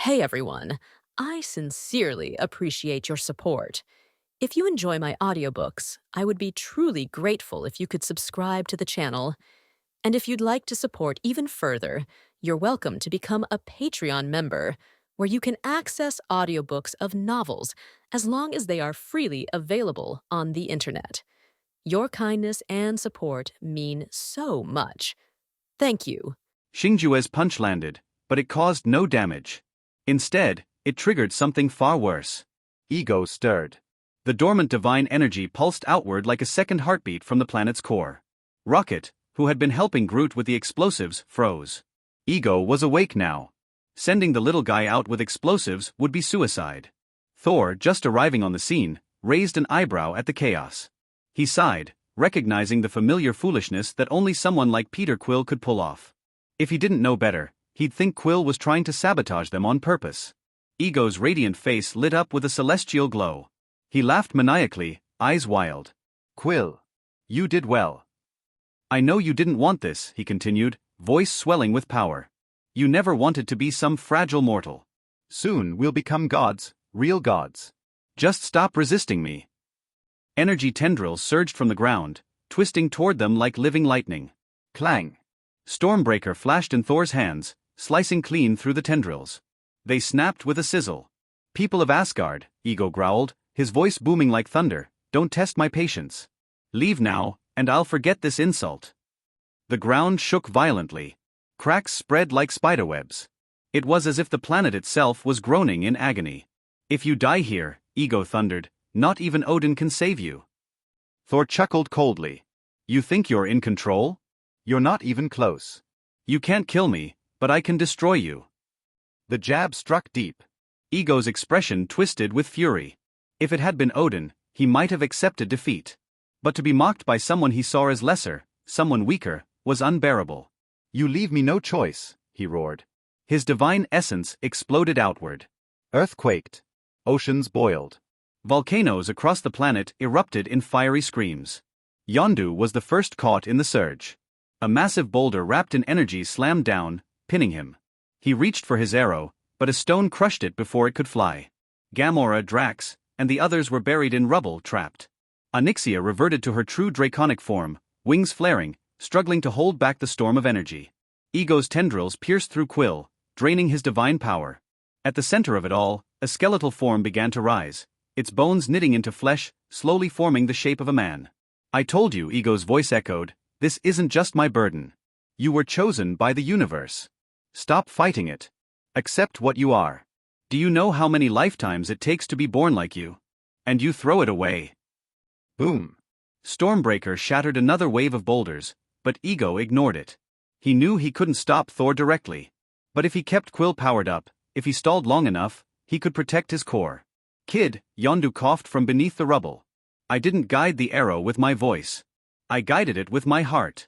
Hey everyone, I sincerely appreciate your support. If you enjoy my audiobooks, I would be truly grateful if you could subscribe to the channel. And if you'd like to support even further, you're welcome to become a Patreon member, where you can access audiobooks of novels as long as they are freely available on the internet. Your kindness and support mean so much. Thank you. Xingjue's punch landed, but it caused no damage. Instead, it triggered something far worse. Ego stirred. The dormant divine energy pulsed outward like a second heartbeat from the planet's core. Rocket, who had been helping Groot with the explosives, froze. Ego was awake now. Sending the little guy out with explosives would be suicide. Thor, just arriving on the scene, raised an eyebrow at the chaos. He sighed, recognizing the familiar foolishness that only someone like Peter Quill could pull off. If he didn't know better, he'd think Quill was trying to sabotage them on purpose. Ego's radiant face lit up with a celestial glow. He laughed maniacally, eyes wild. "Quill, you did well. I know you didn't want this," he continued, voice swelling with power. "You never wanted to be some fragile mortal. Soon we'll become gods, real gods. Just stop resisting me." Energy tendrils surged from the ground, twisting toward them like living lightning. Clang! Stormbreaker flashed in Thor's hands, slicing clean through the tendrils. They snapped with a sizzle. "People of Asgard," Ego growled, his voice booming like thunder, "don't test my patience. Leave now, and I'll forget this insult." The ground shook violently. Cracks spread like spiderwebs. It was as if the planet itself was groaning in agony. "If you die here," Ego thundered, "not even Odin can save you." Thor chuckled coldly. "You think you're in control? You're not even close. You can't kill me, but I can destroy you." The jab struck deep. Ego's expression twisted with fury. If it had been Odin, he might have accepted defeat. But to be mocked by someone he saw as lesser, someone weaker, was unbearable. "You leave me no choice," he roared. His divine essence exploded outward. Earth quaked. Oceans boiled. Volcanoes across the planet erupted in fiery screams. Yondu was the first caught in the surge. A massive boulder wrapped in energy slammed down, pinning him. He reached for his arrow, but a stone crushed it before it could fly. Gamora, Drax, and the others were buried in rubble, trapped. Onyxia reverted to her true draconic form, wings flaring, struggling to hold back the storm of energy. Ego's tendrils pierced through Quill, draining his divine power. At the center of it all, a skeletal form began to rise, its bones knitting into flesh, slowly forming the shape of a man. "I told you," Ego's voice echoed, "this isn't just my burden. You were chosen by the universe. Stop fighting it. Accept what you are. Do you know how many lifetimes it takes to be born like you? And you throw it away." Boom! Stormbreaker shattered another wave of boulders, but Ego ignored it. He knew he couldn't stop Thor directly. But if he kept Quill powered up, if he stalled long enough, he could protect his core. "Kid," Yondu coughed from beneath the rubble. "I didn't guide the arrow with my voice. I guided it with my heart."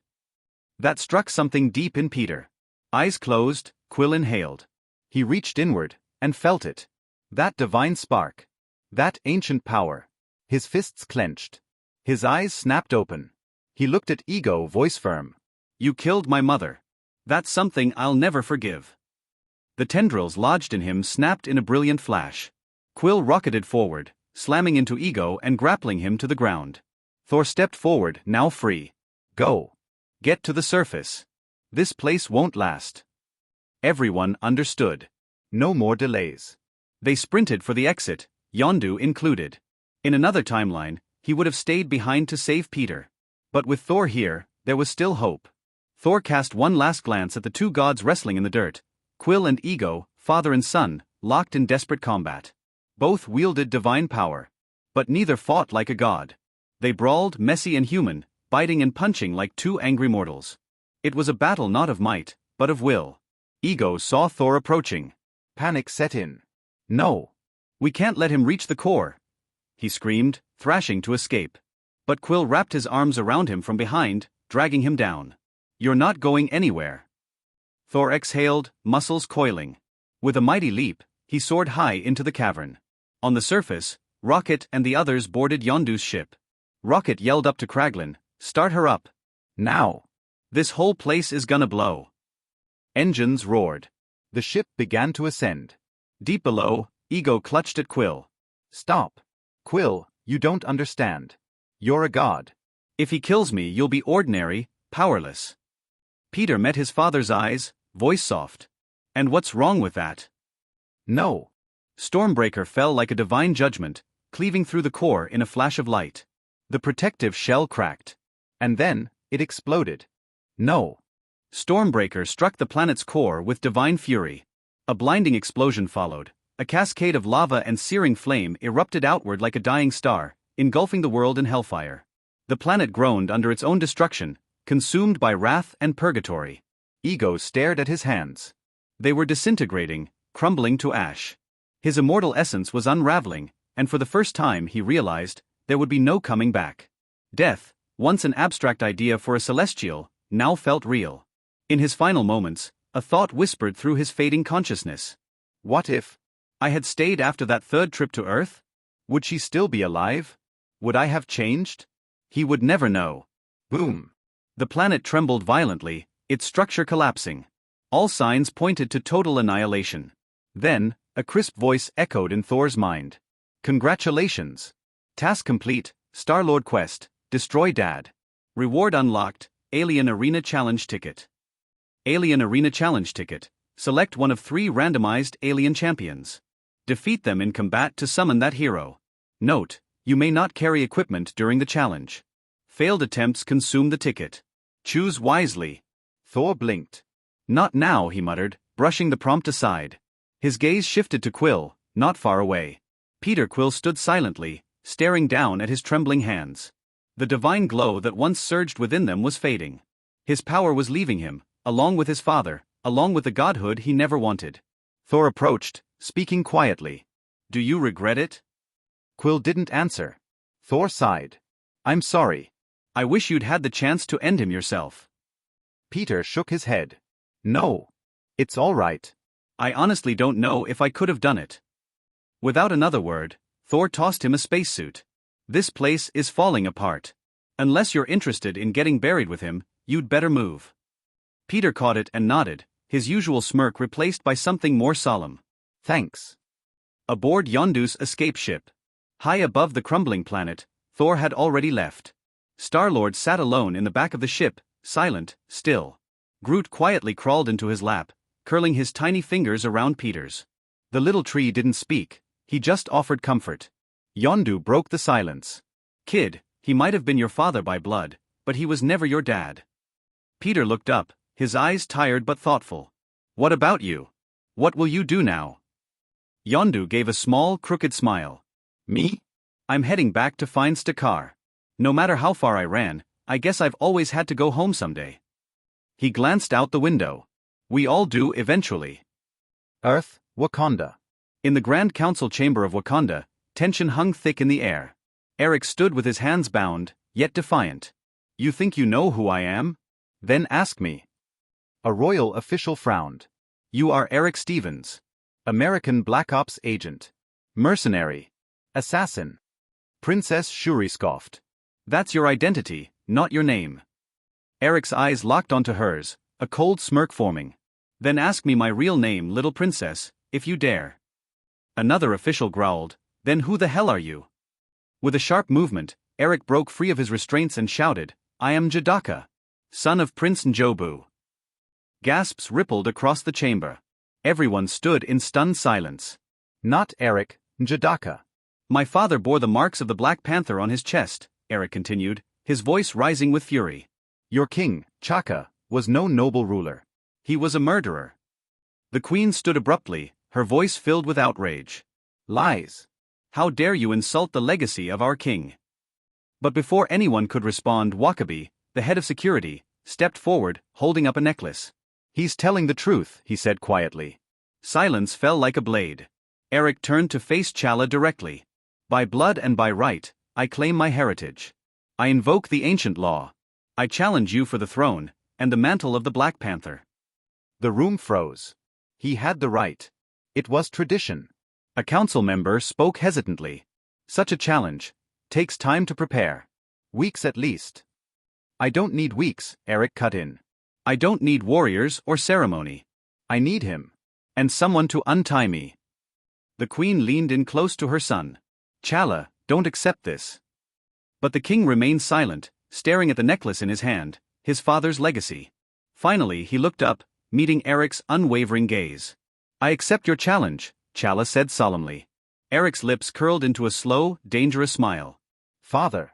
That struck something deep in Peter. Eyes closed, Quill inhaled. He reached inward, and felt it. That divine spark. That ancient power. His fists clenched. His eyes snapped open. He looked at Ego, voice firm. "You killed my mother. That's something I'll never forgive." The tendrils lodged in him snapped in a brilliant flash. Quill rocketed forward, slamming into Ego and grappling him to the ground. Thor stepped forward, now free. "Go. Get to the surface. This place won't last." Everyone understood. No more delays. They sprinted for the exit, Yondu included. In another timeline, he would have stayed behind to save Peter. But with Thor here, there was still hope. Thor cast one last glance at the two gods wrestling in the dirt. Quill and Ego, father and son, locked in desperate combat. Both wielded divine power. But neither fought like a god. They brawled, messy and human, biting and punching like two angry mortals. It was a battle not of might, but of will. Ego saw Thor approaching. Panic set in. "No. We can't let him reach the core," he screamed, thrashing to escape. But Quill wrapped his arms around him from behind, dragging him down. "You're not going anywhere." Thor exhaled, muscles coiling. With a mighty leap, he soared high into the cavern. On the surface, Rocket and the others boarded Yondu's ship. Rocket yelled up to Kraglin, "Start her up. Now. This whole place is gonna blow." Engines roared. The ship began to ascend. Deep below, Ego clutched at Quill. Stop. Quill, you don't understand. You're a god. If he kills me, you'll be ordinary, powerless. Peter met his father's eyes, voice soft. And what's wrong with that? No. Stormbreaker fell like a divine judgment, cleaving through the core in a flash of light. The protective shell cracked. And then, it exploded. No. Stormbreaker struck the planet's core with divine fury. A blinding explosion followed. A cascade of lava and searing flame erupted outward like a dying star, engulfing the world in hellfire. The planet groaned under its own destruction, consumed by wrath and purgatory. Ego stared at his hands. They were disintegrating, crumbling to ash. His immortal essence was unraveling, and for the first time he realized there would be no coming back. Death, once an abstract idea for a celestial, now felt real. In his final moments, a thought whispered through his fading consciousness. What if I had stayed after that third trip to Earth? Would she still be alive? Would I have changed? He would never know. Boom. The planet trembled violently, its structure collapsing. All signs pointed to total annihilation. Then, a crisp voice echoed in Thor's mind. Congratulations. Task complete, Star-Lord quest, destroy Dad. Reward unlocked, Alien Arena Challenge ticket. Alien Arena Challenge ticket. Select one of 3 randomized alien champions. Defeat them in combat to summon that hero. Note, you may not carry equipment during the challenge. Failed attempts consume the ticket. Choose wisely. Thor blinked. Not now, he muttered, brushing the prompt aside. His gaze shifted to Quill, not far away. Peter Quill stood silently, staring down at his trembling hands. The divine glow that once surged within them was fading. His power was leaving him, along with his father, along with the godhood he never wanted. Thor approached, speaking quietly. Do you regret it? Quill didn't answer. Thor sighed. I'm sorry. I wish you'd had the chance to end him yourself. Peter shook his head. No. It's all right. I honestly don't know if I could have done it. Without another word, Thor tossed him a spacesuit. This place is falling apart. Unless you're interested in getting buried with him, you'd better move. Peter caught it and nodded, his usual smirk replaced by something more solemn. Thanks. Aboard Yondu's escape ship. High above the crumbling planet, Thor had already left. Star-Lord sat alone in the back of the ship, silent, still. Groot quietly crawled into his lap, curling his tiny fingers around Peter's. The little tree didn't speak, he just offered comfort. Yondu broke the silence. Kid, he might have been your father by blood, but he was never your dad. Peter looked up, his eyes tired but thoughtful. What about you? What will you do now? Yondu gave a small, crooked smile. Me? I'm heading back to find Stakar. No matter how far I ran, I guess I've always had to go home someday. He glanced out the window. We all do eventually. Earth, Wakanda. In the Grand Council chamber of Wakanda, tension hung thick in the air. Eric stood with his hands bound, yet defiant. You think you know who I am? Then ask me. A royal official frowned. You are Eric Stevens. American Black Ops agent. Mercenary. Assassin. Princess Shuri scoffed. That's your identity, not your name. Eric's eyes locked onto hers, a cold smirk forming. Then ask me my real name, little princess, if you dare. Another official growled, then who the hell are you? With a sharp movement, Eric broke free of his restraints and shouted, I am Jadaka, son of Prince Njobu. Gasps rippled across the chamber. Everyone stood in stunned silence. Not Eric, Jadaka. My father bore the marks of the Black Panther on his chest, Eric continued, his voice rising with fury. Your king, Chaka, was no noble ruler. He was a murderer. The queen stood abruptly, her voice filled with outrage. Lies. How dare you insult the legacy of our king? But before anyone could respond, Wakabi, the head of security, stepped forward, holding up a necklace. He's telling the truth, he said quietly. Silence fell like a blade. Eric turned to face Chala directly. By blood and by right, I claim my heritage. I invoke the ancient law. I challenge you for the throne, and the mantle of the Black Panther. The room froze. He had the right. It was tradition. A council member spoke hesitantly. Such a challenge takes time to prepare. Weeks at least. I don't need weeks, Eric cut in. I don't need warriors or ceremony. I need him. And someone to untie me. The queen leaned in close to her son. Chala, don't accept this. But the king remained silent, staring at the necklace in his hand, his father's legacy. Finally he looked up, meeting Eric's unwavering gaze. I accept your challenge, Chala said solemnly. Eric's lips curled into a slow, dangerous smile. Father.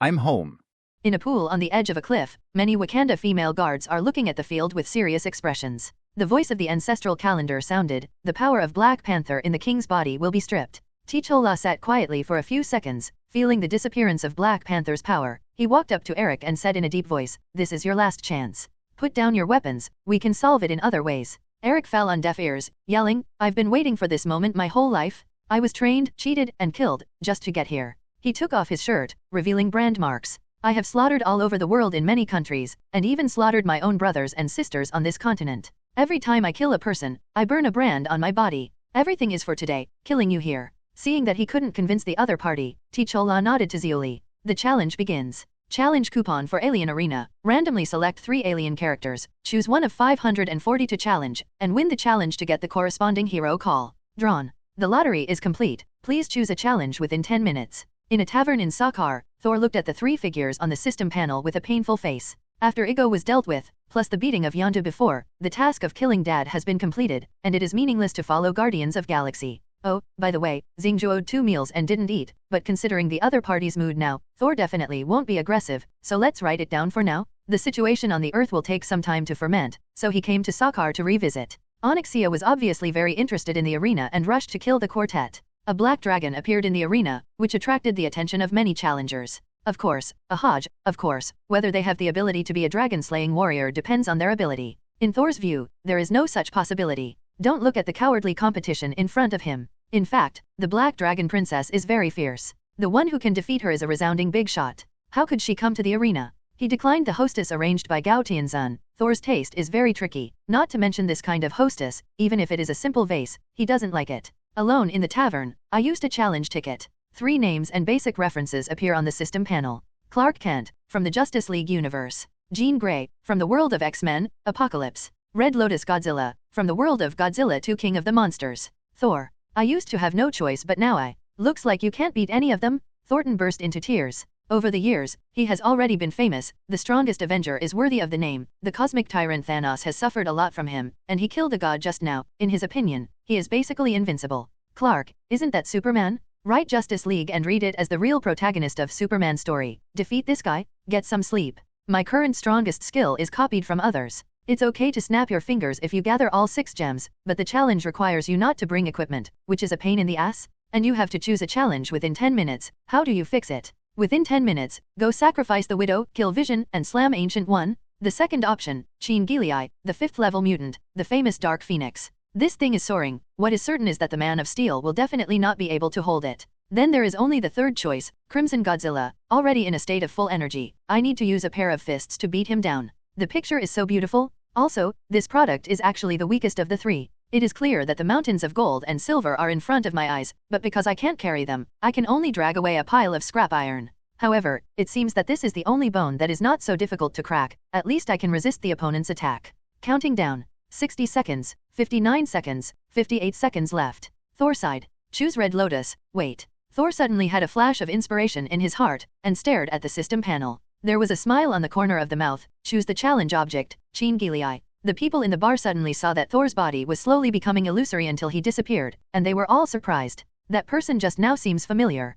I'm home. In a pool on the edge of a cliff, many Wakanda female guards are looking at the field with serious expressions. The voice of the ancestral calendar sounded, the power of Black Panther in the king's body will be stripped. T'Challa sat quietly for a few seconds, feeling the disappearance of Black Panther's power. He walked up to Eric and said in a deep voice, this is your last chance. Put down your weapons, we can solve it in other ways. Eric fell on deaf ears, yelling, I've been waiting for this moment my whole life. I was trained, cheated, and killed, just to get here. He took off his shirt, revealing brand marks. I have slaughtered all over the world in many countries, and even slaughtered my own brothers and sisters on this continent. Every time I kill a person, I burn a brand on my body. Everything is for today, killing you here. Seeing that he couldn't convince the other party, T'Challa nodded to Zioli. The challenge begins. Challenge coupon for Alien Arena. Randomly select 3 alien characters, choose one of 540 to challenge, and win the challenge to get the corresponding hero call. Drawn. The lottery is complete. Please choose a challenge within 10 minutes. In a tavern in Sakar, Thor looked at the 3 figures on the system panel with a painful face. After ego was dealt with, plus the beating of Yondu before, the task of killing Dad has been completed, and it is meaningless to follow Guardians of Galaxy. Oh, by the way, Xingju owed 2 meals and didn't eat, but considering the other party's mood now, Thor definitely won't be aggressive, so let's write it down for now. The situation on the Earth will take some time to ferment, so he came to Sakar to revisit. Onyxia was obviously very interested in the arena and rushed to kill the quartet. A black dragon appeared in the arena, which attracted the attention of many challengers. Of course, whether they have the ability to be a dragon-slaying warrior depends on their ability. In Thor's view, there is no such possibility. Don't look at the cowardly competition in front of him. In fact, the Black Dragon Princess is very fierce. The one who can defeat her is a resounding big shot. How could she come to the arena? He declined the hostess arranged by Gao Tianzun. Thor's taste is very tricky, not to mention this kind of hostess, even if it is a simple vase, he doesn't like it. Alone in the tavern, I used a challenge ticket. 3 names and basic references appear on the system panel. Clark Kent, from the Justice League universe. Jean Grey, from the world of X-Men, Apocalypse. Red Lotus Godzilla, from the world of Godzilla 2 King of the Monsters. Thor. I used to have no choice but now I. Looks like you can't beat any of them? Thornton burst into tears. Over the years, he has already been famous, the strongest Avenger is worthy of the name, the cosmic tyrant Thanos has suffered a lot from him, and he killed a god just now. In his opinion, he is basically invincible. Clark, isn't that Superman? Write Justice League and read it as the real protagonist of Superman's story. Defeat this guy? Get some sleep. My current strongest skill is copied from others. It's okay to snap your fingers if you gather all 6 gems, but the challenge requires you not to bring equipment, which is a pain in the ass, and you have to choose a challenge within 10 minutes. How do you fix it? Within 10 minutes, go sacrifice the Widow, kill Vision, and slam Ancient One. The second option, Sheen Gilei, the 5th level mutant, the famous Dark Phoenix. This thing is soaring. What is certain is that the Man of Steel will definitely not be able to hold it. Then there is only the third choice, Crimson Godzilla, already in a state of full energy. I need to use a pair of fists to beat him down. The picture is so beautiful. Also, this product is actually the weakest of the 3. It is clear that the mountains of gold and silver are in front of my eyes, but because I can't carry them, I can only drag away a pile of scrap iron. However, it seems that this is the only bone that is not so difficult to crack. At least I can resist the opponent's attack. Counting down. 60 seconds, 59 seconds, 58 seconds left. Thor sighed. Choose Red Lotus. Wait. Thor suddenly had a flash of inspiration in his heart, and stared at the system panel. There was a smile on the corner of the mouth. Choose the challenge object, Sheen Gilei. The people in the bar suddenly saw that Thor's body was slowly becoming illusory until he disappeared, and they were all surprised. That person just now seems familiar.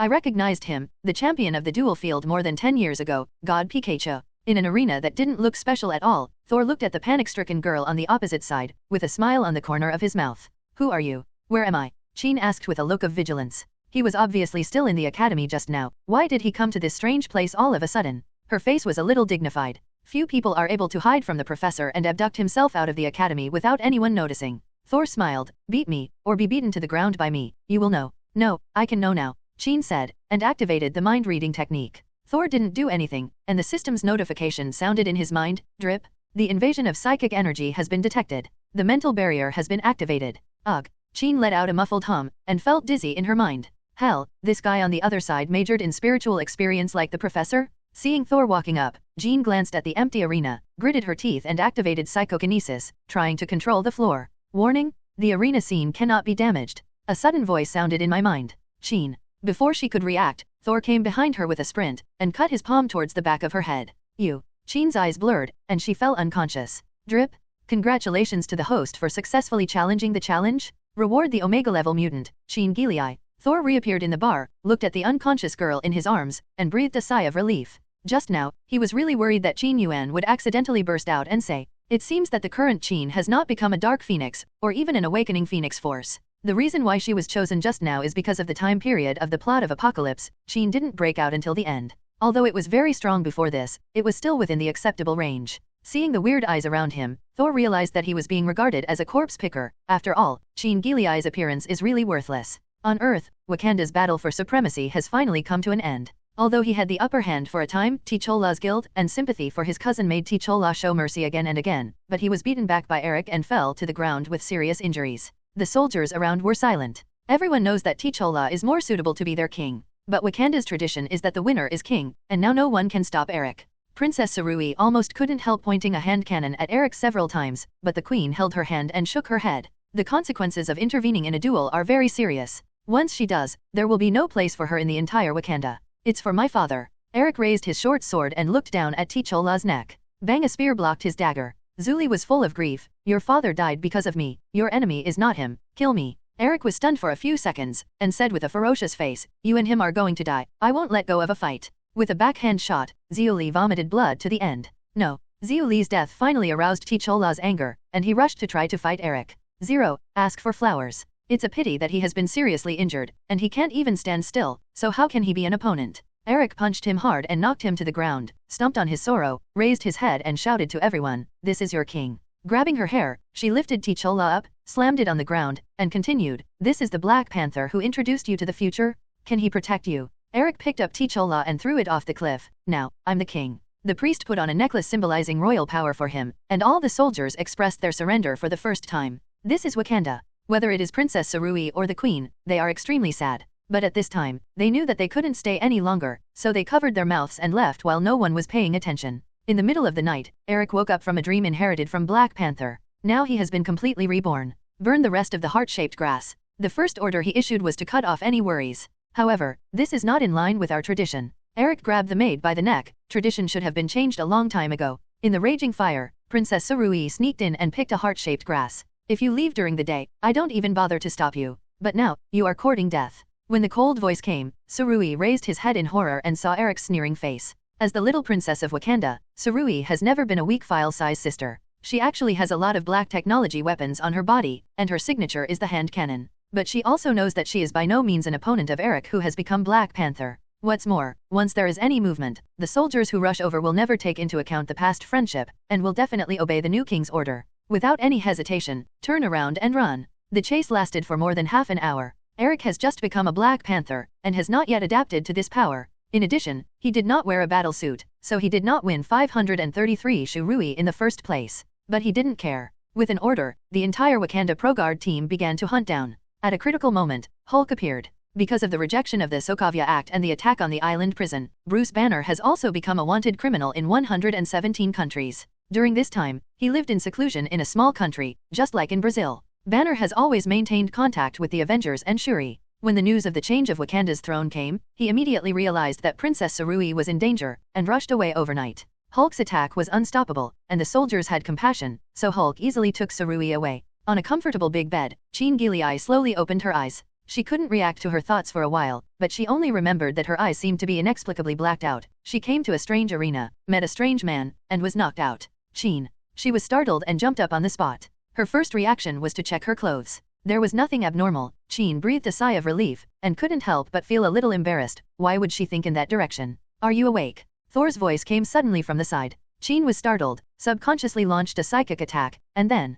I recognized him, the champion of the duel field more than 10 years ago, God Pikachu. In an arena that didn't look special at all, Thor looked at the panic-stricken girl on the opposite side, with a smile on the corner of his mouth. Who are you? Where am I? Sheen asked with a look of vigilance. He was obviously still in the academy just now. Why did he come to this strange place all of a sudden? Her face was a little dignified. Few people are able to hide from the professor and abduct himself out of the academy without anyone noticing. Thor smiled. Beat me, or be beaten to the ground by me. You will know. No, I can know now, Sheen said, and activated the mind-reading technique. Thor didn't do anything, and the system's notification sounded in his mind. Drip. The invasion of psychic energy has been detected. The mental barrier has been activated. Ugh. Sheen let out a muffled hum, and felt dizzy in her mind. Hell, this guy on the other side majored in spiritual experience like the professor? Seeing Thor walking up, Jean glanced at the empty arena, gritted her teeth and activated psychokinesis, trying to control the floor. Warning, the arena scene cannot be damaged. A sudden voice sounded in my mind. Jean. Before she could react, Thor came behind her with a sprint, and cut his palm towards the back of her head. You. Jean's eyes blurred, and she fell unconscious. Drip. Congratulations to the host for successfully challenging the challenge. Reward the Omega-level mutant, Jean Gilei. Thor reappeared in the bar, looked at the unconscious girl in his arms, and breathed a sigh of relief. Just now, he was really worried that Jean Yuan would accidentally burst out and say, "It seems that the current Jean has not become a Dark Phoenix, or even an Awakening Phoenix Force." The reason why she was chosen just now is because of the time period of the plot of Apocalypse. Jean didn't break out until the end. Although it was very strong before this, it was still within the acceptable range. Seeing the weird eyes around him, Thor realized that he was being regarded as a corpse picker. After all, Jean Gilei's appearance is really worthless. On Earth, Wakanda's battle for supremacy has finally come to an end. Although he had the upper hand for a time, T'Cholla's guilt and sympathy for his cousin made T'Cholla show mercy again and again, but he was beaten back by Eric and fell to the ground with serious injuries. The soldiers around were silent. Everyone knows that T'Cholla is more suitable to be their king, but Wakanda's tradition is that the winner is king, and now no one can stop Eric. Princess Sarui almost couldn't help pointing a hand cannon at Eric several times, but the queen held her hand and shook her head. The consequences of intervening in a duel are very serious. Once she does, there will be no place for her in the entire Wakanda. It's for my father. Eric raised his short sword and looked down at T'Cholla's neck. Bang! A spear blocked his dagger. Zuli was full of grief. Your father died because of me. Your enemy is not him. Kill me. Eric was stunned for a few seconds, and said with a ferocious face, "You and him are going to die. I won't let go of a fight." With a backhand shot, Zuli vomited blood to the end. No. Zuli's death finally aroused T'Cholla's anger, and he rushed to try to fight Eric. Zero. Ask for flowers. It's a pity that he has been seriously injured, and he can't even stand still, so how can he be an opponent? Eric punched him hard and knocked him to the ground, stomped on his sorrow, raised his head and shouted to everyone, "This is your king." Grabbing her hair, she lifted T'Cholla up, slammed it on the ground, and continued, "This is the Black Panther who introduced you to the future? Can he protect you?" Eric picked up T'Cholla and threw it off the cliff. "Now, I'm the king." The priest put on a necklace symbolizing royal power for him, and all the soldiers expressed their surrender for the first time. This is Wakanda. Whether it is Princess Sarui or the Queen, they are extremely sad. But at this time, they knew that they couldn't stay any longer, so they covered their mouths and left while no one was paying attention. In the middle of the night, Eric woke up from a dream inherited from Black Panther. Now he has been completely reborn. Burn the rest of the heart-shaped grass. The first order he issued was to cut off any worries. However, this is not in line with our tradition. Eric grabbed the maid by the neck. Tradition should have been changed a long time ago. In the raging fire, Princess Sarui sneaked in and picked a heart-shaped grass. "If you leave during the day, I don't even bother to stop you. But now, you are courting death." When the cold voice came, Sarui raised his head in horror and saw Eric's sneering face. As the little princess of Wakanda, Sarui has never been a weak file-sized sister. She actually has a lot of black technology weapons on her body, and her signature is the hand cannon. But she also knows that she is by no means an opponent of Eric who has become Black Panther. What's more, once there is any movement, the soldiers who rush over will never take into account the past friendship, and will definitely obey the new king's order. Without any hesitation, turn around and run. The chase lasted for more than half an hour. Eric has just become a Black Panther, and has not yet adapted to this power. In addition, he did not wear a battle suit, so he did not win 533 Shurui in the first place. But he didn't care. With an order, the entire Wakanda Pro Guard team began to hunt down. At a critical moment, Hulk appeared. Because of the rejection of the Sokovia Act and the attack on the island prison, Bruce Banner has also become a wanted criminal in 117 countries. During this time, he lived in seclusion in a small country, just like in Brazil. Banner has always maintained contact with the Avengers and Shuri. When the news of the change of Wakanda's throne came, he immediately realized that Princess Sarui was in danger, and rushed away overnight. Hulk's attack was unstoppable, and the soldiers had compassion, so Hulk easily took Sarui away. On a comfortable big bed, Jean Gilei slowly opened her eyes. She couldn't react to her thoughts for a while, but she only remembered that her eyes seemed to be inexplicably blacked out. She came to a strange arena, met a strange man, and was knocked out. Jean. She was startled and jumped up on the spot. Her first reaction was to check her clothes. There was nothing abnormal. Jean breathed a sigh of relief, and couldn't help but feel a little embarrassed. Why would she think in that direction? "Are you awake?" Thor's voice came suddenly from the side. Jean was startled, subconsciously launched a psychic attack, and then,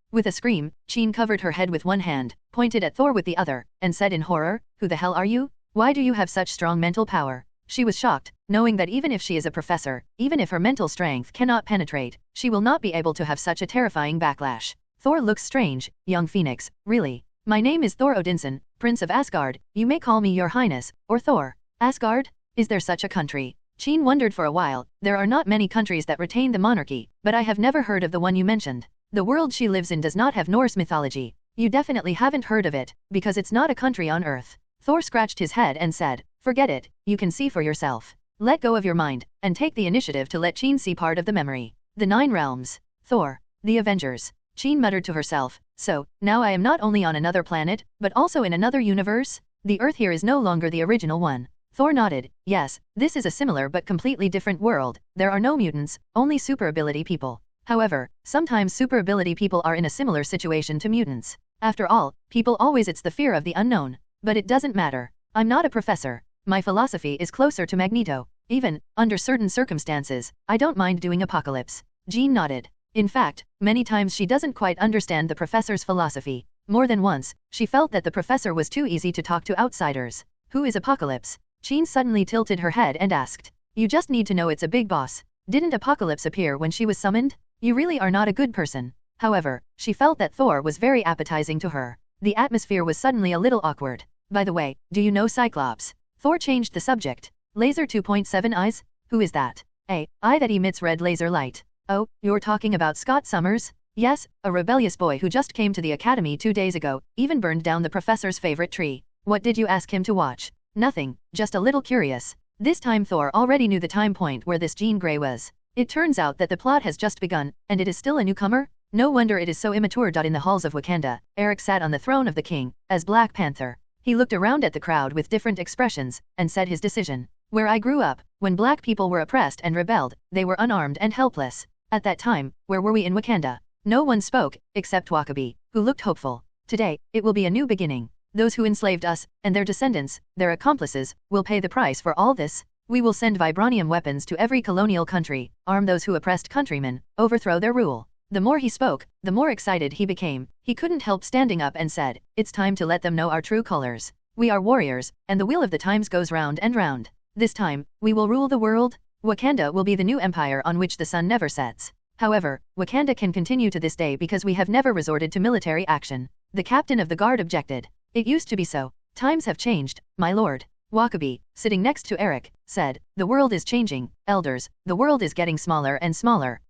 with a scream, Jean covered her head with one hand, pointed at Thor with the other, and said in horror, "Who the hell are you? Why do you have such strong mental power?" She was shocked, knowing that even if she is a professor, even if her mental strength cannot penetrate, she will not be able to have such a terrifying backlash. "Thor looks strange, young Phoenix, really. My name is Thor Odinson, Prince of Asgard. You may call me Your Highness, or Thor." Asgard? Is there such a country? Jean wondered for a while. There are not many countries that retain the monarchy, but I have never heard of the one you mentioned. The world she lives in does not have Norse mythology. You definitely haven't heard of it, because it's not a country on Earth. Thor scratched his head and said, forget it, you can see for yourself. Let go of your mind, and take the initiative to let Jean see part of the memory. The 9 realms. Thor. The Avengers. Jean muttered to herself, so, now I am not only on another planet, but also in another universe? The Earth here is no longer the original one. Thor nodded, yes, this is a similar but completely different world. There are no mutants, only super ability people. However, sometimes super ability people are in a similar situation to mutants. After all, people always it's the fear of the unknown. But it doesn't matter. I'm not a professor. My philosophy is closer to Magneto. Even, under certain circumstances, I don't mind doing apocalypse. Jean nodded. In fact, many times she doesn't quite understand the professor's philosophy. More than once, she felt that the professor was too easy to talk to outsiders. Who is Apocalypse? Jean suddenly tilted her head and asked. You just need to know it's a big boss. Didn't Apocalypse appear when she was summoned? You really are not a good person. However, she felt that Thor was very appetizing to her. The atmosphere was suddenly a little awkward. By the way, do you know Cyclops? Thor changed the subject. Laser 2.7 eyes? Who is that? A eye that emits red laser light. Oh, you're talking about Scott Summers? Yes, a rebellious boy who just came to the academy 2 days ago, even burned down the professor's favorite tree. What did you ask him to watch? Nothing, just a little curious. This time Thor already knew the time point where this Jean Grey was. It turns out that the plot has just begun, and it is still a newcomer? No wonder it is so immature. In the halls of Wakanda, Eric sat on the throne of the king, as Black Panther. He looked around at the crowd with different expressions, and said his decision. Where I grew up, when black people were oppressed and rebelled, they were unarmed and helpless. At that time, where were we in Wakanda? No one spoke, except Wakabi, who looked hopeful. Today, it will be a new beginning. Those who enslaved us, and their descendants, their accomplices, will pay the price for all this. We will send vibranium weapons to every colonial country, arm those who oppressed countrymen, overthrow their rule. The more he spoke, the more excited he became. He couldn't help standing up and said, it's time to let them know our true colors. We are warriors, and the wheel of the times goes round and round. This time, we will rule the world. Wakanda will be the new empire on which the sun never sets. However, Wakanda can continue to this day because we have never resorted to military action. The captain of the guard objected. It used to be so. Times have changed, my lord. Wakabi, sitting next to Eric, said, the world is changing, elders, the world is getting smaller,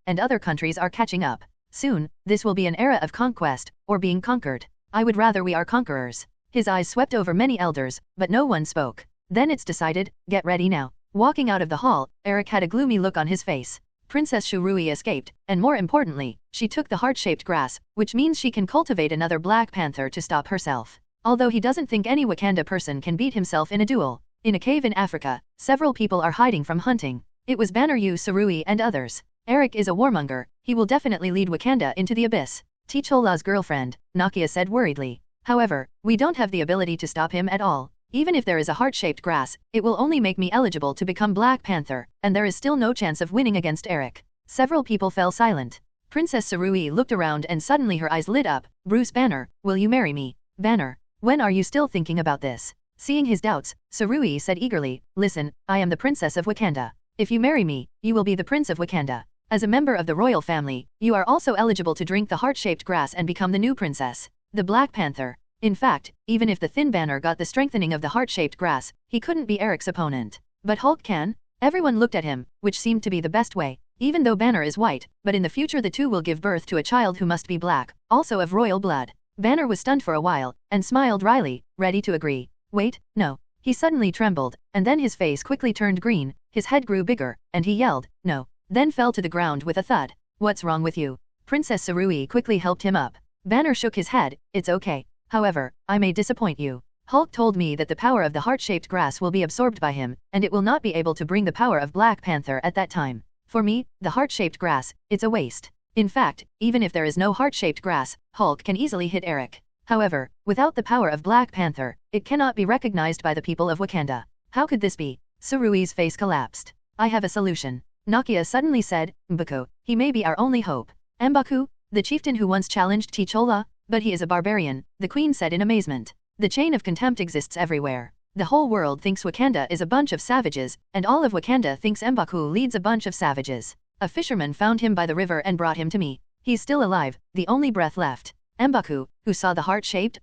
and other countries are catching up. Soon, this will be an era of conquest, or being conquered. I would rather we are conquerors. His eyes swept over many elders, but no one spoke. Then it's decided, get ready now. Walking out of the hall, Eric had a gloomy look on his face. Princess Shurui escaped, and more importantly, she took the heart-shaped grass, which means she can cultivate another Black Panther to stop herself. Although he doesn't think any Wakanda person can beat himself in a duel. In a cave in Africa, several people are hiding from hunting. It was Banner Yu Sarui and others. Eric is a warmonger, he will definitely lead Wakanda into the abyss. T'Cholla's girlfriend, Nakia said worriedly. However, we don't have the ability to stop him at all. Even if there is a heart-shaped grass, it will only make me eligible to become Black Panther, and there is still no chance of winning against Eric. Several people fell silent. Princess Sarui looked around and suddenly her eyes lit up. Bruce Banner, will you marry me? Banner, when are you still thinking about this? Seeing his doubts, Sarui said eagerly, listen, I am the princess of Wakanda. If you marry me, you will be the prince of Wakanda. As a member of the royal family, you are also eligible to drink the heart-shaped grass and become the new princess. The Black Panther. In fact, even if the thin Banner got the strengthening of the heart-shaped grass, he couldn't be Eric's opponent. But Hulk can? Everyone looked at him, which seemed to be the best way. Even though Banner is white, but in the future the two will give birth to a child who must be black, also of royal blood. Banner was stunned for a while, and smiled wryly, ready to agree. Wait, no. He suddenly trembled, and then his face quickly turned green, his head grew bigger, and he yelled, no. Then fell to the ground with a thud. What's wrong with you? Princess Sarui quickly helped him up. Banner shook his head, it's okay. However, I may disappoint you. Hulk told me that the power of the heart-shaped grass will be absorbed by him, and it will not be able to bring the power of Black Panther at that time. For me, the heart-shaped grass, it's a waste. In fact, even if there is no heart-shaped grass, Hulk can easily hit Eric. However, without the power of Black Panther, it cannot be recognized by the people of Wakanda. How could this be? Sarui's face collapsed. I have a solution. Nakia suddenly said, M'Baku, he may be our only hope. M'Baku, the chieftain who once challenged T'Challa? But he is a barbarian, the queen said in amazement. The chain of contempt exists everywhere. The whole world thinks Wakanda is a bunch of savages, and all of Wakanda thinks M'Baku leads a bunch of savages. A fisherman found him by the river and brought him to me. He's still alive, the only breath left. M'Baku, who saw the heart-shaped,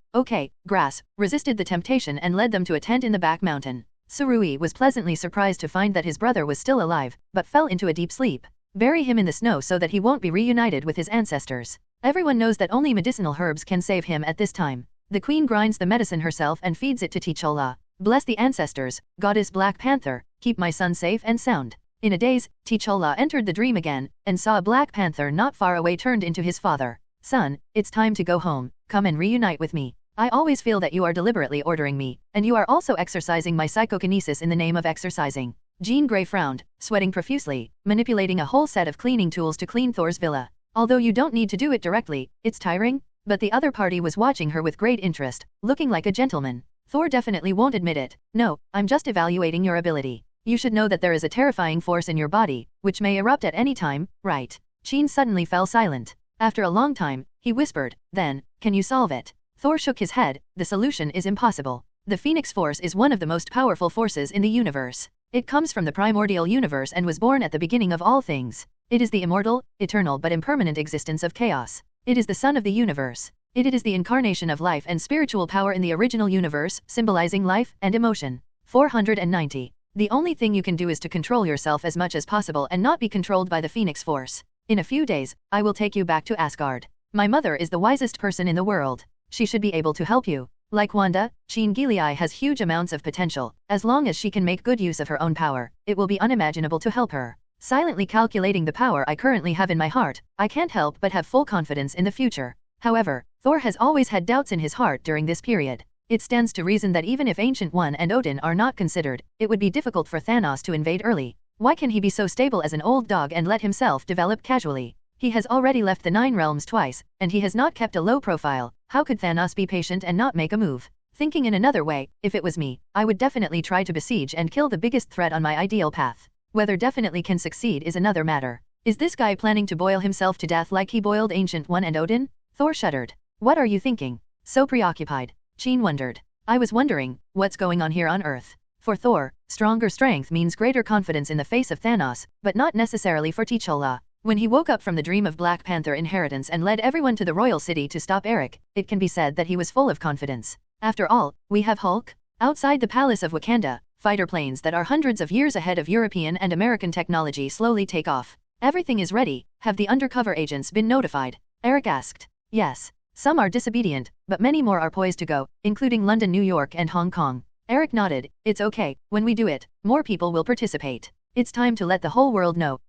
grass, resisted the temptation and led them to a tent in the back mountain. Sarui was pleasantly surprised to find that his brother was still alive, but fell into a deep sleep. Bury him in the snow so that he won't be reunited with his ancestors. Everyone knows that only medicinal herbs can save him at this time. The queen grinds the medicine herself and feeds it to T'Challa. Bless the ancestors, goddess Black Panther, keep my son safe and sound. In a daze, T'Challa entered the dream again, and saw a Black Panther not far away turned into his father. Son, it's time to go home, come and reunite with me. I always feel that you are deliberately ordering me, and you are also exercising my psychokinesis in the name of exercising. Jean Grey frowned, sweating profusely, manipulating a whole set of cleaning tools to clean Thor's villa. Although you don't need to do it directly, it's tiring. But the other party was watching her with great interest, looking like a gentleman. Thor definitely won't admit it. No, I'm just evaluating your ability. You should know that there is a terrifying force in your body, which may erupt at any time, right? Jean suddenly fell silent. After a long time, he whispered, then, can you solve it? Thor shook his head, the solution is impossible. The Phoenix Force is one of the most powerful forces in the universe. It comes from the primordial universe and was born at the beginning of all things. It is the immortal, eternal but impermanent existence of chaos. It is the sun of the universe. It is the incarnation of life and spiritual power in the original universe, symbolizing life and emotion. 490. The only thing you can do is to control yourself as much as possible and not be controlled by the Phoenix Force. In a few days, I will take you back to Asgard. My mother is the wisest person in the world. She should be able to help you. Like Wanda, Jean Grey has huge amounts of potential. As long as she can make good use of her own power, it will be unimaginable to help her. Silently calculating the power I currently have in my heart, I can't help but have full confidence in the future. However, Thor has always had doubts in his heart during this period. It stands to reason that even if Ancient One and Odin are not considered, it would be difficult for Thanos to invade early. Why can he be so stable as an old dog and let himself develop casually? He has already left the Nine Realms twice, and he has not kept a low profile. How could Thanos be patient and not make a move? Thinking in another way, if it was me, I would definitely try to besiege and kill the biggest threat on my ideal path. Whether definitely can succeed is another matter. Is this guy planning to boil himself to death like he boiled Ancient One and Odin? Thor shuddered. What are you thinking? So preoccupied. Jean wondered. I was wondering, what's going on here on Earth? For Thor, stronger strength means greater confidence in the face of Thanos, but not necessarily for T'Challa. When he woke up from the dream of Black Panther inheritance and led everyone to the royal city to stop Eric, it can be said that he was full of confidence. After all, we have Hulk. Outside the palace of Wakanda, fighter planes that are hundreds of years ahead of European and American technology slowly take off. Everything is ready. Have the undercover agents been notified? Eric asked. Yes. Some are disobedient, but many more are poised to go, including London, New York and Hong Kong. Eric nodded. It's okay. When we do it, more people will participate. It's time to let the whole world know,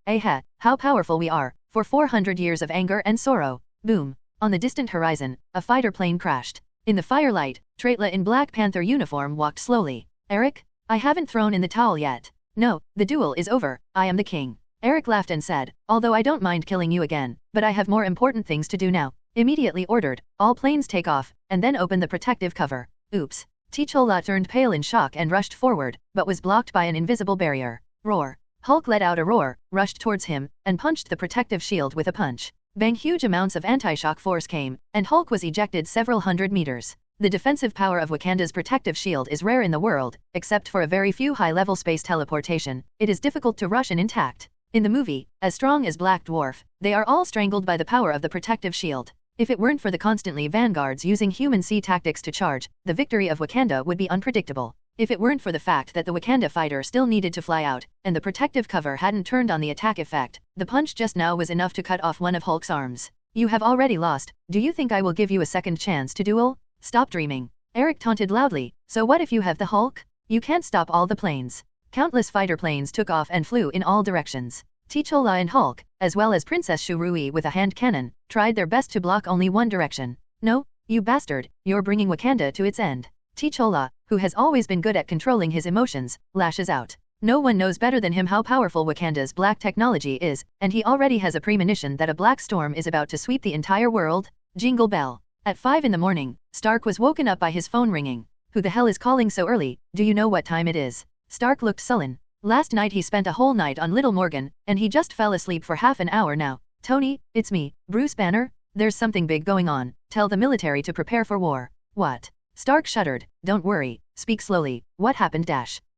how powerful we are. For 400 years of anger and sorrow. Boom. On the distant horizon, a fighter plane crashed. In the firelight, T'Challa in Black Panther uniform walked slowly. Eric? I haven't thrown in the towel yet. No, the duel is over. I am the king. Eric laughed and said, although I don't mind killing you again, but I have more important things to do now. Immediately ordered, all planes take off, and then open the protective cover. Oops. T'Challa turned pale in shock and rushed forward, but was blocked by an invisible barrier. Roar. Hulk let out a roar, rushed towards him, and punched the protective shield with a punch. Bang! Huge amounts of anti-shock force came, and Hulk was ejected several hundred meters. The defensive power of Wakanda's protective shield is rare in the world, except for a very few high-level space teleportation. It is difficult to rush an intact. In the movie, as strong as Black Dwarf, they are all strangled by the power of the protective shield. If it weren't for the constantly vanguards using human sea tactics to charge, the victory of Wakanda would be unpredictable. If it weren't for the fact that the Wakanda fighter still needed to fly out, and the protective cover hadn't turned on the attack effect, the punch just now was enough to cut off one of Hulk's arms. You have already lost. Do you think I will give you a second chance to duel? Stop dreaming. Eric taunted loudly. So what if you have the Hulk? You can't stop all the planes. Countless fighter planes took off and flew in all directions. T'Challa and Hulk, as well as Princess Shuri with a hand cannon, tried their best to block only one direction. No, you bastard, you're bringing Wakanda to its end. T'Challa, who has always been good at controlling his emotions, lashes out. No one knows better than him how powerful Wakanda's black technology is, and he already has a premonition that a black storm is about to sweep the entire world. Jingle bell. At 5 in the morning, Stark was woken up by his phone ringing. Who the hell is calling so early? Do you know what time it is? Stark looked sullen. Last night he spent a whole night on Little Morgan, and he just fell asleep for half an hour now. Tony, it's me, Bruce Banner. There's something big going on. Tell the military to prepare for war. What? Stark shuddered. Don't worry. Speak slowly. What happened?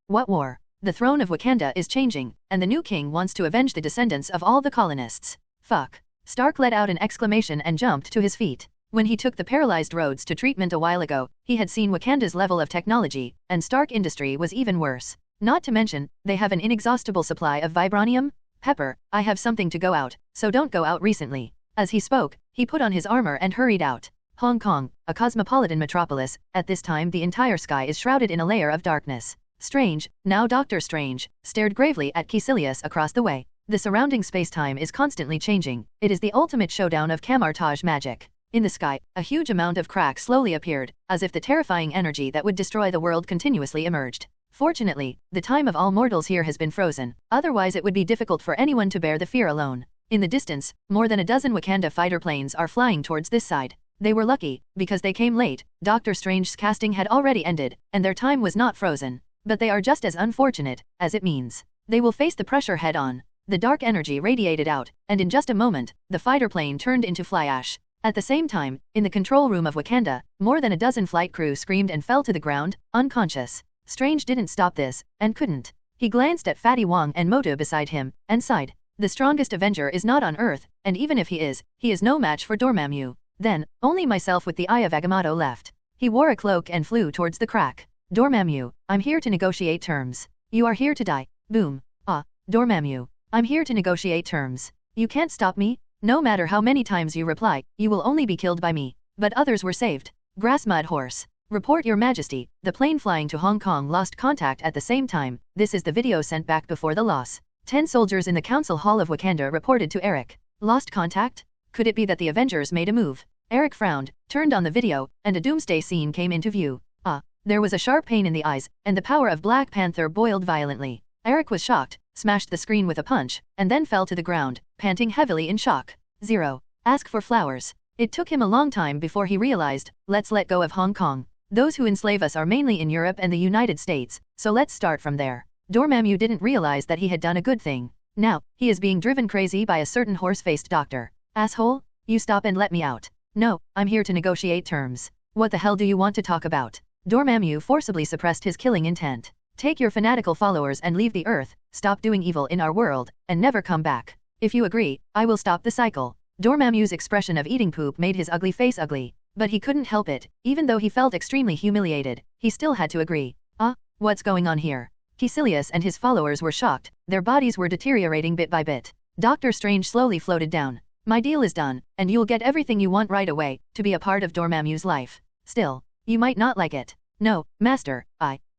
What war? The throne of Wakanda is changing, and the new king wants to avenge the descendants of all the colonists. Fuck. Stark let out an exclamation and jumped to his feet. When he took the paralyzed roads to treatment a while ago, he had seen Wakanda's level of technology, and Stark industry was even worse. Not to mention, they have an inexhaustible supply of vibranium. Pepper, I have something to go out, so don't go out recently. As he spoke, he put on his armor and hurried out. Hong Kong, a cosmopolitan metropolis, at this time the entire sky is shrouded in a layer of darkness. Strange, now Dr. Strange, stared gravely at Caecilius across the way. The surrounding space-time is constantly changing. It is the ultimate showdown of camouflage magic. In the sky, a huge amount of cracks slowly appeared, as if the terrifying energy that would destroy the world continuously emerged. Fortunately, the time of all mortals here has been frozen, otherwise it would be difficult for anyone to bear the fear alone. In the distance, more than a dozen Wakanda fighter planes are flying towards this side. They were lucky, because they came late. Doctor Strange's casting had already ended, and their time was not frozen. But they are just as unfortunate, as it means. They will face the pressure head-on. The dark energy radiated out, and in just a moment, the fighter plane turned into fly ash. At the same time, in the control room of Wakanda, more than a dozen flight crew screamed and fell to the ground, unconscious. Strange didn't stop this, and couldn't. He glanced at Fatty Wong and Moto beside him, and sighed. The strongest Avenger is not on Earth, and even if he is no match for Dormammu. Then, only myself with the Eye of Agamotto left. He wore a cloak and flew towards the crack. Dormammu, I'm here to negotiate terms. You are here to die. Boom. Ah, Dormammu, I'm here to negotiate terms. You can't stop me. No matter how many times you reply, you will only be killed by me. But others were saved. Grassmud horse. Report your majesty, the plane flying to Hong Kong lost contact at the same time. This is the video sent back before the loss. 10 soldiers in the council hall of Wakanda reported to Eric. Lost contact? Could it be that the Avengers made a move? Eric frowned, turned on the video, and a doomsday scene came into view. There was a sharp pain in the eyes, and the power of Black Panther boiled violently. Eric was shocked, smashed the screen with a punch, and then fell to the ground, panting heavily in shock. 0. Ask for flowers. It took him a long time before he realized, let's let go of Hong Kong. Those who enslave us are mainly in Europe and the United States, so let's start from there. Dormammu didn't realize that he had done a good thing. Now, he is being driven crazy by a certain horse-faced doctor. Asshole, you stop and let me out. No, I'm here to negotiate terms. What the hell do you want to talk about? Dormammu forcibly suppressed his killing intent. Take your fanatical followers and leave the Earth, stop doing evil in our world, and never come back. If you agree, I will stop the cycle. Dormammu's expression of eating poop made his ugly face ugly. But he couldn't help it. Even though he felt extremely humiliated, he still had to agree. What's going on here? Caecilius and his followers were shocked. Their bodies were deteriorating bit by bit. Doctor Strange slowly floated down. My deal is done, and you'll get everything you want right away, to be a part of Dormammu's life. Still, you might not like it. No, master,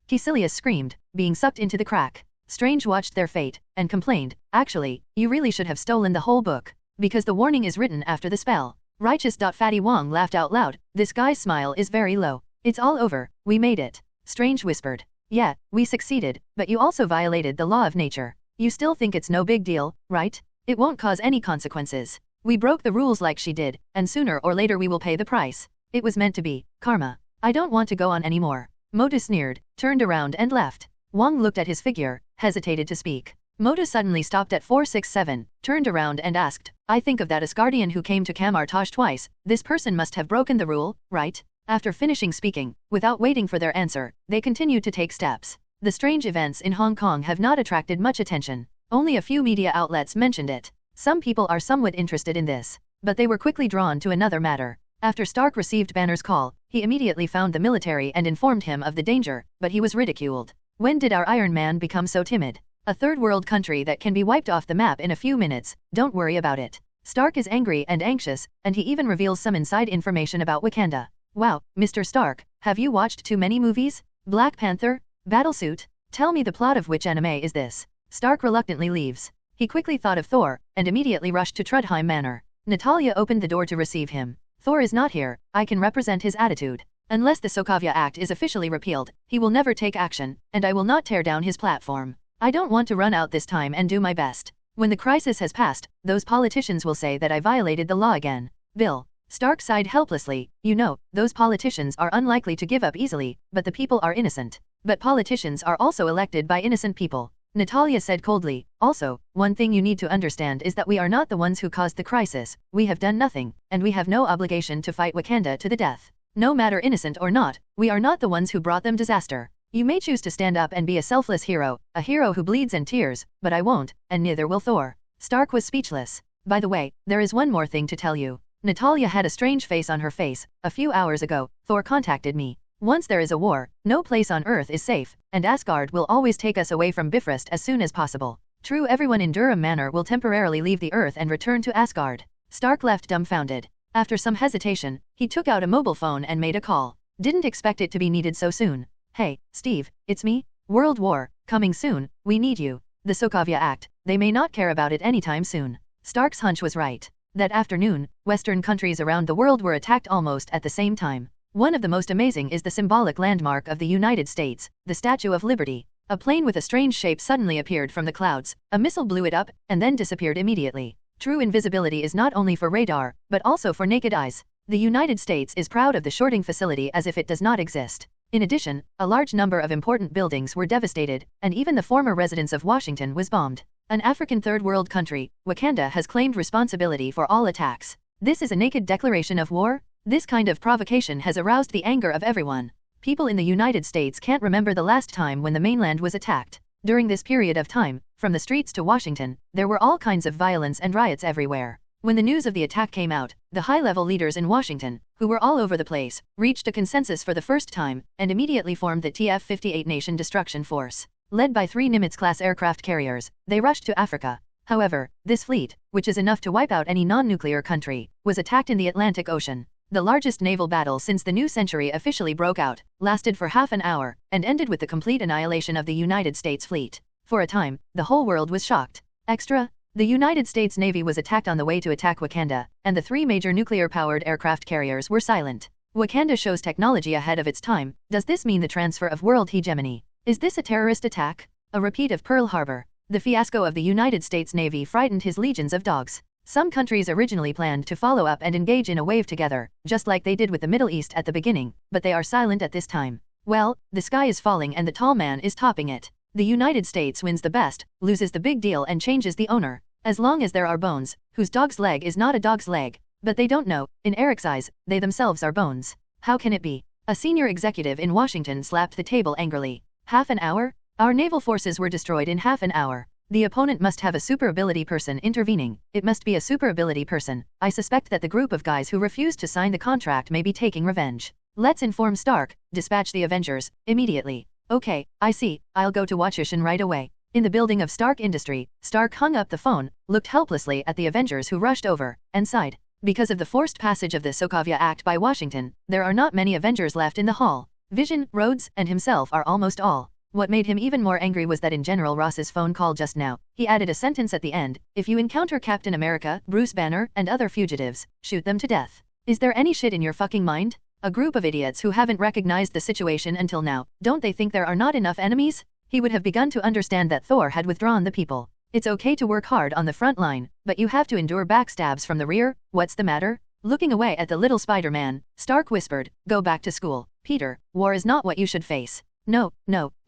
Caecilius screamed, being sucked into the crack. Strange watched their fate, and complained, actually, you really should have stolen the whole book. Because the warning is written after the spell. Righteous. Fatty Wong laughed out loud. This guy's smile is very low. It's all over, we made it. Strange whispered. Yeah, we succeeded, but you also violated the law of nature. You still think it's no big deal, right? It won't cause any consequences. We broke the rules like she did, and sooner or later we will pay the price. It was meant to be, karma. I don't want to go on anymore. Moto sneered, turned around and left. Wong looked at his figure, hesitated to speak. Moto suddenly stopped at 467, turned around and asked, I think of that Asgardian who came to Camartage twice. This person must have broken the rule, right? After finishing speaking, without waiting for their answer, they continued to take steps. The strange events in Hong Kong have not attracted much attention. Only a few media outlets mentioned it. Some people are somewhat interested in this, but they were quickly drawn to another matter. After Stark received Banner's call, he immediately found the military and informed him of the danger, but he was ridiculed. When did our Iron Man become so timid? A third world country that can be wiped off the map in a few minutes, don't worry about it. Stark is angry and anxious, and he even reveals some inside information about Wakanda. Wow, Mr. Stark, have you watched too many movies? Black Panther? Battlesuit? Tell me the plot of which anime is this? Stark reluctantly leaves. He quickly thought of Thor, and immediately rushed to Trudheim Manor. Natalia opened the door to receive him. Thor is not here, I can represent his attitude. Unless the Sokovia Act is officially repealed, he will never take action, and I will not tear down his platform. I don't want to run out this time and do my best. When the crisis has passed, those politicians will say that I violated the law again. Bill. Stark sighed helplessly. You know, those politicians are unlikely to give up easily, but the people are innocent. But politicians are also elected by innocent people. Natalia said coldly. Also, one thing you need to understand is that we are not the ones who caused the crisis. We have done nothing, and we have no obligation to fight Wakanda to the death. No matter innocent or not, we are not the ones who brought them disaster. You may choose to stand up and be a selfless hero, a hero who bleeds and tears, but I won't, and neither will Thor. Stark was speechless. By the way, there is one more thing to tell you. Natalia had a strange face on her face. A few hours ago, Thor contacted me. Once there is a war, no place on Earth is safe, and Asgard will always take us away from Bifrost as soon as possible. True, everyone in Durham Manor will temporarily leave the Earth and return to Asgard. Stark left dumbfounded. After some hesitation, he took out a mobile phone and made a call. Didn't expect it to be needed so soon. Hey, Steve, it's me. World War, coming soon, we need you. The Sokovia Act, they may not care about it anytime soon. Stark's hunch was right. That afternoon, Western countries around the world were attacked almost at the same time. One of the most amazing is the symbolic landmark of the United States, the Statue of Liberty. A plane with a strange shape suddenly appeared from the clouds, a missile blew it up, and then disappeared immediately. True invisibility is not only for radar, but also for naked eyes. The United States is proud of the shorting facility as if it does not exist. In addition, a large number of important buildings were devastated, and even the former residence of Washington was bombed. An African third world country, Wakanda has claimed responsibility for all attacks. This is a naked declaration of war? This kind of provocation has aroused the anger of everyone. People in the United States can't remember the last time when the mainland was attacked. During this period of time, from the streets to Washington, there were all kinds of violence and riots everywhere. When the news of the attack came out, the high-level leaders in Washington, who were all over the place, reached a consensus for the first time, and immediately formed the TF-58 Nation Destruction Force. Led by 3 Nimitz-class aircraft carriers, they rushed to Africa. However, this fleet, which is enough to wipe out any non-nuclear country, was attacked in the Atlantic Ocean. The largest naval battle since the new century officially broke out, lasted for half an hour, and ended with the complete annihilation of the United States fleet. For a time, the whole world was shocked. Extra, the United States Navy was attacked on the way to attack Wakanda, and the 3 major nuclear-powered aircraft carriers were silent. Wakanda shows technology ahead of its time. Does this mean the transfer of world hegemony? Is this a terrorist attack? A repeat of Pearl Harbor. The fiasco of the United States Navy frightened his legions of dogs. Some countries originally planned to follow up and engage in a wave together, just like they did with the Middle East at the beginning, but they are silent at this time. Well, the sky is falling and the tall man is topping it. The United States wins the best, loses the big deal and changes the owner. As long as there are bones, whose dog's leg is not a dog's leg. But they don't know, in Eric's eyes, they themselves are bones. How can it be? A senior executive in Washington slapped the table angrily. Half an hour? Our naval forces were destroyed in half an hour. The opponent must have a super ability person intervening. It must be a super ability person. I suspect that the group of guys who refused to sign the contract may be taking revenge. Let's inform Stark, dispatch the Avengers, immediately. Okay, I see, I'll go to Washington right away. In the building of Stark Industry, Stark hung up the phone, looked helplessly at the Avengers who rushed over, and sighed. Because of the forced passage of the Sokovia Act by Washington, there are not many Avengers left in the hall. Vision, Rhodes, and himself are almost all. What made him even more angry was that in General Ross's phone call just now, he added a sentence at the end: if you encounter Captain America, Bruce Banner, and other fugitives, shoot them to death. Is there any shit in your fucking mind? A group of idiots who haven't recognized the situation until now. Don't they think there are not enough enemies? He would have begun to understand that Thor had withdrawn the people. It's okay to work hard on the front line, but you have to endure backstabs from the rear. What's the matter? Looking away at the little Spider-Man, Stark whispered, go back to school. Peter, war is not what you should face. No,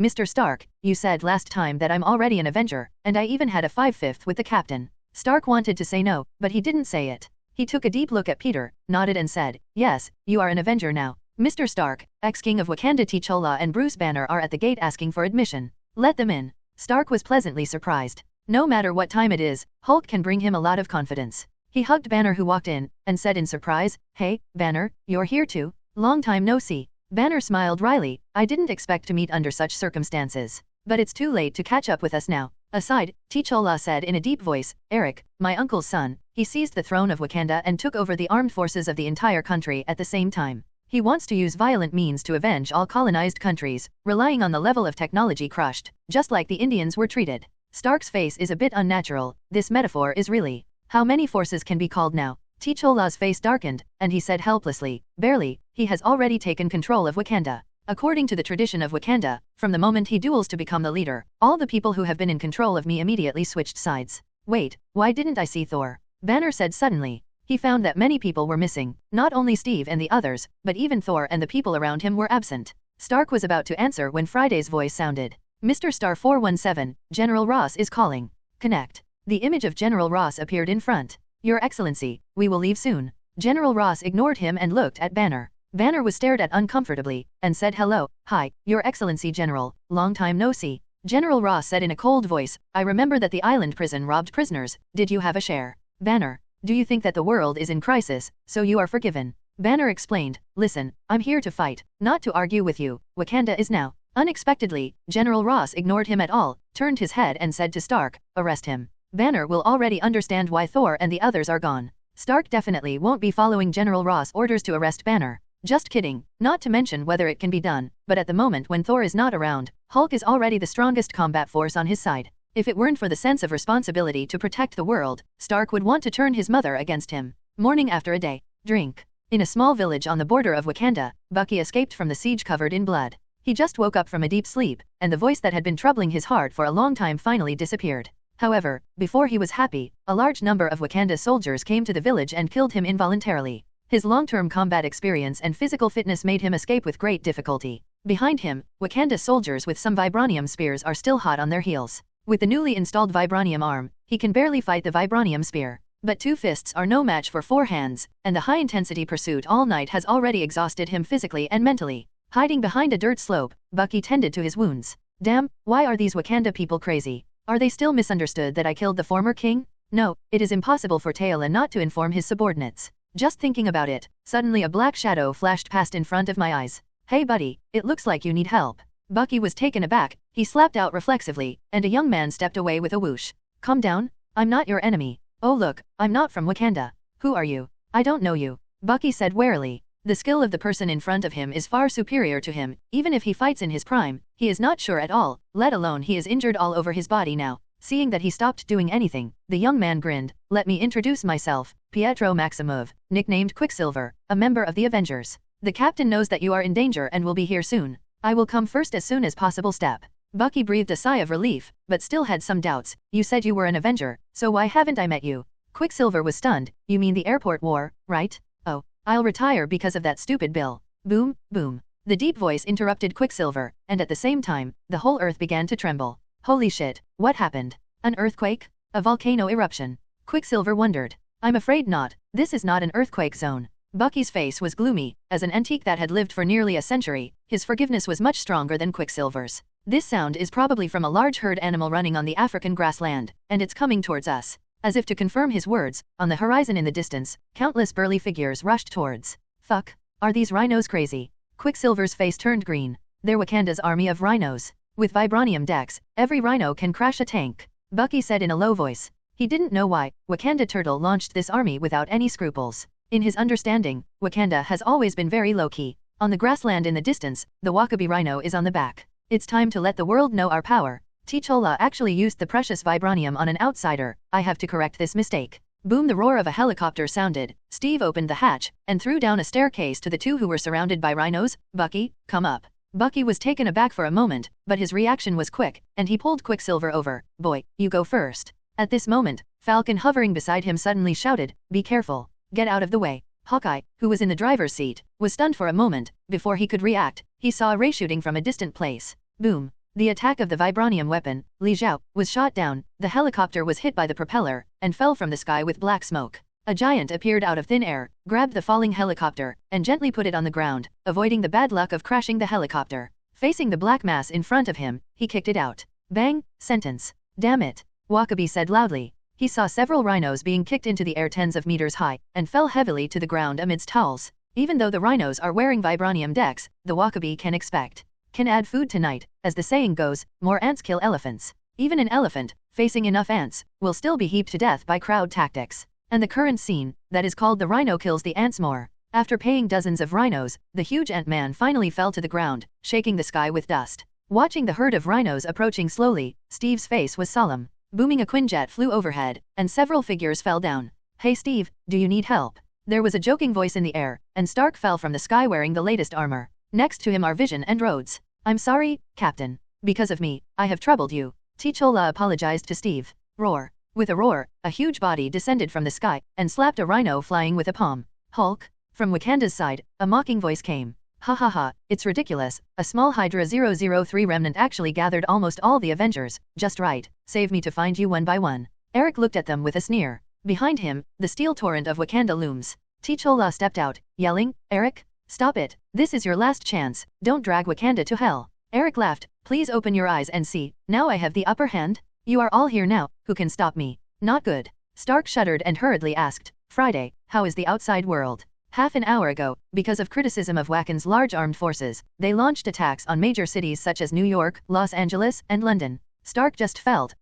Mr. Stark, you said last time that I'm already an Avenger, and I even had a 5/5 with the captain. Stark wanted to say no, but he didn't say it. He took a deep look at Peter, nodded and said, yes, you are an Avenger now. Mr. Stark, ex-king of Wakanda T'Challa and Bruce Banner are at the gate asking for admission. Let them in. Stark was pleasantly surprised. No matter what time it is, Hulk can bring him a lot of confidence. He hugged Banner who walked in, and said in surprise, hey, Banner, you're here too? Long time no see. Banner smiled wryly, I didn't expect to meet under such circumstances. But it's too late to catch up with us now. Aside, T'Challa said in a deep voice, Eric, my uncle's son, he seized the throne of Wakanda and took over the armed forces of the entire country at the same time. He wants to use violent means to avenge all colonized countries, relying on the level of technology crushed, just like the Indians were treated. Stark's face is a bit unnatural. This metaphor is really. How many forces can be called now? T'Challa's face darkened, and he said helplessly, barely, he has already taken control of Wakanda. According to the tradition of Wakanda, from the moment he duels to become the leader, all the people who have been in control of me immediately switched sides. Wait, why didn't I see Thor? Banner said suddenly. He found that many people were missing, not only Steve and the others, but even Thor and the people around him were absent. Stark was about to answer when Friday's voice sounded. Mr. Star 417, General Ross is calling. Connect. The image of General Ross appeared in front. Your Excellency, we will leave soon. General Ross ignored him and looked at Banner. Banner was stared at uncomfortably, and said hello, hi, Your Excellency General, long time no see. General Ross said in a cold voice, I remember that the island prison robbed prisoners. Did you have a share? Banner, do you think that the world is in crisis, so you are forgiven? Banner explained, listen, I'm here to fight, not to argue with you. Wakanda is now. Unexpectedly, General Ross ignored him at all, turned his head and said to Stark, arrest him. Banner will already understand why Thor and the others are gone. Stark definitely won't be following General Ross' orders to arrest Banner. Just kidding, not to mention whether it can be done, but at the moment when Thor is not around, Hulk is already the strongest combat force on his side. If it weren't for the sense of responsibility to protect the world, Stark would want to turn his mother against him. Morning after a day. Drink. In a small village on the border of Wakanda, Bucky escaped from the siege covered in blood. He just woke up from a deep sleep, and the voice that had been troubling his heart for a long time finally disappeared. However, before he was happy, a large number of Wakanda's soldiers came to the village and killed him involuntarily. His long-term combat experience and physical fitness made him escape with great difficulty. Behind him, Wakanda's soldiers with some vibranium spears are still hot on their heels. With the newly installed vibranium arm, he can barely fight the vibranium spear. But 2 fists are no match for 4 hands, and the high-intensity pursuit all night has already exhausted him physically and mentally. Hiding behind a dirt slope, Bucky tended to his wounds. Damn, why are these Wakanda people crazy? Are they still misunderstood that I killed the former king? No, it is impossible for Talos not to inform his subordinates. Just thinking about it, suddenly a black shadow flashed past in front of my eyes. Hey buddy, it looks like you need help. Bucky was taken aback, he slapped out reflexively, and a young man stepped away with a whoosh. Calm down, I'm not your enemy. Oh look, I'm not from Wakanda. Who are you? I don't know you. Bucky said warily. The skill of the person in front of him is far superior to him, even if he fights in his prime, he is not sure at all, let alone he is injured all over his body now. Seeing that he stopped doing anything, the young man grinned. Let me introduce myself, Pietro Maximov, nicknamed Quicksilver, a member of the Avengers. The captain knows that you are in danger and will be here soon. I will come first as soon as possible. Step. Bucky breathed a sigh of relief, but still had some doubts. You said you were an Avenger, so why haven't I met you? Quicksilver was stunned. You mean the airport war, right? Oh, I'll retire because of that stupid bill. Boom, boom. The deep voice interrupted Quicksilver, and at the same time, the whole earth began to tremble. Holy shit, what happened? An earthquake? A volcano eruption? Quicksilver wondered. I'm afraid not, this is not an earthquake zone. Bucky's face was gloomy. As an antique that had lived for nearly a century, his forgiveness was much stronger than Quicksilver's. This sound is probably from a large herd animal running on the African grassland, and it's coming towards us. As if to confirm his words, on the horizon in the distance, countless burly figures rushed towards. Fuck, are these rhinos crazy? Quicksilver's face turned green. They're Wakanda's army of rhinos. With vibranium decks, every rhino can crash a tank. Bucky said in a low voice. He didn't know why Wakanda Turtle launched this army without any scruples. In his understanding, Wakanda has always been very low-key. On the grassland in the distance, the Wakabi rhino is on the back. It's time to let the world know our power. T'Challa actually used the precious vibranium on an outsider. I have to correct this mistake. Boom, the roar of a helicopter sounded. Steve opened the hatch and threw down a staircase to the 2 who were surrounded by rhinos. Bucky, come up. Bucky was taken aback for a moment, but his reaction was quick, and he pulled Quicksilver over. Boy, you go first. At this moment, Falcon hovering beside him suddenly shouted, be careful. Get out of the way. Hawkeye, who was in the driver's seat, was stunned for a moment. Before he could react, he saw a ray shooting from a distant place. Boom. The attack of the vibranium weapon, Li Zhao, was shot down. The helicopter was hit by the propeller, and fell from the sky with black smoke. A giant appeared out of thin air, grabbed the falling helicopter, and gently put it on the ground, avoiding the bad luck of crashing the helicopter. Facing the black mass in front of him, he kicked it out. Bang, sentence. Damn it. Wakabi said loudly. He saw several rhinos being kicked into the air tens of meters high, and fell heavily to the ground amidst howls. Even though the rhinos are wearing vibranium decks, the Wakabi can add food tonight. As the saying goes, more ants kill elephants. Even an elephant, facing enough ants, will still be heaped to death by crowd tactics. And the current scene, that is called the rhino kills the ants more. After paying dozens of rhinos, the huge ant-man finally fell to the ground, shaking the sky with dust. Watching the herd of rhinos approaching slowly, Steve's face was solemn. Booming, a Quinjet flew overhead, and several figures fell down. Hey Steve, do you need help? There was a joking voice in the air, and Stark fell from the sky wearing the latest armor. Next to him are Vision and Rhodes. I'm sorry, Captain. Because of me, I have troubled you. T'Challa apologized to Steve. Roar. With a roar, a huge body descended from the sky, and slapped a rhino flying with a palm. Hulk? From Wakanda's side, a mocking voice came. Ha ha ha, it's ridiculous. A small Hydra 003 remnant actually gathered almost all the Avengers. Just right, save me to find you one by one. Eric looked at them with a sneer. Behind him, the steel torrent of Wakanda looms. T'Challa stepped out, yelling, Eric? Stop it, this is your last chance, don't drag Wakanda to hell. Eric laughed, please open your eyes and see, now I have the upper hand. You are all here now, who can stop me? Not good. Stark shuddered and hurriedly asked, Friday, how is the outside world? Half an hour ago, because of criticism of Wakanda's large armed forces, they launched attacks on major cities such as New York, Los Angeles, and London. Stark just felt,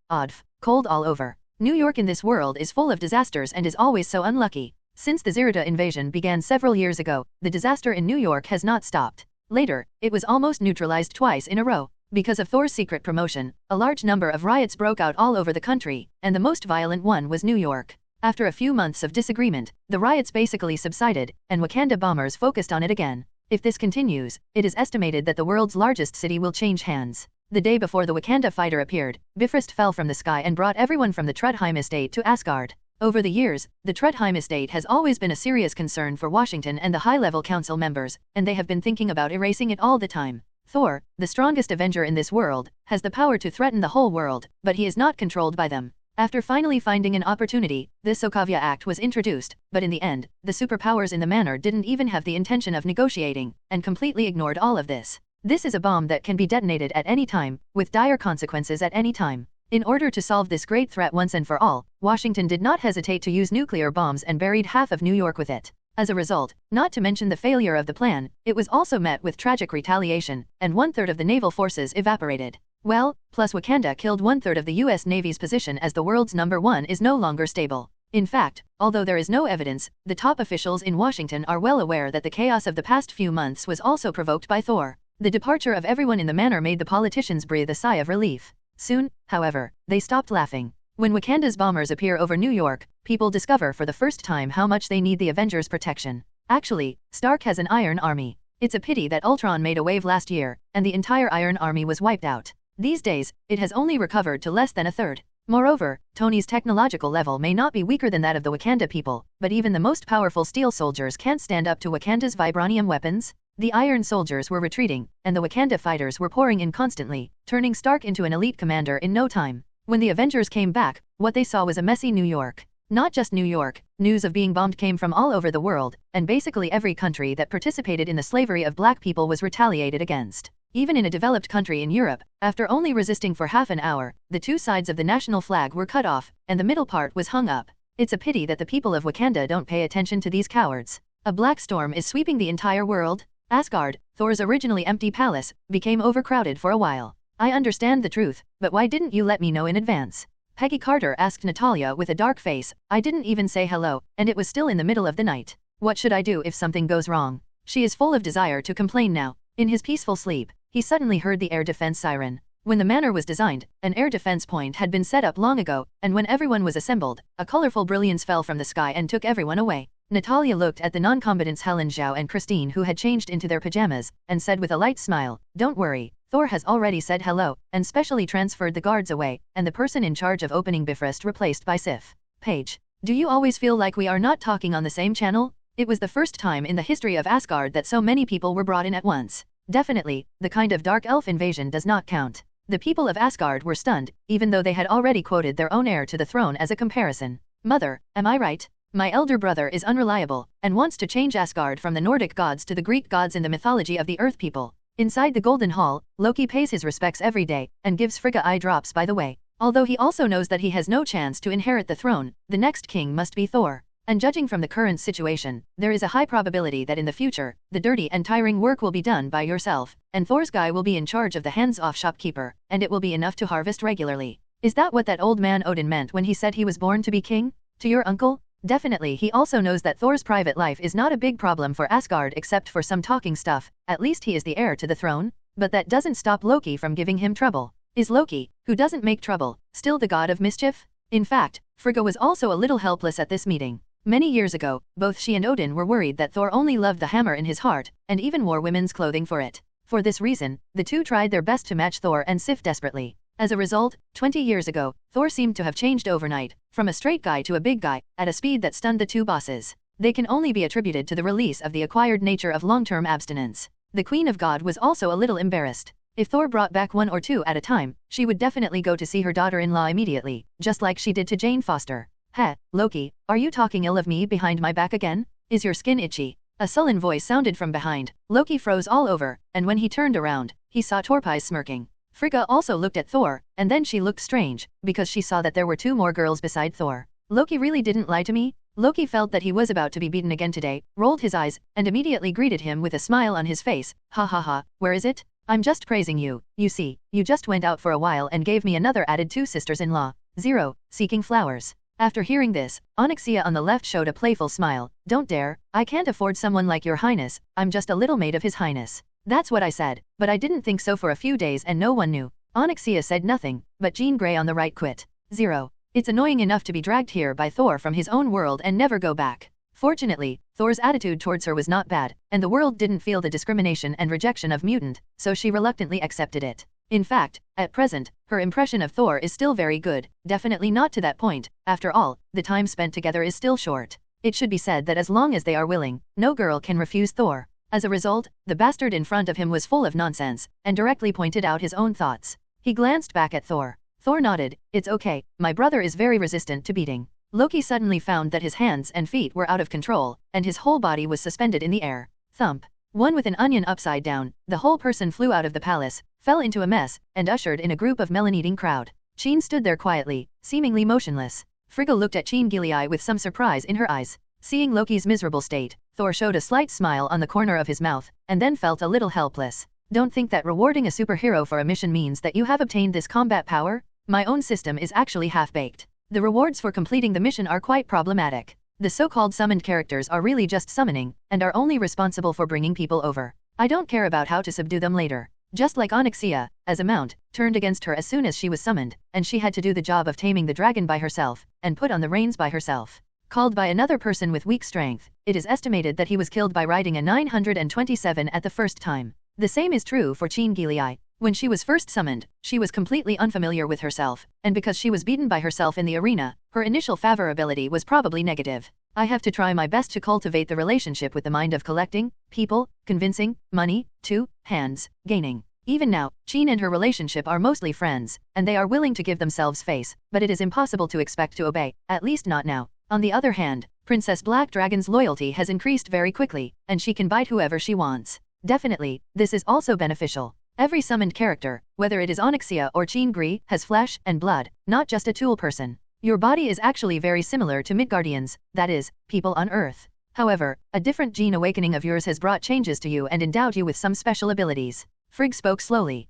cold all over. New York in this world is full of disasters and is always so unlucky. Since the Zirita invasion began several years ago, the disaster in New York has not stopped. Later, it was almost neutralized twice in a row. Because of Thor's secret promotion, a large number of riots broke out all over the country, and the most violent one was New York. After a few months of disagreement, the riots basically subsided, and Wakanda bombers focused on it again. If this continues, it is estimated that the world's largest city will change hands. The day before the Wakanda fighter appeared, Bifrost fell from the sky and brought everyone from the Trudheim estate to Asgard. Over the years, the Trudheim estate has always been a serious concern for Washington and the high-level council members, and they have been thinking about erasing it all the time. Thor, the strongest Avenger in this world, has the power to threaten the whole world, but he is not controlled by them. After finally finding an opportunity, the Sokovia Act was introduced, but in the end, the superpowers in the manor didn't even have the intention of negotiating, and completely ignored all of this. This is a bomb that can be detonated at any time, with dire consequences at any time. In order to solve this great threat once and for all, Washington did not hesitate to use nuclear bombs and buried half of New York with it. As a result, not to mention the failure of the plan, it was also met with tragic retaliation, and 1/3 of the naval forces evaporated. Well, plus Wakanda killed 1/3 of the US Navy's position as the world's #1 is no longer stable. In fact, although there is no evidence, the top officials in Washington are well aware that the chaos of the past few months was also provoked by Thor. The departure of everyone in the manor made the politicians breathe a sigh of relief. Soon, however, they stopped laughing. When Wakanda's bombers appear over New York, people discover for the first time how much they need the Avengers' protection. Actually, Stark has an Iron Army. It's a pity that Ultron made a wave last year, and the entire Iron Army was wiped out. These days, it has only recovered to less than a third. Moreover, Tony's technological level may not be weaker than that of the Wakanda people, but even the most powerful steel soldiers can't stand up to Wakanda's vibranium weapons. The Iron Soldiers were retreating, and the Wakanda fighters were pouring in constantly, turning Stark into an elite commander in no time. When the Avengers came back, what they saw was a messy New York. Not just New York, news of being bombed came from all over the world, and basically every country that participated in the slavery of black people was retaliated against. Even in a developed country in Europe, after only resisting for half an hour, the two sides of the national flag were cut off, and the middle part was hung up. It's a pity that the people of Wakanda don't pay attention to these cowards. A black storm is sweeping the entire world. Asgard, Thor's originally empty palace, became overcrowded for a while. I understand the truth, but why didn't you let me know in advance? Peggy Carter asked Natalia with a dark face. I didn't even say hello, and it was still in the middle of the night. What should I do if something goes wrong? She is full of desire to complain now. In his peaceful sleep, he suddenly heard the air defense siren. When the manor was designed, an air defense point had been set up long ago, and when everyone was assembled, a colorful brilliance fell from the sky and took everyone away. Natalia looked at the non-combatants Helen Zhao and Christine who had changed into their pajamas, and said with a light smile, don't worry, Thor has already said hello, and specially transferred the guards away, and the person in charge of opening Bifrost replaced by Sif. Paige, do you always feel like we are not talking on the same channel? It was the first time in the history of Asgard that so many people were brought in at once. Definitely, the kind of dark elf invasion does not count. The people of Asgard were stunned, even though they had already quoted their own heir to the throne as a comparison. Mother, am I right? My elder brother is unreliable, and wants to change Asgard from the Nordic gods to the Greek gods in the mythology of the Earth people. Inside the Golden Hall, Loki pays his respects every day, and gives Frigga eye drops by the way. Although he also knows that he has no chance to inherit the throne, the next king must be Thor. And judging from the current situation, there is a high probability that in the future, the dirty and tiring work will be done by yourself, and Thor's guy will be in charge of the hands-off shopkeeper, and it will be enough to harvest regularly. Is that what that old man Odin meant when he said he was born to be king? To your uncle? Definitely he also knows that Thor's private life is not a big problem for Asgard except for some talking stuff, at least he is the heir to the throne. But that doesn't stop Loki from giving him trouble. Is Loki, who doesn't make trouble, still the god of mischief? In fact, Frigga was also a little helpless at this meeting. Many years ago, both she and Odin were worried that Thor only loved the hammer in his heart, and even wore women's clothing for it. For this reason, the two tried their best to match Thor and Sif desperately. As a result, 20 years ago, Thor seemed to have changed overnight, from a straight guy to a big guy, at a speed that stunned the two bosses. They can only be attributed to the release of the acquired nature of long-term abstinence. The Queen of God was also a little embarrassed. If Thor brought back one or two at a time, she would definitely go to see her daughter-in-law immediately, just like she did to Jane Foster. Heh, Loki, are you talking ill of me behind my back again? Is your skin itchy? A sullen voice sounded from behind. Loki froze all over, and when he turned around, he saw Torpais smirking. Frigga also looked at Thor, and then she looked strange, because she saw that there were two more girls beside Thor. Loki really didn't lie to me? Loki felt that he was about to be beaten again today, rolled his eyes, and immediately greeted him with a smile on his face. Ha ha ha, where is it? I'm just praising you. You see, you just went out for a while and gave me another added two sisters-in-law. 0, seeking flowers. After hearing this, Onyxia on the left showed a playful smile. Don't dare, I can't afford someone like your highness, I'm just a little maid of his highness. That's what I said, but I didn't think so for a few days and no one knew. Onyxia said nothing, but Jean Grey on the right quit. 0. It's annoying enough to be dragged here by Thor from his own world and never go back. Fortunately, Thor's attitude towards her was not bad, and the world didn't feel the discrimination and rejection of mutant, so she reluctantly accepted it. In fact, at present, her impression of Thor is still very good, definitely not to that point. After all, the time spent together is still short. It should be said that as long as they are willing, no girl can refuse Thor. As a result, the bastard in front of him was full of nonsense, and directly pointed out his own thoughts. He glanced back at Thor. Thor nodded. It's okay, my brother is very resistant to beating. Loki suddenly found that his hands and feet were out of control, and his whole body was suspended in the air. Thump. One with an onion upside down, the whole person flew out of the palace, fell into a mess, and ushered in a group of melon-eating crowd. Jean stood there quietly, seemingly motionless. Frigga looked at Jean Gilly with some surprise in her eyes. Seeing Loki's miserable state, Thor showed a slight smile on the corner of his mouth, and then felt a little helpless. Don't think that rewarding a superhero for a mission means that you have obtained this combat power. My own system is actually half-baked. The rewards for completing the mission are quite problematic. The so-called summoned characters are really just summoning, and are only responsible for bringing people over. I don't care about how to subdue them later. Just like Onyxia, as a mount, turned against her as soon as she was summoned, and she had to do the job of taming the dragon by herself, and put on the reins by herself. Called by another person with weak strength, it is estimated that he was killed by riding a 927 at the first time. The same is true for Jean Gilly. When she was first summoned, she was completely unfamiliar with herself, and because she was beaten by herself in the arena, her initial favorability was probably negative. I have to try my best to cultivate the relationship with the mind of collecting, people, convincing, money, 2 hands, gaining. Even now, Jean and her relationship are mostly friends, and they are willing to give themselves face, but it is impossible to expect to obey, at least not now. On the other hand, Princess Black Dragon's loyalty has increased very quickly, and she can bite whoever she wants. Definitely, this is also beneficial. Every summoned character, whether it is Onyxia or Jean Grey, has flesh and blood, not just a tool person. Your body is actually very similar to Midgardians, that is, people on Earth. However, a different gene awakening of yours has brought changes to you and endowed you with some special abilities. Frigg spoke slowly.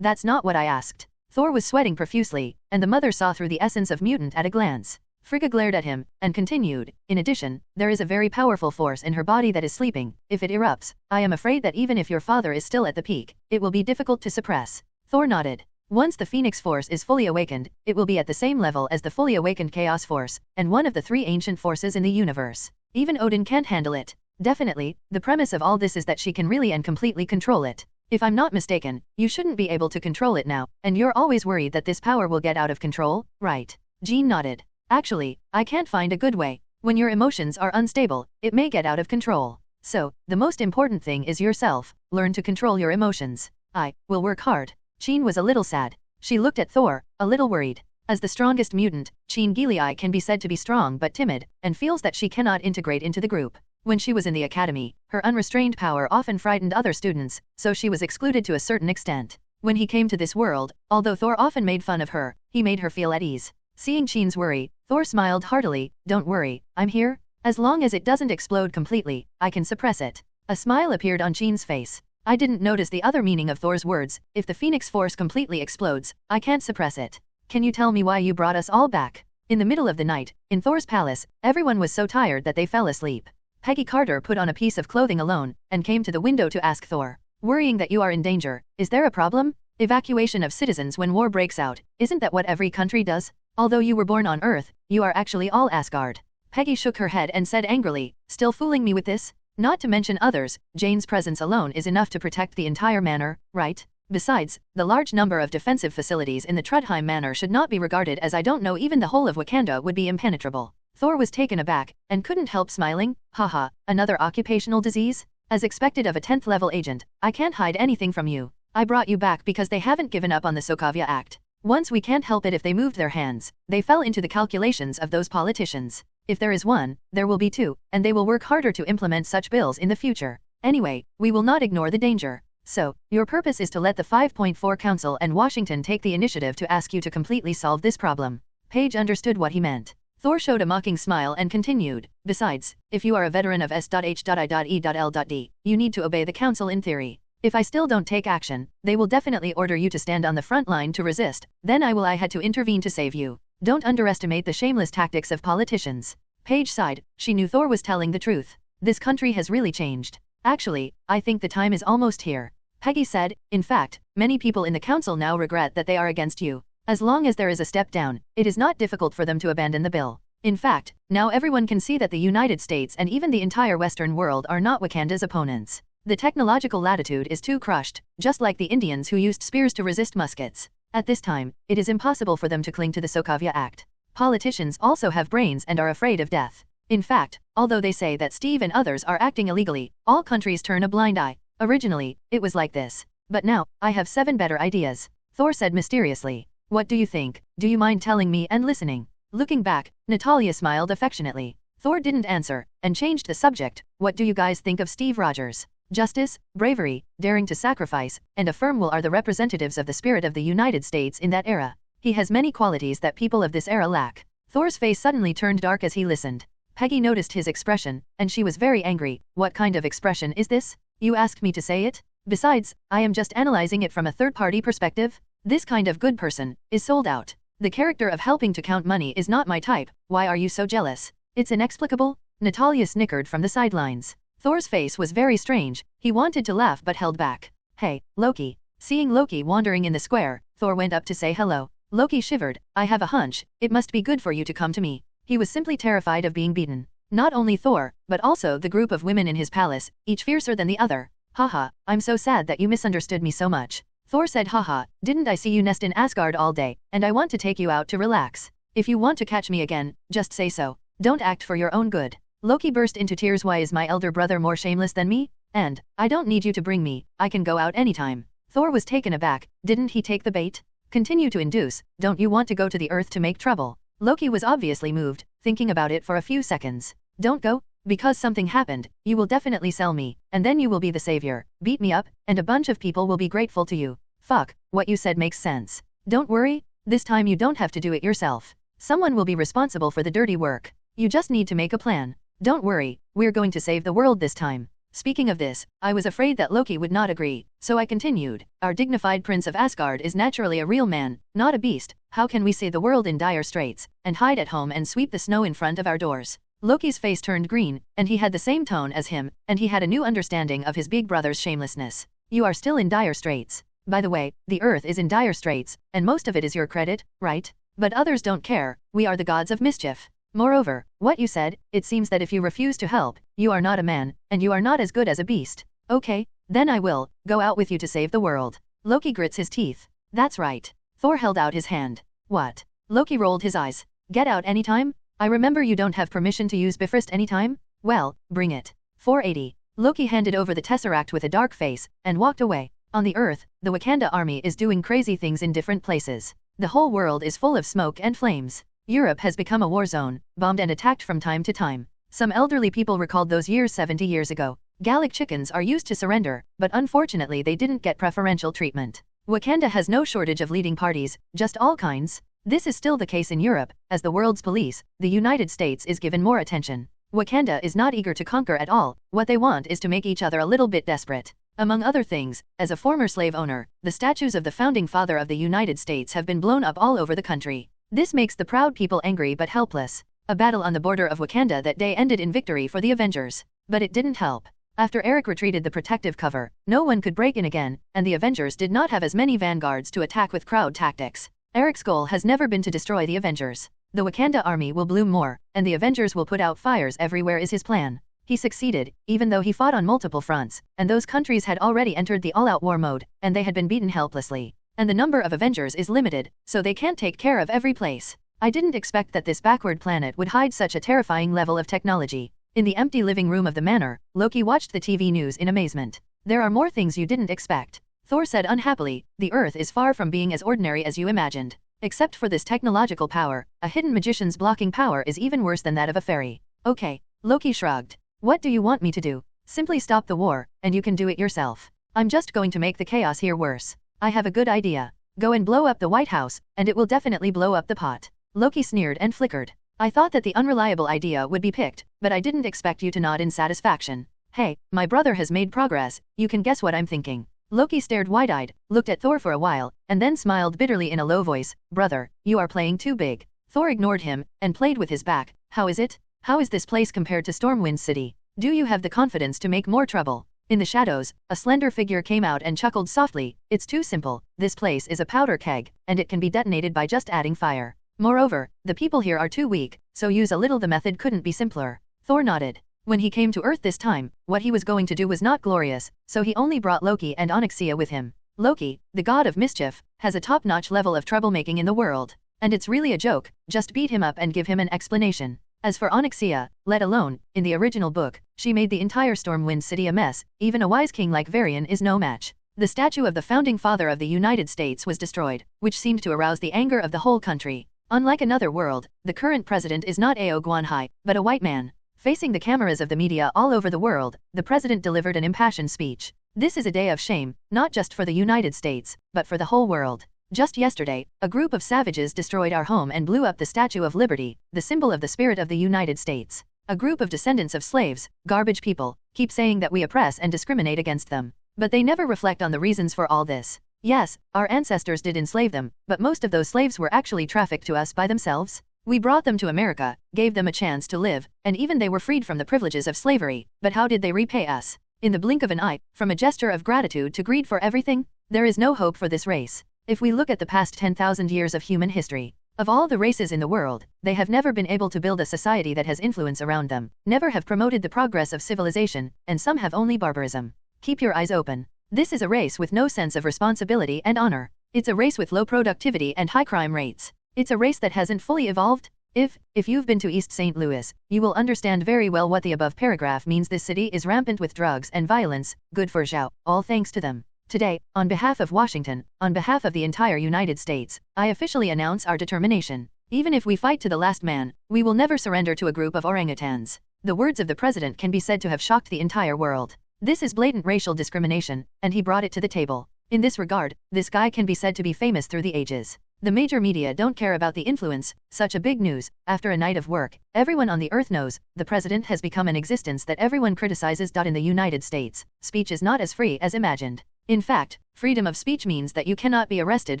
That's not what I asked. Thor was sweating profusely, and the mother saw through the essence of mutant at a glance. Frigga glared at him, and continued, in addition, there is a very powerful force in her body that is sleeping. If it erupts, I am afraid that even if your father is still at the peak, it will be difficult to suppress. Thor nodded. Once the Phoenix Force is fully awakened, it will be at the same level as the fully awakened Chaos Force, and one of the 3 ancient forces in the universe. Even Odin can't handle it. Definitely, the premise of all this is that she can really and completely control it. If I'm not mistaken, you shouldn't be able to control it now, and you're always worried that this power will get out of control, right? Jean nodded. Actually, I can't find a good way. When your emotions are unstable, it may get out of control. So, the most important thing is yourself. Learn to control your emotions. I will work hard. Jean was a little sad. She looked at Thor, a little worried. As the strongest mutant, Jean Gilly can be said to be strong but timid, and feels that she cannot integrate into the group. When she was in the academy, her unrestrained power often frightened other students, so she was excluded to a certain extent. When he came to this world, although Thor often made fun of her, he made her feel at ease. Seeing Jean's worry, Thor smiled heartily. Don't worry, I'm here. As long as it doesn't explode completely, I can suppress it. A smile appeared on Jean's face. I didn't notice the other meaning of Thor's words. If the Phoenix Force completely explodes, I can't suppress it. Can you tell me why you brought us all back? In the middle of the night, in Thor's palace, everyone was so tired that they fell asleep. Peggy Carter put on a piece of clothing alone, and came to the window to ask Thor. Worrying that you are in danger, is there a problem? Evacuation of citizens when war breaks out, isn't that what every country does? Although you were born on Earth, you are actually all Asgard. Peggy shook her head and said angrily, still fooling me with this? Not to mention others, Jane's presence alone is enough to protect the entire manor, right? Besides, the large number of defensive facilities in the Trudheim manor should not be regarded as I don't know even the whole of Wakanda would be impenetrable. Thor was taken aback, and couldn't help smiling. Haha, another occupational disease? As expected of a 10th level agent, I can't hide anything from you. I brought you back because they haven't given up on the Sokovia Act. Once we can't help it if they moved their hands, they fell into the calculations of those politicians. If there is one, there will be 2, and they will work harder to implement such bills in the future. Anyway, we will not ignore the danger. So, your purpose is to let the 5.4 Council and Washington take the initiative to ask you to completely solve this problem. Paige understood what he meant. Thor showed a mocking smile and continued, besides, if you are a veteran of S.H.I.E.L.D, you need to obey the Council in theory. If I still don't take action, they will definitely order you to stand on the front line to resist, then I had to intervene to save you. Don't underestimate the shameless tactics of politicians. Paige sighed. She knew Thor was telling the truth. This country has really changed. Actually, I think the time is almost here. Peggy said, in fact, many people in the council now regret that they are against you. As long as there is a step down, it is not difficult for them to abandon the bill. In fact, now everyone can see that the United States and even the entire Western world are not Wakanda's opponents. The technological latitude is too crushed, just like the Indians who used spears to resist muskets. At this time, it is impossible for them to cling to the Sokovia Act. Politicians also have brains and are afraid of death. In fact, although they say that Steve and others are acting illegally, all countries turn a blind eye. Originally, it was like this. But now, I have 7 better ideas. Thor said mysteriously. What do you think? Do you mind telling me and listening? Looking back, Natalia smiled affectionately. Thor didn't answer, and changed the subject. What do you guys think of Steve Rogers? Justice, bravery, daring to sacrifice, and a firm will are the representatives of the spirit of the United States in that era. He has many qualities that people of this era lack. Thor's face suddenly turned dark as he listened. Peggy noticed his expression, and she was very angry. What kind of expression is this? You asked me to say it? Besides, I am just analyzing it from a third-party perspective. This kind of good person is sold out. The character of helping to count money is not my type. Why are you so jealous? It's inexplicable. Natalia snickered from the sidelines. Thor's face was very strange. He wanted to laugh but held back. Hey, Loki. Seeing Loki wandering in the square, Thor went up to say hello. Loki shivered. I have a hunch. It must be good for you to come to me. He was simply terrified of being beaten. Not only Thor, but also the group of women in his palace, each fiercer than the other. Haha, I'm so sad that you misunderstood me so much. Thor said haha, didn't I see you nest in Asgard all day, and I want to take you out to relax. If you want to catch me again, just say so. Don't act for your own good. Loki burst into tears. Why is my elder brother more shameless than me? And, I don't need you to bring me, I can go out anytime. Thor was taken aback. Didn't he take the bait? Continue to induce. Don't you want to go to the earth to make trouble? Loki was obviously moved, thinking about it for a few seconds. Don't go? Because something happened, you will definitely sell me, and then you will be the savior, beat me up, and a bunch of people will be grateful to you. Fuck, what you said makes sense. Don't worry, this time you don't have to do it yourself. Someone will be responsible for the dirty work. You just need to make a plan. Don't worry, we're going to save the world this time. Speaking of this, I was afraid that Loki would not agree, so I continued. Our dignified Prince of Asgard is naturally a real man, not a beast. How can we save the world in dire straits, and hide at home and sweep the snow in front of our doors? Loki's face turned green, and he had the same tone as him, and he had a new understanding of his big brother's shamelessness. You are still in dire straits. By the way, the earth is in dire straits, and most of it is your credit, right? But others don't care. We are the gods of mischief. Moreover, what you said, it seems that if you refuse to help, you are not a man, and you are not as good as a beast. Okay, then I will go out with you to save the world. Loki grits his teeth. That's right. Thor held out his hand. What? Loki rolled his eyes. Get out anytime? I remember you don't have permission to use Bifrost anytime? Well, bring it. 480. Loki handed over the Tesseract with a dark face, and walked away. On the Earth, the Wakanda army is doing crazy things in different places. The whole world is full of smoke and flames. Europe has become a war zone, bombed and attacked from time to time. Some elderly people recalled those years 70 years ago. Gallic chickens are used to surrender, but unfortunately they didn't get preferential treatment. Wakanda has no shortage of leading parties, just all kinds. This is still the case in Europe, as the world's police, the United States is given more attention. Wakanda is not eager to conquer at all. What they want is to make each other a little bit desperate. Among other things, as a former slave owner, the statues of the founding father of the United States have been blown up all over the country. This makes the proud people angry but helpless. A battle on the border of Wakanda that day ended in victory for the Avengers. But it didn't help. After Eric retreated the protective cover, no one could break in again, and the Avengers did not have as many vanguards to attack with crowd tactics. Eric's goal has never been to destroy the Avengers. The Wakanda army will bloom more, and the Avengers will put out fires everywhere is his plan. He succeeded, even though he fought on multiple fronts, and those countries had already entered the all-out war mode, and they had been beaten helplessly. And the number of Avengers is limited, so they can't take care of every place. I didn't expect that this backward planet would hide such a terrifying level of technology. In the empty living room of the manor, Loki watched the TV news in amazement. There are more things you didn't expect. Thor said unhappily, the Earth is far from being as ordinary as you imagined. Except for this technological power, a hidden magician's blocking power is even worse than that of a fairy. Okay, Loki shrugged. What do you want me to do? Simply stop the war, and you can do it yourself. I'm just going to make the chaos here worse. I have a good idea. Go and blow up the White House, and it will definitely blow up the pot. Loki sneered and flickered. I thought that the unreliable idea would be picked, but I didn't expect you to nod in satisfaction. Hey, my brother has made progress, you can guess what I'm thinking. Loki stared wide-eyed, looked at Thor for a while, and then smiled bitterly in a low voice. Brother, you are playing too big. Thor ignored him, and played with his back. How is it? How is this place compared to Stormwind City? Do you have the confidence to make more trouble? In the shadows, a slender figure came out and chuckled softly. It's too simple. This place is a powder keg, and it can be detonated by just adding fire. Moreover, the people here are too weak, so use a little. The method couldn't be simpler. Thor nodded. When he came to Earth this time, what he was going to do was not glorious, so he only brought Loki and Onyxia with him. Loki, the god of mischief, has a top-notch level of troublemaking in the world. And it's really a joke, just beat him up and give him an explanation. As for Onyxia, let alone, in the original book, she made the entire Stormwind City a mess. Even a wise king like Varian is no match. The statue of the founding father of the United States was destroyed, which seemed to arouse the anger of the whole country. Unlike another world, the current president is not Ao Guanhai, but a white man. Facing the cameras of the media all over the world, the president delivered an impassioned speech. This is a day of shame, not just for the United States, but for the whole world. Just yesterday, a group of savages destroyed our home and blew up the Statue of Liberty, the symbol of the spirit of the United States. A group of descendants of slaves, garbage people, keep saying that we oppress and discriminate against them. But they never reflect on the reasons for all this. Yes, our ancestors did enslave them, but most of those slaves were actually trafficked to us by themselves. We brought them to America, gave them a chance to live, and even they were freed from the privileges of slavery. But how did they repay us? In the blink of an eye, from a gesture of gratitude to greed for everything? There is no hope for this race. If we look at the past 10,000 years of human history, of all the races in the world, they have never been able to build a society that has influence around them, never have promoted the progress of civilization, and some have only barbarism. Keep your eyes open. This is a race with no sense of responsibility and honor. It's a race with low productivity and high crime rates. It's a race that hasn't fully evolved. If you've been to East St. Louis, you will understand very well what the above paragraph means. This city is rampant with drugs and violence, good for Zhao, all thanks to them. Today, on behalf of Washington, on behalf of the entire United States, I officially announce our determination. Even if we fight to the last man, we will never surrender to a group of orangutans. The words of the president can be said to have shocked the entire world. This is blatant racial discrimination, and he brought it to the table. In this regard, this guy can be said to be famous through the ages. The major media don't care about the influence, such a big news. After a night of work, everyone on the earth knows, the president has become an existence that everyone criticizes. In the United States, speech is not as free as imagined. In fact, freedom of speech means that you cannot be arrested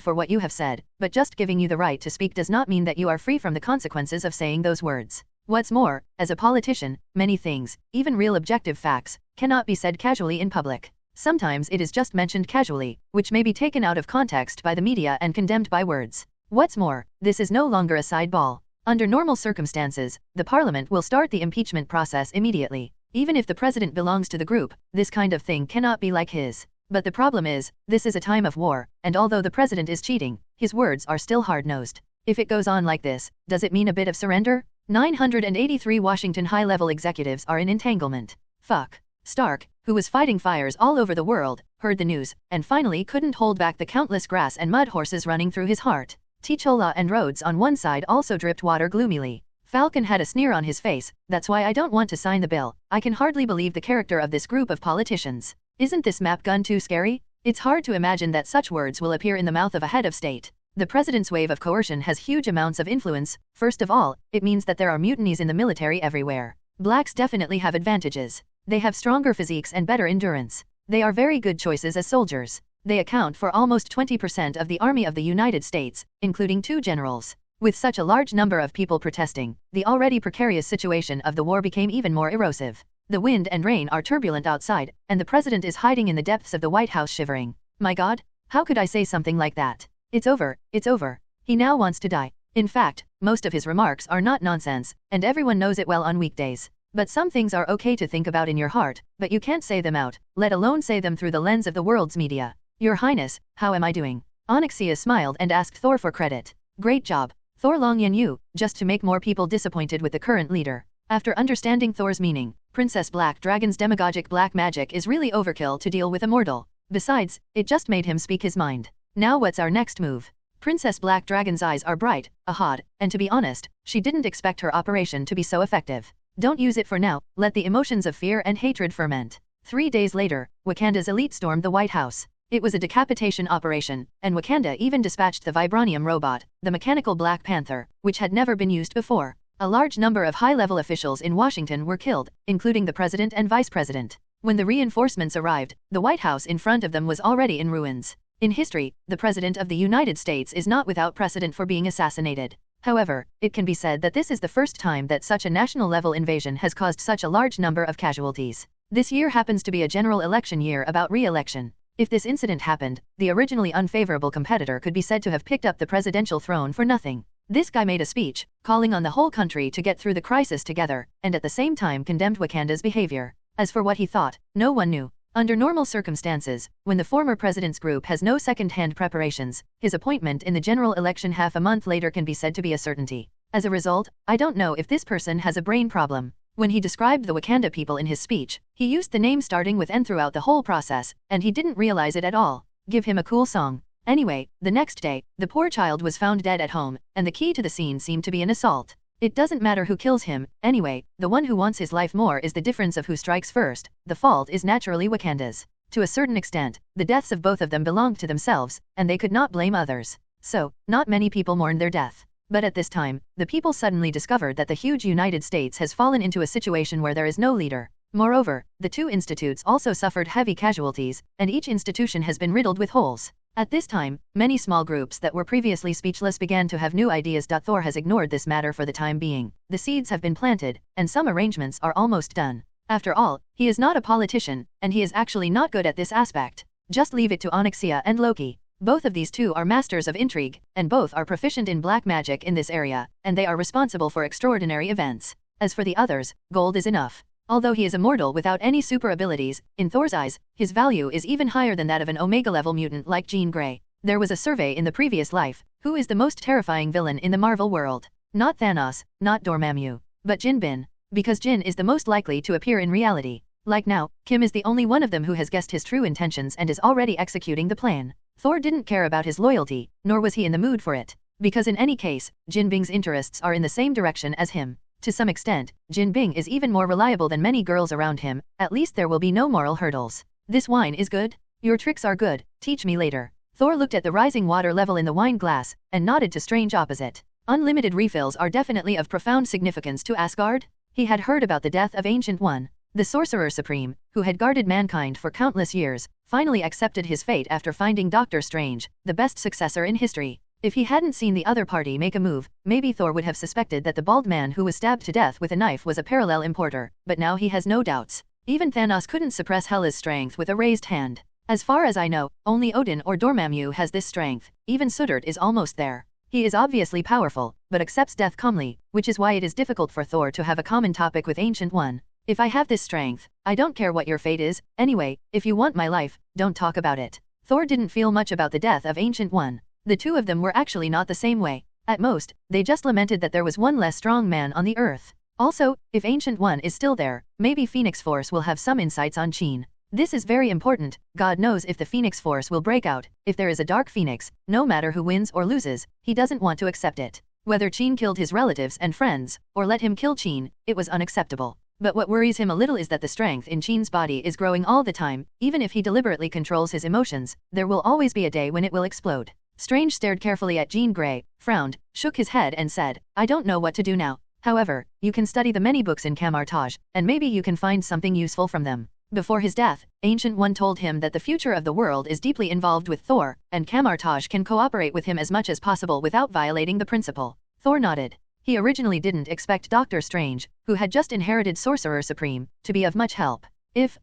for what you have said, but just giving you the right to speak does not mean that you are free from the consequences of saying those words. What's more, as a politician, many things, even real objective facts, cannot be said casually in public. Sometimes it is just mentioned casually, which may be taken out of context by the media and condemned by words. What's more, this is no longer a side ball. Under normal circumstances, the parliament will start the impeachment process immediately. Even if the president belongs to the group, this kind of thing cannot be like his. But the problem is, this is a time of war, and although the president is cheating, his words are still hard-nosed. If it goes on like this, does it mean a bit of surrender? 983 Washington high-level executives are in entanglement. Fuck. Stark, who was fighting fires all over the world, heard the news, and finally couldn't hold back the countless grass and mud horses running through his heart. T'Challa and Rhodes on one side also dripped water gloomily. Falcon had a sneer on his face. That's why I don't want to sign the bill. I can hardly believe the character of this group of politicians. Isn't this map gun too scary? It's hard to imagine that such words will appear in the mouth of a head of state. The president's wave of coercion has huge amounts of influence. First of all, it means that there are mutinies in the military everywhere. Blacks definitely have advantages. They have stronger physiques and better endurance. They are very good choices as soldiers. They account for almost 20% of the Army of the United States, including 2 generals. With such a large number of people protesting, the already precarious situation of the war became even more erosive. The wind and rain are turbulent outside, and the president is hiding in the depths of the White House shivering. My God, how could I say something like that? It's over, it's over. He now wants to die. In fact, most of his remarks are not nonsense, and everyone knows it well on weekdays. But some things are okay to think about in your heart, but you can't say them out, let alone say them through the lens of the world's media. Your Highness, how am I doing? Onyxia smiled and asked Thor for credit. Great job, Thor Long Yen Yu, just to make more people disappointed with the current leader. After understanding Thor's meaning, Princess Black Dragon's demagogic black magic is really overkill to deal with a mortal. Besides, it just made him speak his mind. Now what's our next move? Princess Black Dragon's eyes are bright, ahad, and to be honest, she didn't expect her operation to be so effective. Don't use it for now, let the emotions of fear and hatred ferment. 3 days later, Wakanda's elite stormed the White House. It was a decapitation operation, and Wakanda even dispatched the vibranium robot, the mechanical Black Panther, which had never been used before. A large number of high-level officials in Washington were killed, including the president and vice president. When the reinforcements arrived, the White House in front of them was already in ruins. In history, the president of the United States is not without precedent for being assassinated. However, it can be said that this is the first time that such a national-level invasion has caused such a large number of casualties. This year happens to be a general election year about re-election. If this incident happened, the originally unfavorable competitor could be said to have picked up the presidential throne for nothing. This guy made a speech, calling on the whole country to get through the crisis together, and at the same time condemned Wakanda's behavior. As for what he thought, no one knew. Under normal circumstances, when the former president's group has no second-hand preparations, his appointment in the general election half a month later can be said to be a certainty. As a result, I don't know if this person has a brain problem. When he described the Wakanda people in his speech, he used the name starting with N throughout the whole process, and he didn't realize it at all. Give him a cool song. Anyway, the next day, the poor child was found dead at home, and the key to the scene seemed to be an assault. It doesn't matter who kills him, anyway, the one who wants his life more is the difference of who strikes first. The fault is naturally Wakanda's. To a certain extent, the deaths of both of them belonged to themselves, and they could not blame others. So, not many people mourned their death. But at this time, the people suddenly discovered that the huge United States has fallen into a situation where there is no leader. Moreover, the two institutes also suffered heavy casualties, and each institution has been riddled with holes. At this time, many small groups that were previously speechless began to have new ideas. Thor has ignored this matter for the time being. The seeds have been planted, and some arrangements are almost done. After all, he is not a politician, and he is actually not good at this aspect. Just leave it to Onyxia and Loki. Both of these two are masters of intrigue, and both are proficient in black magic in this area, and they are responsible for extraordinary events. As for the others, gold is enough. Although he is immortal without any super abilities, in Thor's eyes, his value is even higher than that of an Omega-level mutant like Jean Grey. There was a survey in the previous life, who is the most terrifying villain in the Marvel world? Not Thanos, not Dormammu, but Bin. Because Jin is the most likely to appear in reality. Like now, Kim is the only one of them who has guessed his true intentions and is already executing the plan. Thor didn't care about his loyalty, nor was he in the mood for it. Because in any case, Jin Bing's interests are in the same direction as him. To some extent, Jin Bing is even more reliable than many girls around him. At least there will be no moral hurdles. This wine is good? Your tricks are good, teach me later. Thor looked at the rising water level in the wine glass, and nodded to Strange opposite. Unlimited refills are definitely of profound significance to Asgard. He had heard about the death of Ancient One. The Sorcerer Supreme, who had guarded mankind for countless years, finally accepted his fate after finding Doctor Strange, the best successor in history. If he hadn't seen the other party make a move, maybe Thor would have suspected that the bald man who was stabbed to death with a knife was a parallel importer, but now he has no doubts. Even Thanos couldn't suppress Hela's strength with a raised hand. As far as I know, only Odin or Dormammu has this strength. Even Surtur is almost there. He is obviously powerful, but accepts death calmly, which is why it is difficult for Thor to have a common topic with Ancient One. If I have this strength, I don't care what your fate is. Anyway, if you want my life, don't talk about it. Thor didn't feel much about the death of Ancient One. The two of them were actually not the same way. At most, they just lamented that there was one less strong man on the earth. Also, if Ancient One is still there, maybe Phoenix Force will have some insights on Jean. This is very important. God knows if the Phoenix Force will break out. If there is a Dark Phoenix, no matter who wins or loses, he doesn't want to accept it. Whether Jean killed his relatives and friends, or let him kill Jean, it was unacceptable. But what worries him a little is that the strength in Jean's body is growing all the time. Even if he deliberately controls his emotions, there will always be a day when it will explode. Strange stared carefully at Jean Grey, frowned, shook his head and said, I don't know what to do now. However, you can study the many books in Camartage, and maybe you can find something useful from them. Before his death, Ancient One told him that the future of the world is deeply involved with Thor, and Camartage can cooperate with him as much as possible without violating the principle. Thor nodded. He originally didn't expect Doctor Strange, who had just inherited Sorcerer Supreme, to be of much help. If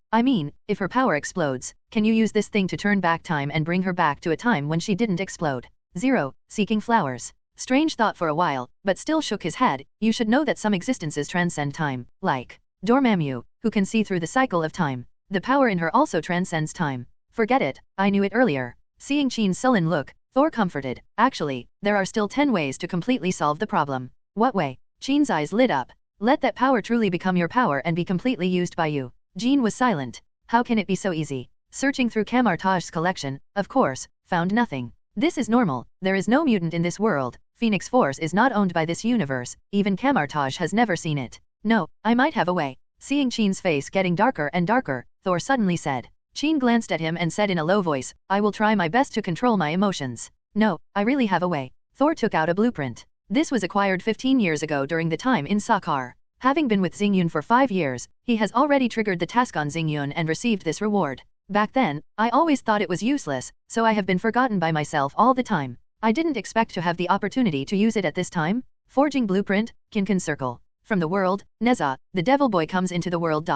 her power explodes, can you use this thing to turn back time and bring her back to a time when she didn't explode? 0. Seeking flowers. Strange thought for a while, but still shook his head. You should know that some existences transcend time, like Dormammu, who can see through the cycle of time. The power in her also transcends time. Forget it, I knew it earlier. Seeing Jean's sullen look, Thor comforted. Actually, there are still 10 ways to completely solve the problem. What way? Jean's eyes lit up. Let that power truly become your power and be completely used by you. Jean was silent. How can it be so easy? Searching through Camartage's collection, of course, found nothing. This is normal. There is no mutant in this world. Phoenix Force is not owned by this universe. Even Camartage has never seen it. No, I might have a way. Seeing Jean's face getting darker and darker, Thor suddenly said. Jean glanced at him and said in a low voice, I will try my best to control my emotions. No, I really have a way. Thor took out a blueprint. This was acquired 15 years ago during the time in Sakar. Having been with Xingyun for 5 years, he has already triggered the task on Xingyun and received this reward. Back then, I always thought it was useless, so I have been forgotten by myself all the time. I didn't expect to have the opportunity to use it at this time. Forging blueprint, Kingpin circle. From the world, Neza, the devil boy comes into the world.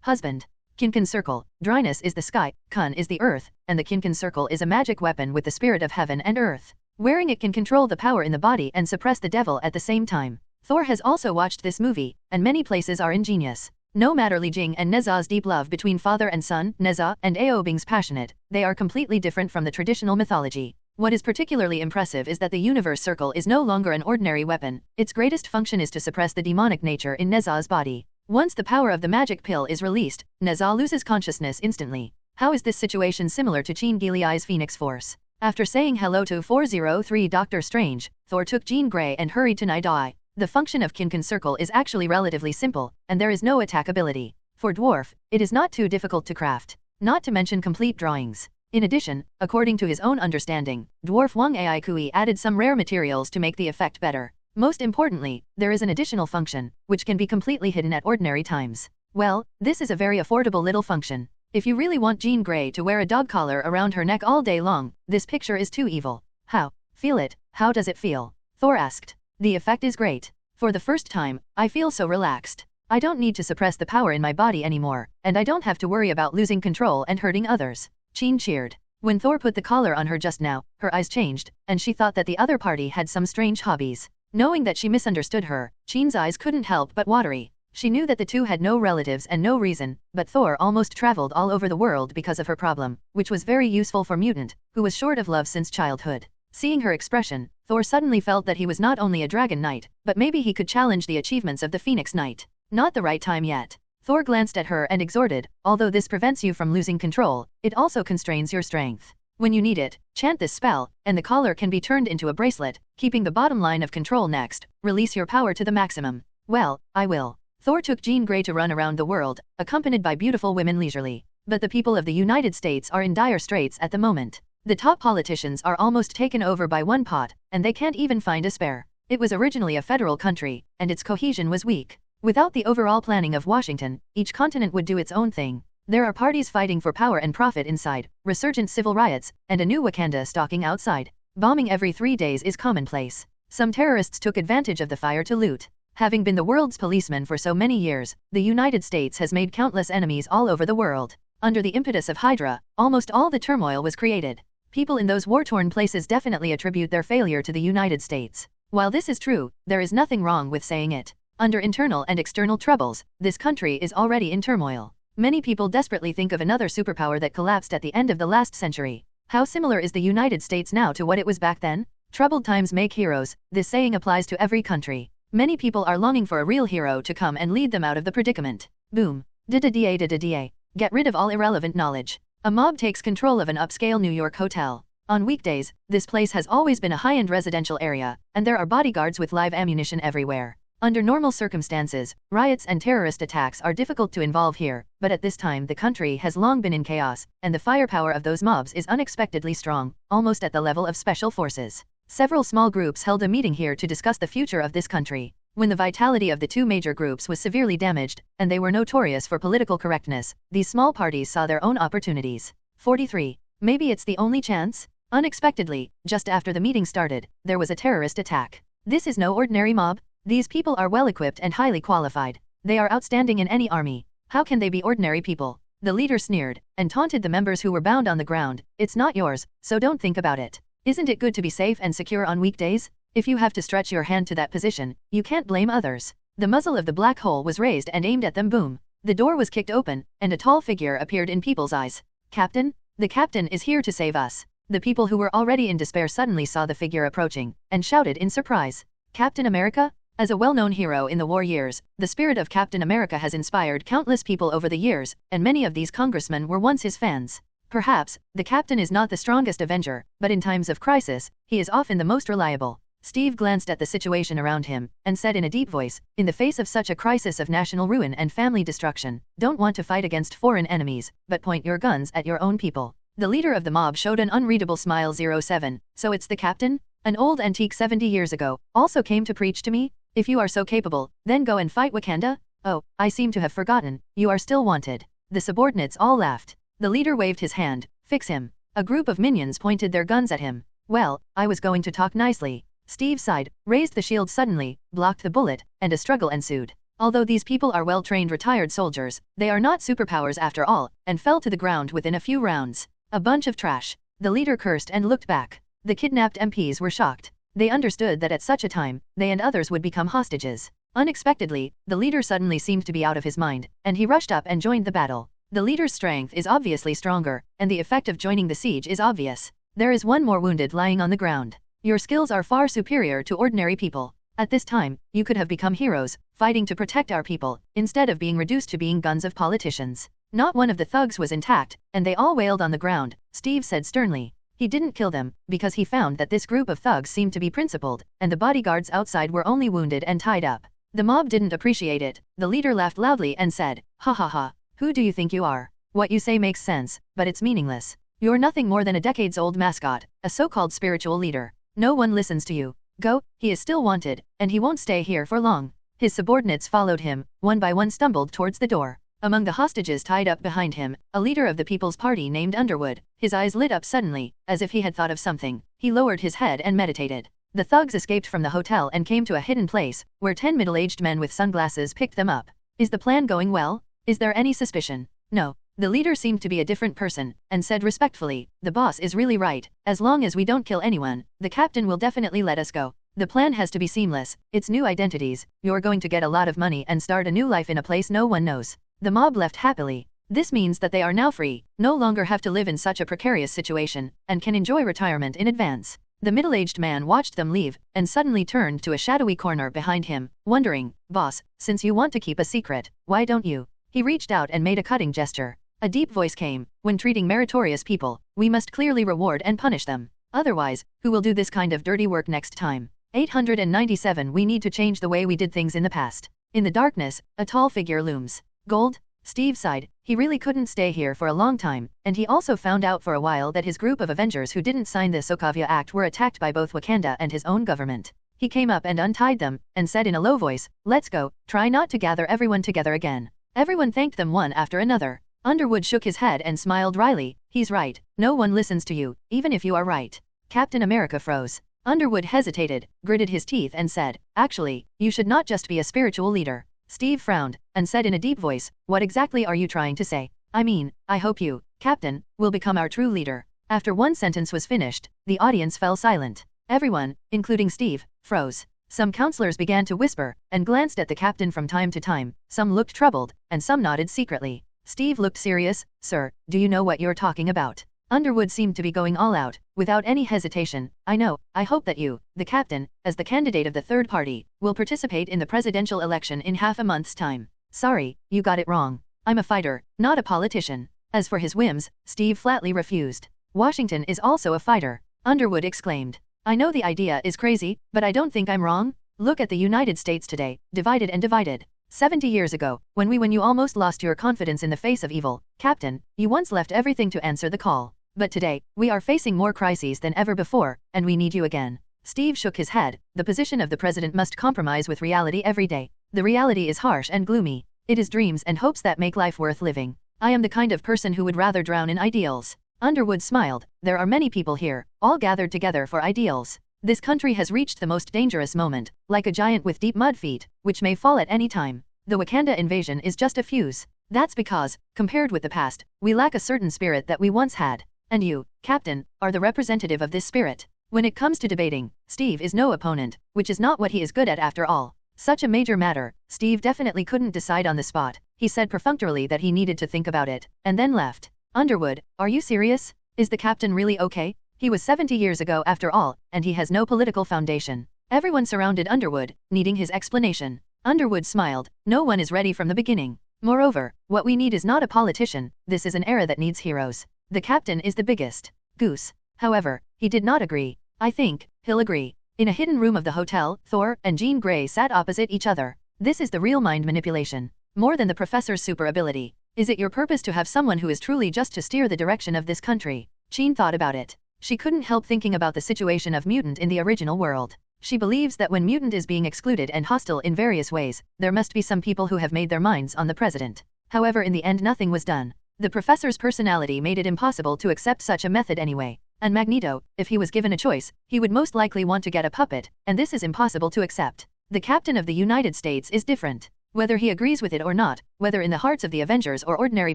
Husband. Kingpin circle, dryness is the sky, Kun is the earth, and the Kingpin circle is a magic weapon with the spirit of heaven and earth. Wearing it can control the power in the body and suppress the devil at the same time. Thor has also watched this movie, and many places are ingenious. No matter Li Jing and Neza's deep love between father and son, Neza, and Aobing's passionate, they are completely different from the traditional mythology. What is particularly impressive is that the universe circle is no longer an ordinary weapon. Its greatest function is to suppress the demonic nature in Neza's body. Once the power of the magic pill is released, Neza loses consciousness instantly. How is this situation similar to Jean Grey's Phoenix Force? After saying hello to 403 Doctor Strange, Thor took Jean Grey and hurried to Nidai. The function of Kingpin circle is actually relatively simple, and there is no attack ability. For dwarf, it is not too difficult to craft, not to mention complete drawings. In addition, according to his own understanding, dwarf Wang Ai Kui added some rare materials to make the effect better. Most importantly, there is an additional function, which can be completely hidden at ordinary times. Well, this is a very affordable little function. If you really want Jean Grey to wear a dog collar around her neck all day long, this picture is too evil. How? Feel it. How does it feel? Thor asked. The effect is great. For the first time, I feel so relaxed. I don't need to suppress the power in my body anymore, and I don't have to worry about losing control and hurting others. Jean cheered. When Thor put the collar on her just now, her eyes changed, and she thought that the other party had some strange hobbies. Knowing that she misunderstood her, Jean's eyes couldn't help but watery. She knew that the two had no relatives and no reason, but Thor almost traveled all over the world because of her problem, which was very useful for mutant, who was short of love since childhood. Seeing her expression, Thor suddenly felt that he was not only a dragon knight, but maybe he could challenge the achievements of the Phoenix Knight. Not the right time yet. Thor glanced at her and exhorted, although this prevents you from losing control, it also constrains your strength. When you need it, chant this spell, and the collar can be turned into a bracelet, keeping the bottom line of control next. Release your power to the maximum. Well, I will. Thor took Jean Grey to run around the world, accompanied by beautiful women leisurely. But the people of the United States are in dire straits at the moment. The top politicians are almost taken over by one pot, and they can't even find a spare. It was originally a federal country, and its cohesion was weak. Without the overall planning of Washington, each continent would do its own thing. There are parties fighting for power and profit inside, resurgent civil riots, and a new Wakanda stalking outside. Bombing every 3 days is commonplace. Some terrorists took advantage of the fire to loot. Having been the world's policeman for so many years, the United States has made countless enemies all over the world. Under the impetus of Hydra, almost all the turmoil was created. People in those war-torn places definitely attribute their failure to the United States. While this is true, there is nothing wrong with saying it. Under internal and external troubles, this country is already in turmoil. Many people desperately think of another superpower that collapsed at the end of the last century. How similar is the United States now to what it was back then? Troubled times make heroes, this saying applies to every country. Many people are longing for a real hero to come and lead them out of the predicament. Boom. Da-da-da-da-da-da. Get rid of all irrelevant knowledge. A mob takes control of an upscale New York hotel. On weekdays, this place has always been a high-end residential area, and there are bodyguards with live ammunition everywhere. Under normal circumstances, riots and terrorist attacks are difficult to involve here, but at this time the country has long been in chaos, and the firepower of those mobs is unexpectedly strong, almost at the level of special forces. Several small groups held a meeting here to discuss the future of this country. When the vitality of the two major groups was severely damaged, and they were notorious for political correctness, these small parties saw their own opportunities. 43. Maybe it's the only chance? Unexpectedly, just after the meeting started, there was a terrorist attack. This is no ordinary mob. These people are well-equipped and highly qualified. They are outstanding in any army. How can they be ordinary people? The leader sneered, and taunted the members who were bound on the ground. It's not yours, so don't think about it. Isn't it good to be safe and secure on weekdays? If you have to stretch your hand to that position, you can't blame others. The muzzle of the black hole was raised and aimed at them. Boom. The door was kicked open, and a tall figure appeared in people's eyes. Captain? The captain is here to save us. The people who were already in despair suddenly saw the figure approaching, and shouted in surprise. Captain America? As a well-known hero in the war years, the spirit of Captain America has inspired countless people over the years, and many of these congressmen were once his fans. Perhaps, the captain is not the strongest Avenger, but in times of crisis, he is often the most reliable. Steve glanced at the situation around him, and said in a deep voice, in the face of such a crisis of national ruin and family destruction, don't want to fight against foreign enemies, but point your guns at your own people. The leader of the mob showed an unreadable smile. 07, so it's the captain? An old antique 70 years ago, also came to preach to me? If you are so capable, then go and fight Wakanda? Oh, I seem to have forgotten, you are still wanted. The subordinates all laughed. The leader waved his hand. Fix him. A group of minions pointed their guns at him. Well, I was going to talk nicely. Steve sighed, raised the shield suddenly, blocked the bullet, and a struggle ensued. Although these people are well-trained retired soldiers, they are not superpowers after all, and fell to the ground within a few rounds. A bunch of trash. The leader cursed and looked back. The kidnapped MPs were shocked. They understood that at such a time, they and others would become hostages. Unexpectedly, the leader suddenly seemed to be out of his mind, and he rushed up and joined the battle. The leader's strength is obviously stronger, and the effect of joining the siege is obvious. There is one more wounded lying on the ground. Your skills are far superior to ordinary people. At this time, you could have become heroes, fighting to protect our people, instead of being reduced to being guns of politicians. Not one of the thugs was intact, and they all wailed on the ground, Steve said sternly. He didn't kill them, because he found that this group of thugs seemed to be principled, and the bodyguards outside were only wounded and tied up. The mob didn't appreciate it. The leader laughed loudly and said, "Ha ha ha, who do you think you are? What you say makes sense, but it's meaningless. You're nothing more than a decades-old mascot, a so-called spiritual leader. No one listens to you. Go, he is still wanted, and he won't stay here for long." His subordinates followed him, one by one stumbled towards the door. Among the hostages tied up behind him, a leader of the People's Party named Underwood. His eyes lit up suddenly, as if he had thought of something. He lowered his head and meditated. The thugs escaped from the hotel and came to a hidden place, where 10 middle-aged men with sunglasses picked them up. Is the plan going well? Is there any suspicion? No. The leader seemed to be a different person, and said respectfully, "The boss is really right. As long as we don't kill anyone, the captain will definitely let us go. The plan has to be seamless. It's new identities. You're going to get a lot of money and start a new life in a place no one knows." The mob left happily. This means that they are now free, no longer have to live in such a precarious situation, and can enjoy retirement in advance. The middle-aged man watched them leave, and suddenly turned to a shadowy corner behind him, wondering, "Boss, since you want to keep a secret, why don't you?" He reached out and made a cutting gesture. A deep voice came, "When treating meritorious people, we must clearly reward and punish them. Otherwise, who will do this kind of dirty work next time?" 897 We need to change the way we did things in the past. In the darkness, a tall figure looms. Gold? Steve sighed. He really couldn't stay here for a long time, and he also found out for a while that his group of Avengers who didn't sign the Sokovia Act were attacked by both Wakanda and his own government. He came up and untied them, and said in a low voice, "Let's go, try not to gather everyone together again." Everyone thanked them one after another. Underwood shook his head and smiled wryly. "He's right, no one listens to you, even if you are right." Captain America froze. Underwood hesitated, gritted his teeth and said, "Actually, you should not just be a spiritual leader." Steve frowned, and said in a deep voice, "What exactly are you trying to say?" "I mean, I hope you, Captain, will become our true leader." After one sentence was finished, the audience fell silent. Everyone, including Steve, froze. Some counselors began to whisper, and glanced at the captain from time to time. Some looked troubled, and some nodded secretly. Steve looked serious. "Sir, do you know what you're talking about?" Underwood seemed to be going all out, without any hesitation. "I know. I hope that you, the captain, as the candidate of the third party, will participate in the presidential election in half a month's time." "Sorry, you got it wrong. I'm a fighter, not a politician." As for his whims, Steve flatly refused. "Washington is also a fighter," Underwood exclaimed. "I know the idea is crazy, but I don't think I'm wrong. Look at the United States today, divided and divided. 70 years ago, when you almost lost your confidence in the face of evil, Captain, you once left everything to answer the call. But today, we are facing more crises than ever before, and we need you again." Steve shook his head. The position of the president must compromise with reality every day. The reality is harsh and gloomy. It is dreams and hopes that make life worth living. I am the kind of person who would rather drown in ideals. Underwood smiled. There are many people here, all gathered together for ideals. This country has reached the most dangerous moment, like a giant with deep mud feet, which may fall at any time. The Wakanda invasion is just a fuse. That's because, compared with the past, we lack a certain spirit that we once had. And you, Captain, are the representative of this spirit. When it comes to debating, Steve is no opponent, which is not what he is good at after all. Such a major matter, Steve definitely couldn't decide on the spot. He said perfunctorily that he needed to think about it, and then left. "Underwood, are you serious? Is the captain really okay? He was 70 years ago after all, and he has no political foundation." Everyone surrounded Underwood, needing his explanation. Underwood smiled. "No one is ready from the beginning. Moreover, what we need is not a politician. This is an era that needs heroes. The captain is the biggest goose." However, he did not agree. "I think he'll agree." In a hidden room of the hotel, Thor and Jean Grey sat opposite each other. This is the real mind manipulation. More than the professor's super ability. Is it your purpose to have someone who is truly just to steer the direction of this country? Jean thought about it. She couldn't help thinking about the situation of mutant in the original world. She believes that when mutant is being excluded and hostile in various ways, there must be some people who have made their minds on the president. However, in the end nothing was done. The professor's personality made it impossible to accept such a method anyway. And Magneto, if he was given a choice, he would most likely want to get a puppet, and this is impossible to accept. The Captain of the United States is different. Whether he agrees with it or not, whether in the hearts of the Avengers or ordinary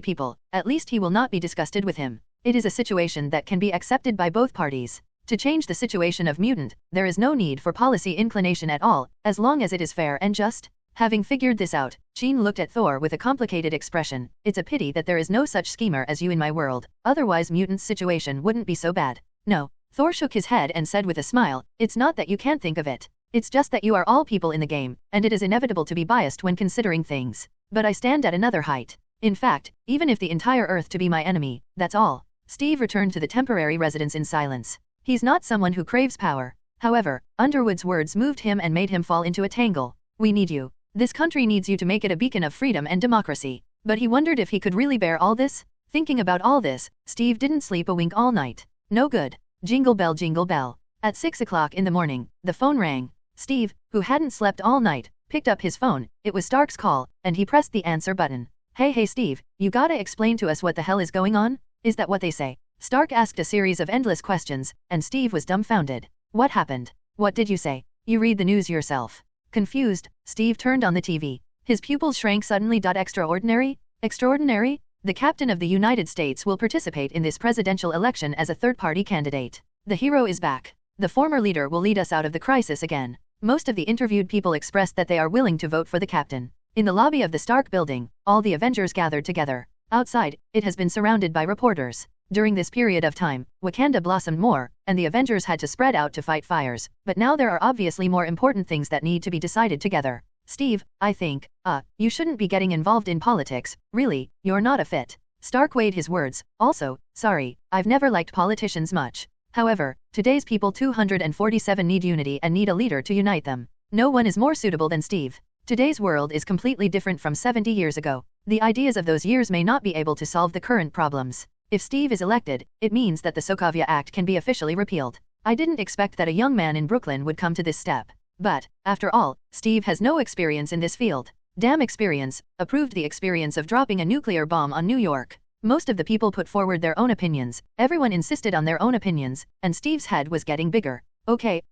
people, at least he will not be disgusted with him. It is a situation that can be accepted by both parties. To change the situation of mutant, there is no need for policy inclination at all, as long as it is fair and just. Having figured this out, Jean looked at Thor with a complicated expression. It's a pity that there is no such schemer as you in my world, otherwise mutant's situation wouldn't be so bad. No. Thor shook his head and said with a smile, it's not that you can't think of it. It's just that you are all people in the game, and it is inevitable to be biased when considering things. But I stand at another height. In fact, even if the entire Earth to be my enemy, that's all. Steve returned to the temporary residence in silence. He's not someone who craves power. However, Underwood's words moved him and made him fall into a tangle. We need you. This country needs you to make it a beacon of freedom and democracy. But he wondered if he could really bear all this. Thinking about all this, Steve didn't sleep a wink all night. No good. Jingle bell, jingle bell. At 6 o'clock in the morning, the phone rang. Steve, who hadn't slept all night, picked up his phone. It was Stark's call, and he pressed the answer button. Hey Steve, you gotta explain to us what the hell is going on? Is that what they say? Stark asked a series of endless questions, and Steve was dumbfounded. What happened? What did you say? You read the news yourself. Confused, Steve turned on the TV. His pupils shrank suddenly. Extraordinary? Extraordinary? The Captain of the United States will participate in this presidential election as a third-party candidate. The hero is back. The former leader will lead us out of the crisis again. Most of the interviewed people expressed that they are willing to vote for the captain. In the lobby of the Stark building, all the Avengers gathered together. Outside, it has been surrounded by reporters. During this period of time, Wakanda blossomed more, and the Avengers had to spread out to fight fires. But now there are obviously more important things that need to be decided together. Steve, I think, you shouldn't be getting involved in politics, really, you're not a fit. Stark weighed his words. Also, sorry, I've never liked politicians much. However, today's people 247 need unity and need a leader to unite them. No one is more suitable than Steve. Today's world is completely different from 70 years ago. The ideas of those years may not be able to solve the current problems. If Steve is elected, it means that the Sokovia Act can be officially repealed. I didn't expect that a young man in Brooklyn would come to this step. But, after all, Steve has no experience in this field. Damn experience, approved the experience of dropping a nuclear bomb on New York. Most of the people put forward their own opinions, everyone insisted on their own opinions, and Steve's head was getting bigger. Okay,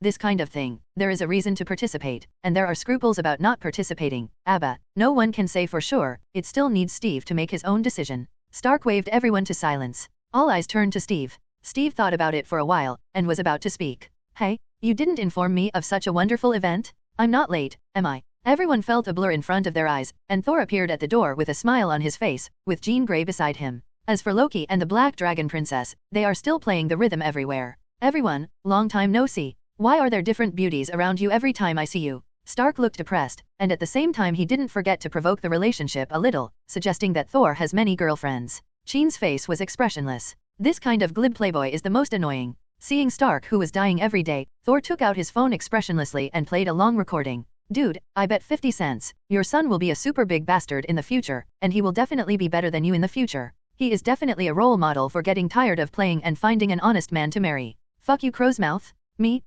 this kind of thing, there is a reason to participate, and there are scruples about not participating. Abba, no one can say for sure, it still needs Steve to make his own decision. Stark waved everyone to silence. All eyes turned to Steve. Steve thought about it for a while, and was about to speak. Hey, you didn't inform me of such a wonderful event? I'm not late, am I? Everyone felt a blur in front of their eyes, and Thor appeared at the door with a smile on his face, with Jean Grey beside him. As for Loki and the Black Dragon Princess, they are still playing the rhythm everywhere. Everyone, long time no see. Why are there different beauties around you every time I see you? Stark looked depressed, and at the same time he didn't forget to provoke the relationship a little, suggesting that Thor has many girlfriends. Jean's face was expressionless. This kind of glib playboy is the most annoying. Seeing Stark, who was dying every day, Thor took out his phone expressionlessly and played a long recording. Dude, I bet 50 cents. Your son will be a super big bastard in the future, and he will definitely be better than you in the future. He is definitely a role model for getting tired of playing and finding an honest man to marry. Fuck you, crow's mouth. Me.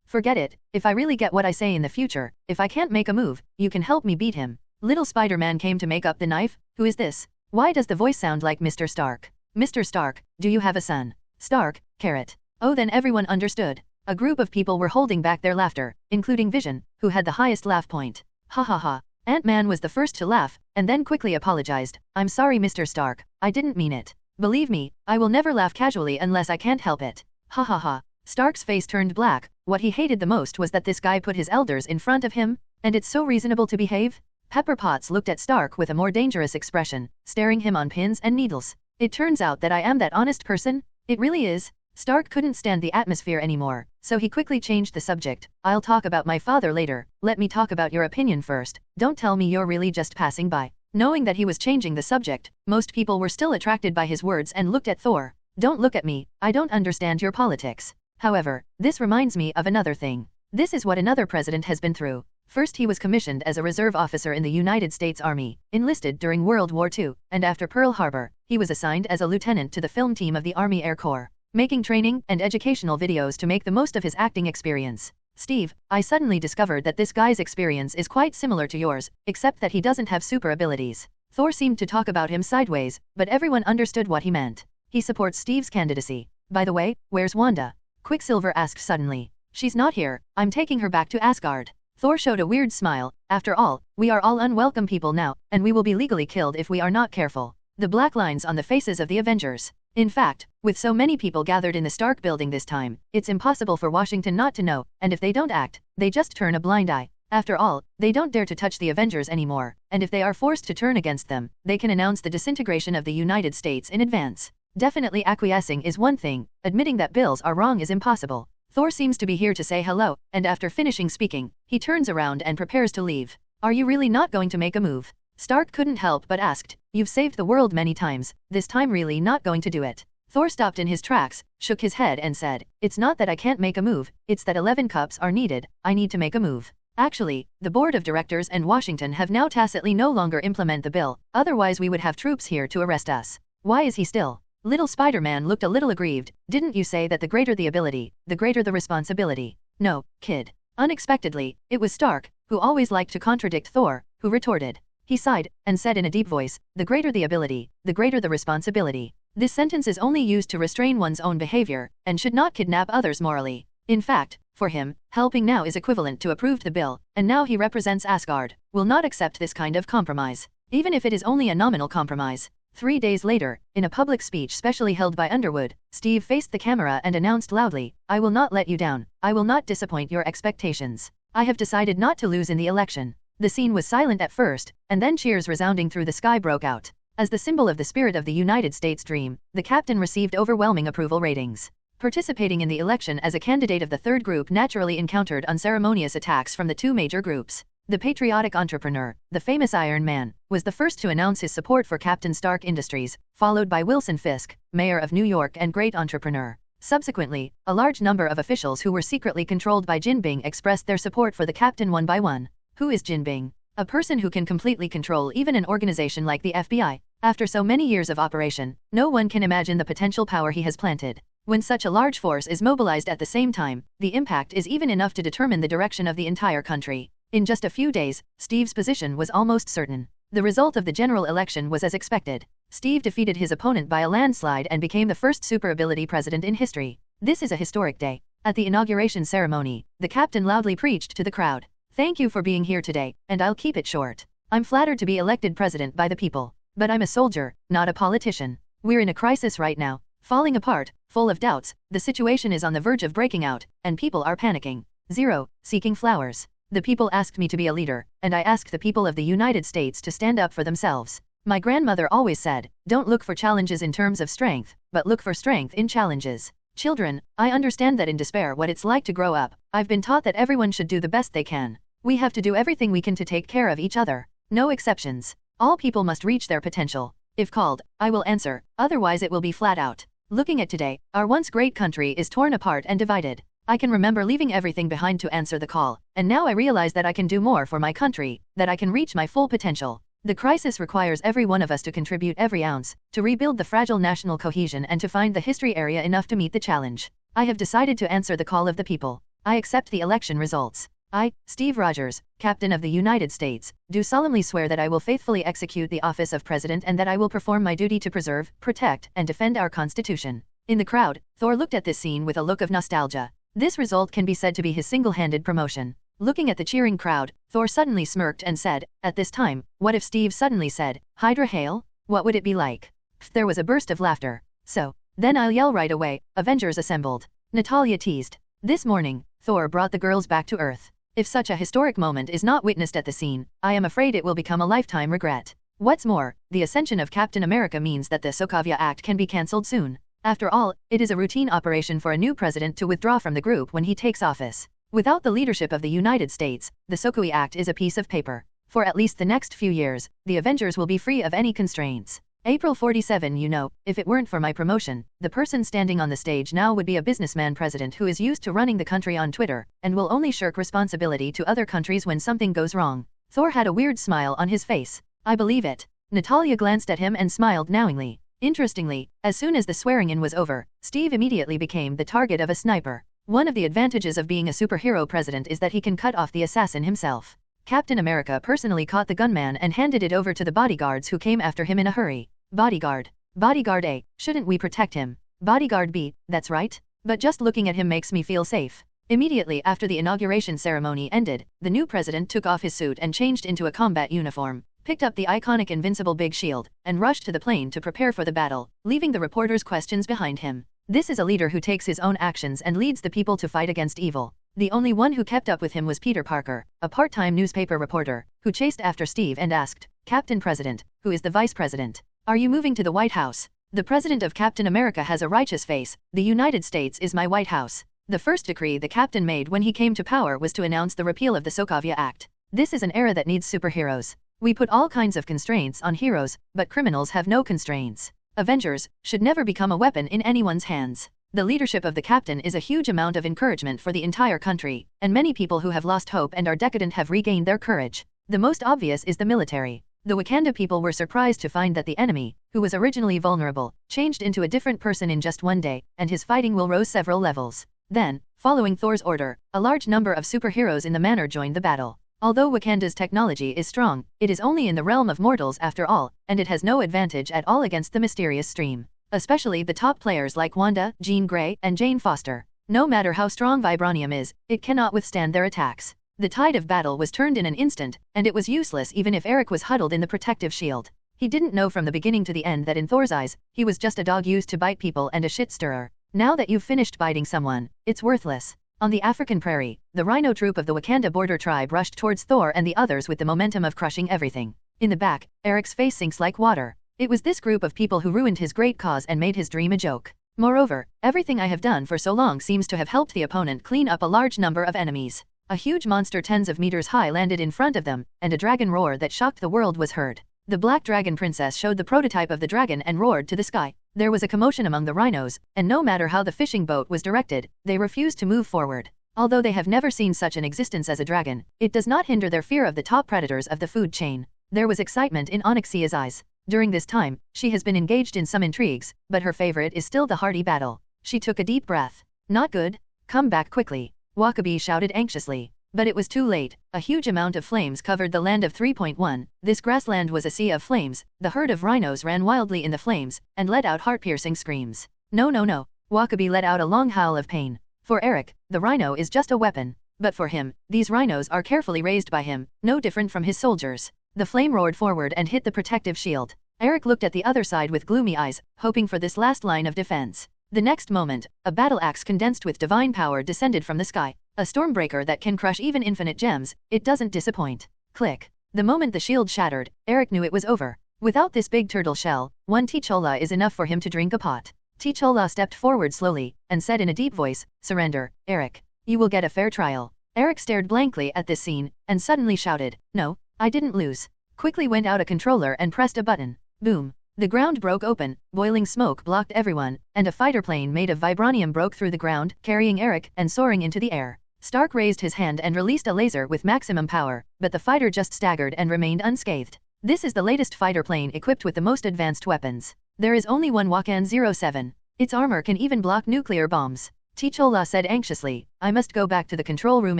Forget it. If I really get what I say in the future, if I can't make a move, you can help me beat him. Little Spider-Man came to make up the knife. Who is this? Why does the voice sound like Mr. Stark? Mr. Stark, do you have a son? Stark, carrot. Oh, then everyone understood. A group of people were holding back their laughter, including Vision, who had the highest laugh point. Ha ha ha. Ant-Man was the first to laugh, and then quickly apologized. I'm sorry, Mr. Stark, I didn't mean it. Believe me, I will never laugh casually unless I can't help it. Ha ha ha. Stark's face turned black. What he hated the most was that this guy put his elders in front of him, and it's so reasonable to behave. Pepper Potts looked at Stark with a more dangerous expression, staring him on pins and needles. It turns out that I am that honest person? It really is. Stark couldn't stand the atmosphere anymore, so he quickly changed the subject. I'll talk about my father later, let me talk about your opinion first. Don't tell me you're really just passing by. Knowing that he was changing the subject, most people were still attracted by his words and looked at Thor. Don't look at me, I don't understand your politics. However, this reminds me of another thing. This is what another president has been through. First he was commissioned as a reserve officer in the United States Army, enlisted during World War II, and after Pearl Harbor, he was assigned as a lieutenant to the film team of the Army Air Corps, making training and educational videos to make the most of his acting experience. Steve, I suddenly discovered that this guy's experience is quite similar to yours, except that he doesn't have super abilities. Thor seemed to talk about him sideways, but everyone understood what he meant. He supports Steve's candidacy. By the way, where's Wanda? Quicksilver asked suddenly. She's not here, I'm taking her back to Asgard. Thor showed a weird smile. After all, we are all unwelcome people now, and we will be legally killed if we are not careful. The black lines on the faces of the Avengers. In fact, with so many people gathered in the Stark building this time, it's impossible for Washington not to know, and if they don't act, they just turn a blind eye. After all, they don't dare to touch the Avengers anymore, and if they are forced to turn against them, they can announce the disintegration of the United States in advance. Definitely acquiescing is one thing, admitting that bills are wrong is impossible. Thor seems to be here to say hello, and after finishing speaking, he turns around and prepares to leave. Are you really not going to make a move? Stark couldn't help but asked. You've saved the world many times, this time really not going to do it. Thor stopped in his tracks, shook his head and said, it's not that I can't make a move, it's that 11 cups are needed, I need to make a move. Actually, the board of directors and Washington have now tacitly no longer implement the bill, otherwise we would have troops here to arrest us. Why is he still? Little Spider-Man looked a little aggrieved. Didn't you say that the greater the ability, the greater the responsibility? No, kid. Unexpectedly, it was Stark, who always liked to contradict Thor, who retorted. He sighed, and said in a deep voice, the greater the ability, the greater the responsibility. This sentence is only used to restrain one's own behavior, and should not kidnap others morally. In fact, for him, helping now is equivalent to approved the bill, and now he represents Asgard, will not accept this kind of compromise, even if it is only a nominal compromise. 3 days later, in a public speech specially held by Underwood, Steve faced the camera and announced loudly, I will not let you down, I will not disappoint your expectations. I have decided not to lose in the election. The scene was silent at first, and then cheers resounding through the sky broke out. As the symbol of the spirit of the United States dream, the captain received overwhelming approval ratings. Participating in the election as a candidate of the third group naturally encountered unceremonious attacks from the two major groups. The patriotic entrepreneur, the famous Iron Man, was the first to announce his support for Captain Stark Industries, followed by Wilson Fisk, mayor of New York and great entrepreneur. Subsequently, a large number of officials who were secretly controlled by Jinping expressed their support for the captain one by one. Who is Jinping? A person who can completely control even an organization like the FBI. After so many years of operation, no one can imagine the potential power he has planted. When such a large force is mobilized at the same time, the impact is even enough to determine the direction of the entire country. In just a few days, Steve's position was almost certain. The result of the general election was as expected. Steve defeated his opponent by a landslide and became the first super ability president in history. This is a historic day. At the inauguration ceremony, the captain loudly preached to the crowd. Thank you for being here today, and I'll keep it short. I'm flattered to be elected president by the people. But I'm a soldier, not a politician. We're in a crisis right now, falling apart, full of doubts, the situation is on the verge of breaking out, and people are panicking. 0. Seeking flowers. The people asked me to be a leader, and I asked the people of the United States to stand up for themselves. My grandmother always said, don't look for challenges in terms of strength, but look for strength in challenges. Children, I understand that in despair what it's like to grow up. I've been taught that everyone should do the best they can. We have to do everything we can to take care of each other. No exceptions. All people must reach their potential. If called, I will answer, otherwise it will be flat out. Looking at today, our once great country is torn apart and divided. I can remember leaving everything behind to answer the call, and now I realize that I can do more for my country, that I can reach my full potential. The crisis requires every one of us to contribute every ounce, to rebuild the fragile national cohesion and to find the history area enough to meet the challenge. I have decided to answer the call of the people. I accept the election results. I, Steve Rogers, Captain of the United States, do solemnly swear that I will faithfully execute the office of President and that I will perform my duty to preserve, protect, and defend our Constitution. In the crowd, Thor looked at this scene with a look of nostalgia. This result can be said to be his single-handed promotion. Looking at the cheering crowd, Thor suddenly smirked and said, at this time, what if Steve suddenly said, Hydra hail? What would it be like? There was a burst of laughter. So, then I'll yell right away, Avengers assembled. Natalia teased. This morning, Thor brought the girls back to Earth. If such a historic moment is not witnessed at the scene, I am afraid it will become a lifetime regret. What's more, the ascension of Captain America means that the Sokovia Act can be cancelled soon. After all, it is a routine operation for a new president to withdraw from the group when he takes office. Without the leadership of the United States, the Sokovia Act is a piece of paper. For at least the next few years, the Avengers will be free of any constraints. April 47. You know, if it weren't for my promotion, the person standing on the stage now would be a businessman president who is used to running the country on Twitter, and will only shirk responsibility to other countries when something goes wrong. Thor had a weird smile on his face. I believe it. Natalia glanced at him and smiled knowingly. Interestingly, as soon as the swearing-in was over, Steve immediately became the target of a sniper. One of the advantages of being a superhero president is that he can cut off the assassin himself. Captain America personally caught the gunman and handed it over to the bodyguards who came after him in a hurry. Bodyguard. Bodyguard A, shouldn't we protect him? Bodyguard B, that's right. But just looking at him makes me feel safe. Immediately after the inauguration ceremony ended, the new president took off his suit and changed into a combat uniform, picked up the iconic invincible big shield, and rushed to the plane to prepare for the battle, leaving the reporters' questions behind him. This is a leader who takes his own actions and leads the people to fight against evil. The only one who kept up with him was Peter Parker, a part-time newspaper reporter, who chased after Steve and asked, "Captain President, who is the vice president? Are you moving to the White House? The president of Captain America has a righteous face. The United States is my White House." The first decree the captain made when he came to power was to announce the repeal of the Sokovia Act. This is an era that needs superheroes. We put all kinds of constraints on heroes, but criminals have no constraints. Avengers should never become a weapon in anyone's hands. The leadership of the captain is a huge amount of encouragement for the entire country, and many people who have lost hope and are decadent have regained their courage. The most obvious is the military. The Wakanda people were surprised to find that the enemy, who was originally vulnerable, changed into a different person in just one day, and his fighting will rose several levels. Then, following Thor's order, a large number of superheroes in the manor joined the battle. Although Wakanda's technology is strong, it is only in the realm of mortals after all, and it has no advantage at all against the mysterious stream. Especially the top players like Wanda, Jean Grey, and Jane Foster. No matter how strong vibranium is, it cannot withstand their attacks. The tide of battle was turned in an instant, and it was useless even if Eric was huddled in the protective shield. He didn't know from the beginning to the end that in Thor's eyes, he was just a dog used to bite people and a shit stirrer. Now that you've finished biting someone, it's worthless. On the African prairie, the rhino troop of the Wakanda border tribe rushed towards Thor and the others with the momentum of crushing everything. In the back, Eric's face sinks like water. It was this group of people who ruined his great cause and made his dream a joke. Moreover, everything I have done for so long seems to have helped the opponent clean up a large number of enemies. A huge monster tens of meters high landed in front of them, and a dragon roar that shocked the world was heard. The Black Dragon Princess showed the prototype of the dragon and roared to the sky. There was a commotion among the rhinos, and no matter how the fishing boat was directed, they refused to move forward. Although they have never seen such an existence as a dragon, it does not hinder their fear of the top predators of the food chain. There was excitement in Onyxia's eyes. During this time, she has been engaged in some intrigues, but her favorite is still the hardy battle. She took a deep breath. "Not good. Come back quickly," Wakabi shouted anxiously. But it was too late. A huge amount of flames covered the land of 3.1. This grassland was a sea of flames. The herd of rhinos ran wildly in the flames, and let out heart-piercing screams. "No, no, no." Wakabi let out a long howl of pain. For Eric, the rhino is just a weapon. But for him, these rhinos are carefully raised by him, no different from his soldiers. The flame roared forward and hit the protective shield. Eric looked at the other side with gloomy eyes, hoping for this last line of defense. The next moment, a battle axe condensed with divine power descended from the sky. A stormbreaker that can crush even infinite gems, it doesn't disappoint. Click. The moment the shield shattered, Eric knew it was over. Without this big turtle shell, one T'Challa is enough for him to drink a pot. T'Challa stepped forward slowly, and said in a deep voice, "Surrender, Eric. You will get a fair trial." Eric stared blankly at this scene, and suddenly shouted, "No, I didn't lose." Quickly went out a controller and pressed a button. Boom. The ground broke open, boiling smoke blocked everyone, and a fighter plane made of vibranium broke through the ground, carrying Eric and soaring into the air. Stark raised his hand and released a laser with maximum power, but the fighter just staggered and remained unscathed. This is the latest fighter plane equipped with the most advanced weapons. There is only one Wakanda 07. Its armor can even block nuclear bombs. T'Challa said anxiously, "I must go back to the control room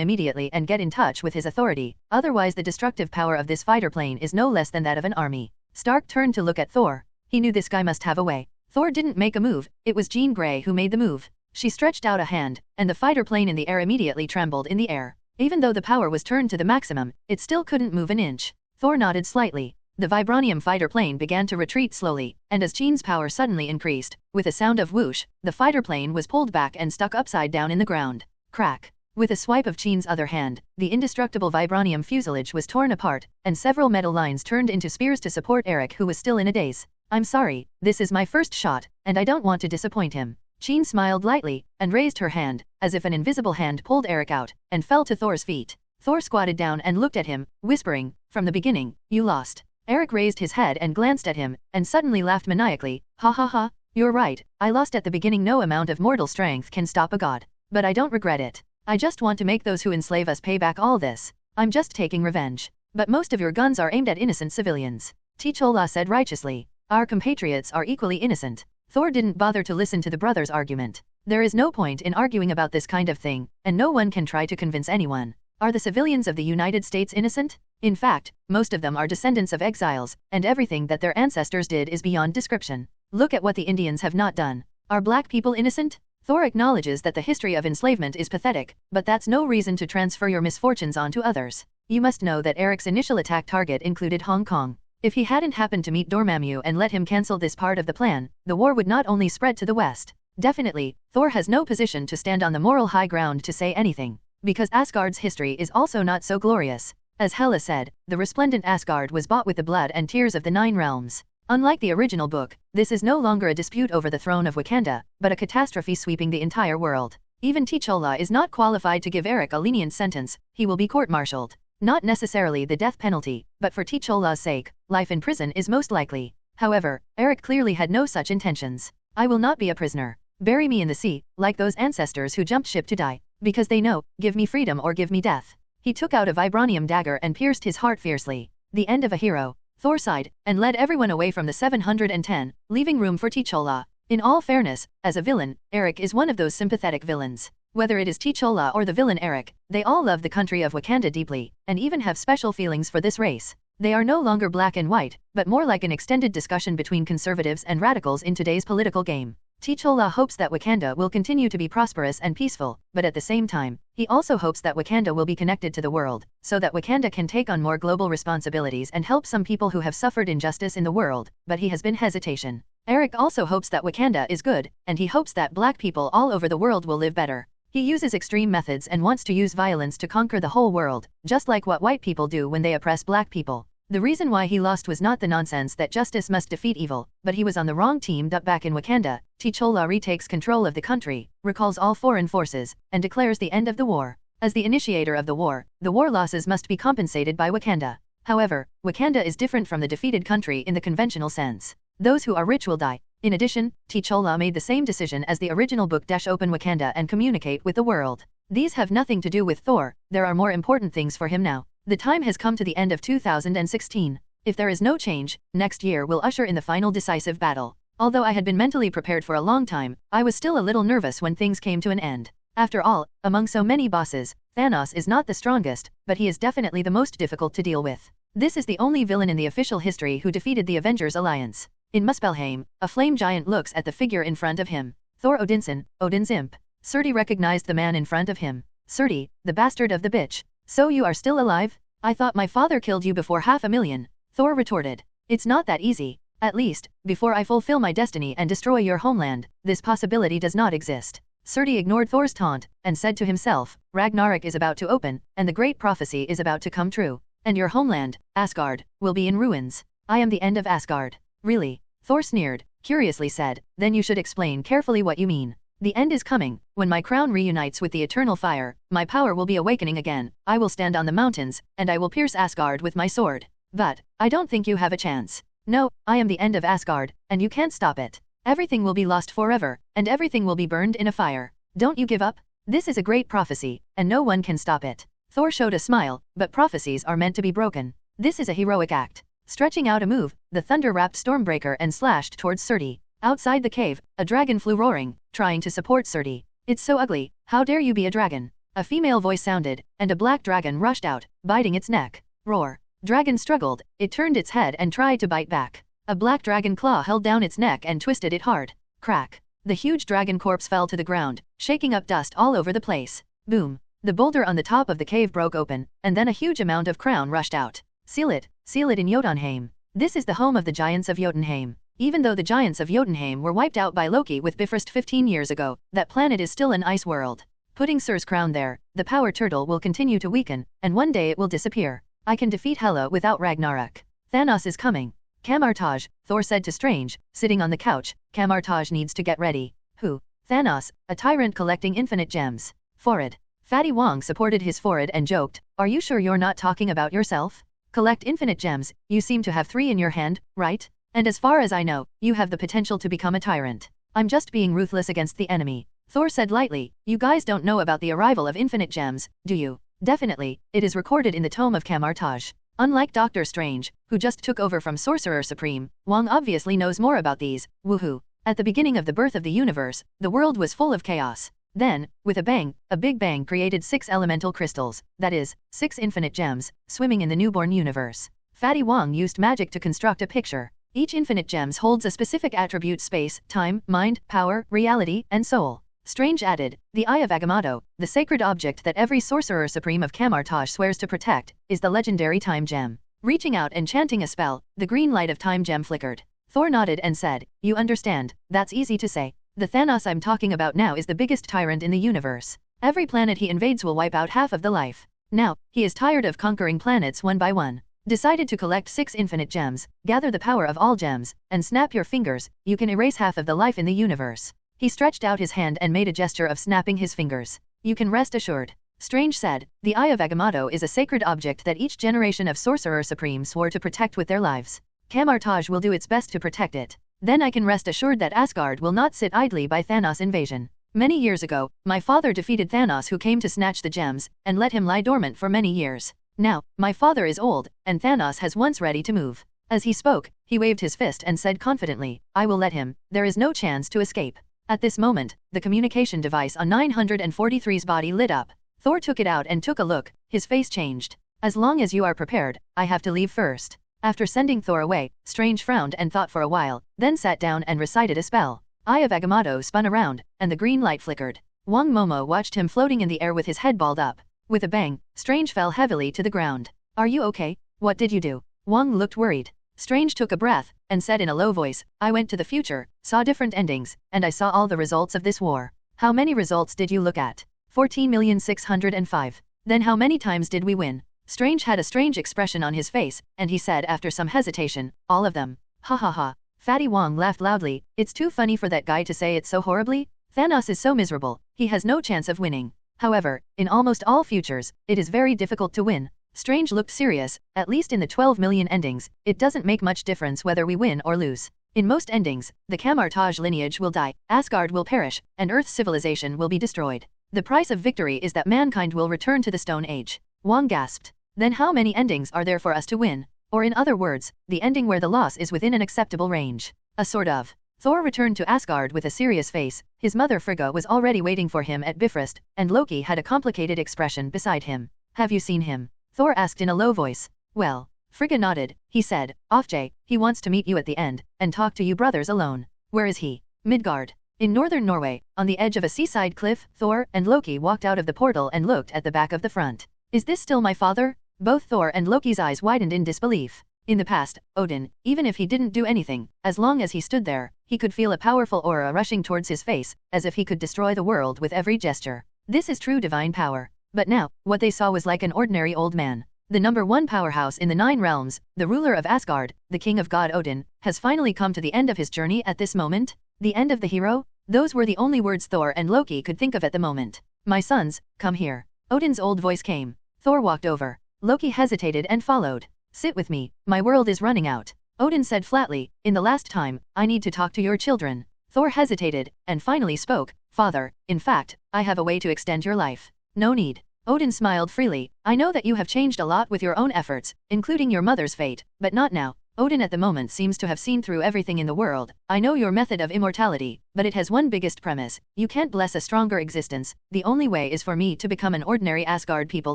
immediately and get in touch with his authority, otherwise the destructive power of this fighter plane is no less than that of an army." Stark turned to look at Thor. He knew this guy must have a way. Thor didn't make a move, it was Jean Grey who made the move. She stretched out a hand, and the fighter plane in the air immediately trembled in the air. Even though the power was turned to the maximum, it still couldn't move an inch. Thor nodded slightly. The vibranium fighter plane began to retreat slowly, and as Jean's power suddenly increased, with a sound of whoosh, the fighter plane was pulled back and stuck upside down in the ground. Crack. With a swipe of Jean's other hand, the indestructible vibranium fuselage was torn apart, and several metal lines turned into spears to support Eric, who was still in a daze. "I'm sorry, this is my first shot, and I don't want to disappoint him." Jean smiled lightly, and raised her hand, as if an invisible hand pulled Eric out, and fell to Thor's feet. Thor squatted down and looked at him, whispering, "From the beginning, you lost." Eric raised his head and glanced at him, and suddenly laughed maniacally, "Ha ha ha, you're right, I lost at the beginning. No amount of mortal strength can stop a god. But I don't regret it. I just want to make those who enslave us pay back all this. I'm just taking revenge. But most of your guns are aimed at innocent civilians." T'Challa said righteously. "Our compatriots are equally innocent." Thor didn't bother to listen to the brothers' argument. There is no point in arguing about this kind of thing, and no one can try to convince anyone. Are the civilians of the United States innocent? In fact, most of them are descendants of exiles, and everything that their ancestors did is beyond description. Look at what the Indians have not done. Are black people innocent? Thor acknowledges that the history of enslavement is pathetic, but that's no reason to transfer your misfortunes onto others. You must know that Eric's initial attack target included Hong Kong. If he hadn't happened to meet Dormammu and let him cancel this part of the plan, the war would not only spread to the west. Definitely, Thor has no position to stand on the moral high ground to say anything, because Asgard's history is also not so glorious. As Hela said, the resplendent Asgard was bought with the blood and tears of the 9 realms. Unlike the original book, this is no longer a dispute over the throne of Wakanda, but a catastrophe sweeping the entire world. Even T'Challa is not qualified to give Eric a lenient sentence. He will be court-martialed. Not necessarily the death penalty, but for T'Challa's sake, life in prison is most likely. However, Eric clearly had no such intentions. I will not be a prisoner. Bury me in the sea, like those ancestors who jumped ship to die, because they know, give me freedom or give me death. He took out a vibranium dagger and pierced his heart fiercely. The end of a hero. Thor sighed, and led everyone away from the 710, leaving room for T'Challa. In all fairness, as a villain, Eric is one of those sympathetic villains. Whether it is T'Challa or the villain Eric, they all love the country of Wakanda deeply, and even have special feelings for this race. They are no longer black and white, but more like an extended discussion between conservatives and radicals in today's political game. T'Challa hopes that Wakanda will continue to be prosperous and peaceful, but at the same time, he also hopes that Wakanda will be connected to the world, so that Wakanda can take on more global responsibilities and help some people who have suffered injustice in the world, but he has been hesitation. Eric also hopes that Wakanda is good, and he hopes that black people all over the world will live better. He uses extreme methods and wants to use violence to conquer the whole world, just like what white people do when they oppress black people. The reason why he lost was not the nonsense that justice must defeat evil, but he was on the wrong team. Back in Wakanda, T'Challa retakes control of the country, recalls all foreign forces, and declares the end of the war. As the initiator of the war losses must be compensated by Wakanda. However, Wakanda is different from the defeated country in the conventional sense. Those who are rich will die. In addition, T'Challa made the same decision as the original book: open Wakanda and communicate with the world. These have nothing to do with Thor. There are more important things for him now. The time has come to the end of 2016. If there is no change, next year will usher in the final decisive battle. Although I had been mentally prepared for a long time, I was still a little nervous when things came to an end. After all, among so many bosses, Thanos is not the strongest, but he is definitely the most difficult to deal with. This is the only villain in the official history who defeated the Avengers alliance. In Muspelheim, a flame giant looks at the figure in front of him. Thor Odinson, Odin's imp. Surtur recognized the man in front of him. Surtur, the bastard of the bitch. So you are still alive? I thought my father killed you before 500,000. Thor retorted. It's not that easy. At least, before I fulfill my destiny and destroy your homeland, this possibility does not exist. Surtur ignored Thor's taunt, and said to himself, Ragnarok is about to open, and the great prophecy is about to come true. And your homeland, Asgard, will be in ruins. I am the end of Asgard. Really? Thor sneered, curiously said, then you should explain carefully what you mean. The end is coming. When my crown reunites with the eternal fire, my power will be awakening again. I will stand on the mountains, and I will pierce Asgard with my sword. But, I don't think you have a chance. No, I am the end of Asgard, and you can't stop it. Everything will be lost forever, and everything will be burned in a fire. Don't you give up? This is a great prophecy, and no one can stop it. Thor showed a smile, but prophecies are meant to be broken. This is a heroic act. Stretching out a move, the thunder wrapped Stormbreaker and slashed towards Surtur. Outside the cave, a dragon flew roaring, trying to support Surtur. It's so ugly, how dare you be a dragon? A female voice sounded, and a black dragon rushed out, biting its neck. Roar. Dragon struggled, it turned its head and tried to bite back. A black dragon claw held down its neck and twisted it hard. Crack. The huge dragon corpse fell to the ground, shaking up dust all over the place. Boom. The boulder on the top of the cave broke open, and then a huge amount of crown rushed out. Seal it in Jotunheim. This is the home of the giants of Jotunheim. Even though the giants of Jotunheim were wiped out by Loki with Bifrost 15 years ago, that planet is still an ice world. Putting Sur's crown there, the power turtle will continue to weaken, and one day it will disappear. I can defeat Hela without Ragnarok. Thanos is coming. Camartage, Thor said to Strange, sitting on the couch. Camartage needs to get ready. Who? Thanos, a tyrant collecting infinite gems. Forehead. Fatty Wong supported his forehead and joked, are you sure you're not talking about yourself? Collect infinite gems, you seem to have 3 in your hand, right? And as far as I know, you have the potential to become a tyrant. I'm just being ruthless against the enemy. Thor said lightly, you guys don't know about the arrival of infinite gems, do you? Definitely, it is recorded in the Tome of Camartage. Unlike Doctor Strange, who just took over from Sorcerer Supreme, Wong obviously knows more about these. Woohoo. At the beginning of the birth of the universe, the world was full of chaos. Then, with a bang, a big bang created 6 elemental crystals, that is, 6 infinite gems, swimming in the newborn universe. Fatty Wong used magic to construct a picture. Each infinite gems holds a specific attribute: space, time, mind, power, reality, and soul. Strange added, the Eye of Agamotto, the sacred object that every sorcerer supreme of Camartage swears to protect, is the legendary time gem. Reaching out and chanting a spell, the green light of time gem flickered. Thor nodded and said, you understand, that's easy to say. The Thanos I'm talking about now is the biggest tyrant in the universe. Every planet he invades will wipe out half of the life. Now, he is tired of conquering planets one by one. Decided to collect 6 infinite gems, gather the power of all gems, and snap your fingers, you can erase half of the life in the universe. He stretched out his hand and made a gesture of snapping his fingers. You can rest assured. Strange said, the Eye of Agamotto is a sacred object that each generation of Sorcerer Supreme swore to protect with their lives. Camartage will do its best to protect it. Then I can rest assured that Asgard will not sit idly by Thanos' invasion. Many years ago, my father defeated Thanos, who came to snatch the gems, and let him lie dormant for many years. Now, my father is old, and Thanos has once ready to move. As he spoke, he waved his fist and said confidently, I will let him, there is no chance to escape. At this moment, the communication device on 943's body lit up. Thor took it out and took a look, his face changed. As long as you are prepared, I have to leave first. After sending Thor away, Strange frowned and thought for a while, then sat down and recited a spell. Eye of Agamotto spun around, and the green light flickered. Wong Momo watched him floating in the air with his head balled up. With a bang, Strange fell heavily to the ground. Are you okay? What did you do? Wong looked worried. Strange took a breath, and said in a low voice, I went to the future, saw different endings, and I saw all the results of this war. How many results did you look at? 14,605. Then how many times did we win? Strange had a strange expression on his face, and he said after some hesitation, all of them. Ha ha ha. Fatty Wong laughed loudly, it's too funny for that guy to say it so horribly. Thanos is so miserable, he has no chance of winning. However, in almost all futures, it is very difficult to win. Strange looked serious, at least in the 12 million endings, it doesn't make much difference whether we win or lose. In most endings, the Camartage lineage will die, Asgard will perish, and Earth's civilization will be destroyed. The price of victory is that mankind will return to the Stone Age. Wong gasped. Then how many endings are there for us to win? Or in other words, the ending where the loss is within an acceptable range. A sort of. Thor returned to Asgard with a serious face, his mother Frigga was already waiting for him at Bifrost, and Loki had a complicated expression beside him. Have you seen him? Thor asked in a low voice. Well. Frigga nodded, he said, Offjay, he wants to meet you at the end, and talk to you brothers alone. Where is he? Midgard. In northern Norway, on the edge of a seaside cliff, Thor and Loki walked out of the portal and looked at the back of the front. Is this still my father? Both Thor and Loki's eyes widened in disbelief. In the past, Odin, even if he didn't do anything, as long as he stood there, he could feel a powerful aura rushing towards his face, as if he could destroy the world with every gesture. This is true divine power. But now, what they saw was like an ordinary old man. The #1 powerhouse in the 9 realms, the ruler of Asgard, the king of God Odin, has finally come to the end of his journey at this moment. The end of the hero? Those were the only words Thor and Loki could think of at the moment. My sons, come here. Odin's old voice came. Thor walked over. Loki hesitated and followed. Sit with me, my world is running out. Odin said flatly, in the last time, I need to talk to your children. Thor hesitated, and finally spoke, Father, in fact, I have a way to extend your life. No need. Odin smiled freely, I know that you have changed a lot with your own efforts, including your mother's fate, but not now. Odin at the moment seems to have seen through everything in the world. I know your method of immortality, but it has one biggest premise. You can't bless a stronger existence. The only way is for me to become an ordinary Asgard people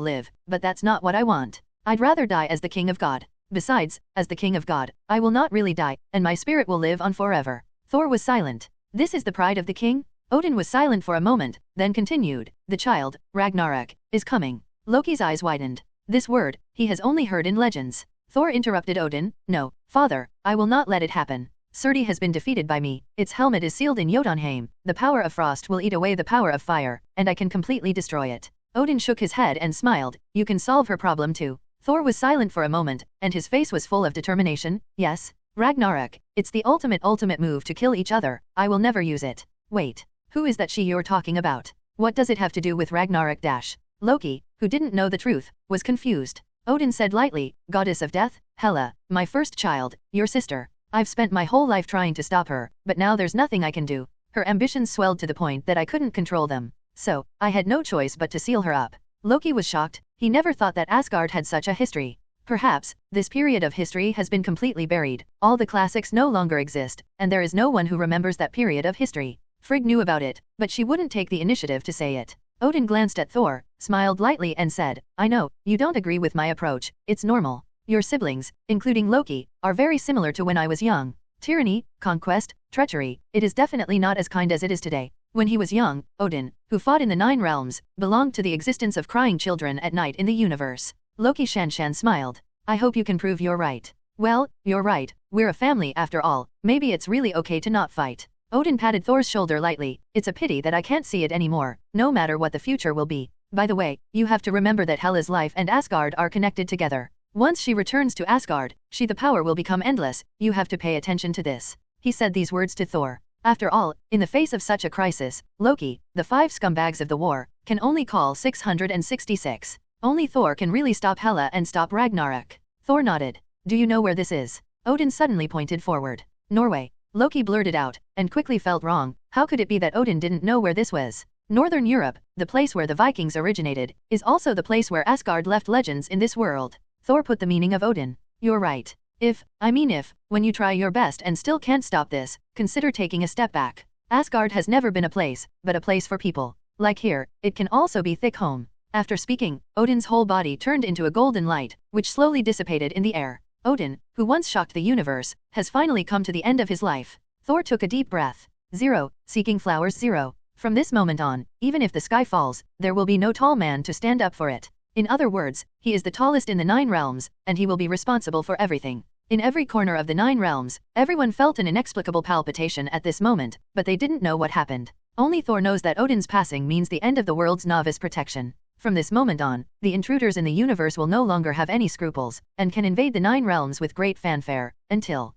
live, but that's not what I want. I'd rather die as the king of God. Besides, as the king of God, I will not really die, and my spirit will live on forever. Thor was silent. This is the pride of the king? Odin was silent for a moment, then continued, the child, Ragnarok, is coming. Loki's eyes widened. This word, he has only heard in legends. Thor interrupted Odin, no, father, I will not let it happen. Surtur has been defeated by me, its helmet is sealed in Jotunheim, the power of frost will eat away the power of fire, and I can completely destroy it. Odin shook his head and smiled, you can solve her problem too. Thor was silent for a moment, and his face was full of determination, yes, Ragnarok, it's the ultimate move to kill each other, I will never use it. Wait, who is that she you're talking about? What does it have to do with Ragnarok dash? Loki, who didn't know the truth, was confused. Odin said lightly, goddess of death, Hela, my first child, your sister. I've spent my whole life trying to stop her, but now there's nothing I can do. Her ambitions swelled to the point that I couldn't control them. So, I had no choice but to seal her up. Loki was shocked, he never thought that Asgard had such a history. Perhaps, this period of history has been completely buried, all the classics no longer exist, and there is no one who remembers that period of history. Frigg knew about it, but she wouldn't take the initiative to say it. Odin glanced at Thor, smiled lightly and said, I know, you don't agree with my approach, it's normal. Your siblings, including Loki, are very similar to when I was young. Tyranny, conquest, treachery, it is definitely not as kind as it is today. When he was young, Odin, who fought in the 9 realms, belonged to the existence of crying children at night in the universe. Loki Shanshan smiled. I hope you can prove you're right. Well, you're right, we're a family after all, maybe it's really okay to not fight. Odin patted Thor's shoulder lightly. It's a pity that I can't see it anymore, no matter what the future will be. By the way, you have to remember that Hela's life and Asgard are connected together. Once she returns to Asgard, the power will become endless, you have to pay attention to this. He said these words to Thor. After all, in the face of such a crisis, Loki, the 5 scumbags of the war, can only call 666. Only Thor can really stop Hela and stop Ragnarok. Thor nodded. Do you know where this is? Odin suddenly pointed forward. Norway. Loki blurted out, and quickly felt wrong. How could it be that Odin didn't know where this was? Northern Europe, the place where the Vikings originated, is also the place where Asgard left legends in this world. Thor put the meaning of Odin. You're right. If, when you try your best and still can't stop this, consider taking a step back. Asgard has never been a place, but a place for people. Like here, it can also be thick home. After speaking, Odin's whole body turned into a golden light, which slowly dissipated in the air. Odin, who once shocked the universe, has finally come to the end of his life. Thor took a deep breath. 0, seeking flowers 0. From this moment on, even if the sky falls, there will be no tall man to stand up for it. In other words, he is the tallest in the 9 realms, and he will be responsible for everything. In every corner of the 9 realms, everyone felt an inexplicable palpitation at this moment, but they didn't know what happened. Only Thor knows that Odin's passing means the end of the world's novice protection. From this moment on, the intruders in the universe will no longer have any scruples, and can invade the 9 realms with great fanfare, until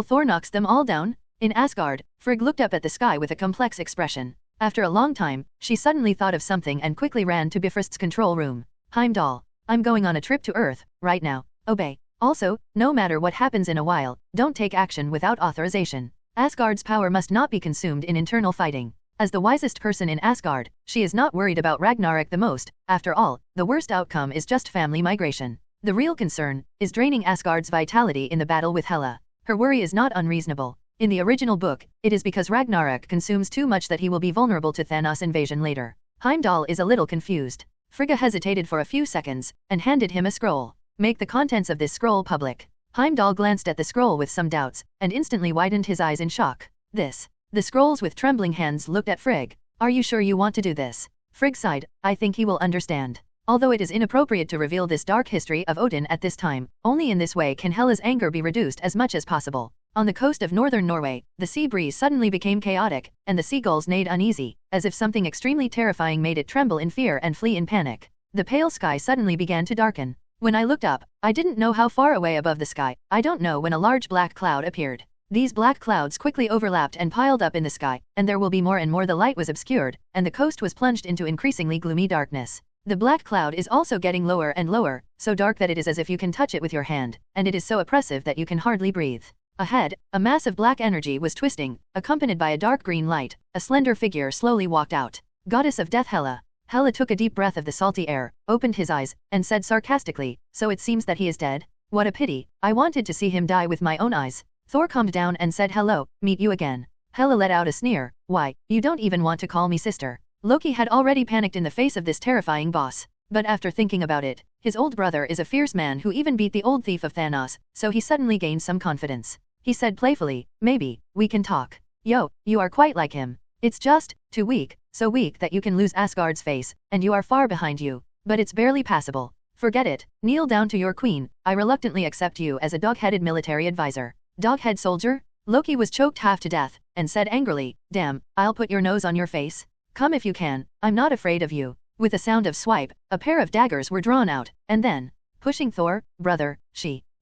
Thor knocks them all down? In Asgard, Frigga looked up at the sky with a complex expression. After a long time, she suddenly thought of something and quickly ran to Bifrost's control room. Heimdall, I'm going on a trip to Earth, right now, obey. Also, no matter what happens in a while, don't take action without authorization. Asgard's power must not be consumed in internal fighting. As the wisest person in Asgard, she is not worried about Ragnarok the most. After all, the worst outcome is just family migration. The real concern is draining Asgard's vitality in the battle with Hela. Her worry is not unreasonable. In the original book, it is because Ragnarok consumes too much that he will be vulnerable to Thanos' invasion later. Heimdall is a little confused. Frigga hesitated for a few seconds, and handed him a scroll. Make the contents of this scroll public. Heimdall glanced at the scroll with some doubts, and instantly widened his eyes in shock. The scrolls with trembling hands looked at Frigg. Are you sure you want to do this? Frigg sighed. I think he will understand. Although it is inappropriate to reveal this dark history of Odin at this time, only in this way can Hela's anger be reduced as much as possible. On the coast of northern Norway, the sea breeze suddenly became chaotic, and the seagulls neighed uneasy, as if something extremely terrifying made it tremble in fear and flee in panic. The pale sky suddenly began to darken. When I looked up, I didn't know how far away above the sky. I don't know when a large black cloud appeared. These black clouds quickly overlapped and piled up in the sky, and there will be more and more. The light was obscured, and the coast was plunged into increasingly gloomy darkness. The black cloud is also getting lower and lower, so dark that it is as if you can touch it with your hand, and it is so oppressive that you can hardly breathe. Ahead, a mass of black energy was twisting, accompanied by a dark green light. A slender figure slowly walked out. Goddess of Death Hela. Hela took a deep breath of the salty air, opened his eyes, and said sarcastically, so it seems that he is dead? What a pity, I wanted to see him die with my own eyes. Thor calmed down and said hello, meet you again. Hela let out a sneer. Why, you don't even want to call me sister. Loki had already panicked in the face of this terrifying boss. But after thinking about it, his old brother is a fierce man who even beat the old thief of Thanos, so he suddenly gained some confidence. He said playfully, maybe, we can talk. Yo, you are quite like him. It's just, too weak, so weak that you can lose Asgard's face, and you are far behind you. But it's barely passable. Forget it, kneel down to your queen, I reluctantly accept you as a dog-headed military advisor. Dog-head soldier? Loki was choked half to death, and said angrily, damn, I'll put your nose on your face. Come if you can, I'm not afraid of you. With a sound of swipe, a pair of daggers were drawn out, and then, pushing Thor, brother,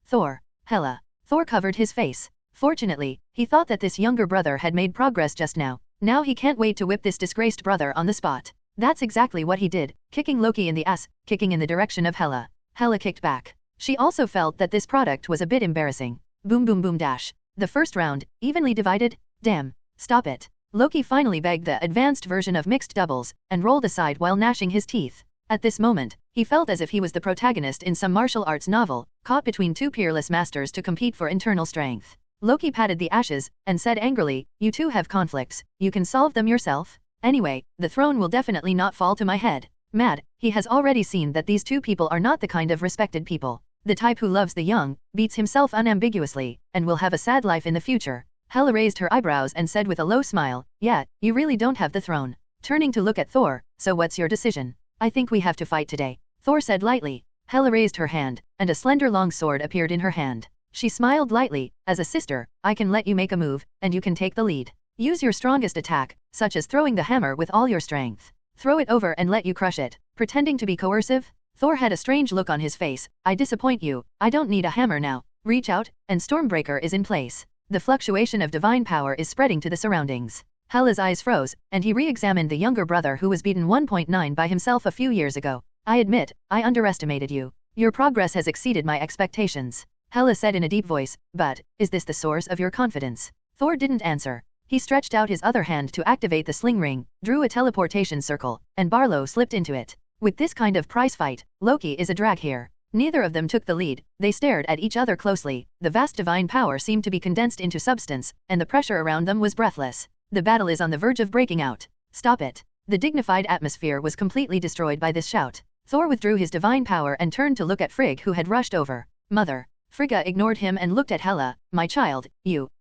Thor, Hela. Thor covered his face. Fortunately, he thought that this younger brother had made progress just now. Now he can't wait to whip this disgraced brother on the spot. That's exactly what he did, kicking Loki in the ass, kicking in the direction of Hela. Hela kicked back. She also felt that this product was a bit embarrassing. Boom boom boom dash. The first round, evenly divided? Damn, stop it. Loki finally begged the advanced version of mixed doubles, and rolled aside while gnashing his teeth. At this moment, he felt as if he was the protagonist in some martial arts novel, caught between two peerless masters to compete for internal strength. Loki patted the ashes, and said angrily, you two have conflicts, you can solve them yourself? Anyway, the throne will definitely not fall to my head. Mad, he has already seen that these two people are not the kind of respected people. The type who loves the young, beats himself unambiguously, and will have a sad life in the future. Hela raised her eyebrows and said with a low smile, yeah, you really don't have the throne. Turning to look at Thor, so what's your decision? I think we have to fight today. Thor said lightly. Hela raised her hand, and a slender long sword appeared in her hand. She smiled lightly, as a sister, I can let you make a move, and you can take the lead. Use your strongest attack, such as throwing the hammer with all your strength. Throw it over and let you crush it. Pretending to be coercive? Thor had a strange look on his face. I disappoint you, I don't need a hammer now. Reach out, and Stormbreaker is in place. The fluctuation of divine power is spreading to the surroundings. Hela's eyes froze, and he re-examined the younger brother who was beaten 1.9 by himself a few years ago. I admit, I underestimated you. Your progress has exceeded my expectations. Hela said in a deep voice, but, is this the source of your confidence? Thor didn't answer. He stretched out his other hand to activate the sling ring, drew a teleportation circle, and Barlow slipped into it. With this kind of prize fight, Loki is a drag here. Neither of them took the lead, they stared at each other closely, the vast divine power seemed to be condensed into substance, and the pressure around them was breathless. The battle is on the verge of breaking out. Stop it. The dignified atmosphere was completely destroyed by this shout. Thor withdrew his divine power and turned to look at Frigg who had rushed over. Mother. Frigga ignored him and looked at Hela. My child,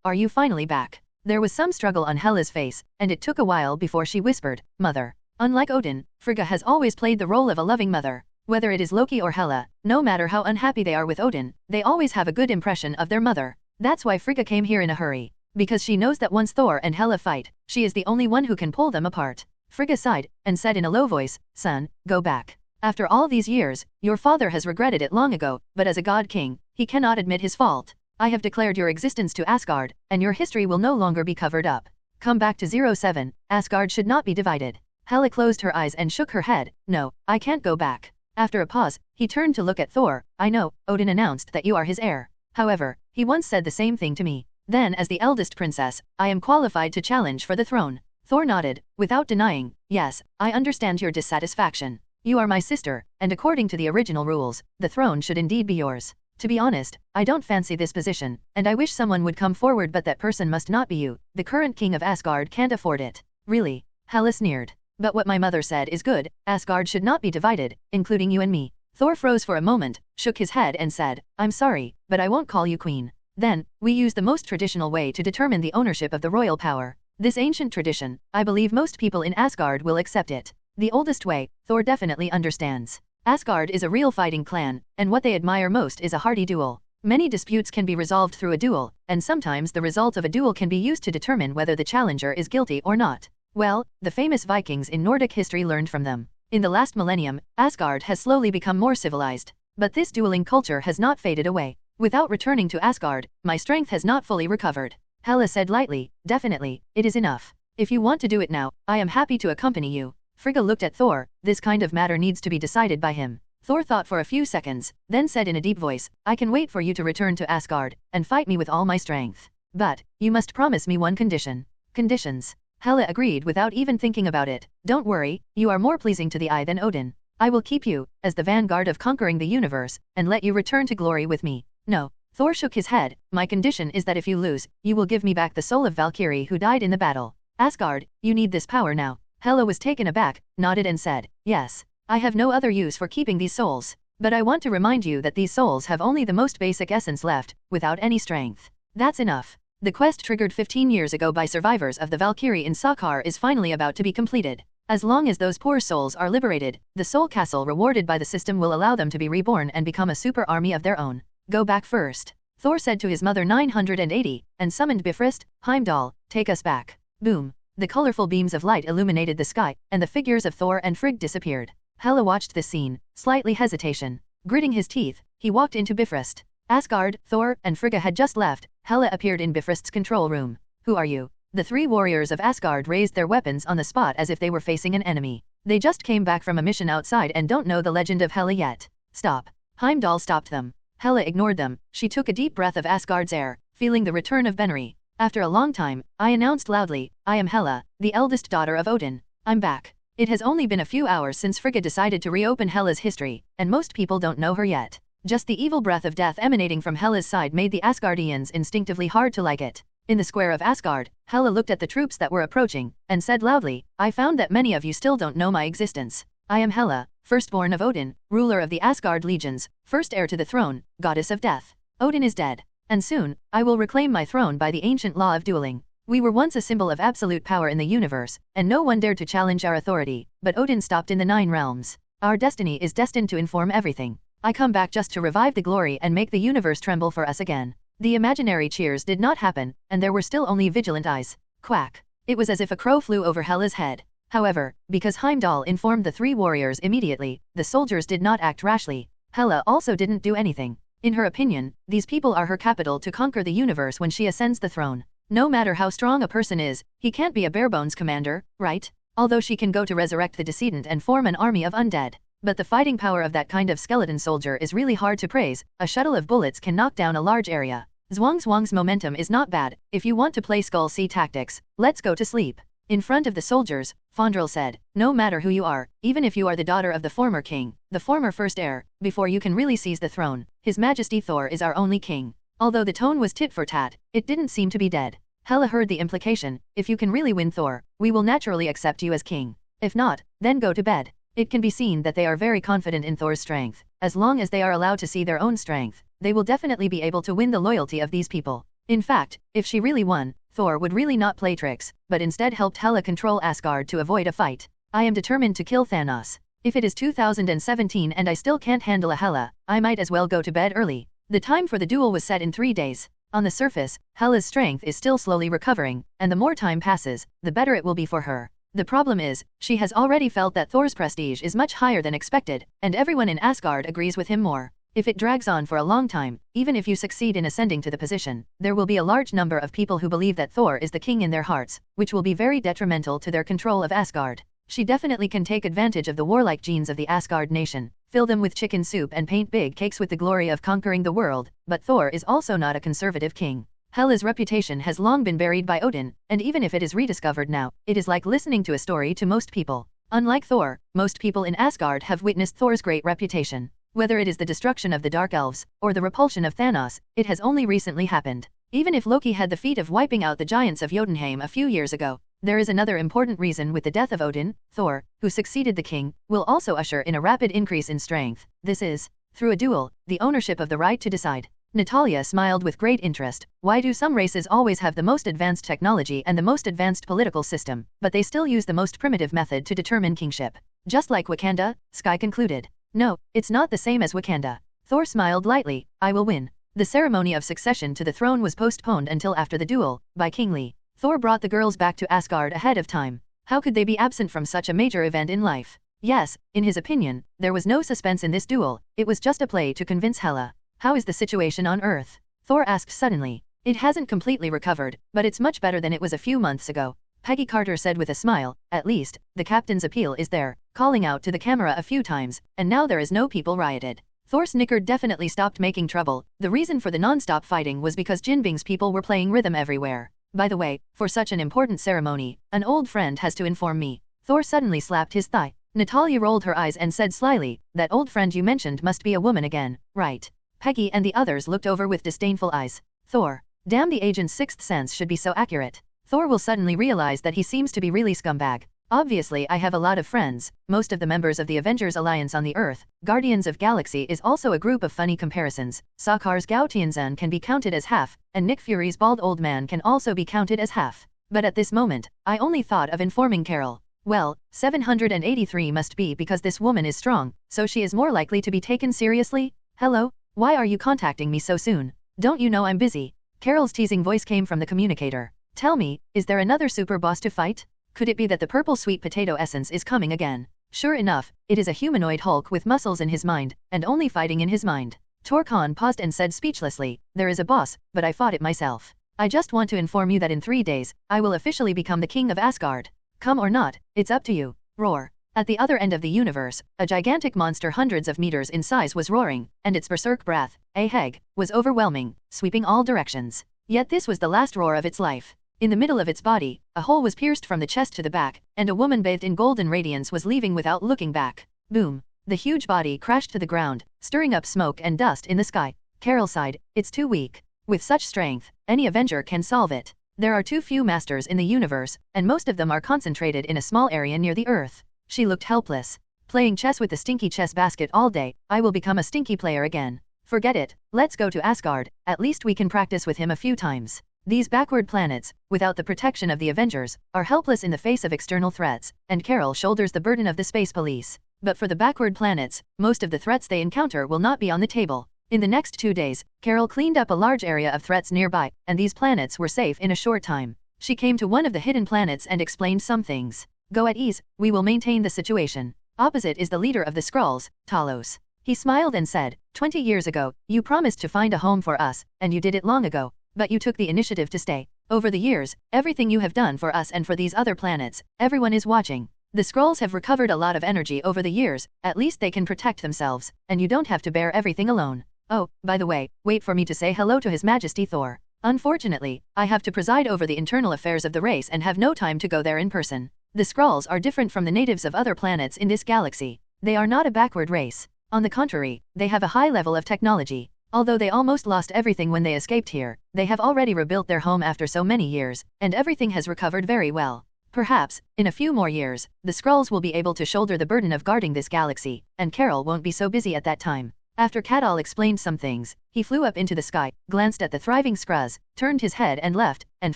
are you finally back? There was some struggle on Hela's face, and it took a while before she whispered, Mother. Unlike Odin, Frigga has always played the role of a loving mother. Whether it is Loki or Hela, no matter how unhappy they are with Odin, they always have a good impression of their mother. That's why Frigga came here in a hurry. Because she knows that once Thor and Hela fight, she is the only one who can pull them apart. Frigga sighed, and said in a low voice, Son, go back. After all these years, your father has regretted it long ago, but as a god king, he cannot admit his fault. I have declared your existence to Asgard, and your history will no longer be covered up. Come back to 07, Asgard should not be divided. Hela closed her eyes and shook her head, no, I can't go back. After a pause, he turned to look at Thor, I know, Odin announced that you are his heir. However, he once said the same thing to me. Then as the eldest princess, I am qualified to challenge for the throne. Thor nodded, without denying, yes, I understand your dissatisfaction. You are my sister, and according to the original rules, the throne should indeed be yours. To be honest, I don't fancy this position, and I wish someone would come forward but that person must not be you. The current king of Asgard can't afford it. Really? Hela sneered. But what my mother said is good, Asgard should not be divided, including you and me. Thor froze for a moment, shook his head and said, I'm sorry, but I won't call you queen. Then, we use the most traditional way to determine the ownership of the royal power. This ancient tradition, I believe most people in Asgard will accept it. The oldest way, Thor definitely understands. Asgard is a real fighting clan, and what they admire most is a hardy duel. Many disputes can be resolved through a duel, and sometimes the result of a duel can be used to determine whether the challenger is guilty or not. Well, the famous Vikings in Nordic history learned from them. In the last millennium, Asgard has slowly become more civilized. But this dueling culture has not faded away. Without returning to Asgard, my strength has not fully recovered. Hela said lightly, definitely, it is enough. If you want to do it now, I am happy to accompany you. Frigga looked at Thor, this kind of matter needs to be decided by him. Thor thought for a few seconds, then said in a deep voice, I can wait for you to return to Asgard, and fight me with all my strength. But, you must promise me one condition. Conditions. Hela agreed without even thinking about it. Don't worry, you are more pleasing to the eye than Odin. I will keep you, as the vanguard of conquering the universe, and let you return to glory with me. No. Thor shook his head, my condition is that if you lose, you will give me back the soul of Valkyrie who died in the battle. Asgard, you need this power now. Hela was taken aback, nodded and said, yes. I have no other use for keeping these souls. But I want to remind you that these souls have only the most basic essence left, without any strength. That's enough. The quest triggered 15 years ago by survivors of the Valkyrie in Surtur is finally about to be completed. As long as those poor souls are liberated, the soul castle rewarded by the system will allow them to be reborn and become a super army of their own. Go back first. Thor said to his mother 980, and summoned Bifrost, Heimdall, take us back. Boom. The colorful beams of light illuminated the sky, and the figures of Thor and Frigg disappeared. Hela watched this scene, slightly hesitation. Gritting his teeth, he walked into Bifrost. Asgard, Thor, and Frigga had just left. Hela appeared in Bifrost's control room. Who are you? The three warriors of Asgard raised their weapons on the spot as if they were facing an enemy. They just came back from a mission outside and don't know the legend of Hela yet. Stop. Heimdall stopped them. Hela ignored them. She took a deep breath of Asgard's air, feeling the return of Benri. After a long time, I announced loudly, I am Hela, the eldest daughter of Odin. I'm back. It has only been a few hours since Frigga decided to reopen Hela's history, and most people don't know her yet. Just the evil breath of death emanating from Hela's side made the Asgardians instinctively hard to like it. In the square of Asgard, Hela looked at the troops that were approaching, and said loudly, I found that many of you still don't know my existence. I am Hela, firstborn of Odin, ruler of the Asgard legions, first heir to the throne, goddess of death. Odin is dead. And soon, I will reclaim my throne by the ancient law of dueling. We were once a symbol of absolute power in the universe, and no one dared to challenge our authority, but Odin stopped in the 9 realms. Our destiny is destined to inform everything. I come back just to revive the glory and make the universe tremble for us again. The imaginary cheers did not happen, and there were still only vigilant eyes. Quack. It was as if a crow flew over Hela's head. However, because Heimdall informed the 3 warriors immediately, the soldiers did not act rashly. Hela also didn't do anything. In her opinion, these people are her capital to conquer the universe when she ascends the throne. No matter how strong a person is, he can't be a barebones commander, right? Although she can go to resurrect the decedent and form an army of undead. But the fighting power of that kind of skeleton soldier is really hard to praise. A shuttle of bullets can knock down a large area. Zwang's momentum is not bad. If you want to play Skull C tactics, let's go to sleep. In front of the soldiers, Fandral said, no matter who you are, even if you are the daughter of the former king, the former first heir, before you can really seize the throne, His Majesty Thor is our only king. Although the tone was tit for tat, it didn't seem to be dead. Hela heard the implication, if you can really win Thor, we will naturally accept you as king. If not, then go to bed. It can be seen that they are very confident in Thor's strength. As long as they are allowed to see their own strength, they will definitely be able to win the loyalty of these people. In fact, if she really won, Thor would really not play tricks, but instead helped Hela control Asgard to avoid a fight. I am determined to kill Thanos. If it is 2017 and I still can't handle a Hela, I might as well go to bed early. The time for the duel was set in 3 days. On the surface, Hela's strength is still slowly recovering, and the more time passes, the better it will be for her. The problem is, she has already felt that Thor's prestige is much higher than expected, and everyone in Asgard agrees with him more. If it drags on for a long time, even if you succeed in ascending to the position, there will be a large number of people who believe that Thor is the king in their hearts, which will be very detrimental to their control of Asgard. She definitely can take advantage of the warlike genes of the Asgard nation, fill them with chicken soup and paint big cakes with the glory of conquering the world, but Thor is also not a conservative king. Hela's reputation has long been buried by Odin, and even if it is rediscovered now, it is like listening to a story to most people. Unlike Thor, most people in Asgard have witnessed Thor's great reputation. Whether it is the destruction of the Dark Elves, or the repulsion of Thanos, it has only recently happened. Even if Loki had the feat of wiping out the giants of Jotunheim a few years ago, there is another important reason with the death of Odin. Thor, who succeeded the king, will also usher in a rapid increase in strength. This is, through a duel, the ownership of the right to decide. Natalia smiled with great interest. Why do some races always have the most advanced technology and the most advanced political system, but they still use the most primitive method to determine kingship? Just like Wakanda, Sky concluded. No, it's not the same as Wakanda. Thor smiled lightly. I will win. The ceremony of succession to the throne was postponed until after the duel, by King Lee. Thor brought the girls back to Asgard ahead of time. How could they be absent from such a major event in life? Yes, in his opinion, there was no suspense in this duel, it was just a play to convince Hela. How is the situation on Earth? Thor asked suddenly. It hasn't completely recovered, but it's much better than it was a few months ago. Peggy Carter said with a smile, at least, the captain's appeal is there, calling out to the camera a few times, and now there is no people rioted. Thor snickered. Definitely stopped making trouble. The reason for the non-stop fighting was because Jinbing's people were playing rhythm everywhere. By the way, for such an important ceremony, an old friend has to inform me. Thor suddenly slapped his thigh. Natalia rolled her eyes and said slyly, that old friend you mentioned must be a woman again, right? Peggy and the others looked over with disdainful eyes. Thor. Damn, the agent's sixth sense should be so accurate. Thor will suddenly realize that he seems to be really scumbag. Obviously I have a lot of friends, most of the members of the Avengers Alliance on the Earth. Guardians of Galaxy is also a group of funny comparisons. Sakar's Gao Tianzan can be counted as half, and Nick Fury's bald old man can also be counted as half. But at this moment, I only thought of informing Carol. Well, 783 must be because this woman is strong, so she is more likely to be taken seriously. Hello? Why are you contacting me so soon? Don't you know I'm busy? Carol's teasing voice came from the communicator. Tell me, is there another super boss to fight? Could it be that the purple sweet potato essence is coming again? Sure enough, it is a humanoid Hulk with muscles in his mind, and only fighting in his mind. Torkhan paused and said speechlessly, there is a boss, but I fought it myself. I just want to inform you that in 3 days, I will officially become the king of Asgard. Come or not, it's up to you. Roar. At the other end of the universe, a gigantic monster hundreds of meters in size was roaring, and its berserk breath, Aheg, was overwhelming, sweeping all directions. Yet this was the last roar of its life. In the middle of its body, a hole was pierced from the chest to the back, and a woman bathed in golden radiance was leaving without looking back. Boom. The huge body crashed to the ground, stirring up smoke and dust in the sky. Carol sighed, it's too weak. With such strength, any Avenger can solve it. There are too few masters in the universe, and most of them are concentrated in a small area near the Earth. She looked helpless. Playing chess with the stinky chess basket all day, I will become a stinky player again. Forget it, let's go to Asgard, at least we can practice with him a few times. These backward planets, without the protection of the Avengers, are helpless in the face of external threats, and Carol shoulders the burden of the space police. But for the backward planets, most of the threats they encounter will not be on the table. In the next 2 days, Carol cleaned up a large area of threats nearby, and these planets were safe in a short time. She came to one of the hidden planets and explained some things. Go at ease, we will maintain the situation. Opposite is the leader of the Skrulls, Talos. He smiled and said, 20 years ago, you promised to find a home for us, and you did it long ago, but you took the initiative to stay. Over the years, everything you have done for us and for these other planets, everyone is watching. The Skrulls have recovered a lot of energy over the years, at least they can protect themselves, and you don't have to bear everything alone. Oh, by the way, wait for me to say hello to His Majesty Thor. Unfortunately, I have to preside over the internal affairs of the race and have no time to go there in person. The Skrulls are different from the natives of other planets in this galaxy. They are not a backward race. On the contrary, they have a high level of technology. Although they almost lost everything when they escaped here, they have already rebuilt their home after so many years, and everything has recovered very well. Perhaps, in a few more years, the Skrulls will be able to shoulder the burden of guarding this galaxy, and Carol won't be so busy at that time. After Cadal explained some things, he flew up into the sky, glanced at the thriving Skrulls, turned his head and left, and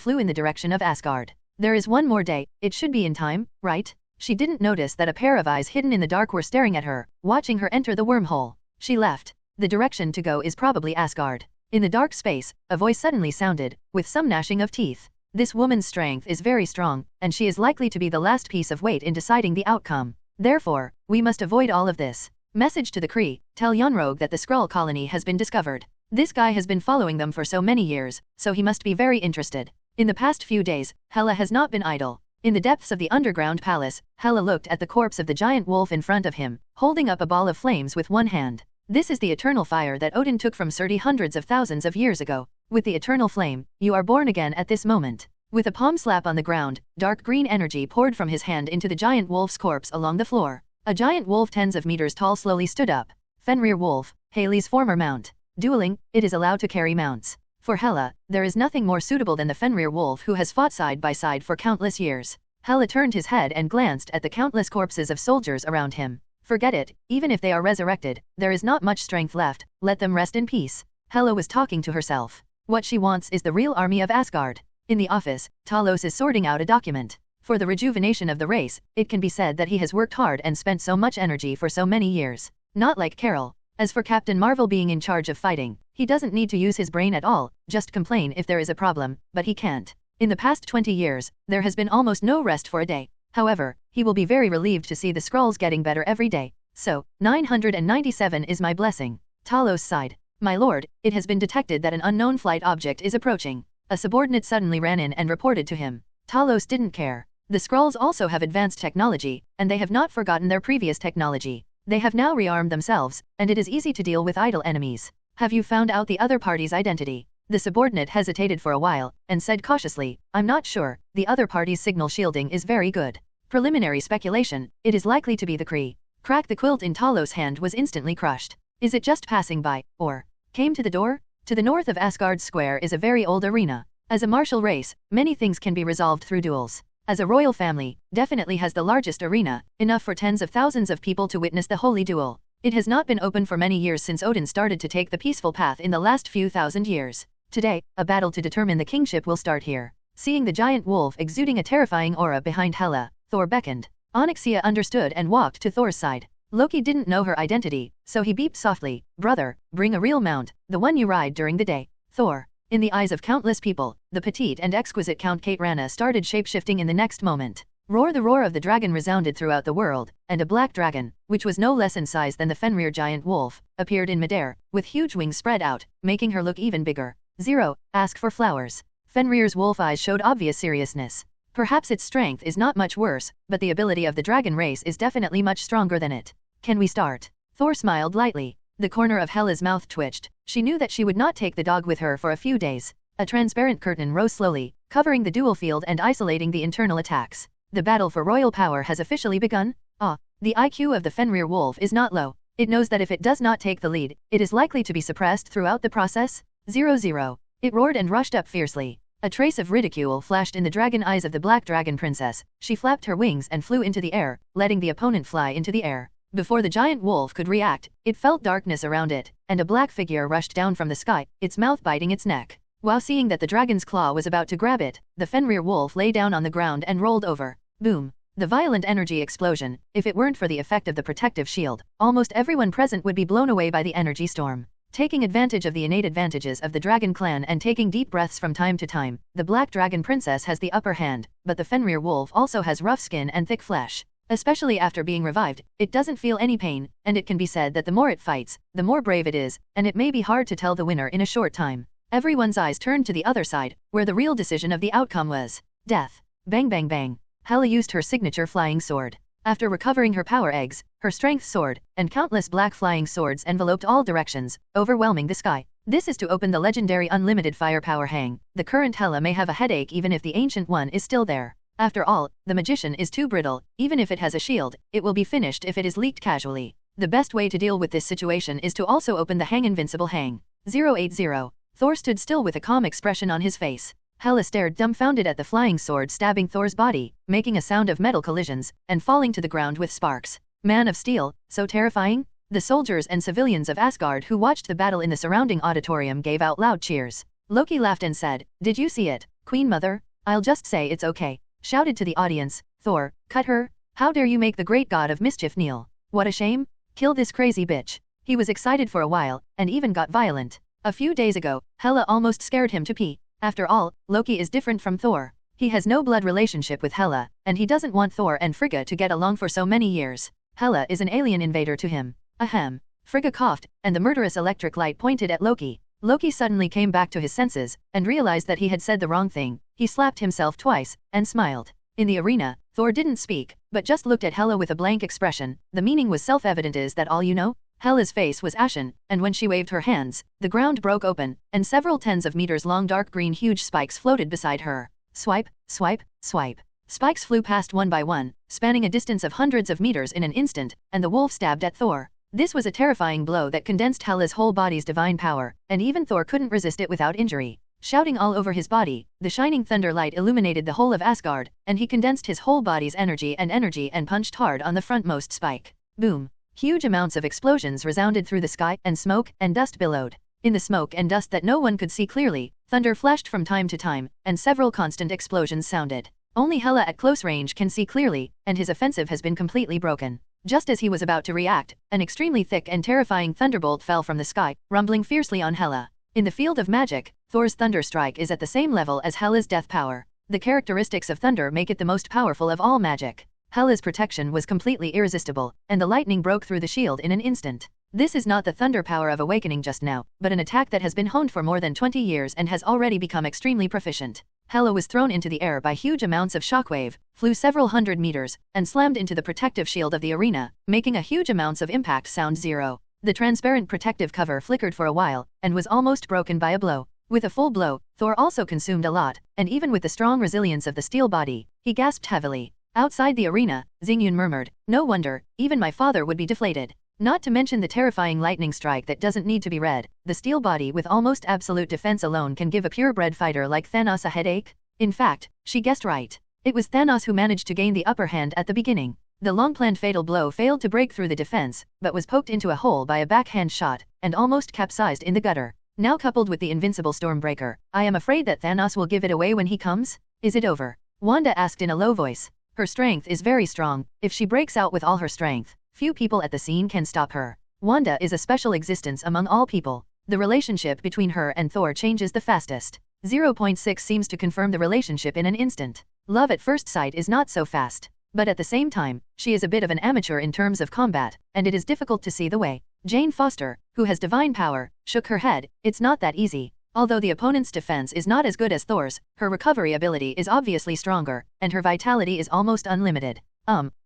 flew in the direction of Asgard. There is one more day, it should be in time, right? She didn't notice that a pair of eyes hidden in the dark were staring at her, watching her enter the wormhole. She left. The direction to go is probably Asgard. In the dark space, a voice suddenly sounded, with some gnashing of teeth. This woman's strength is very strong, and she is likely to be the last piece of weight in deciding the outcome. Therefore, we must avoid all of this. Message to the Kree, tell Yonrog that the Skrull colony has been discovered. This guy has been following them for so many years, so he must be very interested. In the past few days, Hela has not been idle. In the depths of the underground palace, Hela looked at the corpse of the giant wolf in front of him, holding up a ball of flames with one hand. This is the eternal fire that Odin took from Surtur hundreds of thousands of years ago. With the eternal flame, you are born again at this moment. With a palm slap on the ground, dark green energy poured from his hand into the giant wolf's corpse along the floor. A giant wolf tens of meters tall slowly stood up. Fenrir Wolf, Haley's former mount. Dueling, it is allowed to carry mounts. For Hela, there is nothing more suitable than the Fenrir Wolf who has fought side by side for countless years. Hela turned his head and glanced at the countless corpses of soldiers around him. Forget it, even if they are resurrected, there is not much strength left, let them rest in peace. Hela was talking to herself. What she wants is the real army of Asgard. In the office, Talos is sorting out a document. For the rejuvenation of the race, it can be said that he has worked hard and spent so much energy for so many years. Not like Carol. As for Captain Marvel being in charge of fighting, he doesn't need to use his brain at all, just complain if there is a problem, but he can't. In the past 20 years, there has been almost no rest for a day. However, he will be very relieved to see the Skrulls getting better every day. So, 997 is my blessing. Talos sighed. My lord, it has been detected that an unknown flight object is approaching. A subordinate suddenly ran in and reported to him. Talos didn't care. The Skrulls also have advanced technology, and they have not forgotten their previous technology. They have now rearmed themselves, and it is easy to deal with idle enemies. Have you found out the other party's identity? The subordinate hesitated for a while, and said cautiously, I'm not sure, the other party's signal shielding is very good. Preliminary speculation, it is likely to be the Kree. Crack the quilt in Talos' hand was instantly crushed. Is it just passing by, or came to the door? To the north of Asgard Square is a very old arena. As a martial race, many things can be resolved through duels. As a royal family, definitely has the largest arena, enough for tens of thousands of people to witness the holy duel. It has not been open for many years since Odin started to take the peaceful path in the last few thousand years. Today, a battle to determine the kingship will start here. Seeing the giant wolf exuding a terrifying aura behind Hela, Thor beckoned. Onyxia understood and walked to Thor's side. Loki didn't know her identity, so he beeped softly, brother, bring a real mount, the one you ride during the day. Thor. In the eyes of countless people, the petite and exquisite Count Kate Rana started shape-shifting in the next moment. Roar! The roar of the dragon resounded throughout the world, and a black dragon, which was no less in size than the Fenrir giant wolf, appeared in midair, with huge wings spread out, making her look even bigger. Zero, ask for flowers. Fenrir's wolf eyes showed obvious seriousness. Perhaps its strength is not much worse, but the ability of the dragon race is definitely much stronger than it. Can we start? Thor smiled lightly. The corner of Hela's mouth twitched. She knew that she would not take the dog with her for a few days. A transparent curtain rose slowly, covering the duel field and isolating the internal attacks. The battle for royal power has officially begun. The IQ of the Fenrir wolf is not low. It knows that if it does not take the lead, it is likely to be suppressed throughout the process. 0-0. It roared and rushed up fiercely. A trace of ridicule flashed in the dragon eyes of the black dragon princess. She flapped her wings and flew into the air, letting the opponent fly into the air. Before the giant wolf could react, it felt darkness around it, and a black figure rushed down from the sky, its mouth biting its neck. While seeing that the dragon's claw was about to grab it, the Fenrir wolf lay down on the ground and rolled over. Boom! The violent energy explosion. If it weren't for the effect of the protective shield, almost everyone present would be blown away by the energy storm. Taking advantage of the innate advantages of the dragon clan and taking deep breaths from time to time, the Black Dragon Princess has the upper hand, but the Fenrir wolf also has rough skin and thick flesh. Especially after being revived, it doesn't feel any pain, and it can be said that the more it fights, the more brave it is, and it may be hard to tell the winner in a short time. Everyone's eyes turned to the other side, where the real decision of the outcome was death. Bang bang bang. Hela used her signature flying sword. After recovering her power eggs, her strength soared, and countless black flying swords enveloped all directions, overwhelming the sky. This is to open the legendary unlimited firepower hang. The current Hela may have a headache even if the ancient one is still there. After all, the magician is too brittle. Even if it has a shield, it will be finished if it is leaked casually. The best way to deal with this situation is to also open the hang invincible hang. 080. Thor stood still with a calm expression on his face. Hela stared dumbfounded at the flying sword stabbing Thor's body, making a sound of metal collisions, and falling to the ground with sparks. Man of Steel, so terrifying? The soldiers and civilians of Asgard who watched the battle in the surrounding auditorium gave out loud cheers. Loki laughed and said, "Did you see it, Queen Mother? I'll just say it's okay." Shouted to the audience, "Thor, cut her? How dare you make the great god of mischief kneel? What a shame? Kill this crazy bitch." He was excited for a while, and even got violent. A few days ago, Hela almost scared him to pee. After all, Loki is different from Thor. He has no blood relationship with Hela, and he doesn't want Thor and Frigga to get along for so many years. Hela is an alien invader to him. Ahem. Frigga coughed, and the murderous electric light pointed at Loki. Loki suddenly came back to his senses, and realized that he had said the wrong thing. He slapped himself twice, and smiled. In the arena, Thor didn't speak, but just looked at Hela with a blank expression. The meaning was self-evident. Is that all you know? Hela's face was ashen, and when she waved her hands, the ground broke open, and several tens of meters long dark green huge spikes floated beside her. Swipe, swipe, swipe. Spikes flew past one by one, spanning a distance of hundreds of meters in an instant, and the wolf stabbed at Thor. This was a terrifying blow that condensed Hela's whole body's divine power, and even Thor couldn't resist it without injury. Shouting all over his body, the shining thunder light illuminated the whole of Asgard, and he condensed his whole body's energy and punched hard on the frontmost spike. Boom. Huge amounts of explosions resounded through the sky, and smoke and dust billowed. In the smoke and dust that no one could see clearly, thunder flashed from time to time, and several constant explosions sounded. Only Hela at close range can see clearly, and his offensive has been completely broken. Just as he was about to react, an extremely thick and terrifying thunderbolt fell from the sky, rumbling fiercely on Hela. In the field of magic, Thor's thunder strike is at the same level as Hela's death power. The characteristics of thunder make it the most powerful of all magic. Hela's protection was completely irresistible, and the lightning broke through the shield in an instant. This is not the thunder power of awakening just now, but an attack that has been honed for more than 20 years and has already become extremely proficient. Hela was thrown into the air by huge amounts of shockwave, flew several hundred meters, and slammed into the protective shield of the arena, making a huge amounts of impact sound zero. The transparent protective cover flickered for a while, and was almost broken by a blow. With a full blow, Thor also consumed a lot, and even with the strong resilience of the steel body, he gasped heavily. Outside the arena, Xingyun murmured, "No wonder, even my father would be deflated." Not to mention the terrifying lightning strike that doesn't need to be read. The steel body with almost absolute defense alone can give a purebred fighter like Thanos a headache. In fact, she guessed right. It was Thanos who managed to gain the upper hand at the beginning. The long-planned fatal blow failed to break through the defense, but was poked into a hole by a backhand shot, and almost capsized in the gutter. Now coupled with the invincible Stormbreaker, I am afraid that Thanos will give it away when he comes? Is it over? Wanda asked in a low voice. Her strength is very strong. If she breaks out with all her strength, few people at the scene can stop her. Wanda is a special existence among all people. The relationship between her and Thor changes the fastest. 0.6 seems to confirm the relationship in an instant. Love at first sight is not so fast. But at the same time, she is a bit of an amateur in terms of combat, and it is difficult to see the way. Jane Foster, who has divine power, shook her head. It's not that easy. Although the opponent's defense is not as good as Thor's, her recovery ability is obviously stronger, and her vitality is almost unlimited.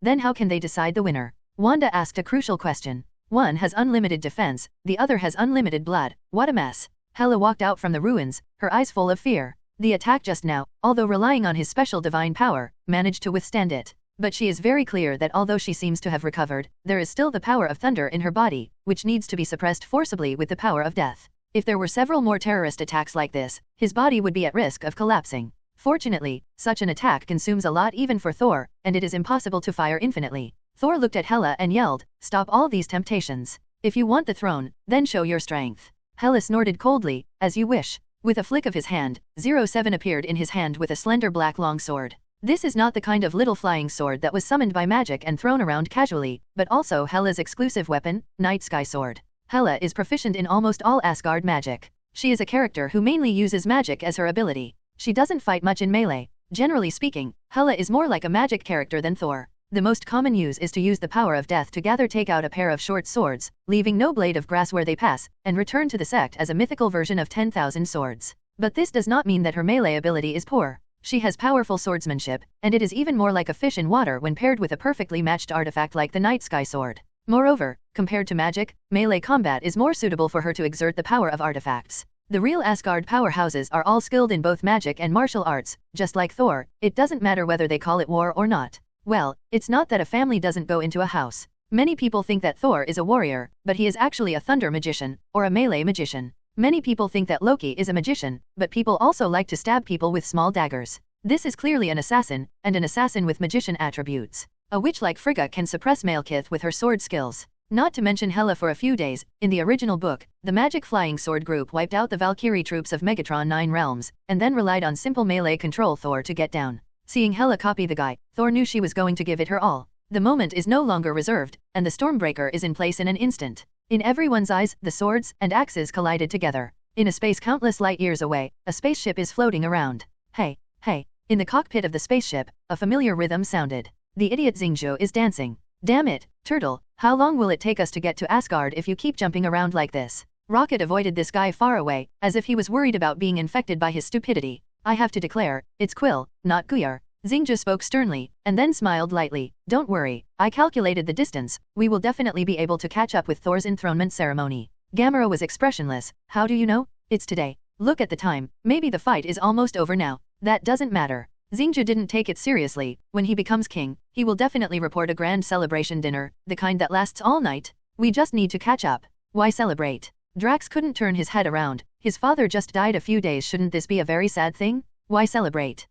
Then how can they decide the winner? Wanda asked a crucial question. One has unlimited defense, the other has unlimited blood. What a mess. Hela walked out from the ruins, her eyes full of fear. The attack just now, although relying on his special divine power, managed to withstand it. But she is very clear that although she seems to have recovered, there is still the power of thunder in her body, which needs to be suppressed forcibly with the power of death. If there were several more terrorist attacks like this, his body would be at risk of collapsing. Fortunately, such an attack consumes a lot even for Thor, and it is impossible to fire infinitely. Thor looked at Hela and yelled, "Stop all these temptations. If you want the throne, then show your strength." Hela snorted coldly, "As you wish." With a flick of his hand, 07 appeared in his hand with a slender black long sword. This is not the kind of little flying sword that was summoned by magic and thrown around casually, but also Hela's exclusive weapon, Night Sky Sword. Hela is proficient in almost all Asgard magic. She is a character who mainly uses magic as her ability. She doesn't fight much in melee. Generally speaking, Hela is more like a magic character than Thor. The most common use is to use the power of death to take out a pair of short swords, leaving no blade of grass where they pass, and return to the sect as a mythical version of 10,000 swords. But this does not mean that her melee ability is poor. She has powerful swordsmanship, and it is even more like a fish in water when paired with a perfectly matched artifact like the Night Sky Sword. Moreover, compared to magic, melee combat is more suitable for her to exert the power of artifacts. The real Asgard powerhouses are all skilled in both magic and martial arts, just like Thor. It doesn't matter whether they call it war or not. Well, it's not that a family doesn't go into a house. Many people think that Thor is a warrior, but he is actually a thunder magician, or a melee magician. Many people think that Loki is a magician, but people also like to stab people with small daggers. This is clearly an assassin, and an assassin with magician attributes. A witch like Frigga can suppress Malekith with her sword skills. Not to mention Hela for a few days. In the original book, the Magic Flying Sword group wiped out the Valkyrie troops of Megatron 9 realms, and then relied on simple melee control Thor to get down. Seeing Hela copy the guy, Thor knew she was going to give it her all. The moment is no longer reserved, and the Stormbreaker is in place in an instant. In everyone's eyes, the swords and axes collided together. In a space countless light years away, a spaceship is floating around. Hey, hey. In the cockpit of the spaceship, a familiar rhythm sounded. The idiot Xingqiu is dancing. Damn it, Turtle, how long will it take us to get to Asgard if you keep jumping around like this? Rocket avoided this guy far away, as if he was worried about being infected by his stupidity. I have to declare, it's Quill, not Guyer. Xingqiu spoke sternly, and then smiled lightly. Don't worry, I calculated the distance. We will definitely be able to catch up with Thor's enthronement ceremony. Gamora was expressionless. How do you know? It's today. Look at the time. Maybe the fight is almost over now. That doesn't matter. Xingqiu didn't take it seriously. When he becomes king, he will definitely report a grand celebration dinner, the kind that lasts all night. We just need to catch up. Why celebrate? Drax couldn't turn his head around. His father just died a few days. Shouldn't this be a very sad thing? Why celebrate?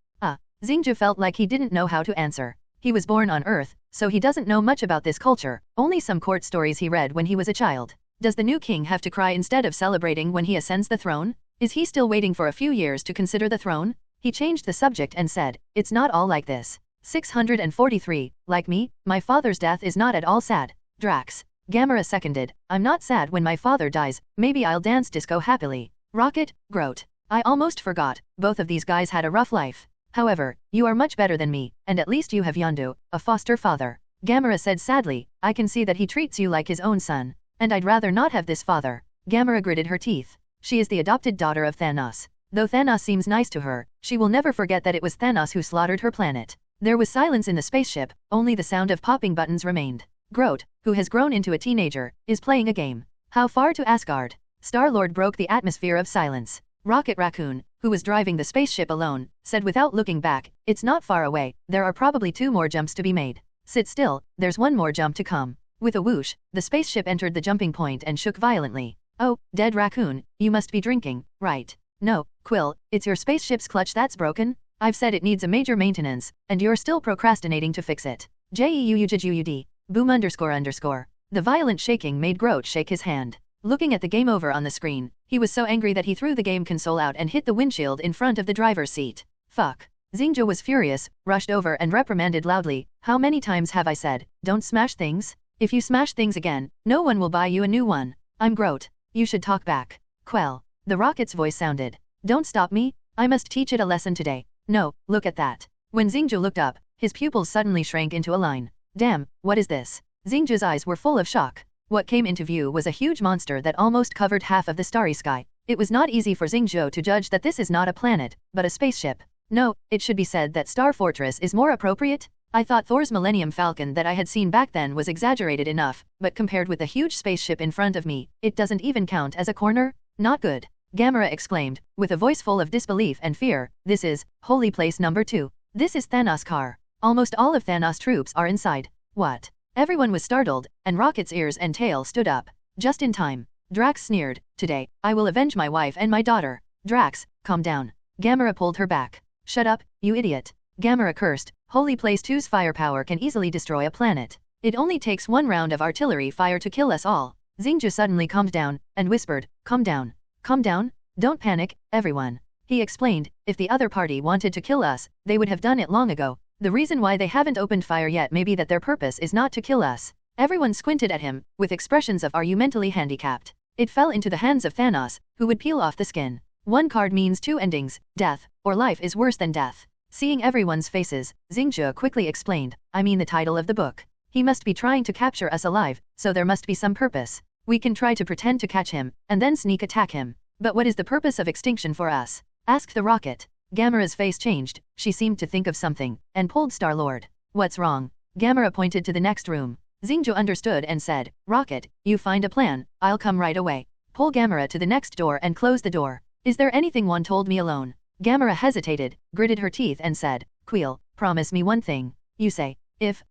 Xingqiu felt like he didn't know how to answer. He was born on Earth, so he doesn't know much about this culture, only some court stories he read when he was a child. Does the new king have to cry instead of celebrating when he ascends the throne? Is he still waiting for a few years to consider the throne? He changed the subject and said, "It's not all like this." 643, like me, my father's death is not at all sad. Drax. Gamora seconded, "I'm not sad when my father dies, maybe I'll dance disco happily." Rocket, Groot. I almost forgot, both of these guys had a rough life. However, you are much better than me, and at least you have Yondu, a foster father. Gamora said sadly, I can see that he treats you like his own son. And I'd rather not have this father. Gamora gritted her teeth. She is the adopted daughter of Thanos. Though Thanos seems nice to her, she will never forget that it was Thanos who slaughtered her planet. There was silence in the spaceship, only the sound of popping buttons remained. Groot, who has grown into a teenager, is playing a game. How far to Asgard? Star-Lord broke the atmosphere of silence. Rocket Raccoon, who was driving the spaceship alone, said without looking back, "It's not far away, there are probably 2 more jumps to be made. Sit still, there's 1 more jump to come." With a whoosh, the spaceship entered the jumping point and shook violently. "Oh, dead raccoon, you must be drinking, right?" "No, Quill, it's your spaceship's clutch that's broken. I've said it needs a major maintenance, and you're still procrastinating to fix it. JEUUJUD. Boom__. The violent shaking made Groot shake his hand. Looking at the game over on the screen, he was so angry that he threw the game console out and hit the windshield in front of the driver's seat. Fuck. Xingqiu was furious, rushed over and reprimanded loudly, "How many times have I said, don't smash things? If you smash things again, no one will buy you a new one. I'm Groot. You should talk back." Quell. The rocket's voice sounded. "Don't stop me, I must teach it a lesson today." "No, look at that." When Xingqiu looked up, his pupils suddenly shrank into a line. "Damn, what is this?" Xingqiu's eyes were full of shock. What came into view was a huge monster that almost covered half of the starry sky. It was not easy for Xingqiu to judge that this is not a planet, but a spaceship. No, it should be said that Star Fortress is more appropriate. I thought Thor's Millennium Falcon that I had seen back then was exaggerated enough, but compared with the huge spaceship in front of me, it doesn't even count as a corner? Not good. Gamora exclaimed, with a voice full of disbelief and fear, "This is holy place number 2. This is Thanos' car. Almost all of Thanos' troops are inside." What? Everyone was startled, and Rocket's ears and tail stood up. Just in time. Drax sneered, "Today, I will avenge my wife and my daughter." "Drax, calm down." Gamora pulled her back. "Shut up, you idiot." Gamora cursed, "Holy Place 2's firepower can easily destroy a planet. It only takes one round of artillery fire to kill us all. Xingju suddenly calmed down, and whispered, calm down. Calm down? Don't panic, everyone. He explained, if the other party wanted to kill us, they would have done it long ago. The reason why they haven't opened fire yet may be that their purpose is not to kill us. Everyone squinted at him, with expressions of are you mentally handicapped? It fell into the hands of Thanos, who would peel off the skin. One card means two endings, death, or life is worse than death. Seeing everyone's faces, Xingju quickly explained, I mean the title of the book. He must be trying to capture us alive, so there must be some purpose. We can try to pretend to catch him, and then sneak attack him. But what is the purpose of extinction for us? Asked the rocket. Gamora's face changed, she seemed to think of something, and pulled Star-Lord. What's wrong? Gamora pointed to the next room. Xingju understood and said, Rocket, you find a plan, I'll come right away. Pull Gamora to the next door and close the door. Is there anything one told me alone? Gamora hesitated, gritted her teeth and said, Quill, promise me one thing. You say, if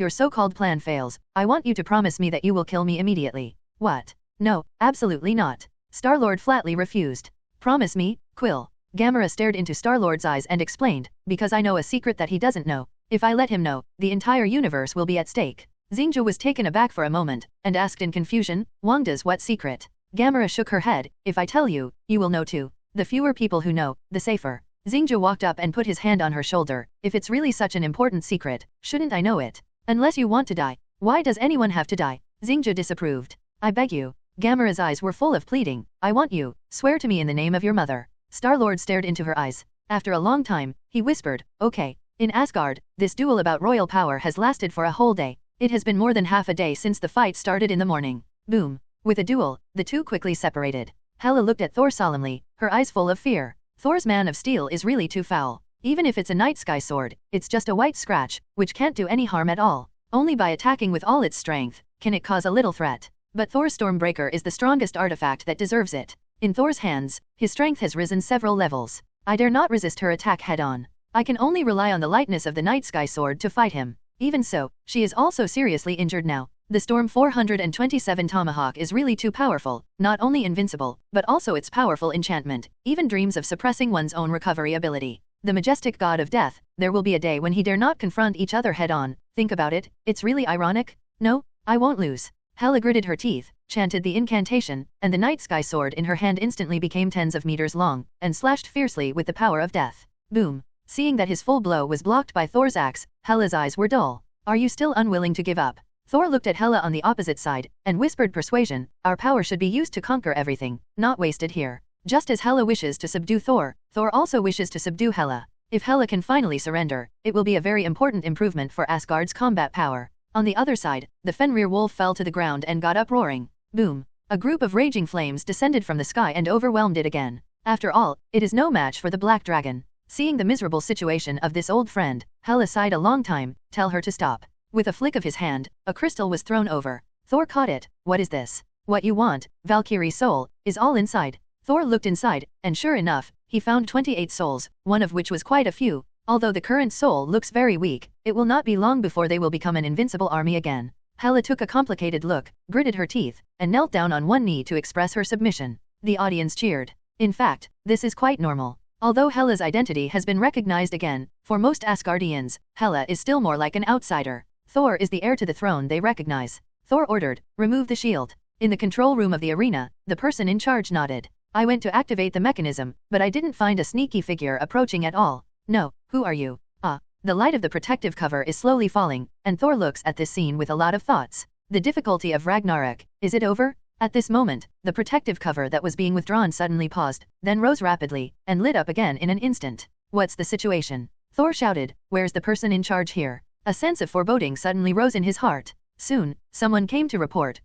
your so-called plan fails, I want you to promise me that you will kill me immediately. What? No, absolutely not. Star-Lord flatly refused. Promise me, Quill. Gamora stared into Star-Lord's eyes and explained, because I know a secret that he doesn't know. If I let him know, the entire universe will be at stake. Xingju was taken aback for a moment, and asked in confusion, Wangda's what secret? Gamora shook her head, if I tell you, you will know too. The fewer people who know, the safer. Xingju walked up and put his hand on her shoulder, if it's really such an important secret, shouldn't I know it? Unless you want to die. Why does anyone have to die? Xingju disapproved. I beg you. Gamora's eyes were full of pleading, I want you, swear to me in the name of your mother. Star-Lord stared into her eyes. After a long time, he whispered, okay. In Asgard, this duel about royal power has lasted for a whole day. It has been more than half a day since the fight started in the morning. Boom. With a duel, the two quickly separated. Hela looked at Thor solemnly, her eyes full of fear. Thor's Man of Steel is really too foul. Even if it's a night sky sword, it's just a white scratch, which can't do any harm at all. Only by attacking with all its strength, can it cause a little threat. But Thor's Stormbreaker is the strongest artifact that deserves it. In Thor's hands, his strength has risen several levels. I dare not resist her attack head-on. I can only rely on the lightness of the night sky sword to fight him. Even so, she is also seriously injured now. The Storm 427 Tomahawk is really too powerful, not only invincible, but also its powerful enchantment, even dreams of suppressing one's own recovery ability. The majestic god of death, there will be a day when he dare not confront each other head-on. Think about it, it's really ironic. No, I won't lose. Hela gritted her teeth, chanted the incantation, and the night sky sword in her hand instantly became tens of meters long, and slashed fiercely with the power of death. Boom. Seeing that his full blow was blocked by Thor's axe, Hela's eyes were dull. Are you still unwilling to give up? Thor looked at Hela on the opposite side, and whispered persuasion, our power should be used to conquer everything, not wasted here. Just as Hela wishes to subdue Thor, Thor also wishes to subdue Hela. If Hela can finally surrender, it will be a very important improvement for Asgard's combat power. On the other side, the Fenrir wolf fell to the ground and got up roaring. Boom. A group of raging flames descended from the sky and overwhelmed it again. After all, it is no match for the black dragon. Seeing the miserable situation of this old friend, Hela sighed a long time, tell her to stop. With a flick of his hand, a crystal was thrown over. Thor caught it. What is this? What you want, Valkyrie's soul, is all inside. Thor looked inside, and sure enough, he found 28 souls, one of which was quite a few. Although the current soul looks very weak, it will not be long before they will become an invincible army again. Hela took a complicated look, gritted her teeth, and knelt down on one knee to express her submission. The audience cheered. In fact, this is quite normal. Although Hela's identity has been recognized again, for most Asgardians, Hela is still more like an outsider. Thor is the heir to the throne they recognize. Thor ordered, remove the shield. In the control room of the arena, the person in charge nodded. I went to activate the mechanism, but I didn't find a sneaky figure approaching at all. No, who are you? The light of the protective cover is slowly falling, and Thor looks at this scene with a lot of thoughts. The difficulty of Ragnarok, is it over? At this moment, the protective cover that was being withdrawn suddenly paused, then rose rapidly, and lit up again in an instant. What's the situation? Thor shouted, where's the person in charge here? A sense of foreboding suddenly rose in his heart. Soon, someone came to report,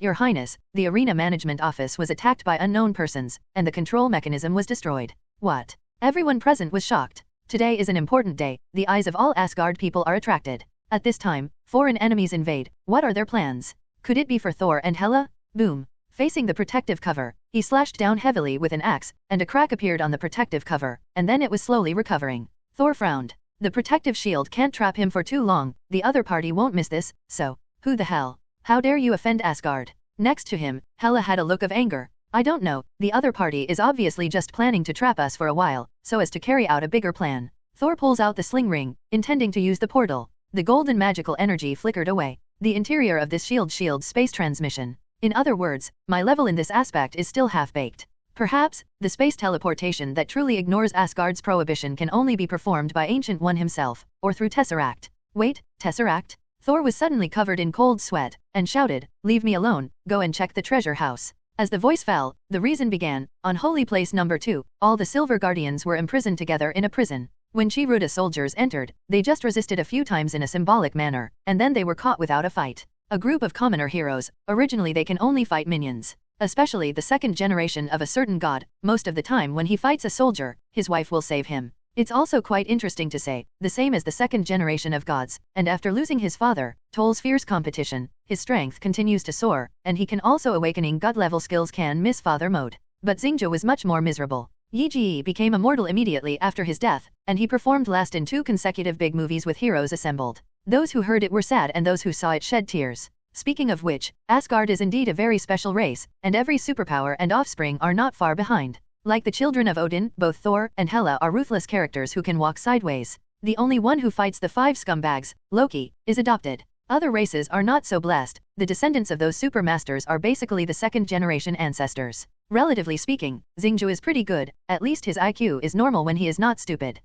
Your Highness, the arena management office was attacked by unknown persons, and the control mechanism was destroyed. What? Everyone present was shocked. Today is an important day, the eyes of all Asgard people are attracted. At this time, foreign enemies invade, what are their plans? Could it be for Thor and Hela? Boom. Facing the protective cover, he slashed down heavily with an axe, and a crack appeared on the protective cover, and then it was slowly recovering. Thor frowned. The protective shield can't trap him for too long, the other party won't miss this, so, who the hell? How dare you offend Asgard? Next to him, Hela had a look of anger. I don't know, the other party is obviously just planning to trap us for a while, so as to carry out a bigger plan. Thor pulls out the sling ring, intending to use the portal. The golden magical energy flickered away. The interior of this shields space transmission. In other words, my level in this aspect is still half-baked. Perhaps, the space teleportation that truly ignores Asgard's prohibition can only be performed by Ancient One himself, or through Tesseract. Wait, Tesseract? Thor was suddenly covered in cold sweat, and shouted, "Leave me alone, go and check the treasure house." As the voice fell, the reason began. On Holy Place number 2, all the Silver Guardians were imprisoned together in a prison. When Chiruda soldiers entered, they just resisted a few times in a symbolic manner, and then they were caught without a fight. A group of commoner heroes, originally they can only fight minions. Especially the second generation of a certain god, most of the time when he fights a soldier, his wife will save him. It's also quite interesting to say, the same as the second generation of gods, and after losing his father, Tol's fierce competition, his strength continues to soar, and he can also awakening god-level skills can miss father mode. But Xingqiu was much more miserable. Yi Ji became immortal immediately after his death, and he performed last in 2 consecutive big movies with heroes assembled. Those who heard it were sad and those who saw it shed tears. Speaking of which, Asgard is indeed a very special race, and every superpower and offspring are not far behind. Like the children of Odin, both Thor and Hela are ruthless characters who can walk sideways. The only one who fights the 5 scumbags, Loki, is adopted. Other races are not so blessed. The descendants of those supermasters are basically the second-generation ancestors. Relatively speaking, Xingqiu is pretty good, at least his IQ is normal when he is not stupid.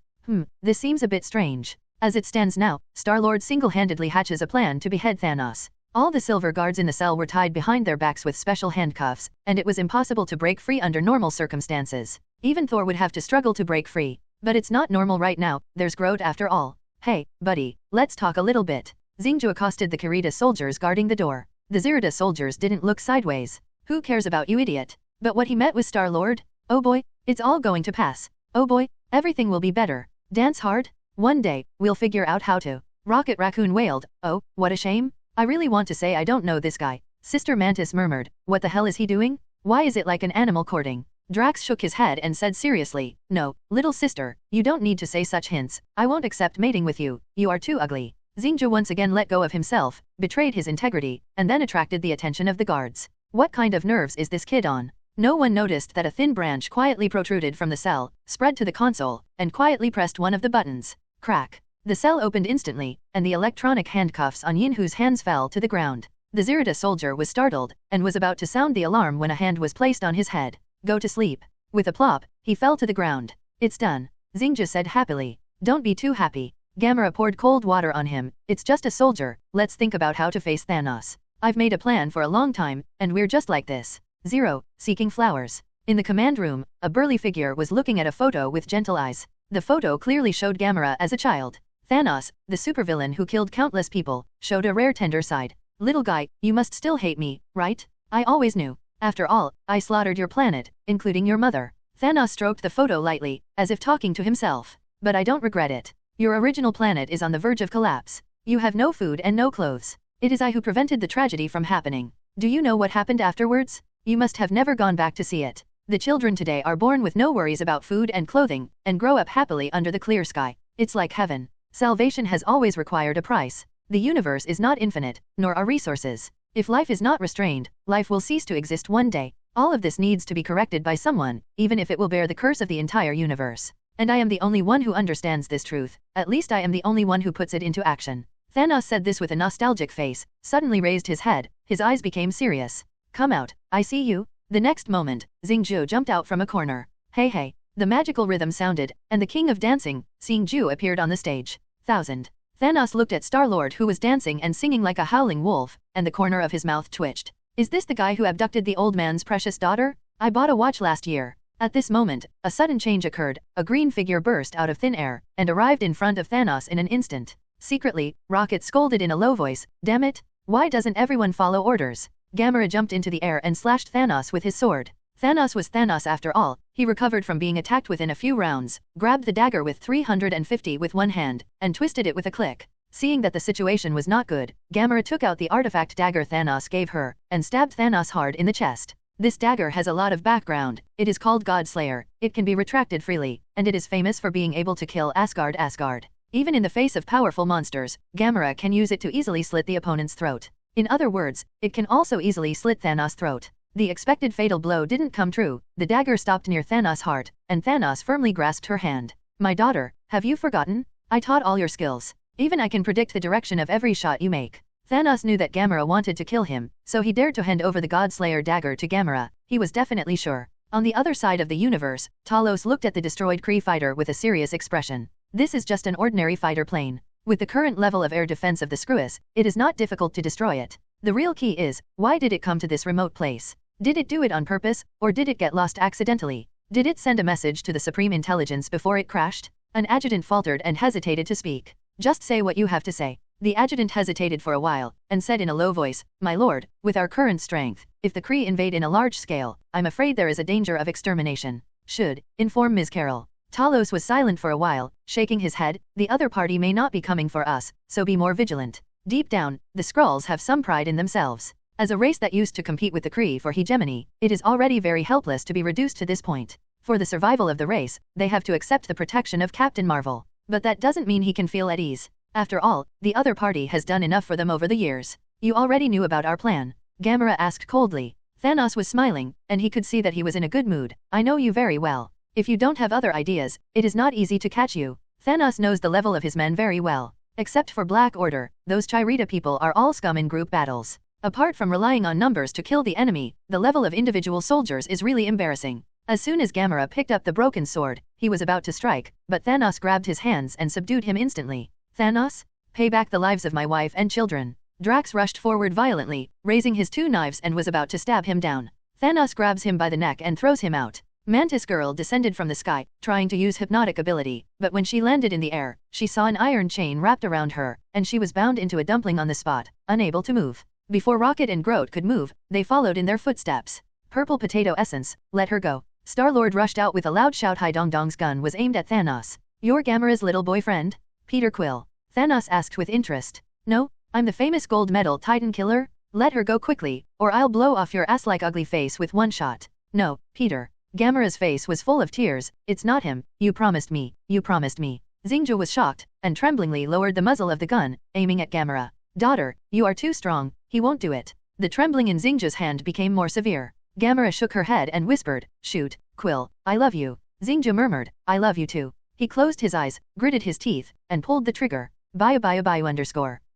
This seems a bit strange. As it stands now, Star-Lord single-handedly hatches a plan to behead Thanos. All the silver guards in the cell were tied behind their backs with special handcuffs, and it was impossible to break free under normal circumstances. Even Thor would have to struggle to break free. But it's not normal right now, there's Groot after all. Hey, buddy, let's talk a little bit. Xingqiu accosted the Kirita soldiers guarding the door. The Zirida soldiers didn't look sideways. Who cares about you, idiot? But what he met was Star-Lord? Oh boy, it's all going to pass. Oh boy, everything will be better. Dance hard? One day, we'll figure out how to. Rocket Raccoon wailed, "Oh, what a shame. I really want to say I don't know this guy." Sister Mantis murmured, "What the hell is he doing? Why is it like an animal courting?" Drax shook his head and said seriously, "No, little sister, you don't need to say such hints. I won't accept mating with you, you are too ugly." Xingqiu once again let go of himself, betrayed his integrity, and then attracted the attention of the guards. What kind of nerves is this kid on? No one noticed that a thin branch quietly protruded from the cell, spread to the console, and quietly pressed one of the buttons. Crack. The cell opened instantly, and the electronic handcuffs on Yinhu's hands fell to the ground. The Zirida soldier was startled, and was about to sound the alarm when a hand was placed on his head. "Go to sleep." With a plop, he fell to the ground. "It's done," Xingqiu said happily. "Don't be too happy." Gamora poured cold water on him. "It's just a soldier, let's think about how to face Thanos. I've made a plan for a long time, and we're just like this. 0, seeking flowers." In the command room, a burly figure was looking at a photo with gentle eyes. The photo clearly showed Gamora as a child. Thanos, the supervillain who killed countless people, showed a rare tender side. "Little guy, you must still hate me, right? I always knew. After all, I slaughtered your planet, including your mother." Thanos stroked the photo lightly, as if talking to himself. "But I don't regret it. Your original planet is on the verge of collapse. You have no food and no clothes. It is I who prevented the tragedy from happening. Do you know what happened afterwards? You must have never gone back to see it. The children today are born with no worries about food and clothing, and grow up happily under the clear sky. It's like heaven. Salvation has always required a price. The universe is not infinite, nor are resources. If life is not restrained, life will cease to exist one day. All of this needs to be corrected by someone, even if it will bear the curse of the entire universe. And I am the only one who understands this truth. At least I am the only one who puts it into action." Thanos said this with a nostalgic face, suddenly raised his head, his eyes became serious. "Come out, I see you." The next moment, Xingqiu jumped out from a corner. "Hey hey." The magical rhythm sounded, and the king of dancing, Xingqiu appeared on the stage. Thanos looked at Star-Lord who was dancing and singing like a howling wolf, and the corner of his mouth twitched. "Is this the guy who abducted the old man's precious daughter? I bought a watch last year." At this moment, a sudden change occurred, a green figure burst out of thin air, and arrived in front of Thanos in an instant. Secretly, Rocket scolded in a low voice, "Damn it, why doesn't everyone follow orders?" Gamora jumped into the air and slashed Thanos with his sword. Thanos was Thanos after all. He recovered from being attacked within a few rounds, grabbed the dagger with 350 with one hand, and twisted it with a click. Seeing that the situation was not good, Gamora took out the artifact dagger Thanos gave her, and stabbed Thanos hard in the chest. This dagger has a lot of background. It is called Godslayer. It can be retracted freely, and it is famous for being able to kill Asgard. Even in the face of powerful monsters, Gamora can use it to easily slit the opponent's throat. In other words, it can also easily slit Thanos' throat. The expected fatal blow didn't come true. The dagger stopped near Thanos' heart, and Thanos firmly grasped her hand. "My daughter, have you forgotten? I taught all your skills. Even I can predict the direction of every shot you make. Thanos knew that Gamora wanted to kill him, so he dared to hand over the God-Slayer dagger to Gamora. He was definitely sure. On the other side of the universe, Talos looked at the destroyed Kree fighter with a serious expression. This is just an ordinary fighter plane. With the current level of air defense of the Skrulls, it is not difficult to destroy it. The real key is, why did it come to this remote place? Did it do it on purpose, or did it get lost accidentally? Did it send a message to the Supreme Intelligence before it crashed? An adjutant faltered and hesitated to speak. Just say what you have to say. The adjutant hesitated for a while, and said in a low voice, My lord, with our current strength, if the Kree invade in a large scale, I'm afraid there is a danger of extermination. Should inform Ms. Carroll. Talos was silent for a while, shaking his head. The other party may not be coming for us, so be more vigilant. Deep down, the Skrulls have some pride in themselves. As a race that used to compete with the Kree for hegemony, it is already very helpless to be reduced to this point. For the survival of the race, they have to accept the protection of Captain Marvel. But that doesn't mean he can feel at ease. After all, the other party has done enough for them over the years. You already knew about our plan. Gamora asked coldly. Thanos was smiling, and he could see that he was in a good mood. I know you very well. If you don't have other ideas, it is not easy to catch you. Thanos knows the level of his men very well. Except for Black Order, those Chirita people are all scum in group battles. Apart from relying on numbers to kill the enemy, the level of individual soldiers is really embarrassing. As soon as Gamora picked up the broken sword, he was about to strike, but Thanos grabbed his hands and subdued him instantly. Thanos? Pay back the lives of my wife and children. Drax rushed forward violently, raising his two knives and was about to stab him down. Thanos grabs him by the neck and throws him out. Mantis Girl descended from the sky, trying to use hypnotic ability, but when she landed in the air, she saw an iron chain wrapped around her, and she was bound into a dumpling on the spot, unable to move. Before Rocket and Groot could move, they followed in their footsteps. Purple Potato Essence, let her go. Star-Lord rushed out with a loud shout. Hai Dong Dong's gun was aimed at Thanos. You're Gamora's little boyfriend? Peter Quill. Thanos asked with interest. No, I'm the famous gold medal Titan killer. Let her go quickly, or I'll blow off your ass-like ugly face with one shot. No, Peter. Gamora's face was full of tears. It's not him. You promised me. You promised me. Xingqiu was shocked, and tremblingly lowered the muzzle of the gun, aiming at Gamora. Daughter, you are too strong. He won't do it. The trembling in Xingqiu's hand became more severe. Gamora shook her head and whispered, Shoot, Quill, I love you. Xingqiu murmured, I love you too. He closed his eyes, gritted his teeth, and pulled the trigger. Bio.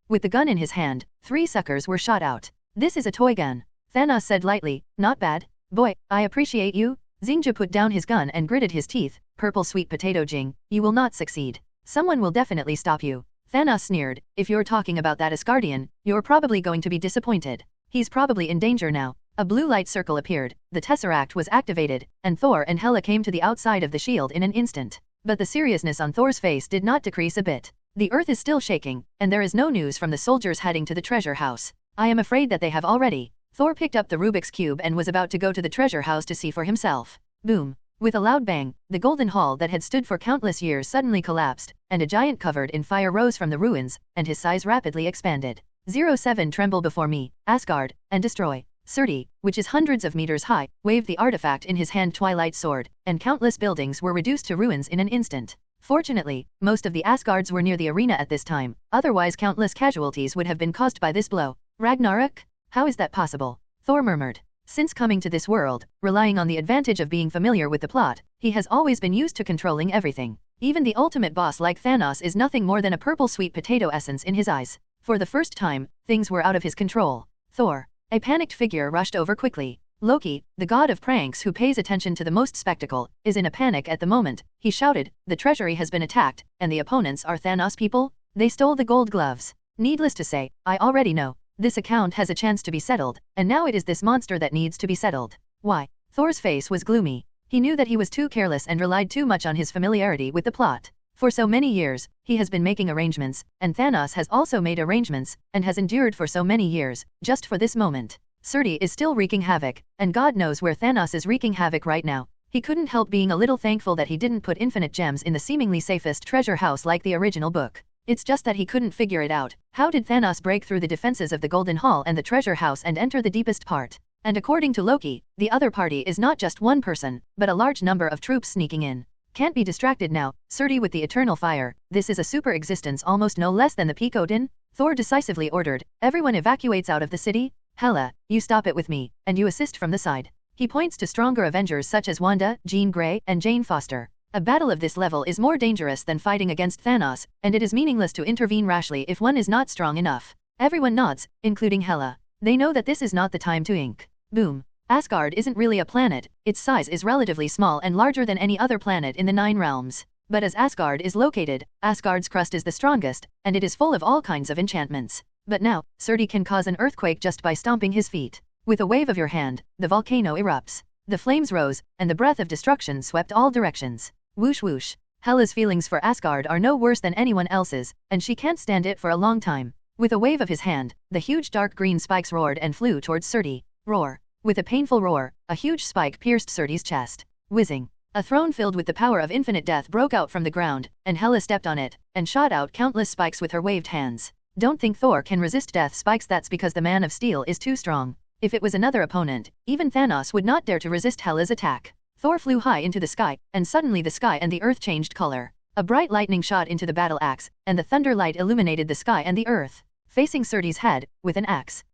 With the gun in his hand, 3 suckers were shot out. This is a toy gun. Thanos said lightly, not bad. Boy, I appreciate you. Xingqiu put down his gun and gritted his teeth. Purple sweet potato Jing, you will not succeed. Someone will definitely stop you. Thanos sneered, if you're talking about that Asgardian, you're probably going to be disappointed. He's probably in danger now. A blue light circle appeared, the Tesseract was activated, and Thor and Hela came to the outside of the shield in an instant. But the seriousness on Thor's face did not decrease a bit. The earth is still shaking, and there is no news from the soldiers heading to the treasure house. I am afraid that they have already. Thor picked up the Rubik's Cube and was about to go to the treasure house to see for himself. Boom. With a loud bang, the golden hall that had stood for countless years suddenly collapsed, and a giant covered in fire rose from the ruins, and his size rapidly expanded. 07 Tremble before me, Asgard, and destroy. Surtur, which is hundreds of meters high, waved the artifact in his hand Twilight Sword, and countless buildings were reduced to ruins in an instant. Fortunately, most of the Asgards were near the arena at this time, otherwise countless casualties would have been caused by this blow. Ragnarok? How is that possible? Thor murmured. Since coming to this world, relying on the advantage of being familiar with the plot, he has always been used to controlling everything. Even the ultimate boss like Thanos is nothing more than a purple sweet potato essence in his eyes. For the first time, things were out of his control. Thor. A panicked figure rushed over quickly. Loki, the god of pranks who pays attention to the most spectacle, is in a panic at the moment. He shouted, the treasury has been attacked, and the opponents are Thanos people? They stole the gold gloves. Needless to say, I already know. This account has a chance to be settled, and now it is this monster that needs to be settled. Why? Thor's face was gloomy. He knew that he was too careless and relied too much on his familiarity with the plot. For so many years, he has been making arrangements, and Thanos has also made arrangements, and has endured for so many years, just for this moment. Surtur is still wreaking havoc, and God knows where Thanos is wreaking havoc right now. He couldn't help being a little thankful that he didn't put infinite gems in the seemingly safest treasure house like the original book. It's just that he couldn't figure it out. How did Thanos break through the defenses of the Golden Hall and the treasure house and enter the deepest part? And according to Loki, the other party is not just one person, but a large number of troops sneaking in. Can't be distracted now, Surtur with the eternal fire. This is a super existence almost no less than the peak Odin. Thor decisively ordered, everyone evacuates out of the city. Hela, you stop it with me, and you assist from the side. He points to stronger Avengers such as Wanda, Jean Grey, and Jane Foster. A battle of this level is more dangerous than fighting against Thanos, and it is meaningless to intervene rashly if one is not strong enough. Everyone nods, including Hela. They know that this is not the time to ink. Boom. Asgard isn't really a planet, its size is relatively small and larger than any other planet in the 9 realms. But as Asgard is located, Asgard's crust is the strongest, and it is full of all kinds of enchantments. But now, Surtur can cause an earthquake just by stomping his feet. With a wave of your hand, the volcano erupts. The flames rose, and the breath of destruction swept all directions. Whoosh whoosh. Hela's feelings for Asgard are no worse than anyone else's, and she can't stand it for a long time. With a wave of his hand, the huge dark green spikes roared and flew towards Surtur. Roar. With a painful roar, a huge spike pierced Surtur's chest. Whizzing. A throne filled with the power of infinite death broke out from the ground, and Hela stepped on it, and shot out countless spikes with her waved hands. Don't think Thor can resist death spikes, that's because the Man of Steel is too strong. If it was another opponent, even Thanos would not dare to resist Hela's attack. Thor flew high into the sky, and suddenly the sky and the earth changed color. A bright lightning shot into the battle axe, and the thunder light illuminated the sky and the earth. Facing Surtur's head, with an axe.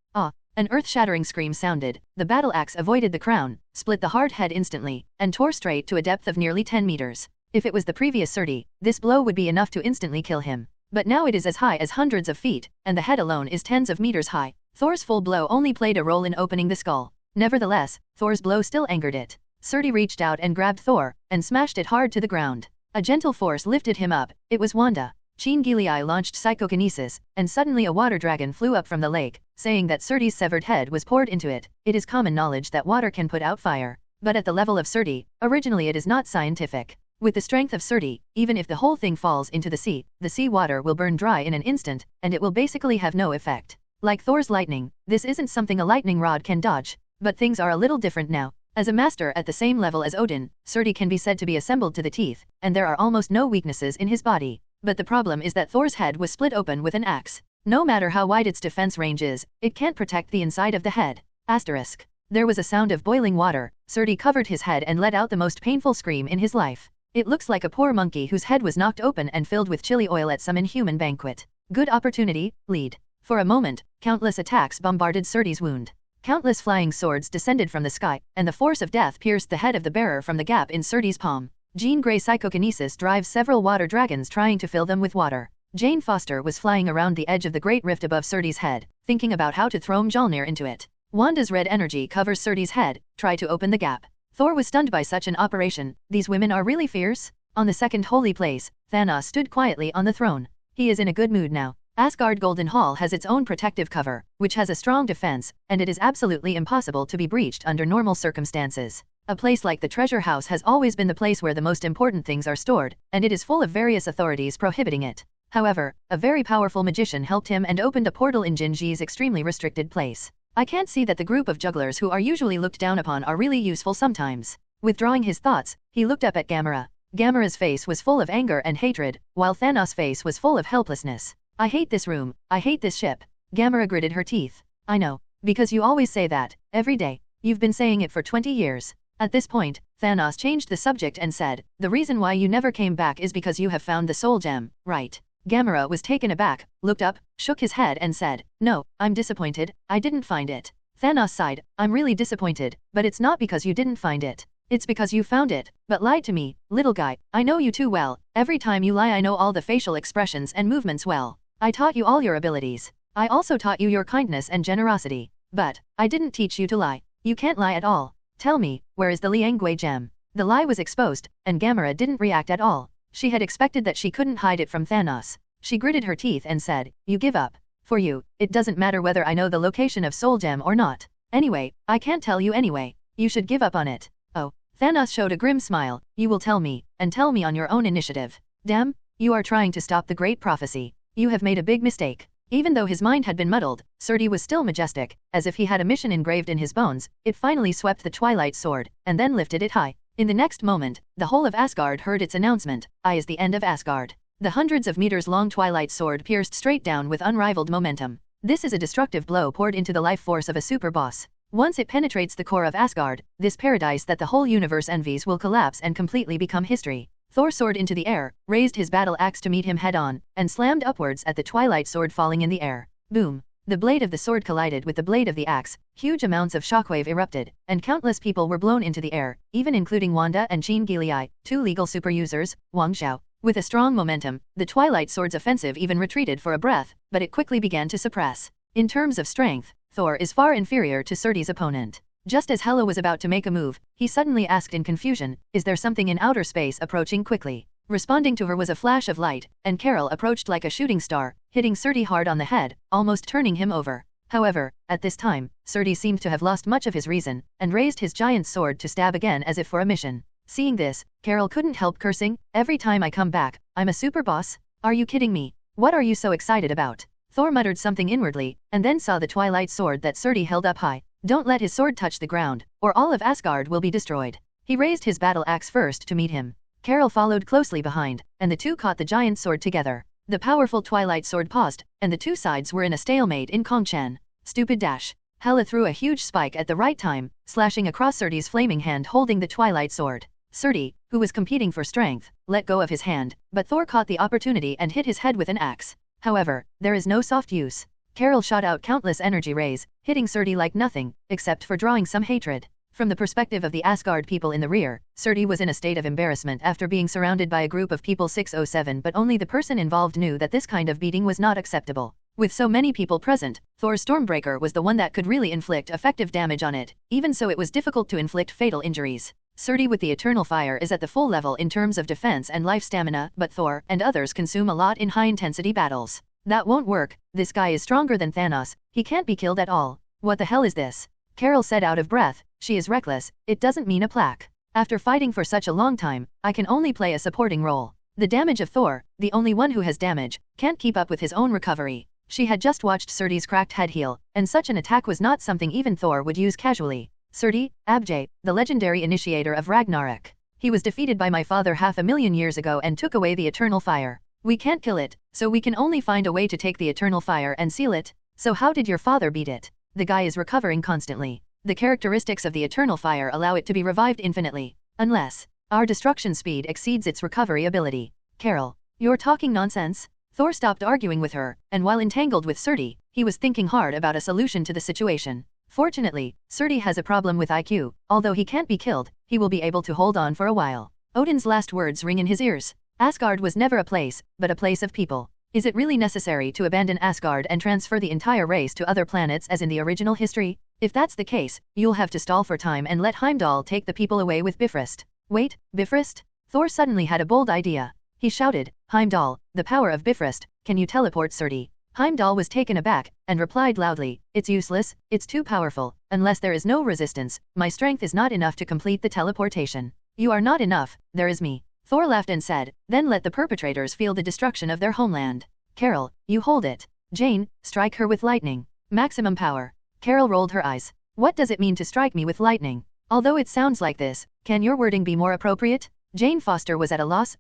An earth-shattering scream sounded. The battle axe avoided the crown, split the hard head instantly, and tore straight to a depth of nearly 10 meters. If it was the previous Surtur, this blow would be enough to instantly kill him. But now it is as high as hundreds of feet, and the head alone is tens of meters high. Thor's full blow only played a role in opening the skull. Nevertheless, Thor's blow still angered it. Surtur reached out and grabbed Thor, and smashed it hard to the ground. A gentle force lifted him up. It was Wanda. Jean launched psychokinesis, and suddenly a water dragon flew up from the lake, saying that Surtur's severed head was poured into it. It is common knowledge that water can put out fire. But at the level of Surtur, originally it is not scientific. With the strength of Surtur, even if the whole thing falls into the sea water will burn dry in an instant, and it will basically have no effect. Like Thor's lightning, this isn't something a lightning rod can dodge. But things are a little different now. As a master at the same level as Odin, Surtur can be said to be assembled to the teeth, and there are almost no weaknesses in his body. But the problem is that Thor's head was split open with an axe. No matter how wide its defense range is, it can't protect the inside of the head. Asterisk. There was a sound of boiling water. Surtur covered his head and let out the most painful scream in his life. It looks like a poor monkey whose head was knocked open and filled with chili oil at some inhuman banquet. Good opportunity, lead. For a moment, countless attacks bombarded Surtur's wound. Countless flying swords descended from the sky, and the force of death pierced the head of the bearer from the gap in Surtur's palm. Jean Grey psychokinesis drives several water dragons trying to fill them with water. Jane Foster was flying around the edge of the great rift above Surtur's head, thinking about how to throw Mjolnir into it. Wanda's red energy covers Surtur's head, try to open the gap. Thor was stunned by such an operation. These women are really fierce? On the second holy place, Thanos stood quietly on the throne. He is in a good mood now. Asgard Golden Hall has its own protective cover, which has a strong defense, and it is absolutely impossible to be breached under normal circumstances. A place like the treasure house has always been the place where the most important things are stored, and it is full of various authorities prohibiting it. However, a very powerful magician helped him and opened a portal in Jinji's extremely restricted place. I can't see that the group of jugglers who are usually looked down upon are really useful sometimes. Withdrawing his thoughts, he looked up at Gamora. Gamora's face was full of anger and hatred, while Thanos' face was full of helplessness. I hate this room, I hate this ship. Gamora gritted her teeth. I know, because you always say that, every day. You've been saying it for 20 years. At this point, Thanos changed the subject and said, the reason why you never came back is because you have found the soul gem, right? Gamora was taken aback, looked up, shook his head and said, no, I'm disappointed, I didn't find it. Thanos sighed, I'm really disappointed, but it's not because you didn't find it. It's because you found it, but lied to me, little guy. I know you too well. Every time you lie I know all the facial expressions and movements well. I taught you all your abilities. I also taught you your kindness and generosity. But, I didn't teach you to lie. You can't lie at all. Tell me, where is the Liangui gem? The lie was exposed, and Gamora didn't react at all. She had expected that she couldn't hide it from Thanos. She gritted her teeth and said, you give up. For you, it doesn't matter whether I know the location of Soul Gem or not. Anyway, I can't tell you anyway. You should give up on it. Oh. Thanos showed a grim smile. You will tell me, and tell me on your own initiative. Damn, you are trying to stop the great prophecy. You have made a big mistake. Even though his mind had been muddled, Surtur was still majestic, as if he had a mission engraved in his bones. It finally swept the Twilight Sword, and then lifted it high. In the next moment, the whole of Asgard heard its announcement, I is the end of Asgard. The hundreds of meters long Twilight Sword pierced straight down with unrivaled momentum. This is a destructive blow poured into the life force of a super boss. Once it penetrates the core of Asgard, this paradise that the whole universe envies will collapse and completely become history. Thor soared into the air, raised his battle axe to meet him head-on, and slammed upwards at the Twilight Sword falling in the air. Boom! The blade of the sword collided with the blade of the axe, huge amounts of shockwave erupted, and countless people were blown into the air, even including Wanda and Jean Gilei, 2 legal super users, Wang Xiao. With a strong momentum, the Twilight Sword's offensive even retreated for a breath, but it quickly began to suppress. In terms of strength, Thor is far inferior to Surtur's opponent. Just as Hela was about to make a move, he suddenly asked in confusion, "Is there something in outer space approaching quickly?" Responding to her was a flash of light, and Carol approached like a shooting star, hitting Surtur hard on the head, almost turning him over. However, at this time, Surtur seemed to have lost much of his reason, and raised his giant sword to stab again as if for a mission. Seeing this, Carol couldn't help cursing, "Every time I come back, I'm a super boss? Are you kidding me? What are you so excited about?" Thor muttered something inwardly, and then saw the Twilight Sword that Surtur held up high. Don't let his sword touch the ground, or all of Asgard will be destroyed. He raised his battle axe first to meet him. Carol followed closely behind, and the two caught the giant sword together. The powerful Twilight Sword paused, and the two sides were in a stalemate in Kongchan. Stupid dash. Hela threw a huge spike at the right time, slashing across Surtur's flaming hand holding the Twilight Sword. Surtur, who was competing for strength, let go of his hand, but Thor caught the opportunity and hit his head with an axe. However, there is no soft use. Carol shot out countless energy rays, hitting Surtur like nothing, except for drawing some hatred. From the perspective of the Asgard people in the rear, Surtur was in a state of embarrassment after being surrounded by a group of people 607, but only the person involved knew that this kind of beating was not acceptable. With so many people present, Thor's Stormbreaker was the one that could really inflict effective damage on it, even so it was difficult to inflict fatal injuries. Surtur with the Eternal Fire is at the full level in terms of defense and life stamina, but Thor and others consume a lot in high-intensity battles. That won't work, this guy is stronger than Thanos, he can't be killed at all. What the hell is this? Carol said out of breath, she is reckless, it doesn't mean a plaque. After fighting for such a long time, I can only play a supporting role. The damage of Thor, the only one who has damage, can't keep up with his own recovery. She had just watched Surtur's cracked head heal, and such an attack was not something even Thor would use casually. Surtur, Abjay, the legendary initiator of Ragnarok. He was defeated by my father 500,000 years ago and took away the Eternal Fire. We can't kill it, so we can only find a way to take the Eternal Fire and seal it. So how did your father beat it? The guy is recovering constantly. The characteristics of the Eternal Fire allow it to be revived infinitely, unless our destruction speed exceeds its recovery ability. Carol, you're talking nonsense? Thor stopped arguing with her, and while entangled with Surtur, he was thinking hard about a solution to the situation. Fortunately, Surtur has a problem with IQ, although he can't be killed, he will be able to hold on for a while. Odin's last words ring in his ears. Asgard was never a place, but a place of people. Is it really necessary to abandon Asgard and transfer the entire race to other planets as in the original history? If that's the case, you'll have to stall for time and let Heimdall take the people away with Bifrost. Wait, Bifrost? Thor suddenly had a bold idea. He shouted, Heimdall, the power of Bifrost, can you teleport Surtur? Heimdall was taken aback, and replied loudly, it's useless, it's too powerful, unless there is no resistance, my strength is not enough to complete the teleportation. You are not enough, there is me. Thor laughed and said, then let the perpetrators feel the destruction of their homeland. Carol, you hold it. Jane, strike her with lightning. Maximum power. Carol rolled her eyes. What does it mean to strike me with lightning? Although it sounds like this, can your wording be more appropriate? Jane Foster was at a loss.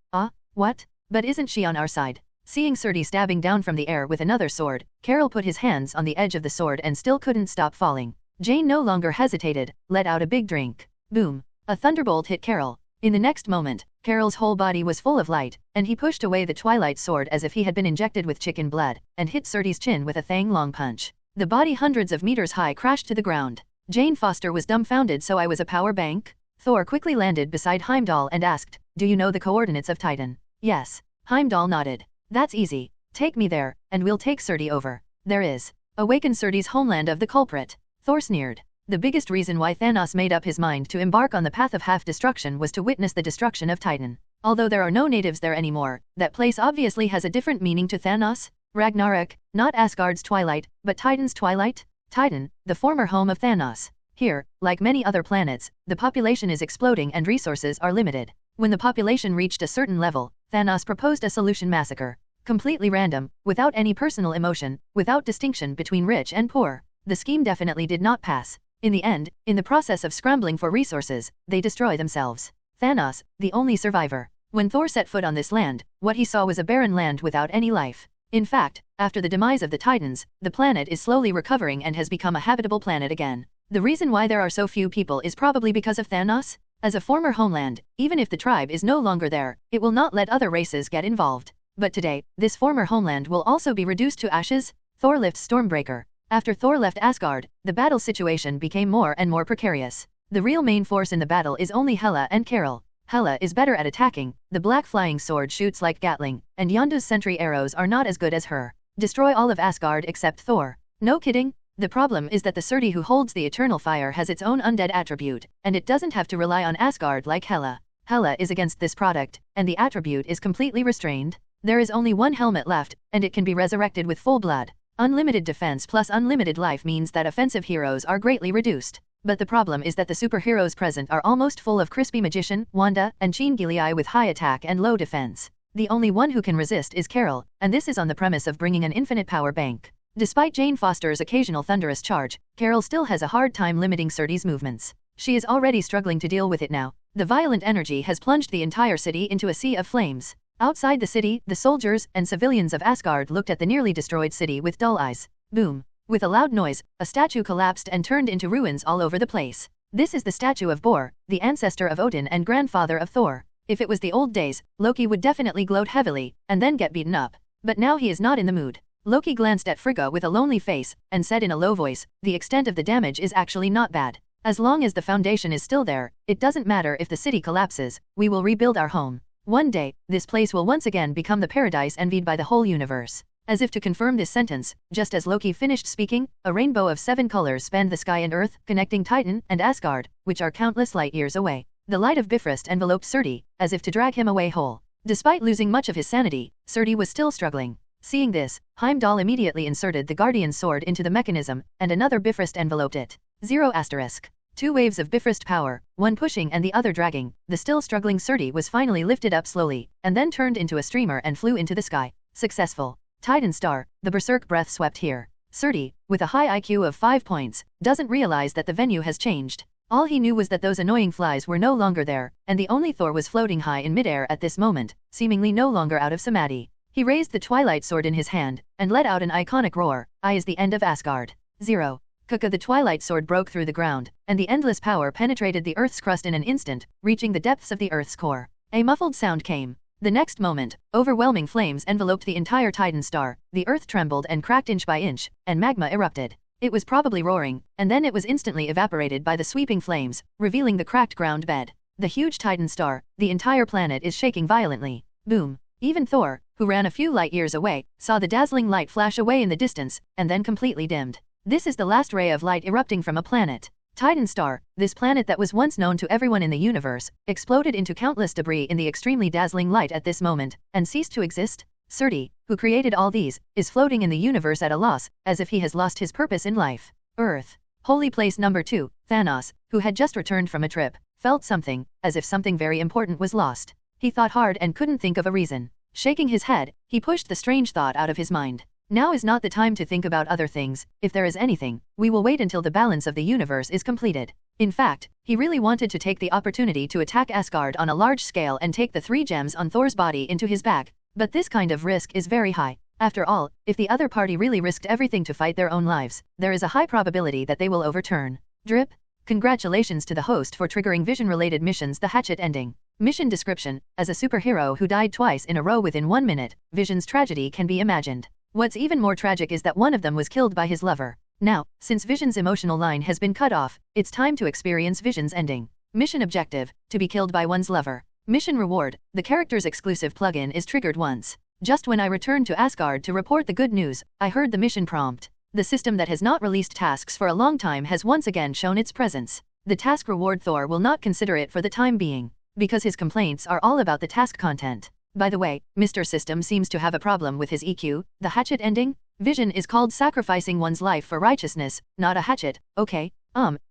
What? But isn't she on our side? Seeing Surtur stabbing down from the air with another sword, Carol put his hands on the edge of the sword and still couldn't stop falling. Jane no longer hesitated, let out a big drink. Boom. A thunderbolt hit Carol. In the next moment, Carol's whole body was full of light, and he pushed away the Twilight Sword as if he had been injected with chicken blood, and hit Surtur's chin with a thang-long punch. The body hundreds of meters high crashed to the ground. Jane Foster was dumbfounded. So I was a power bank? Thor quickly landed beside Heimdall and asked, do you know the coordinates of Titan? Yes. Heimdall nodded. That's easy. Take me there, and we'll take Surtur over. There is. Awaken Surtur's homeland of the culprit. Thor sneered. The biggest reason why Thanos made up his mind to embark on the path of half-destruction was to witness the destruction of Titan. Although there are no natives there anymore, that place obviously has a different meaning to Thanos. Ragnarok, not Asgard's twilight, but Titan's twilight? Titan, the former home of Thanos. Here, like many other planets, the population is exploding and resources are limited. When the population reached a certain level, Thanos proposed a solution: massacre. Completely random, without any personal emotion, without distinction between rich and poor. The scheme definitely did not pass. In the end, in the process of scrambling for resources, they destroy themselves. Thanos, the only survivor. When Thor set foot on this land, what he saw was a barren land without any life. In fact, after the demise of the Titans, the planet is slowly recovering and has become a habitable planet again. The reason why there are so few people is probably because of Thanos. As a former homeland, even if the tribe is no longer there, it will not let other races get involved. But today, this former homeland will also be reduced to ashes. Thor lifts Stormbreaker. After Thor left Asgard, the battle situation became more and more precarious. The real main force in the battle is only Hela and Carol. Hela is better at attacking, the black flying sword shoots like Gatling, and Yondu's sentry arrows are not as good as her. Destroy all of Asgard except Thor. No kidding? The problem is that the Surtur who holds the eternal fire has its own undead attribute, and it doesn't have to rely on Asgard like Hela. Hela is against this product, and the attribute is completely restrained. There is only one helmet left, and it can be resurrected with full blood. Unlimited defense plus unlimited life means that offensive heroes are greatly reduced. But the problem is that the superheroes present are almost full of crispy magician, Wanda, and Jean with high attack and low defense. The only one who can resist is Carol, and this is on the premise of bringing an infinite power bank. Despite Jane Foster's occasional thunderous charge, Carol still has a hard time limiting Surtur's movements. She is already struggling to deal with it now. The violent energy has plunged the entire city into a sea of flames. Outside the city, the soldiers and civilians of Asgard looked at the nearly destroyed city with dull eyes. Boom. With a loud noise, a statue collapsed and turned into ruins all over the place. This is the statue of Bor, the ancestor of Odin and grandfather of Thor. If it was the old days, Loki would definitely gloat heavily, and then get beaten up. But now he is not in the mood. Loki glanced at Frigga with a lonely face, and said in a low voice, the extent of the damage is actually not bad. As long as the foundation is still there, it doesn't matter if the city collapses, we will rebuild our home. One day, this place will once again become the paradise envied by the whole universe. As if to confirm this sentence, just as Loki finished speaking, a rainbow of 7 colors spanned the sky and earth, connecting Titan and Asgard, which are countless light years away. The light of Bifrost enveloped Surtur, as if to drag him away whole. Despite losing much of his sanity, Surtur was still struggling. Seeing this, Heimdall immediately inserted the Guardian sword into the mechanism, and another Bifrost enveloped it. 0*. 2 waves of Bifrost power, one pushing and the other dragging, the still struggling Surtur was finally lifted up slowly, and then turned into a streamer and flew into the sky. Successful. Titan Star, the berserk breath swept here. Surtur, with a high IQ of 5 points, doesn't realize that the venue has changed. All he knew was that those annoying flies were no longer there, and the only Thor was floating high in midair at this moment, seemingly no longer out of samadhi. He raised the Twilight Sword in his hand, and let out an iconic roar. I is the end of Asgard. 0. The Twilight Sword broke through the ground, and the endless power penetrated the Earth's crust in an instant, reaching the depths of the Earth's core. A muffled sound came. The next moment, overwhelming flames enveloped the entire Titan star, the Earth trembled and cracked inch by inch, and magma erupted. It was probably roaring, and then it was instantly evaporated by the sweeping flames, revealing the cracked ground bed. The huge Titan star, the entire planet is shaking violently. Boom. Even Thor, who ran a few light years away, saw the dazzling light flash away in the distance, and then completely dimmed. This is the last ray of light erupting from a planet. Titan star, this planet that was once known to everyone in the universe, exploded into countless debris in the extremely dazzling light at this moment, and ceased to exist. Surtur, who created all these, is floating in the universe at a loss, as if he has lost his purpose in life. Earth. Holy place number 2, Thanos, who had just returned from a trip, felt something, as if something very important was lost. He thought hard and couldn't think of a reason. Shaking his head, he pushed the strange thought out of his mind. Now is not the time to think about other things. If there is anything, we will wait until the balance of the universe is completed. In fact, he really wanted to take the opportunity to attack Asgard on a large scale and take the 3 gems on Thor's body into his bag. But this kind of risk is very high. After all, if the other party really risked everything to fight their own lives, there is a high probability that they will overturn. Drip. Congratulations to the host for triggering Vision-related missions. The Hatchet ending. Mission description. As a superhero who died twice in a row within 1 minute, Vision's tragedy can be imagined. What's even more tragic is that one of them was killed by his lover. Now, since Vision's emotional line has been cut off, it's time to experience Vision's ending. Mission objective, to be killed by one's lover. Mission reward, the character's exclusive plugin is triggered once. Just when I returned to Asgard to report the good news, I heard the mission prompt. The system that has not released tasks for a long time has once again shown its presence. The task reward Thor will not consider it for the time being, because his complaints are all about the task content. By the way, Mr. System seems to have a problem with his EQ. The hatchet ending? Vision is called sacrificing one's life for righteousness, not a hatchet, okay?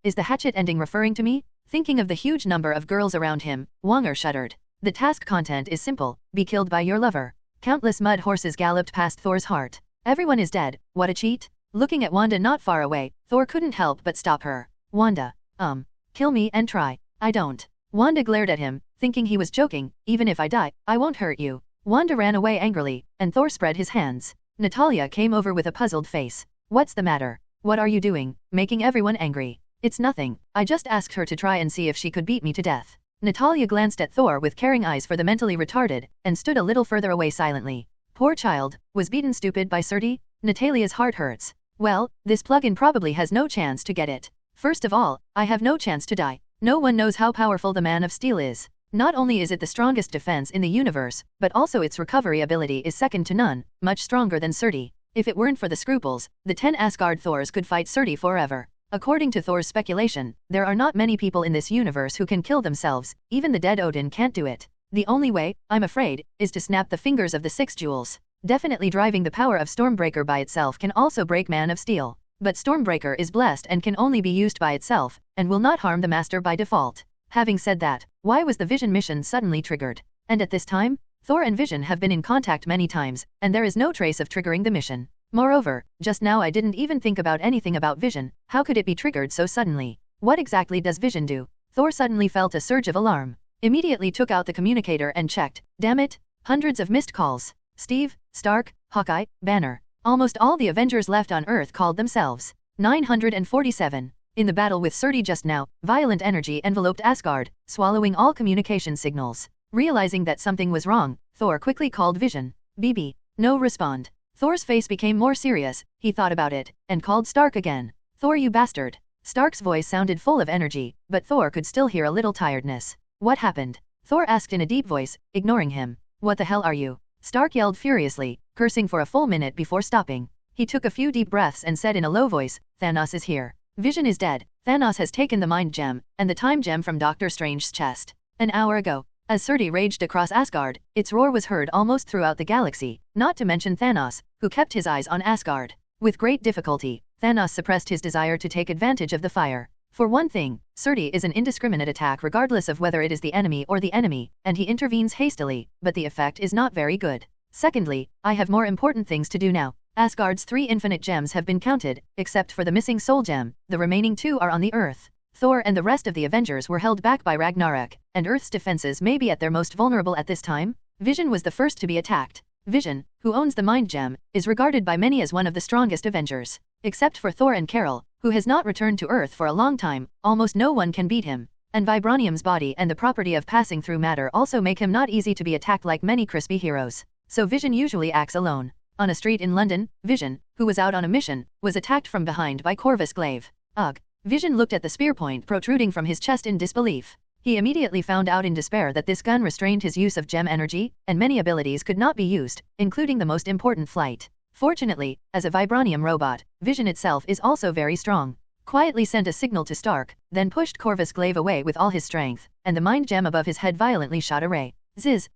Is the hatchet ending referring to me? Thinking of the huge number of girls around him, Wonger shuddered. The task content is simple, be killed by your lover. Countless mud horses galloped past Thor's heart. Everyone is dead, what a cheat? Looking at Wanda not far away, Thor couldn't help but stop her. Wanda. Kill me and try. I don't. Wanda glared at him, thinking he was joking. Even if I die, I won't hurt you. Wanda ran away angrily, and Thor spread his hands. Natalia came over with a puzzled face. What's the matter? What are you doing, making everyone angry? It's nothing, I just asked her to try and see if she could beat me to death. Natalia glanced at Thor with caring eyes for the mentally retarded, and stood a little further away silently. Poor child, was beaten stupid by Surtur? Natalia's heart hurts. Well, this plugin probably has no chance to get it. First of all, I have no chance to die. No one knows how powerful the Man of Steel is. Not only is it the strongest defense in the universe, but also its recovery ability is second to none, much stronger than Surtur. If it weren't for the scruples, the 10 Asgard Thors could fight Surtur forever. According to Thor's speculation, there are not many people in this universe who can kill themselves, even the dead Odin can't do it. The only way, I'm afraid, is to snap the fingers of the 6 jewels. Definitely driving the power of Stormbreaker by itself can also break Man of Steel. But Stormbreaker is blessed and can only be used by itself, and will not harm the Master by default. Having said that, why was the Vision mission suddenly triggered? And at this time, Thor and Vision have been in contact many times, and there is no trace of triggering the mission. Moreover, just now I didn't even think about anything about Vision. How could it be triggered so suddenly? What exactly does Vision do? Thor suddenly felt a surge of alarm. Immediately took out the communicator and checked. Damn it, hundreds of missed calls. Steve, Stark, Hawkeye, Banner. Almost all the Avengers left on Earth called themselves. 947. In the battle with Surtur just now, violent energy enveloped Asgard, swallowing all communication signals. Realizing that something was wrong, Thor quickly called Vision. BB. No respond. Thor's face became more serious. He thought about it, and called Stark again. Thor, you bastard. Stark's voice sounded full of energy, but Thor could still hear a little tiredness. What happened? Thor asked in a deep voice, ignoring him. What the hell are you? Stark yelled furiously, cursing for a full minute before stopping. He took a few deep breaths and said in a low voice, Thanos is here. Vision is dead. Thanos has taken the Mind Gem, and the Time Gem from Doctor Strange's chest. An hour ago. As Surtur raged across Asgard, its roar was heard almost throughout the galaxy, not to mention Thanos, who kept his eyes on Asgard. With great difficulty, Thanos suppressed his desire to take advantage of the fire. For one thing, Surtur is an indiscriminate attack regardless of whether it is the enemy or the enemy, and he intervenes hastily, but the effect is not very good. Secondly, I have more important things to do now. Asgard's 3 infinite gems have been counted, except for the missing soul gem, the remaining 2 are on the Earth. Thor and the rest of the Avengers were held back by Ragnarok, and Earth's defenses may be at their most vulnerable at this time. Vision was the first to be attacked. Vision, who owns the Mind Gem, is regarded by many as one of the strongest Avengers. Except for Thor and Carol, who has not returned to Earth for a long time, almost no one can beat him. And Vibranium's body and the property of passing through matter also make him not easy to be attacked like many crispy heroes. So Vision usually acts alone. On a street in London, Vision, who was out on a mission, was attacked from behind by Corvus Glaive. Ugh. Vision looked at the spear point protruding from his chest in disbelief. He immediately found out in despair that this gun restrained his use of gem energy, and many abilities could not be used, including the most important flight. Fortunately, as a vibranium robot, Vision itself is also very strong. Quietly sent a signal to Stark, then pushed Corvus Glaive away with all his strength, and the mind gem above his head violently shot a ray. Ziz.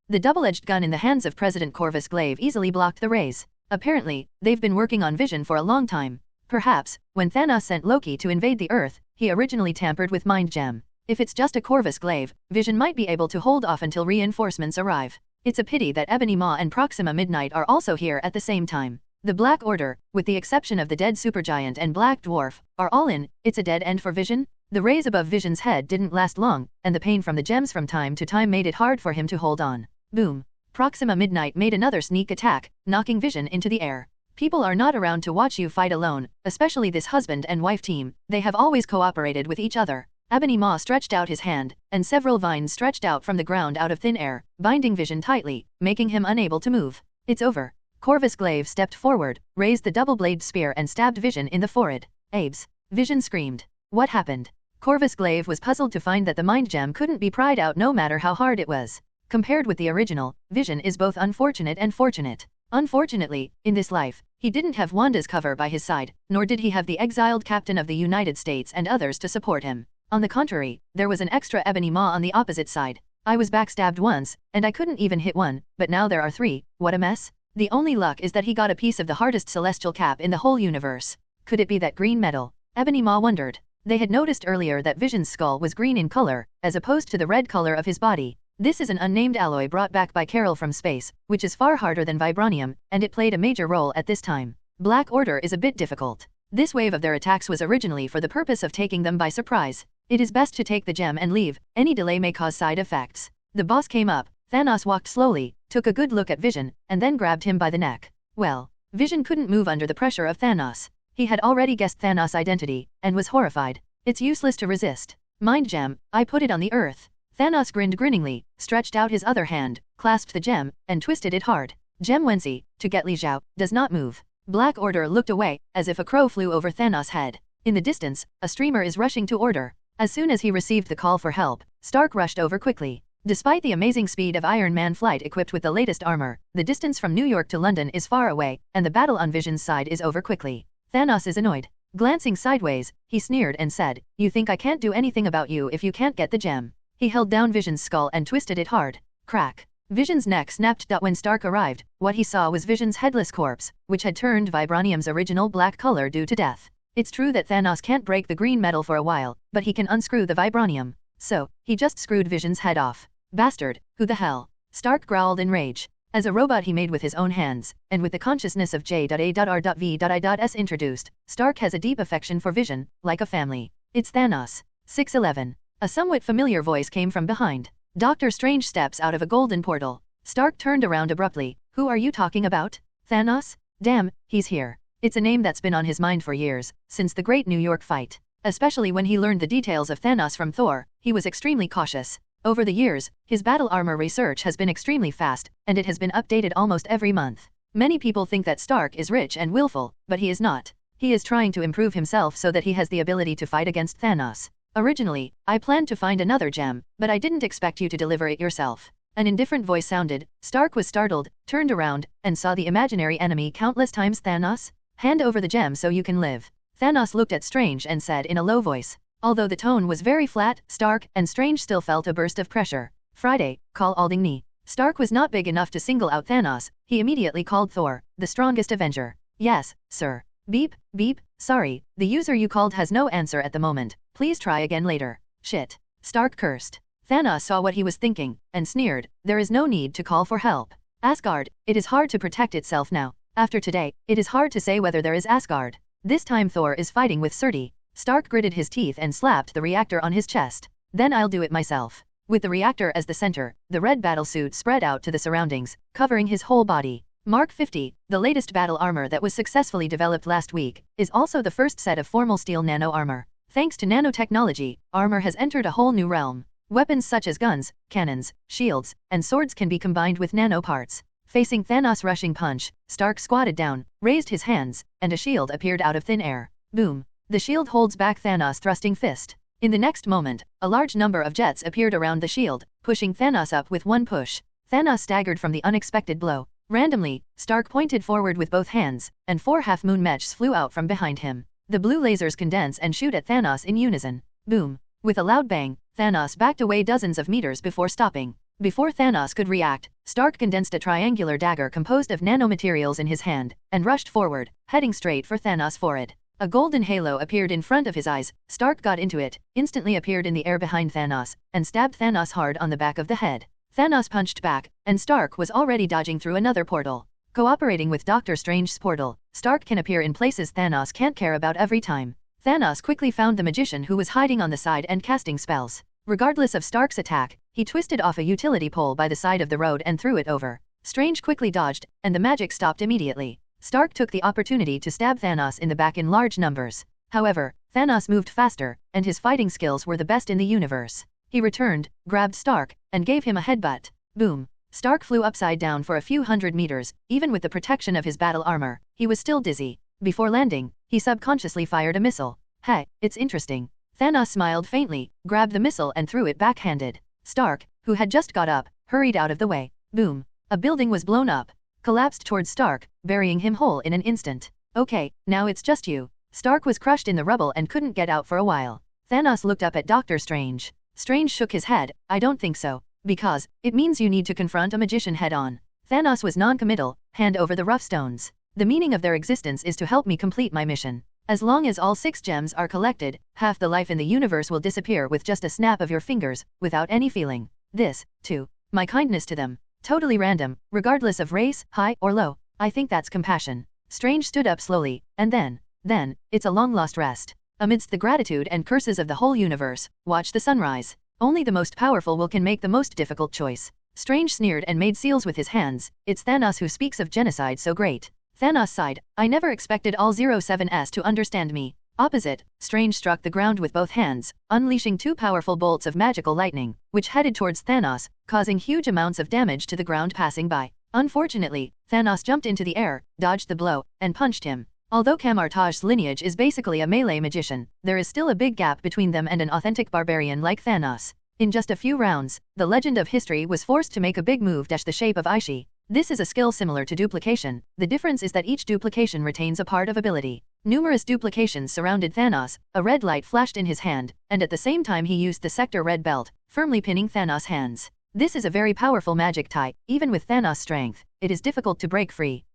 The double-edged gun in the hands of President Corvus Glaive easily blocked the rays. Apparently, they've been working on Vision for a long time. Perhaps, when Thanos sent Loki to invade the Earth, he originally tampered with Mind Gem. If it's just a Corvus Glaive, Vision might be able to hold off until reinforcements arrive. It's a pity that Ebony Maw and Proxima Midnight are also here at the same time. The Black Order, with the exception of the dead Supergiant and Black Dwarf, are all in. It's a dead end for Vision. The rays above Vision's head didn't last long, and the pain from the gems from time to time made it hard for him to hold on. Boom. Proxima Midnight made another sneak attack, knocking Vision into the air. People are not around to watch you fight alone, especially this husband and wife team. They have always cooperated with each other. Ebony Maw stretched out his hand, and several vines stretched out from the ground out of thin air, binding Vision tightly, making him unable to move. It's over. Corvus Glaive stepped forward, raised the double-bladed spear and stabbed Vision in the forehead. Abes. Vision screamed. What happened? Corvus Glaive was puzzled to find that the Mind Gem couldn't be pried out no matter how hard it was. Compared with the original, Vision is both unfortunate and fortunate. Unfortunately, in this life, he didn't have Wanda's cover by his side, nor did he have the exiled captain of the United States and others to support him. On the contrary, there was an extra Ebony Maw on the opposite side. I was backstabbed once, and I couldn't even hit one, but now there are 3, what a mess. The only luck is that he got a piece of the hardest celestial cap in the whole universe. Could it be that green metal? Ebony Maw wondered. They had noticed earlier that Vision's skull was green in color, as opposed to the red color of his body. This is an unnamed alloy brought back by Carol from space, which is far harder than vibranium, and it played a major role at this time. Black Order is a bit difficult. This wave of their attacks was originally for the purpose of taking them by surprise. It is best to take the gem and leave. Any delay may cause side effects. The boss came up. Thanos walked slowly, took a good look at Vision, and then grabbed him by the neck. Well, Vision couldn't move under the pressure of Thanos. He had already guessed Thanos' identity, and was horrified. It's useless to resist. Mind Gem, I put it on the Earth. Thanos grinned grinningly, stretched out his other hand, clasped the gem, and twisted it hard. Gem Wensi, to get Li Zhao, does not move. Black Order looked away, as if a crow flew over Thanos' head. In the distance, a streamer is rushing to Order. As soon as he received the call for help, Stark rushed over quickly. Despite the amazing speed of Iron Man flight equipped with the latest armor, the distance from New York to London is far away, and the battle on Vision's side is over quickly. Thanos is annoyed. Glancing sideways, he sneered and said, "You think I can't do anything about you if you can't get the gem?" He held down Vision's skull and twisted it hard. Crack. Vision's neck snapped. When Stark arrived, what he saw was Vision's headless corpse, which had turned vibranium's original black color due to death. It's true that Thanos can't break the green metal for a while, but he can unscrew the vibranium. So, he just screwed Vision's head off. Bastard, who the hell? Stark growled in rage. As a robot he made with his own hands, and with the consciousness of J.A.R.V.I.S. introduced, Stark has a deep affection for Vision, like a family. It's Thanos. 611. A somewhat familiar voice came from behind. Doctor Strange steps out of a golden portal. Stark turned around abruptly. Who are you talking about? Thanos? Damn, he's here. It's a name that's been on his mind for years, since the Great New York fight. Especially when he learned the details of Thanos from Thor, he was extremely cautious. Over the years, his battle armor research has been extremely fast, and it has been updated almost every month. Many people think that Stark is rich and willful, but he is not. He is trying to improve himself so that he has the ability to fight against Thanos. Originally, I planned to find another gem, but I didn't expect you to deliver it yourself. An indifferent voice sounded. Stark was startled, turned around, and saw the imaginary enemy countless times. Thanos? Hand over the gem so you can live. Thanos looked at Strange and said in a low voice. Although the tone was very flat, Stark and Strange still felt a burst of pressure. Friday, call Aldingni. Stark was not big enough to single out Thanos. He immediately called Thor, the strongest Avenger. Yes, sir. Beep, beep, sorry, the user you called has no answer at the moment. Please try again later. Shit. Stark cursed. Thanos saw what he was thinking, and sneered. There is no need to call for help. Asgard, it is hard to protect itself now. After today, it is hard to say whether there is Asgard. This time Thor is fighting with Surtur. Stark gritted his teeth and slapped the reactor on his chest. Then I'll do it myself. With the reactor as the center, the red battlesuit spread out to the surroundings, covering his whole body. Mark 50, the latest battle armor that was successfully developed last week, is also the first set of formal steel nano armor. Thanks to nanotechnology, armor has entered a whole new realm. Weapons such as guns, cannons, shields, and swords can be combined with nano parts. Facing Thanos' rushing punch, Stark squatted down, raised his hands, and a shield appeared out of thin air. Boom. The shield holds back Thanos' thrusting fist. In the next moment, a large number of jets appeared around the shield, pushing Thanos up with one push. Thanos staggered from the unexpected blow. Randomly, Stark pointed forward with both hands, and 4 half-moon mechs flew out from behind him. The blue lasers condense and shoot at Thanos in unison. Boom. With a loud bang, Thanos backed away dozens of meters before stopping. Before Thanos could react, Stark condensed a triangular dagger composed of nanomaterials in his hand, and rushed forward, heading straight for Thanos' forehead. A golden halo appeared in front of his eyes. Stark got into it, instantly appeared in the air behind Thanos, and stabbed Thanos hard on the back of the head. Thanos punched back, and Stark was already dodging through another portal. Cooperating with Doctor Strange's portal, Stark can appear in places Thanos can't care about every time. Thanos quickly found the magician who was hiding on the side and casting spells. Regardless of Stark's attack, he twisted off a utility pole by the side of the road and threw it over. Strange quickly dodged, and the magic stopped immediately. Stark took the opportunity to stab Thanos in the back in large numbers. However, Thanos moved faster, and his fighting skills were the best in the universe. He returned, grabbed Stark, and gave him a headbutt. Boom. Stark flew upside down for a few hundred meters. Even with the protection of his battle armor, he was still dizzy. Before landing, he subconsciously fired a missile. Hey, it's interesting. Thanos smiled faintly, grabbed the missile and threw it backhanded. Stark, who had just got up, hurried out of the way. Boom. A building was blown up. Collapsed towards Stark, burying him whole in an instant. Okay, now it's just you. Stark was crushed in the rubble and couldn't get out for a while. Thanos looked up at Doctor Strange. Strange shook his head. I don't think so. Because, it means you need to confront a magician head-on. Thanos was non-committal. Hand over the rough stones. The meaning of their existence is to help me complete my mission. As long as all 6 gems are collected, half the life in the universe will disappear with just a snap of your fingers, without any feeling. This, too. My kindness to them. Totally random, regardless of race, high or low. I think that's compassion. Strange stood up slowly, and then, it's a long-lost rest. Amidst the gratitude and curses of the whole universe, watch the sunrise. Only the most powerful will can make the most difficult choice. Strange sneered and made seals with his hands. It's Thanos who speaks of genocide so great. Thanos sighed. I never expected all 07s to understand me. Opposite, Strange struck the ground with both hands, unleashing 2 powerful bolts of magical lightning, which headed towards Thanos, causing huge amounts of damage to the ground passing by. Unfortunately, Thanos jumped into the air, dodged the blow, and punched him. Although Kamar-Taj's lineage is basically a melee magician, there is still a big gap between them and an authentic barbarian like Thanos. In just a few rounds, the legend of history was forced to make a big move the shape of Aishi. This is a skill similar to duplication, the difference is that each duplication retains a part of ability. Numerous duplications surrounded Thanos, a red light flashed in his hand, and at the same time he used the sector red belt, firmly pinning Thanos' hands. This is a very powerful magic tie, even with Thanos' strength, it is difficult to break free.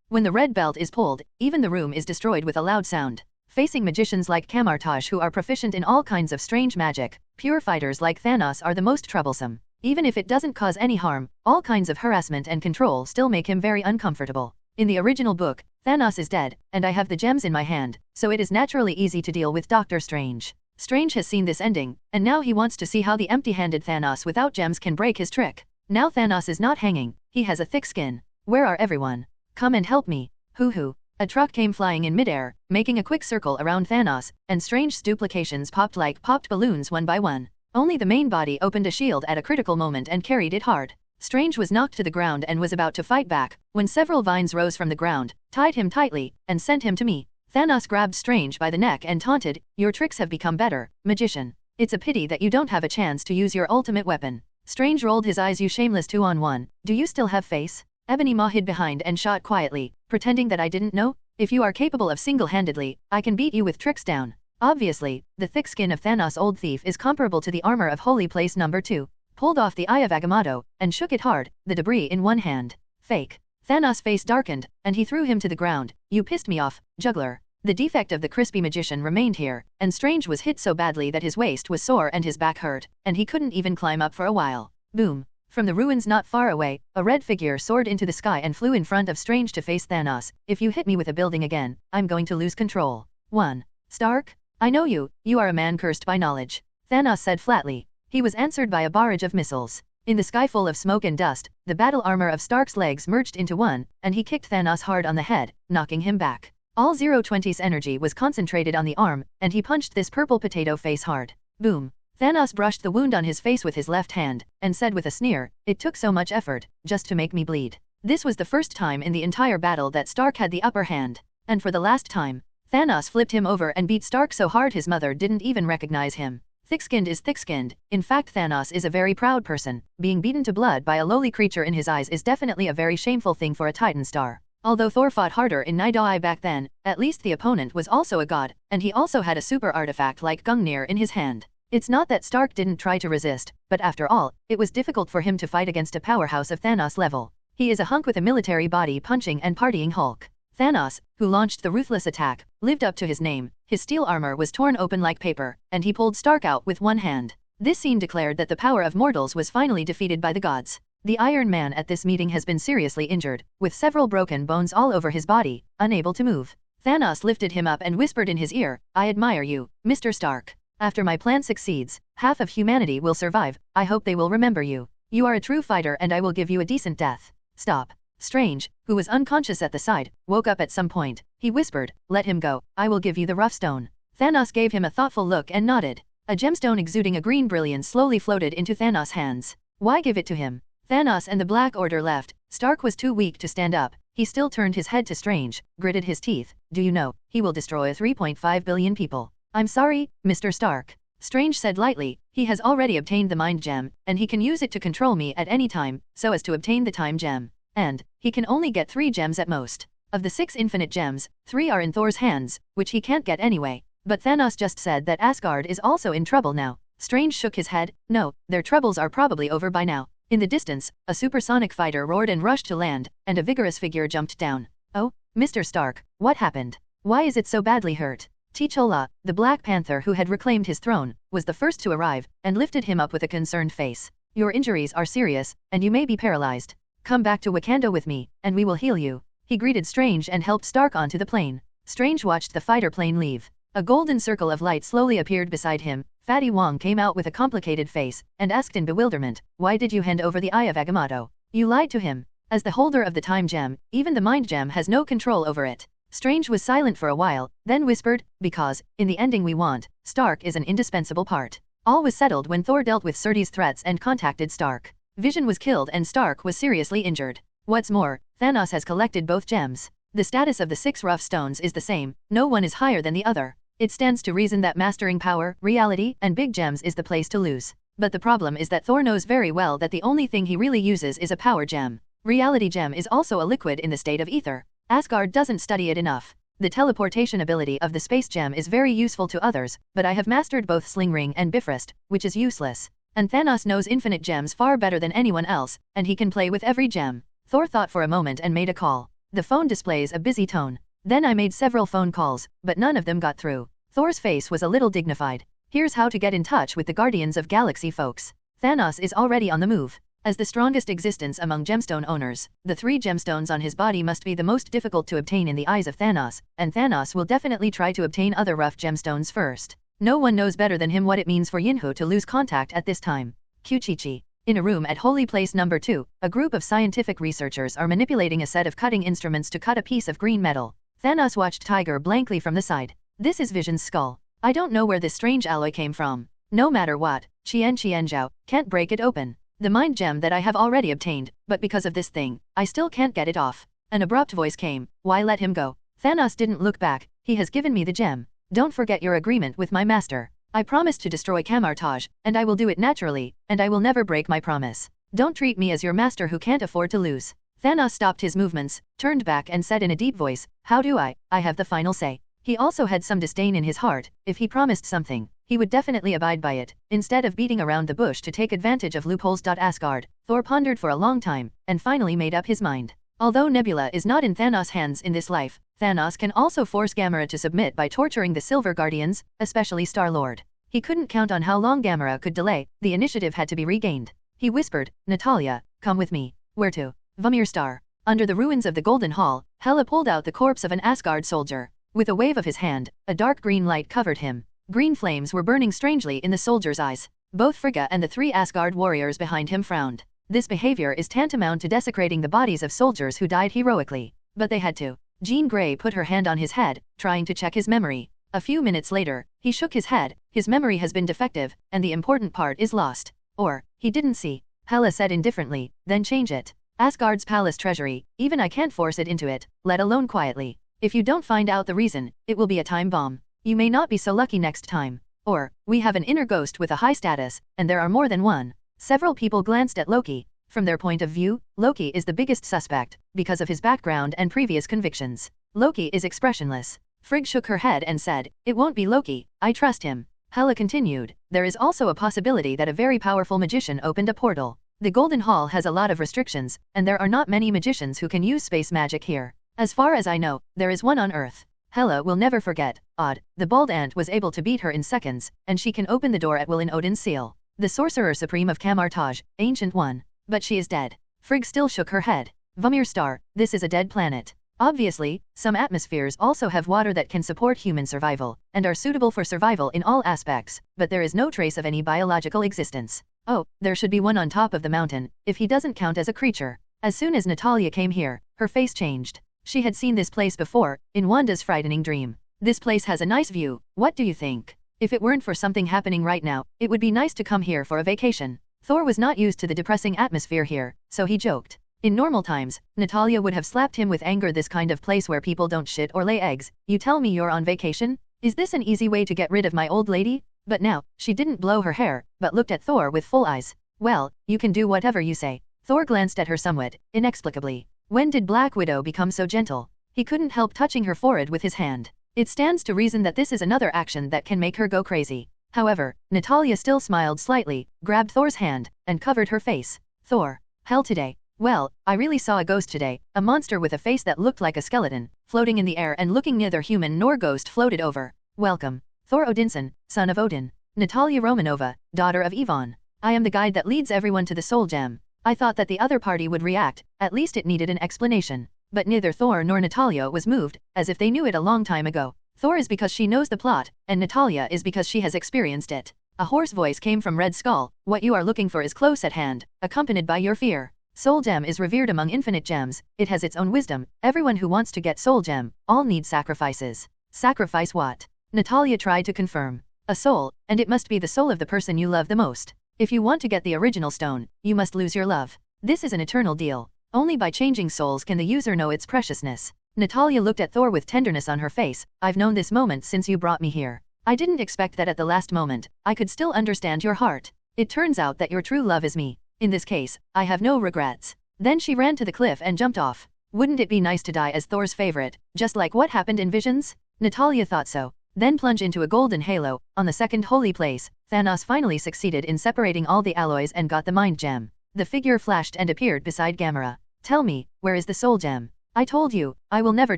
When the red belt is pulled, even the room is destroyed with a loud sound. Facing magicians like Kamar-Taj who are proficient in all kinds of strange magic, pure fighters like Thanos are the most troublesome. Even if it doesn't cause any harm, all kinds of harassment and control still make him very uncomfortable. In the original book, Thanos is dead, and I have the gems in my hand, so it is naturally easy to deal with Doctor Strange. Strange has seen this ending, and now he wants to see how the empty-handed Thanos without gems can break his trick. Now Thanos is not hanging, he has a thick skin. Where are everyone? Come and help me. Hoo-hoo. A truck came flying in midair, making a quick circle around Thanos, and Strange's duplications popped like popped balloons one by one. Only the main body opened a shield at a critical moment and carried it hard. Strange was knocked to the ground and was about to fight back, when several vines rose from the ground, tied him tightly, and sent him to me. Thanos grabbed Strange by the neck and taunted, "Your tricks have become better, magician. It's a pity that you don't have a chance to use your ultimate weapon." Strange rolled his eyes. "You shameless 2-on-1, do you still have face?" Ebony Maw hid behind and shot quietly, pretending that I didn't know. "If you are capable of single-handedly, I can beat you with tricks down." Obviously, the thick skin of Thanos' old thief is comparable to the armor of Holy Place number 2. Pulled off the Eye of Agamotto, and shook it hard, the debris in one hand. Fake. Thanos' face darkened, and he threw him to the ground. "You pissed me off, juggler." The defect of the crispy magician remained here, and Strange was hit so badly that his waist was sore and his back hurt, and he couldn't even climb up for a while. Boom. From the ruins not far away, a red figure soared into the sky and flew in front of Strange to face Thanos. "If you hit me with a building again, I'm going to lose control." 1. Stark? "I know you, you are a man cursed by knowledge," Thanos said flatly. He was answered by a barrage of missiles. In the sky full of smoke and dust, the battle armor of Stark's legs merged into one, and he kicked Thanos hard on the head, knocking him back. All 020's energy was concentrated on the arm, and he punched this purple potato face hard. Boom. Thanos brushed the wound on his face with his left hand, and said with a sneer, "It took so much effort, just to make me bleed." This was the first time in the entire battle that Stark had the upper hand. And for the last time, Thanos flipped him over and beat Stark so hard his mother didn't even recognize him. Thick-skinned is thick-skinned. In fact, Thanos is a very proud person. Being beaten to blood by a lowly creature in his eyes is definitely a very shameful thing for a Titan star. Although Thor fought harder in Nidai back then, at least the opponent was also a god, and he also had a super artifact like Gungnir in his hand. It's not that Stark didn't try to resist, but after all, it was difficult for him to fight against a powerhouse of Thanos level. He is a hunk with a military body punching and partying Hulk. Thanos, who launched the ruthless attack, lived up to his name. His steel armor was torn open like paper, and he pulled Stark out with one hand. This scene declared that the power of mortals was finally defeated by the gods. The Iron Man at this meeting has been seriously injured, with several broken bones all over his body, unable to move. Thanos lifted him up and whispered in his ear, "I admire you, Mr. Stark. After my plan succeeds, half of humanity will survive. I hope they will remember you. You are a true fighter and I will give you a decent death." Stop. Strange, who was unconscious at the side, woke up at some point. He whispered, "Let him go, I will give you the rough stone." Thanos gave him a thoughtful look and nodded. A gemstone exuding a green brilliance slowly floated into Thanos' hands. Why give it to him? Thanos and the Black Order left. Stark was too weak to stand up. He still turned his head to Strange, gritted his teeth. "Do you know, he will destroy 3.5 billion people." "I'm sorry, Mr. Stark." Strange said lightly, "He has already obtained the mind gem, and he can use it to control me at any time, so as to obtain the time gem. And he can only get 3 gems at most. Of the 6 infinite gems, 3 are in Thor's hands, which he can't get anyway." But Thanos just said that Asgard is also in trouble now. Strange shook his head. "No, their troubles are probably over by now." In the distance, a supersonic fighter roared and rushed to land, and a vigorous figure jumped down. "Oh, Mr. Stark, what happened? Why is it so badly hurt?" T'Challa, the Black Panther who had reclaimed his throne, was the first to arrive, and lifted him up with a concerned face. "Your injuries are serious, and you may be paralyzed. Come back to Wakanda with me, and we will heal you." He greeted Strange and helped Stark onto the plane. Strange watched the fighter plane leave. A golden circle of light slowly appeared beside him. Fatty Wong came out with a complicated face, and asked in bewilderment, "Why did you hand over the Eye of Agamotto? You lied to him. As the holder of the time gem, even the mind gem has no control over it." Strange was silent for a while, then whispered, "Because, in the ending we want, Stark is an indispensable part." All was settled when Thor dealt with Surtur's threats and contacted Stark. Vision was killed and Stark was seriously injured. What's more, Thanos has collected both gems. The status of the 6 rough stones is the same, no one is higher than the other. It stands to reason that mastering power, reality, and big gems is the place to lose. But the problem is that Thor knows very well that the only thing he really uses is a power gem. Reality gem is also a liquid in the state of ether. Asgard doesn't study it enough. The teleportation ability of the space gem is very useful to others, but I have mastered both Sling Ring and Bifrost, which is useless. And Thanos knows infinite gems far better than anyone else, and he can play with every gem. Thor thought for a moment and made a call. The phone displays a busy tone. Then I made several phone calls, but none of them got through. Thor's face was a little dignified. Here's how to get in touch with the Guardians of Galaxy folks. Thanos is already on the move. As the strongest existence among gemstone owners, the 3 gemstones on his body must be the most difficult to obtain in the eyes of Thanos, and Thanos will definitely try to obtain other rough gemstones first. No one knows better than him what it means for Yinhu to lose contact at this time. Qiqiqi. In a room at Holy Place number 2, a group of scientific researchers are manipulating a set of cutting instruments to cut a piece of green metal. Thanos watched Tiger blankly from the side. This is Vision's skull. I don't know where this strange alloy came from. No matter what, Qian Zhao can't break it open. The mind gem that I have already obtained, but because of this thing, I still can't get it off. An abrupt voice came. Why let him go? Thanos didn't look back. He has given me the gem. Don't forget your agreement with my master. I promised to destroy Camartage, and I will do it naturally, and I will never break my promise. Don't treat me as your master who can't afford to lose. Thanos stopped his movements, turned back and said in a deep voice, how do I have the final say. He also had some disdain in his heart. If he promised something, he would definitely abide by it. Instead of beating around the bush to take advantage of loopholes. Asgard, Thor pondered for a long time, and finally made up his mind. Although Nebula is not in Thanos' hands in this life, Thanos can also force Gamora to submit by torturing the Silver Guardians, especially Star-Lord. He couldn't count on how long Gamora could delay. The initiative had to be regained. He whispered, Natalia, come with me. Where to? Vamir Star. Under the ruins of the Golden Hall, Hela pulled out the corpse of an Asgard soldier. With a wave of his hand, a dark green light covered him. Green flames were burning strangely in the soldier's eyes. Both Frigga and the 3 Asgard warriors behind him frowned. This behavior is tantamount to desecrating the bodies of soldiers who died heroically. But they had to. Jean Grey put her hand on his head, trying to check his memory. A few minutes later, he shook his head. His memory has been defective, and the important part is lost. Or, he didn't see. Hela said indifferently, then change it. Asgard's palace treasury, even I can't force it into it, let alone quietly. If you don't find out the reason, it will be a time bomb. You may not be so lucky next time. Or, we have an inner ghost with a high status, and there are more than one. Several people glanced at Loki. From their point of view, Loki is the biggest suspect, because of his background and previous convictions. Loki is expressionless. Frigg shook her head and said, it won't be Loki, I trust him. Hela continued, there is also a possibility that a very powerful magician opened a portal. The Golden Hall has a lot of restrictions, and there are not many magicians who can use space magic here. As far as I know, there is one on Earth. Hela will never forget. Odd, the bald ant was able to beat her in seconds, and she can open the door at will in Odin's seal. The sorcerer supreme of Camartage, ancient one. But she is dead. Frigg still shook her head. Vamir Star, this is a dead planet. Obviously, some atmospheres also have water that can support human survival, and are suitable for survival in all aspects, but there is no trace of any biological existence. Oh, there should be one on top of the mountain, if he doesn't count as a creature. As soon as Natalia came here, her face changed. She had seen this place before, in Wanda's frightening dream. This place has a nice view, what do you think? If it weren't for something happening right now, it would be nice to come here for a vacation. Thor was not used to the depressing atmosphere here, so he joked. In normal times, Natalia would have slapped him with anger. This kind of place where people don't shit or lay eggs. You tell me you're on vacation? Is this an easy way to get rid of my old lady? But now, she didn't blow her hair, but looked at Thor with full eyes. Well, you can do whatever you say. Thor glanced at her somewhat, inexplicably. When did Black Widow become so gentle? He couldn't help touching her forehead with his hand. It stands to reason that this is another action that can make her go crazy. However, Natalia still smiled slightly, grabbed Thor's hand, and covered her face. Thor. Hell today. Well, I really saw a ghost today, a monster with a face that looked like a skeleton, floating in the air and looking neither human nor ghost floated over. Welcome. Thor Odinson, son of Odin. Natalia Romanova, daughter of Ivan. I am the guide that leads everyone to the soul gem. I thought that the other party would react, at least it needed an explanation. But neither Thor nor Natalia was moved, as if they knew it a long time ago. Thor is because she knows the plot, and Natalia is because she has experienced it. A hoarse voice came from Red Skull. What you are looking for is close at hand, accompanied by your fear. Soul Gem is revered among infinite gems, it has its own wisdom. Everyone who wants to get Soul Gem, all need sacrifices. Sacrifice what? Natalia tried to confirm. A soul, and it must be the soul of the person you love the most. If you want to get the original stone, you must lose your love. This is an eternal deal. Only by changing souls can the user know its preciousness. Natalia looked at Thor with tenderness on her face. I've known this moment since you brought me here. I didn't expect that at the last moment, I could still understand your heart. It turns out that your true love is me. In this case, I have no regrets. Then she ran to the cliff and jumped off. Wouldn't it be nice to die as Thor's favorite, just like what happened in Visions? Natalia thought so. Then plunge into a golden halo. On the second holy place, Thanos finally succeeded in separating all the alloys and got the mind gem. The figure flashed and appeared beside Gamora. Tell me, where is the soul gem? I told you, I will never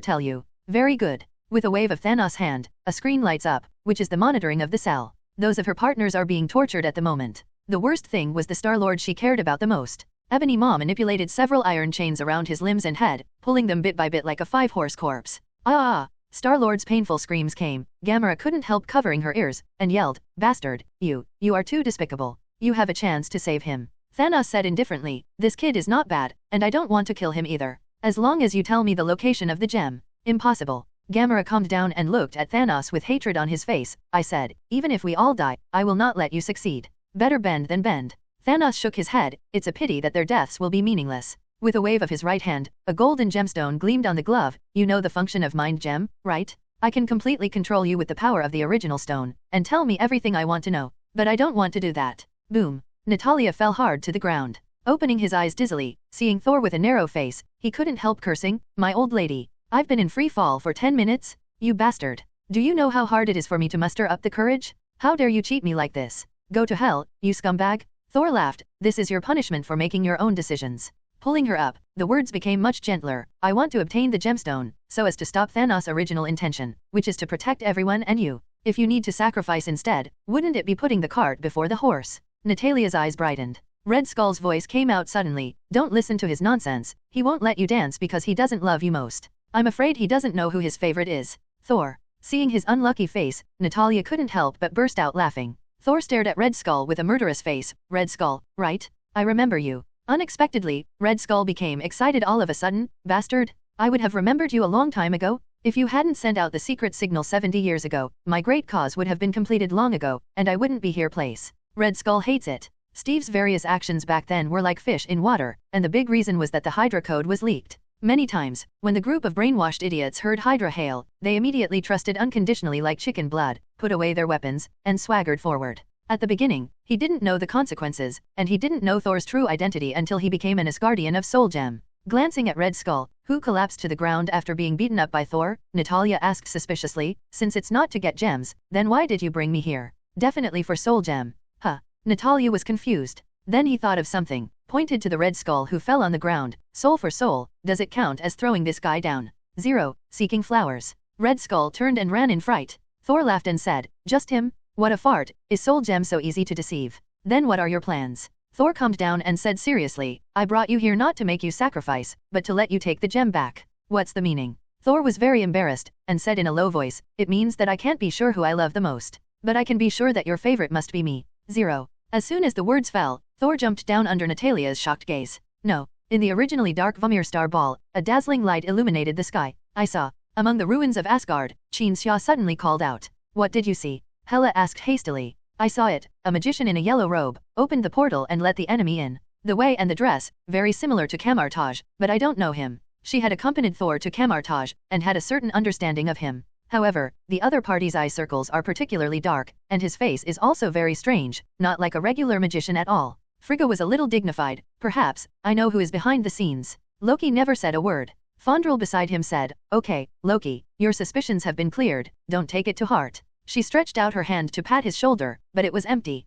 tell you. Very good. With a wave of Thanos' hand, a screen lights up, which is the monitoring of the cell. Those of her partners are being tortured at the moment. The worst thing was the Star-Lord she cared about the most. Ebony Maw manipulated several iron chains around his limbs and head, pulling them bit by bit like a 5-horse corpse. Ah! Star-Lord's painful screams came. Gamora couldn't help covering her ears, and yelled, "Bastard, you are too despicable. You have a chance to save him." Thanos said indifferently, "This kid is not bad, and I don't want to kill him either. As long as you tell me the location of the gem." "Impossible." Gamora calmed down and looked at Thanos with hatred on his face. "I said, even if we all die, I will not let you succeed. Better bend than bend." Thanos shook his head. "It's a pity that their deaths will be meaningless." With a wave of his right hand, a golden gemstone gleamed on the glove. "You know the function of mind gem, right? I can completely control you with the power of the original stone, and tell me everything I want to know. But I don't want to do that." Boom. Natalia fell hard to the ground. Opening his eyes dizzily, seeing Thor with a narrow face, he couldn't help cursing, "My old lady. I've been in free fall for 10 minutes? You bastard. Do you know how hard it is for me to muster up the courage? How dare you cheat me like this? Go to hell, you scumbag." Thor laughed. "This is your punishment for making your own decisions." Pulling her up, the words became much gentler. "I want to obtain the gemstone, so as to stop Thanos' original intention, which is to protect everyone and you. If you need to sacrifice instead, wouldn't it be putting the cart before the horse?" Natalia's eyes brightened. Red Skull's voice came out suddenly. "Don't listen to his nonsense. He won't let you dance because he doesn't love you most. I'm afraid he doesn't know who his favorite is." Thor. Seeing his unlucky face, Natalia couldn't help but burst out laughing. Thor stared at Red Skull with a murderous face. "Red Skull, right? I remember you." Unexpectedly, Red Skull became excited all of a sudden. "Bastard. I would have remembered you a long time ago. If you hadn't sent out the secret signal 70 years ago, my great cause would have been completed long ago, and I wouldn't be here place." Red Skull hates it. Steve's various actions back then were like fish in water, and the big reason was that the Hydra code was leaked. Many times, when the group of brainwashed idiots heard Hydra hail, they immediately trusted unconditionally like chicken blood, put away their weapons, and swaggered forward. At the beginning, he didn't know the consequences, and he didn't know Thor's true identity until he became an Asgardian of Soul Gem. Glancing at Red Skull, who collapsed to the ground after being beaten up by Thor, Natalia asked suspiciously, "Since it's not to get gems, then why did you bring me here?" "Definitely for Soul Gem." "Huh." Natalia was confused. Then he thought of something, pointed to the Red Skull who fell on the ground. "Soul for soul, does it count as throwing this guy down?" "0, seeking flowers." Red Skull turned and ran in fright. Thor laughed and said, "Just him? What a fart, is Soul Gem so easy to deceive? Then what are your plans?" Thor calmed down and said seriously, "I brought you here not to make you sacrifice, but to let you take the gem back." "What's the meaning?" Thor was very embarrassed, and said in a low voice, "It means that I can't be sure who I love the most. But I can be sure that your favorite must be me." 0. As soon as the words fell, Thor jumped down under Natalia's shocked gaze. "No." In the originally dark Vamir star ball, a dazzling light illuminated the sky. "I saw." Among the ruins of Asgard, Xia suddenly called out. "What did you see?" Hela asked hastily. "I saw it. A magician in a yellow robe opened the portal and let the enemy in. The way and the dress, very similar to Camartage, but I don't know him." She had accompanied Thor to Camartage, and had a certain understanding of him. However, the other party's eye circles are particularly dark, and his face is also very strange, not like a regular magician at all. Frigga was a little dignified. "Perhaps, I know who is behind the scenes." Loki never said a word. Fondrel beside him said, "Okay, Loki, your suspicions have been cleared, don't take it to heart." She stretched out her hand to pat his shoulder, but it was empty.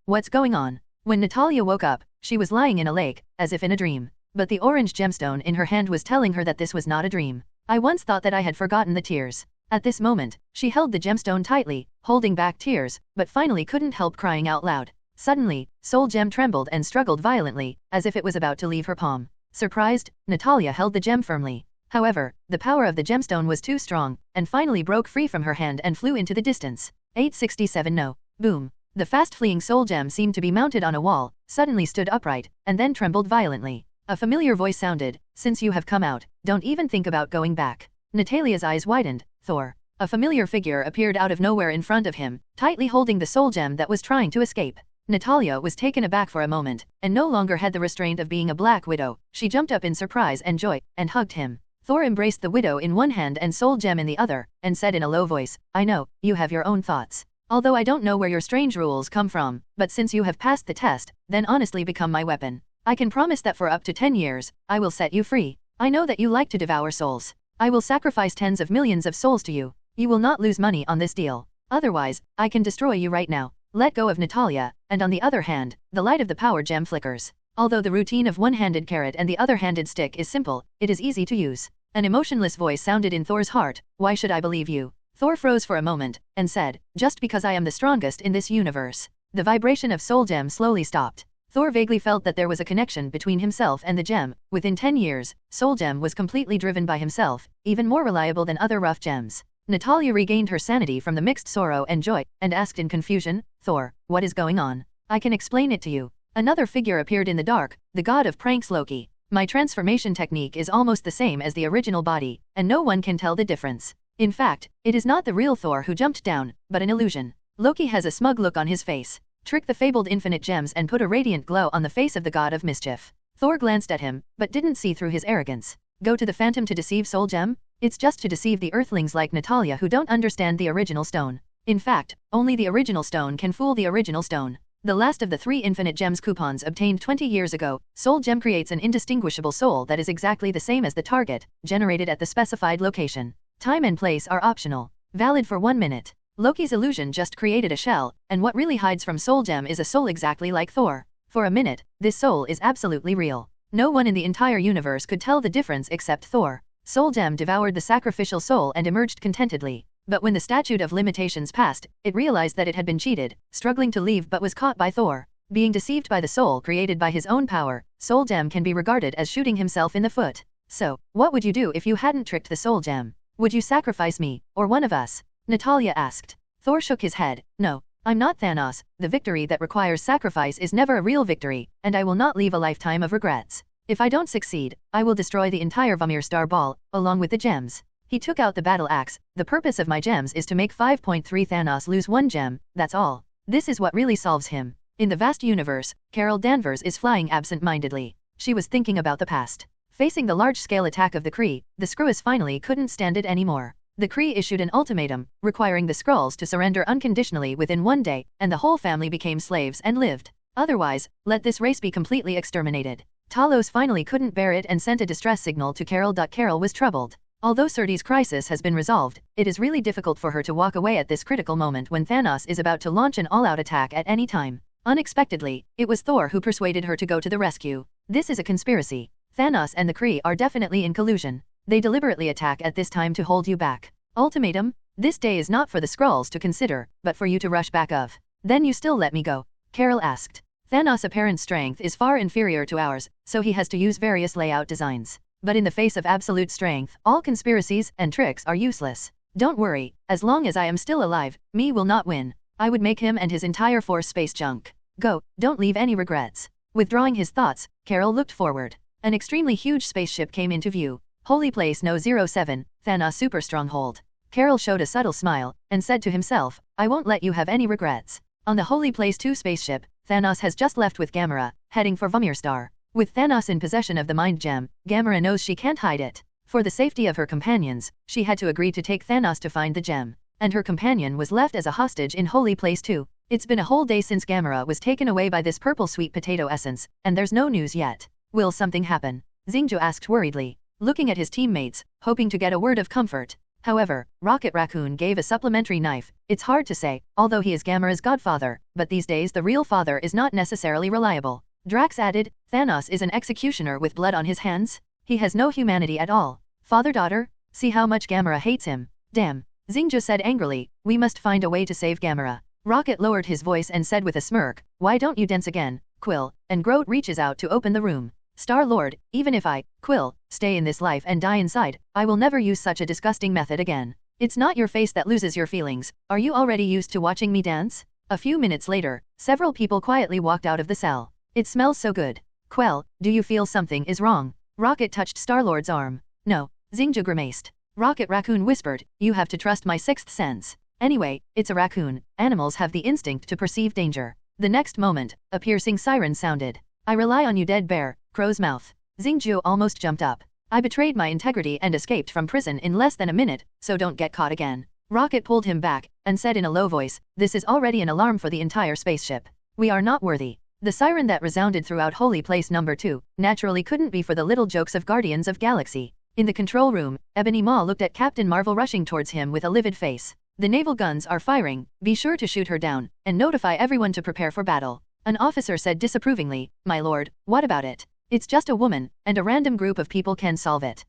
What's going on?" When Natalia woke up, she was lying in a lake, as if in a dream. But the orange gemstone in her hand was telling her that this was not a dream. "I once thought that I had forgotten the tears." At this moment, she held the gemstone tightly, holding back tears, but finally couldn't help crying out loud. Suddenly, Soul Gem trembled and struggled violently, as if it was about to leave her palm. Surprised, Natalia held the gem firmly. However, the power of the gemstone was too strong, and finally broke free from her hand and flew into the distance. 867 No. Boom. The fast-fleeing soul gem seemed to be mounted on a wall, suddenly stood upright, and then trembled violently. A familiar voice sounded, "Since you have come out, don't even think about going back." Natalia's eyes widened. Thor. A familiar figure appeared out of nowhere in front of him, tightly holding the soul gem that was trying to escape. Natalia was taken aback for a moment, and no longer had the restraint of being a Black Widow. She jumped up in surprise and joy, and hugged him. Thor embraced the widow in one hand and soul gem in the other, and said in a low voice, "I know, you have your own thoughts. Although I don't know where your strange rules come from, but since you have passed the test, then honestly become my weapon. I can promise that for up to 10 years, I will set you free. I know that you like to devour souls. I will sacrifice tens of millions of souls to you. You will not lose money on this deal. Otherwise, I can destroy you right now." Let go of Natalia, and on the other hand, the light of the power gem flickers. Although the routine of one-handed carrot and the other-handed stick is simple, it is easy to use. An emotionless voice sounded in Thor's heart. "Why should I believe you?" Thor froze for a moment, and said, "Just because I am the strongest in this universe." The vibration of soul gem slowly stopped. Thor vaguely felt that there was a connection between himself and the gem. Within 10 years, soul gem was completely driven by himself, even more reliable than other rough gems. Natalia regained her sanity from the mixed sorrow and joy, and asked in confusion, "Thor, what is going on? I can explain it to you." Another figure appeared in the dark, the god of pranks Loki. "My transformation technique is almost the same as the original body, and no one can tell the difference. In fact, it is not the real Thor who jumped down, but an illusion." Loki has a smug look on his face. Trick the fabled infinite gems and put a radiant glow on the face of the god of mischief. Thor glanced at him, but didn't see through his arrogance. Go to the phantom to deceive soul gem? It's just to deceive the earthlings like Natalia who don't understand the original stone. In fact, only the original stone can fool the original stone. The last of the 3 infinite gems coupons obtained 20 years ago, soul gem creates an indistinguishable soul that is exactly the same as the target, generated at the specified location. Time and place are optional. Valid for 1 minute. Loki's illusion just created a shell, and what really hides from soul gem is a soul exactly like Thor. For a minute, this soul is absolutely real. No one in the entire universe could tell the difference except Thor. Soul gem devoured the sacrificial soul and emerged contentedly. But when the statute of limitations passed, it realized that it had been cheated, struggling to leave but was caught by Thor. Being deceived by the soul created by his own power, soul gem can be regarded as shooting himself in the foot. So, what would you do if you hadn't tricked the soul gem? Would you sacrifice me, or one of us? Natalia asked. Thor shook his head. No, I'm not Thanos. The victory that requires sacrifice is never a real victory, and I will not leave a lifetime of regrets. If I don't succeed, I will destroy the entire Vamir Star Ball, along with the gems. He took out the battle axe. The purpose of my gems is to make 5.3 Thanos lose 1 gem, that's all. This is what really solves him. In the vast universe, Carol Danvers is flying absent-mindedly. She was thinking about the past. Facing the large-scale attack of the Kree, the Skrulls finally couldn't stand it anymore. The Kree issued an ultimatum, requiring the Skrulls to surrender unconditionally within 1 day, and the whole family became slaves and lived. Otherwise, let this race be completely exterminated. Talos finally couldn't bear it and sent a distress signal to Carol. Carol was troubled. Although Surtur's crisis has been resolved, it is really difficult for her to walk away at this critical moment when Thanos is about to launch an all-out attack at any time. Unexpectedly, it was Thor who persuaded her to go to the rescue. This is a conspiracy. Thanos and the Kree are definitely in collusion. They deliberately attack at this time to hold you back. Ultimatum? This day is not for the Skrulls to consider, but for you to rush back of. Then you still let me go? Carol asked. Thanos' apparent strength is far inferior to ours, so he has to use various layout designs. But in the face of absolute strength, all conspiracies and tricks are useless. Don't worry, as long as I am still alive, me will not win. I would make him and his entire force space junk. Go, don't leave any regrets. Withdrawing his thoughts, Carol looked forward. An extremely huge spaceship came into view. Holy Place No. 07, Thanos Super Stronghold. Carol showed a subtle smile, and said to himself, I won't let you have any regrets. On the Holy Place 2 spaceship, Thanos has just left with Gamora, heading for Vamir Star. With Thanos in possession of the Mind Gem, Gamora knows she can't hide it. For the safety of her companions, she had to agree to take Thanos to find the gem. And her companion was left as a hostage in Holy Place 2. It's been a whole day since Gamora was taken away by this purple sweet potato essence, and there's no news yet. Will something happen? Xingqiu asked worriedly, looking at his teammates, hoping to get a word of comfort. However, Rocket Raccoon gave a supplementary knife. It's hard to say, although he is Gamora's godfather, but these days the real father is not necessarily reliable. Drax added, Thanos is an executioner with blood on his hands. He has no humanity at all. Father-daughter? See how much Gamora hates him. Damn. Xingqiu said angrily, we must find a way to save Gamora. Rocket lowered his voice and said with a smirk, why don't you dance again, Quill? And Groot reaches out to open the room. Star-Lord, even if I, Quill, stay in this life and die inside, I will never use such a disgusting method again. It's not your face that loses your feelings. Are you already used to watching me dance? A few minutes later, several people quietly walked out of the cell. It smells so good. Quill, do you feel something is wrong? Rocket touched Star-Lord's arm. No, Xingqiu grimaced. Rocket Raccoon whispered, you have to trust my sixth sense. Anyway, it's a raccoon. Animals have the instinct to perceive danger. The next moment, a piercing siren sounded. I rely on you, dead bear, crow's mouth. Xingqiu almost jumped up. I betrayed my integrity and escaped from prison in less than a minute, so don't get caught again. Rocket pulled him back, and said in a low voice, this is already an alarm for the entire spaceship. We are not worthy. The siren that resounded throughout Holy Place number 2, naturally couldn't be for the little jokes of Guardians of Galaxy. In the control room, Ebony Maw looked at Captain Marvel rushing towards him with a livid face. The naval guns are firing, be sure to shoot her down, and notify everyone to prepare for battle. An officer said disapprovingly, my lord, what about it? It's just a woman, and a random group of people can solve it.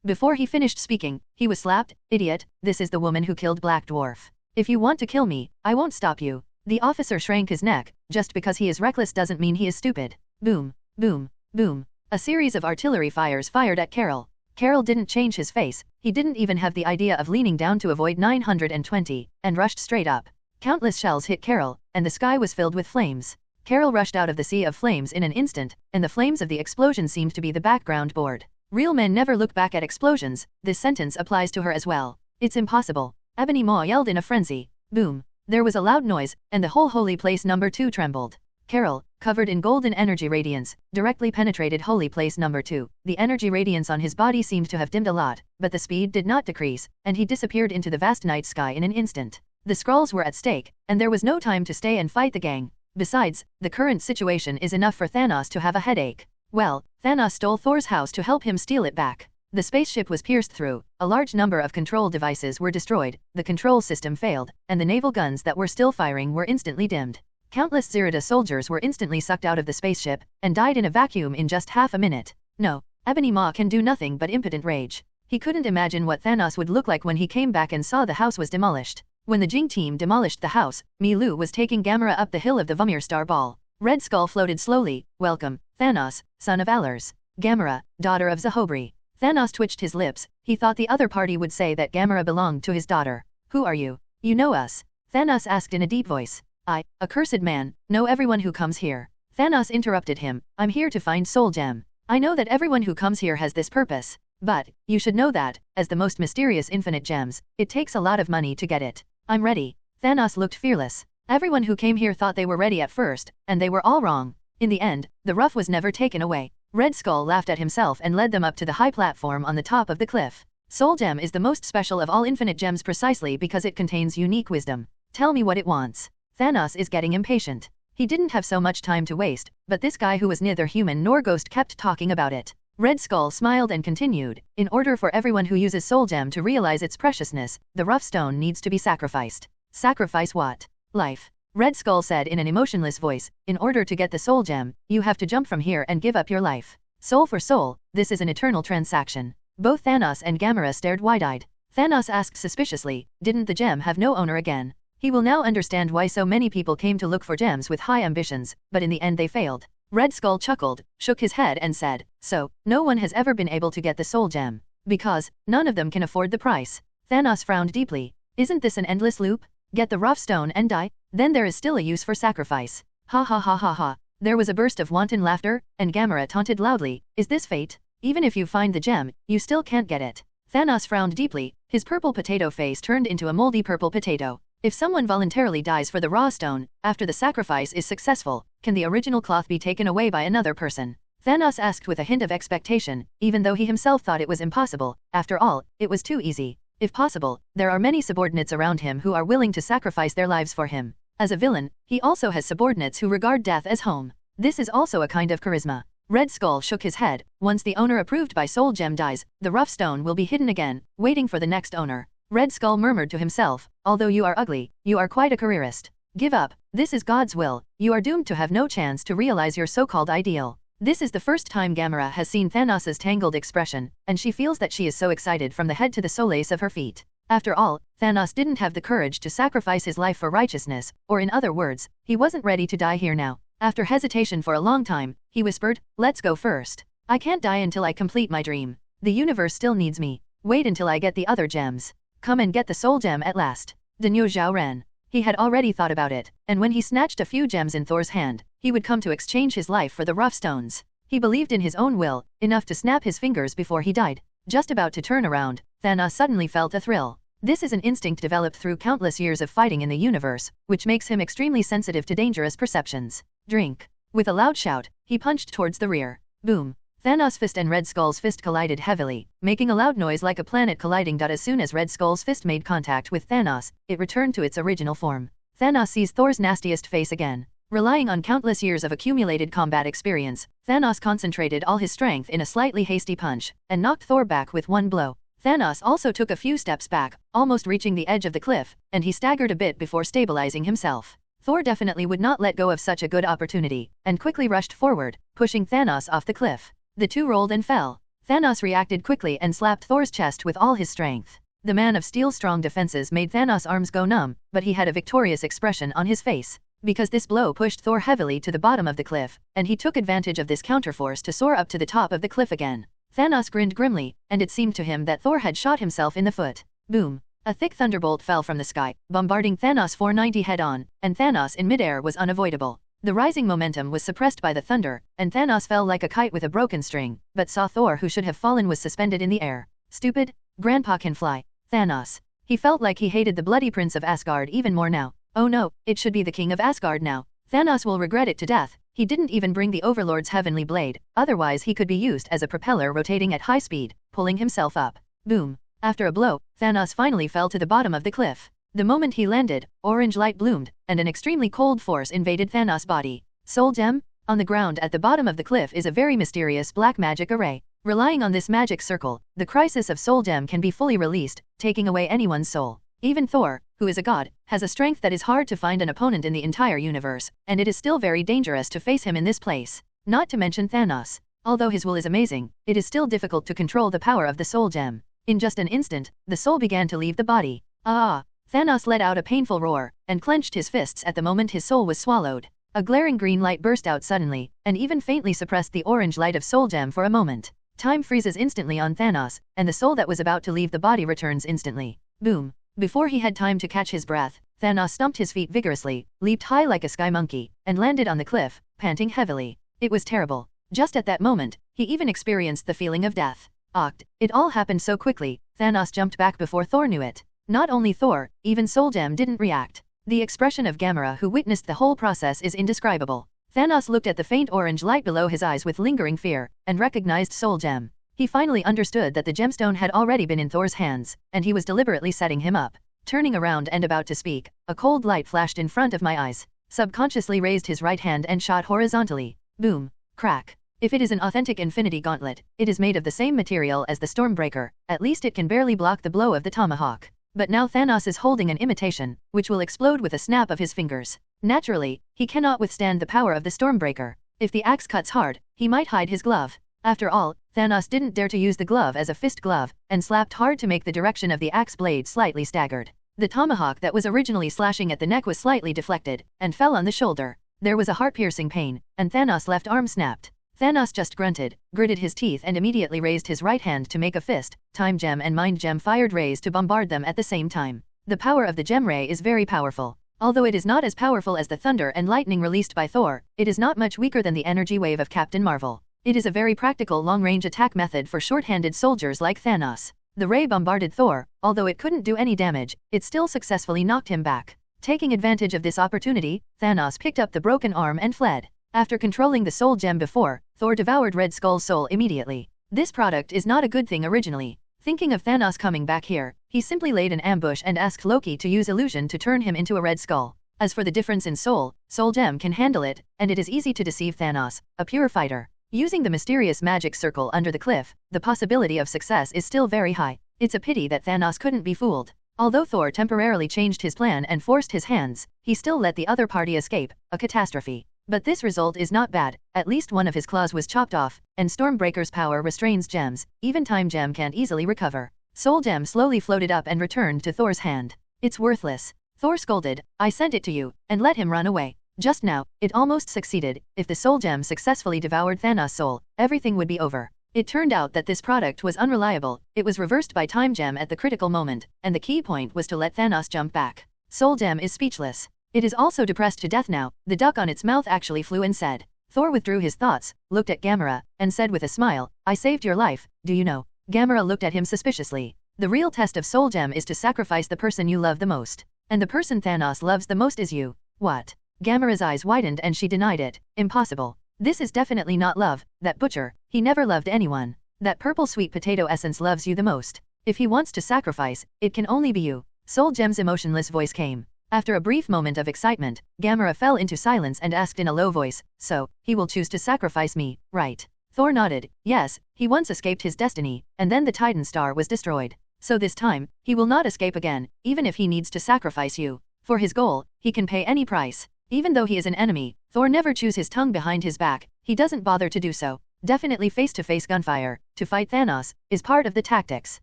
Before he finished speaking, he was slapped. Idiot, this is the woman who killed Black Dwarf. If you want to kill me, I won't stop you. The officer shrank his neck. Just because he is reckless doesn't mean he is stupid. Boom, boom, boom. A series of artillery fires fired at Carol. Carol didn't change his face, he didn't even have the idea of leaning down to avoid 920, and rushed straight up. Countless shells hit Carol, and the sky was filled with flames. Carol rushed out of the sea of flames in an instant, and the flames of the explosion seemed to be the background board. Real men never look back at explosions, this sentence applies to her as well. It's impossible. Ebony Maw yelled in a frenzy. Boom. There was a loud noise, and the whole Holy Place number 2 trembled. Carol, covered in golden energy radiance, directly penetrated Holy Place number 2. The energy radiance on his body seemed to have dimmed a lot, but the speed did not decrease, and he disappeared into the vast night sky in an instant. The Skrulls were at stake, and there was no time to stay and fight the gang. Besides, the current situation is enough for Thanos to have a headache. Well, Thanos stole Thor's house to help him steal it back. The spaceship was pierced through, a large number of control devices were destroyed, the control system failed, and the naval guns that were still firing were instantly dimmed. Countless Zirida soldiers were instantly sucked out of the spaceship, and died in a vacuum in just half a minute. No, Ebony Maw can do nothing but impotent rage. He couldn't imagine what Thanos would look like when he came back and saw the house was demolished. When the Jing team demolished the house, Milu was taking Gamora up the hill of the Vumir Star Ball. Red Skull floated slowly. Welcome, Thanos, son of Alars. Gamora, daughter of Zahobri. Thanos twitched his lips. He thought the other party would say that Gamora belonged to his daughter. Who are you? You know us? Thanos asked in a deep voice. I, a cursed man, know everyone who comes here. Thanos interrupted him. I'm here to find Soul Gem. I know that everyone who comes here has this purpose. But, you should know that, as the most mysterious infinite gems, it takes a lot of money to get it. I'm ready. Thanos looked fearless. Everyone who came here thought they were ready at first, and they were all wrong. In the end, the rough was never taken away. Red Skull laughed at himself and led them up to the high platform on the top of the cliff. Soul Gem is the most special of all infinite gems precisely because it contains unique wisdom. Tell me what it wants. Thanos is getting impatient. He didn't have so much time to waste, but this guy who was neither human nor ghost kept talking about it. Red Skull smiled and continued, in order for everyone who uses Soul Gem to realize its preciousness, the rough stone needs to be sacrificed. Sacrifice what? Life. Red Skull said in an emotionless voice, in order to get the Soul Gem, you have to jump from here and give up your life. Soul for soul, this is an eternal transaction. Both Thanos and Gamora stared wide-eyed. Thanos asked suspiciously, didn't the gem have no owner again? He will now understand why so many people came to look for gems with high ambitions, but in the end they failed. Red Skull chuckled, shook his head and said, so, no one has ever been able to get the Soul Gem. Because, none of them can afford the price. Thanos frowned deeply. Isn't this an endless loop? Get the rough stone and die? Then there is still a use for sacrifice. Ha ha ha ha ha. There was a burst of wanton laughter, and Gamora taunted loudly, is this fate? Even if you find the gem, you still can't get it. Thanos frowned deeply, his purple potato face turned into a moldy purple potato. If someone voluntarily dies for the raw stone, after the sacrifice is successful, can the original cloth be taken away by another person? Thanos asked with a hint of expectation, even though he himself thought it was impossible. After all, it was too easy. If possible, there are many subordinates around him who are willing to sacrifice their lives for him. As a villain, he also has subordinates who regard death as home. This is also a kind of charisma. Red Skull shook his head. Once the owner approved by Soul Gem dies, the rough stone will be hidden again, waiting for the next owner. Red Skull murmured to himself, although you are ugly, you are quite a careerist. Give up, this is God's will, you are doomed to have no chance to realize your so-called ideal. This is the first time Gamora has seen Thanos' tangled expression, and she feels that she is so excited from the head to the soles of her feet. After all, Thanos didn't have the courage to sacrifice his life for righteousness, or in other words, he wasn't ready to die here now. After hesitation for a long time, he whispered, let's go first. I can't die until I complete my dream. The universe still needs me. Wait until I get the other gems. Come and get the Soul Gem at last. Danyu Zhao ran. He had already thought about it, and when he snatched a few gems in Thor's hand, he would come to exchange his life for the rough stones. He believed in his own will, enough to snap his fingers before he died. Just about to turn around, Thanos suddenly felt a thrill. This is an instinct developed through countless years of fighting in the universe, which makes him extremely sensitive to dangerous perceptions. Drink. With a loud shout, he punched towards the rear. Boom. Thanos' fist and Red Skull's fist collided heavily, making a loud noise like a planet colliding. As soon as Red Skull's fist made contact with Thanos, it returned to its original form. Thanos sees Thor's nastiest face again. Relying on countless years of accumulated combat experience, Thanos concentrated all his strength in a slightly hasty punch, and knocked Thor back with one blow. Thanos also took a few steps back, almost reaching the edge of the cliff, and he staggered a bit before stabilizing himself. Thor definitely would not let go of such a good opportunity, and quickly rushed forward, pushing Thanos off the cliff. The two rolled and fell. Thanos reacted quickly and slapped Thor's chest with all his strength. The Man of Steel's strong defenses made Thanos' arms go numb, but he had a victorious expression on his face. Because this blow pushed Thor heavily to the bottom of the cliff, and he took advantage of this counterforce to soar up to the top of the cliff again. Thanos grinned grimly, and it seemed to him that Thor had shot himself in the foot. Boom. A thick thunderbolt fell from the sky, bombarding Thanos 490 head-on, and Thanos in midair was unavoidable. The rising momentum was suppressed by the thunder, and Thanos fell like a kite with a broken string, but saw Thor, who should have fallen, was suspended in the air. Stupid. Grandpa can fly. Thanos. He felt like he hated the bloody prince of Asgard even more now. Oh no, it should be the king of Asgard now. Thanos will regret it to death. He didn't even bring the Overlord's heavenly blade, otherwise he could be used as a propeller rotating at high speed, pulling himself up. Boom. After a blow, Thanos finally fell to the bottom of the cliff. The moment he landed, orange light bloomed, and an extremely cold force invaded Thanos' body. Soul Gem? On the ground at the bottom of the cliff is a very mysterious black magic array. Relying on this magic circle, the crisis of Soul Gem can be fully released, taking away anyone's soul. Even Thor, who is a god, has a strength that is hard to find an opponent in the entire universe, and it is still very dangerous to face him in this place. Not to mention Thanos. Although his will is amazing, it is still difficult to control the power of the Soul Gem. In just an instant, the soul began to leave the body. Ah! Thanos let out a painful roar, and clenched his fists at the moment his soul was swallowed. A glaring green light burst out suddenly, and even faintly suppressed the orange light of Soul Gem for a moment. Time freezes instantly on Thanos, and the soul that was about to leave the body returns instantly. Boom. Before he had time to catch his breath, Thanos stomped his feet vigorously, leaped high like a sky monkey, and landed on the cliff, panting heavily. It was terrible. Just at that moment, he even experienced the feeling of death. Oct. It all happened so quickly, Thanos jumped back before Thor knew it. Not only Thor, even Soul Gem didn't react. The expression of Gamora, who witnessed the whole process, is indescribable. Thanos looked at the faint orange light below his eyes with lingering fear, and recognized Soul Gem. He finally understood that the gemstone had already been in Thor's hands, and he was deliberately setting him up. Turning around and about to speak, a cold light flashed in front of my eyes. Subconsciously raised his right hand and shot horizontally. Boom. Crack. If it is an authentic Infinity Gauntlet, it is made of the same material as the Stormbreaker, at least it can barely block the blow of the tomahawk. But now Thanos is holding an imitation, which will explode with a snap of his fingers. Naturally, he cannot withstand the power of the Stormbreaker. If the axe cuts hard, he might hide his glove. After all, Thanos didn't dare to use the glove as a fist glove, and slapped hard to make the direction of the axe blade slightly staggered. The tomahawk that was originally slashing at the neck was slightly deflected, and fell on the shoulder. There was a heart-piercing pain, and Thanos' left arm snapped. Thanos just grunted, gritted his teeth and immediately raised his right hand to make a fist. Time Gem and Mind Gem fired rays to bombard them at the same time. The power of the Gem Ray is very powerful. Although it is not as powerful as the thunder and lightning released by Thor, it is not much weaker than the energy wave of Captain Marvel. It is a very practical long-range attack method for short-handed soldiers like Thanos. The ray bombarded Thor, although it couldn't do any damage, it still successfully knocked him back. Taking advantage of this opportunity, Thanos picked up the broken arm and fled. After controlling the Soul Gem before, Thor devoured Red Skull's soul immediately. This product is not a good thing originally. Thinking of Thanos coming back here, he simply laid an ambush and asked Loki to use illusion to turn him into a Red Skull. As for the difference in soul, Soul Gem can handle it, and it is easy to deceive Thanos, a pure fighter. Using the mysterious magic circle under the cliff, the possibility of success is still very high. It's a pity that Thanos couldn't be fooled. Although Thor temporarily changed his plan and forced his hands, he still let the other party escape, a catastrophe. But this result is not bad, at least one of his claws was chopped off, and Stormbreaker's power restrains gems, even Time Gem can't easily recover. Soul Gem slowly floated up and returned to Thor's hand. It's worthless. Thor scolded, I sent it to you, and let him run away. Just now, it almost succeeded. If the Soul Gem successfully devoured Thanos' soul, everything would be over. It turned out that this product was unreliable, it was reversed by Time Gem at the critical moment, and the key point was to let Thanos jump back. Soul Gem is speechless. It is also depressed to death now. The duck on its mouth actually flew and said. Thor withdrew his thoughts, looked at Gamora, and said with a smile, I saved your life, do you know? Gamora looked at him suspiciously. The real test of Soul Gem is to sacrifice the person you love the most. And the person Thanos loves the most is you. What? Gamora's eyes widened and she denied it. Impossible. This is definitely not love. That butcher, he never loved anyone. That purple sweet potato essence loves you the most. If he wants to sacrifice, it can only be you. Soul Gem's emotionless voice came. After a brief moment of excitement, Gamora fell into silence and asked in a low voice, so, he will choose to sacrifice me, right? Thor nodded. Yes, he once escaped his destiny, and then the Titan star was destroyed. So this time, he will not escape again, even if he needs to sacrifice you. For his goal, he can pay any price. Even though he is an enemy, Thor never chews his tongue behind his back. He doesn't bother to do so. Definitely face-to-face gunfire, to fight Thanos, is part of the tactics.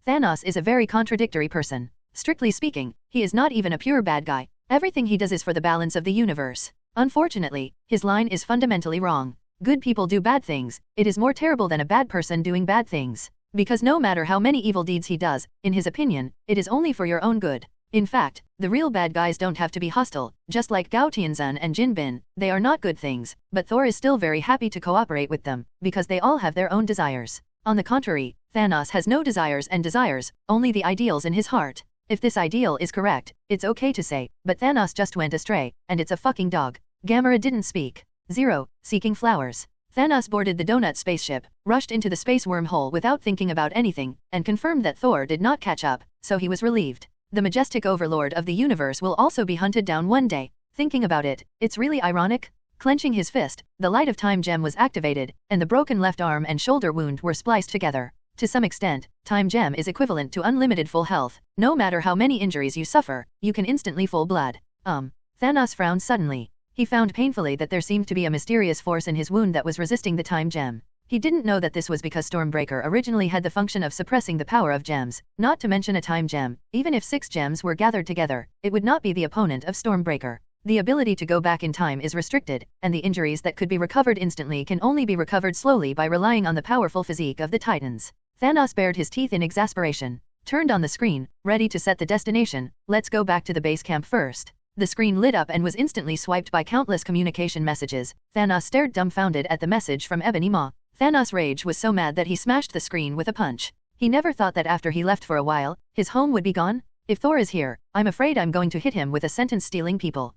Thanos is a very contradictory person. Strictly speaking, he is not even a pure bad guy. Everything he does is for the balance of the universe. Unfortunately, his line is fundamentally wrong. Good people do bad things. It is more terrible than a bad person doing bad things. Because no matter how many evil deeds he does, in his opinion, it is only for your own good. In fact, the real bad guys don't have to be hostile, just like Gao Tianzhen and Jin Bin, they are not good things, but Thor is still very happy to cooperate with them, because they all have their own desires. On the contrary, Thanos has no desires and desires, only the ideals in his heart. If this ideal is correct, it's okay to say, but Thanos just went astray, and it's a fucking dog. Gamora didn't speak. 0. Seeking flowers. Thanos boarded the donut spaceship, rushed into the space wormhole without thinking about anything, and confirmed that Thor did not catch up, so he was relieved. The majestic overlord of the universe will also be hunted down one day. Thinking about it, it's really ironic. Clenching his fist, the Light of Time gem was activated, and the broken left arm and shoulder wound were spliced together. To some extent, Time gem is equivalent to unlimited full health. No matter how many injuries you suffer, you can instantly full blood. Thanos frowned suddenly. He found painfully that there seemed to be a mysterious force in his wound that was resisting the Time gem. He didn't know that this was because Stormbreaker originally had the function of suppressing the power of gems, not to mention a time gem. Even if 6 gems were gathered together, it would not be the opponent of Stormbreaker. The ability to go back in time is restricted, and the injuries that could be recovered instantly can only be recovered slowly by relying on the powerful physique of the Titans. Thanos bared his teeth in exasperation, turned on the screen, ready to set the destination. Let's go back to the base camp first. The screen lit up and was instantly swiped by countless communication messages. Thanos stared dumbfounded at the message from Ebony Maw. Thanos' rage was so mad that he smashed the screen with a punch. He never thought that after he left for a while, his home would be gone. If Thor is here, I'm afraid I'm going to hit him with a sentence. Stealing people.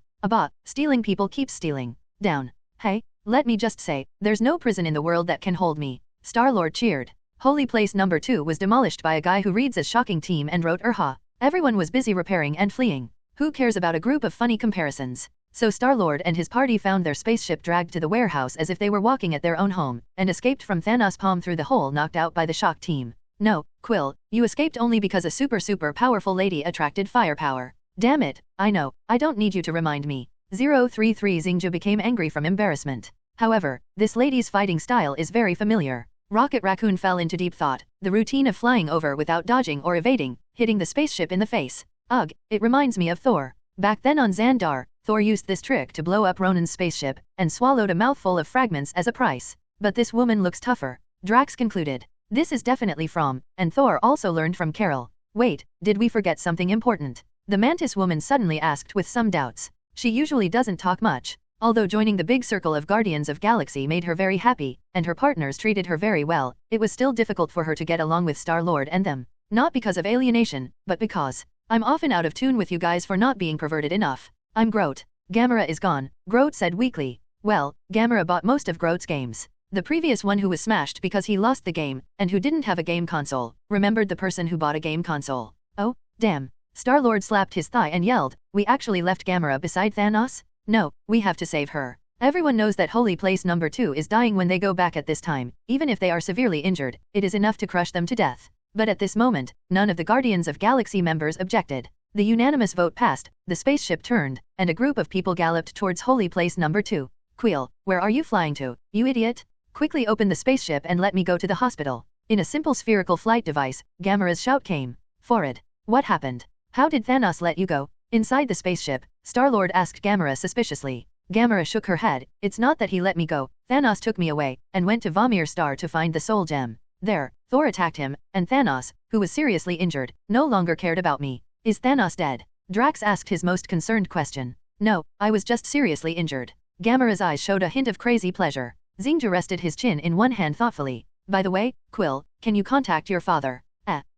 Stealing people keeps stealing. Down. Hey, let me just say, there's no prison in the world that can hold me. Star-Lord cheered. Holy Place number 2 was demolished by a guy who reads as shocking team and wrote Urha. Everyone was busy repairing and fleeing. Who cares about a group of funny comparisons? So Star-Lord and his party found their spaceship dragged to the warehouse as if they were walking at their own home, and escaped from Thanos' palm through the hole knocked out by the shock team. No, Quill, you escaped only because a super powerful lady attracted firepower. Damn it, I know, I don't need you to remind me. 033 Xingju became angry from embarrassment. However, this lady's fighting style is very familiar. Rocket Raccoon fell into deep thought, the routine of flying over without dodging or evading, hitting the spaceship in the face. Ugh, it reminds me of Thor. Back then on Xandar, Thor used this trick to blow up Ronan's spaceship, and swallowed a mouthful of fragments as a price. But this woman looks tougher. Drax concluded. This is definitely from, and Thor also learned from Carol. Wait, did we forget something important? The Mantis woman suddenly asked with some doubts. She usually doesn't talk much. Although joining the big circle of Guardians of Galaxy made her very happy, and her partners treated her very well, it was still difficult for her to get along with Star-Lord and them. Not because of alienation, but because I'm often out of tune with you guys for not being perverted enough. I'm Groot. Gamora is gone, Groot said weakly. Well, Gamora bought most of Groot's games. The previous one who was smashed because he lost the game, and who didn't have a game console, remembered the person who bought a game console. Oh, damn. Star-Lord slapped his thigh and yelled, we actually left Gamora beside Thanos? No, we have to save her. Everyone knows that Holy Place number 2 is dying when they go back at this time. Even if they are severely injured, it is enough to crush them to death. But at this moment, none of the Guardians of Galaxy members objected. The unanimous vote passed, the spaceship turned, and a group of people galloped towards Holy Place number 2. Quill, where are you flying to, you idiot? Quickly open the spaceship and let me go to the hospital. In a simple spherical flight device, Gamora's shout came. Forward. What happened? How did Thanos let you go? Inside the spaceship, Star-Lord asked Gamora suspiciously. Gamora shook her head. It's not that he let me go. Thanos took me away, and went to Vamir Star to find the Soul Gem. There, Thor attacked him, and Thanos, who was seriously injured, no longer cared about me. Is Thanos dead? Drax asked his most concerned question. No, I was just seriously injured. Gamora's eyes showed a hint of crazy pleasure. Xingju rested his chin in one hand thoughtfully. By the way, Quill, can you contact your father?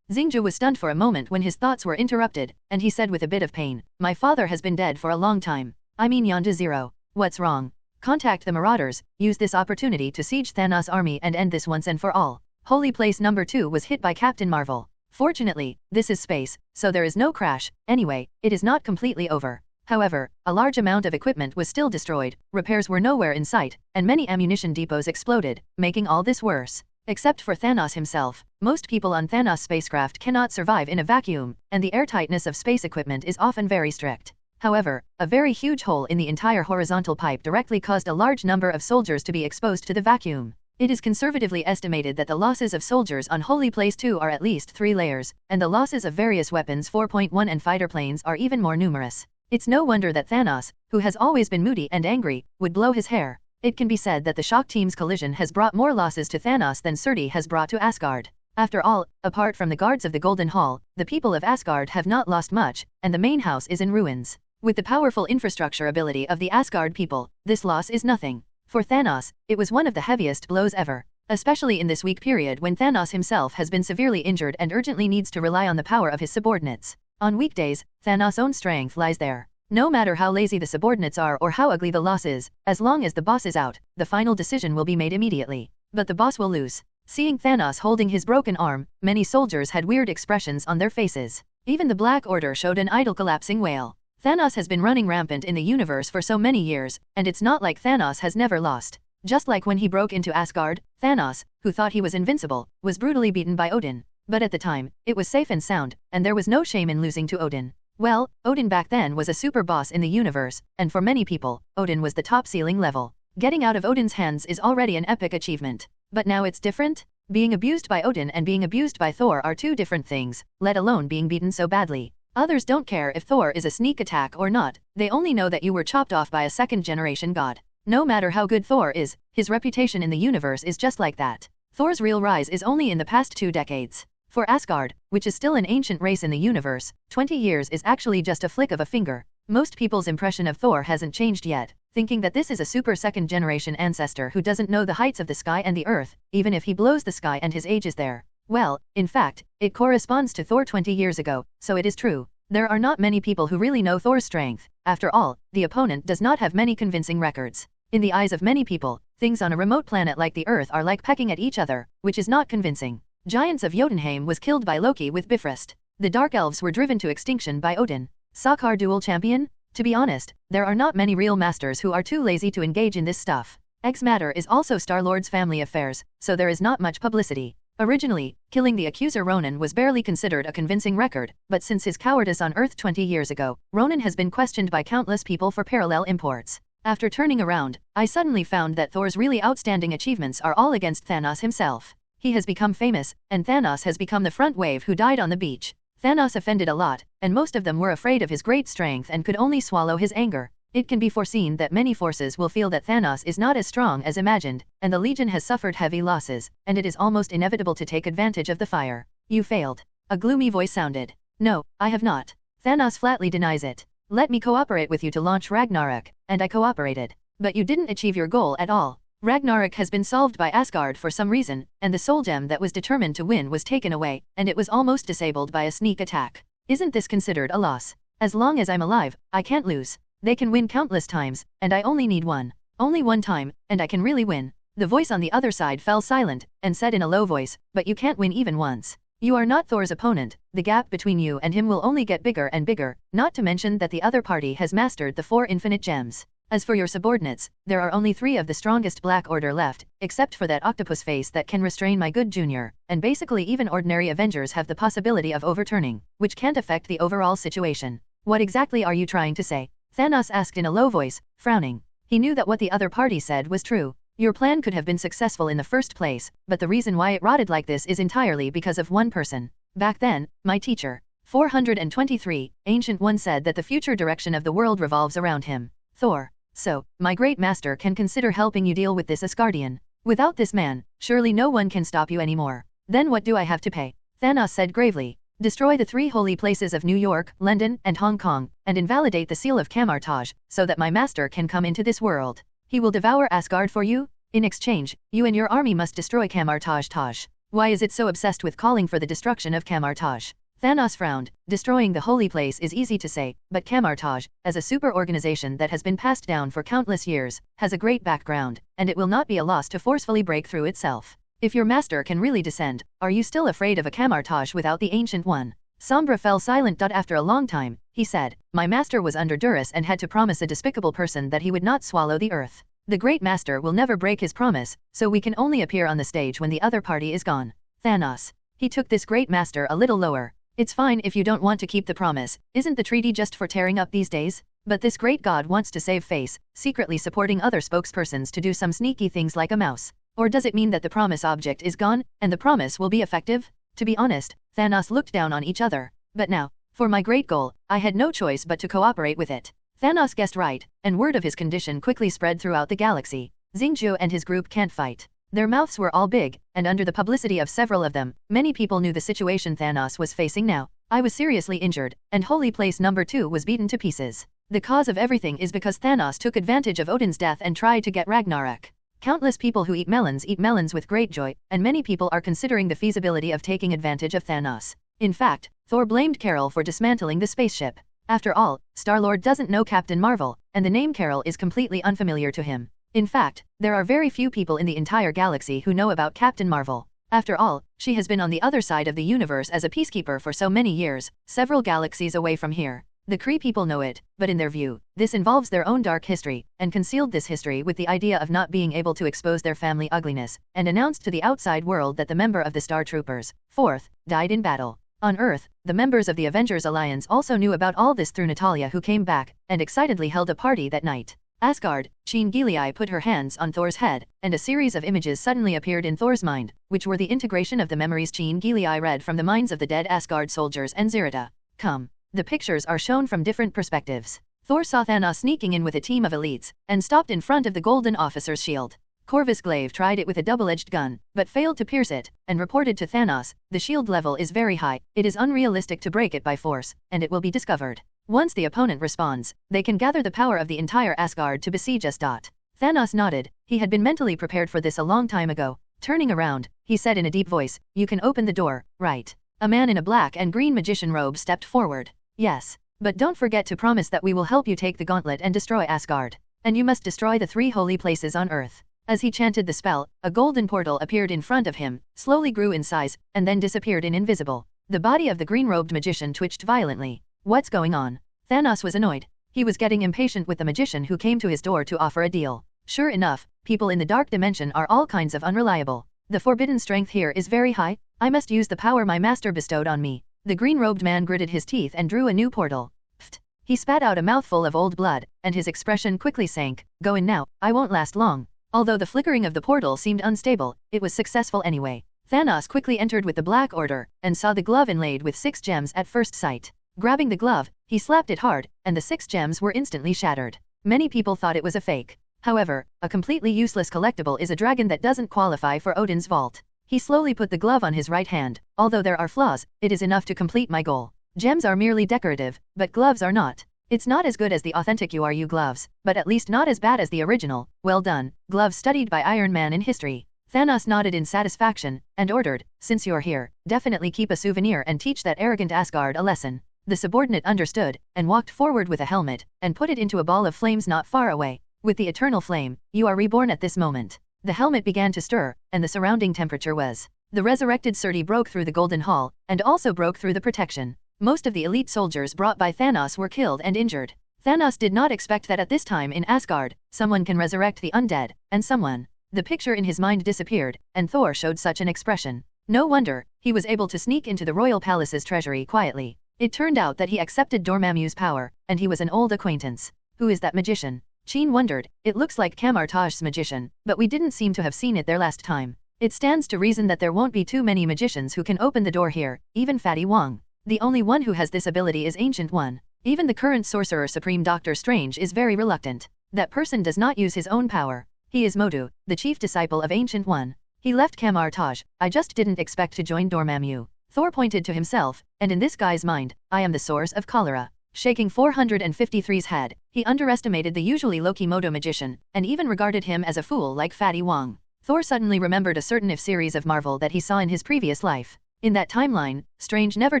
Xingju was stunned for a moment when his thoughts were interrupted, and he said with a bit of pain, "My father has been dead for a long time. I mean Yondu Zero. What's wrong? Contact the Marauders, use this opportunity to siege Thanos' army and end this once and for all." Holy Place number 2 was hit by Captain Marvel. Fortunately, this is space, so there is no crash. Anyway, it is not completely over. However, a large amount of equipment was still destroyed, repairs were nowhere in sight, and many ammunition depots exploded, making all this worse. Except for Thanos himself, most people on Thanos' spacecraft cannot survive in a vacuum, and the airtightness of space equipment is often very strict. However, a very huge hole in the entire horizontal pipe directly caused a large number of soldiers to be exposed to the vacuum. It is conservatively estimated that the losses of soldiers on Holy Place 2 are at least 3 layers, and the losses of various weapons 4.1 and fighter planes are even more numerous. It's no wonder that Thanos, who has always been moody and angry, would blow his hair. It can be said that the Shock Team's collision has brought more losses to Thanos than Surtur has brought to Asgard. After all, apart from the guards of the Golden Hall, the people of Asgard have not lost much, and the main house is in ruins. With the powerful infrastructure ability of the Asgard people, this loss is nothing. For Thanos, it was one of the heaviest blows ever, especially in this weak period when Thanos himself has been severely injured and urgently needs to rely on the power of his subordinates. On weekdays, Thanos' own strength lies there. No matter how lazy the subordinates are or how ugly the loss is, as long as the boss is out, the final decision will be made immediately. But the boss will lose. Seeing Thanos holding his broken arm, many soldiers had weird expressions on their faces. Even the Black Order showed an idle collapsing wail. Thanos has been running rampant in the universe for so many years, and it's not like Thanos has never lost. Just like when he broke into Asgard, Thanos, who thought he was invincible, was brutally beaten by Odin. But at the time, it was safe and sound, and there was no shame in losing to Odin. Well, Odin back then was a super boss in the universe, and for many people, Odin was the top ceiling level. Getting out of Odin's hands is already an epic achievement. But now it's different? Being abused by Odin and being abused by Thor are two different things, let alone being beaten so badly. Others don't care if Thor is a sneak attack or not, they only know that you were chopped off by a second-generation god. No matter how good Thor is, his reputation in the universe is just like that. Thor's real rise is only in the past 2 decades. For Asgard, which is still an ancient race in the universe, 20 years is actually just a flick of a finger. Most people's impression of Thor hasn't changed yet, thinking that this is a super second-generation ancestor who doesn't know the heights of the sky and the earth, even if he blows the sky and his age is there. Well, in fact, it corresponds to Thor 20 years ago, so it is true. There are not many people who really know Thor's strength. After all, the opponent does not have many convincing records. In the eyes of many people, things on a remote planet like the Earth are like pecking at each other, which is not convincing. Giants of Jotunheim was killed by Loki with Bifrost. The Dark Elves were driven to extinction by Odin. Sokar duel champion? To be honest, there are not many real masters who are too lazy to engage in this stuff. X-Matter is also Star-Lord's family affairs, so there is not much publicity. Originally, killing the accuser Ronan was barely considered a convincing record, but since his cowardice on Earth 20 years ago, Ronan has been questioned by countless people for parallel imports. After turning around, I suddenly found that Thor's really outstanding achievements are all against Thanos himself. He has become famous, and Thanos has become the front wave who died on the beach. Thanos offended a lot, and most of them were afraid of his great strength and could only swallow his anger. It can be foreseen that many forces will feel that Thanos is not as strong as imagined, and the Legion has suffered heavy losses, and it is almost inevitable to take advantage of the fire. You failed. A gloomy voice sounded. No, I have not. Thanos flatly denies it. Let me cooperate with you to launch Ragnarok, and I cooperated. But you didn't achieve your goal at all. Ragnarok has been solved by Asgard for some reason, and the soul gem that was determined to win was taken away, and it was almost disabled by a sneak attack. Isn't this considered a loss? As long as I'm alive, I can't lose. They can win countless times, and I only need one. Only one time, and I can really win. The voice on the other side fell silent, and said in a low voice, but you can't win even once. You are not Thor's opponent, the gap between you and him will only get bigger and bigger, not to mention that the other party has mastered the 4 infinite gems. As for your subordinates, there are only 3 of the strongest Black Order left, except for that octopus face that can restrain my good junior, and basically even ordinary Avengers have the possibility of overturning, which can't affect the overall situation. What exactly are you trying to say? Thanos asked in a low voice, frowning. He knew that what the other party said was true. Your plan could have been successful in the first place, but the reason why it rotted like this is entirely because of one person. Back then, my teacher. 423, Ancient One said that the future direction of the world revolves around him. Thor. So, my great master can consider helping you deal with this Asgardian. Without this man, surely no one can stop you anymore. Then what do I have to pay? Thanos said gravely. Destroy the 3 holy places of New York, London, and Hong Kong, and invalidate the seal of Camartage, so that my master can come into this world. He will devour Asgard for you? In exchange, you and your army must destroy Camartage. Why is it so obsessed with calling for the destruction of Kamar-Taj? Thanos frowned. Destroying the holy place is easy to say, but Kamar-Taj, as a super organization that has been passed down for countless years, has a great background, and it will not be a loss to forcefully break through itself. If your master can really descend, are you still afraid of a Kamar-Taj without the Ancient One? Sombra fell silent. After a long time, he said, my master was under duress and had to promise a despicable person that he would not swallow the earth. The great master will never break his promise, so we can only appear on the stage when the other party is gone. Thanos. He took this great master a little lower. It's fine if you don't want to keep the promise, isn't the treaty just for tearing up these days? But this great god wants to save face, secretly supporting other spokespersons to do some sneaky things like a mouse. Or does it mean that the promise object is gone, and the promise will be effective? To be honest, Thanos looked down on each other. But now, for my great goal, I had no choice but to cooperate with it. Thanos guessed right, and word of his condition quickly spread throughout the galaxy. Xingqiu and his group can't fight. Their mouths were all big, and under the publicity of several of them, many people knew the situation Thanos was facing now. I was seriously injured, and Holy Place number 2 was beaten to pieces. The cause of everything is because Thanos took advantage of Odin's death and tried to get Ragnarok. Countless people who eat melons with great joy, and many people are considering the feasibility of taking advantage of Thanos. In fact, Thor blamed Carol for dismantling the spaceship. After all, Star-Lord doesn't know Captain Marvel, and the name Carol is completely unfamiliar to him. In fact, there are very few people in the entire galaxy who know about Captain Marvel. After all, she has been on the other side of the universe as a peacekeeper for so many years, several galaxies away from here. The Kree people know it, but in their view, this involves their own dark history, and concealed this history with the idea of not being able to expose their family ugliness, and announced to the outside world that the member of the Star Troopers, 4th, died in battle. On Earth, the members of the Avengers Alliance also knew about all this through Natalia, who came back, and excitedly held a party that night. Asgard, Jean Gilei put her hands on Thor's head, and a series of images suddenly appeared in Thor's mind, which were the integration of the memories Jean Gilei read from the minds of the dead Asgard soldiers and Zirida. Come. The pictures are shown from different perspectives. Thor saw Thanos sneaking in with a team of elites, and stopped in front of the Golden Officer's shield. Corvus Glaive tried it with a double-edged gun, but failed to pierce it, and reported to Thanos, the shield level is very high, it is unrealistic to break it by force, and it will be discovered. Once the opponent responds, they can gather the power of the entire Asgard to besiege us. Thanos nodded, he had been mentally prepared for this a long time ago. Turning around, he said in a deep voice, you can open the door, right? A man in a black and green magician robe stepped forward. Yes. But don't forget to promise that we will help you take the gauntlet and destroy Asgard. And you must destroy the 3 holy places on Earth. As he chanted the spell, a golden portal appeared in front of him, slowly grew in size, and then disappeared in invisible. The body of the green-robed magician twitched violently. What's going on? Thanos was annoyed. He was getting impatient with the magician who came to his door to offer a deal. Sure enough, people in the dark dimension are all kinds of unreliable. The forbidden strength here is very high. I must use the power my master bestowed on me. The green-robed man gritted his teeth and drew a new portal. Pfft. He spat out a mouthful of old blood, and his expression quickly sank. Go in now, I won't last long. Although the flickering of the portal seemed unstable, it was successful anyway. Thanos quickly entered with the Black Order, and saw the glove inlaid with 6 gems at first sight. Grabbing the glove, he slapped it hard, and the 6 gems were instantly shattered. Many people thought it was a fake. However, a completely useless collectible is a dragon that doesn't qualify for Odin's vault. He slowly put the glove on his right hand. Although there are flaws, it is enough to complete my goal. Gems are merely decorative, but gloves are not. It's not as good as the authentic URU gloves, but at least not as bad as the original. Well done, gloves studied by Iron Man in history. Thanos nodded in satisfaction, and ordered, since you're here, definitely keep a souvenir and teach that arrogant Asgard a lesson. The subordinate understood, and walked forward with a helmet, and put it into a ball of flames not far away. With the eternal flame, you are reborn at this moment. The helmet began to stir, and the surrounding temperature was. The resurrected Surtur broke through the Golden Hall, and also broke through the protection. Most of the elite soldiers brought by Thanos were killed and injured. Thanos did not expect that at this time in Asgard, someone can resurrect the undead, and someone. The picture in his mind disappeared, and Thor showed such an expression. No wonder, he was able to sneak into the royal palace's treasury quietly. It turned out that he accepted Dormammu's power, and he was an old acquaintance. Who is that magician? Jean wondered. It looks like Kamar-Taj's magician, but we didn't seem to have seen it there last time. It stands to reason that there won't be too many magicians who can open the door here, even Fatty Wong. The only one who has this ability is Ancient One. Even the current Sorcerer Supreme Doctor Strange is very reluctant. That person does not use his own power. He is Modu, the chief disciple of Ancient One. He left Kamar-Taj. I just didn't expect to join Dormammu. Thor pointed to himself, and in this guy's mind, I am the source of cholera. Shaking 453's head, he underestimated the usually Loki Modo magician, and even regarded him as a fool like Fatty Wong. Thor suddenly remembered a certain if series of Marvel that he saw in his previous life. In that timeline, Strange never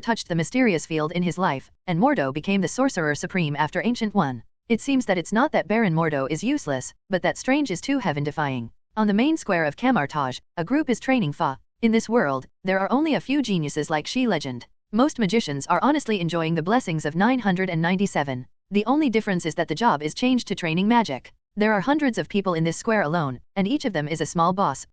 touched the mysterious field in his life, and Mordo became the Sorcerer Supreme after Ancient One. It seems that it's not that Baron Mordo is useless, but that Strange is too heaven-defying. On the main square of Camartage, a group is training Fa. In this world, there are only a few geniuses like She Legend. Most magicians are honestly enjoying the blessings of 997. The only difference is that the job is changed to training magic. There are hundreds of people in this square alone, and each of them is a small boss,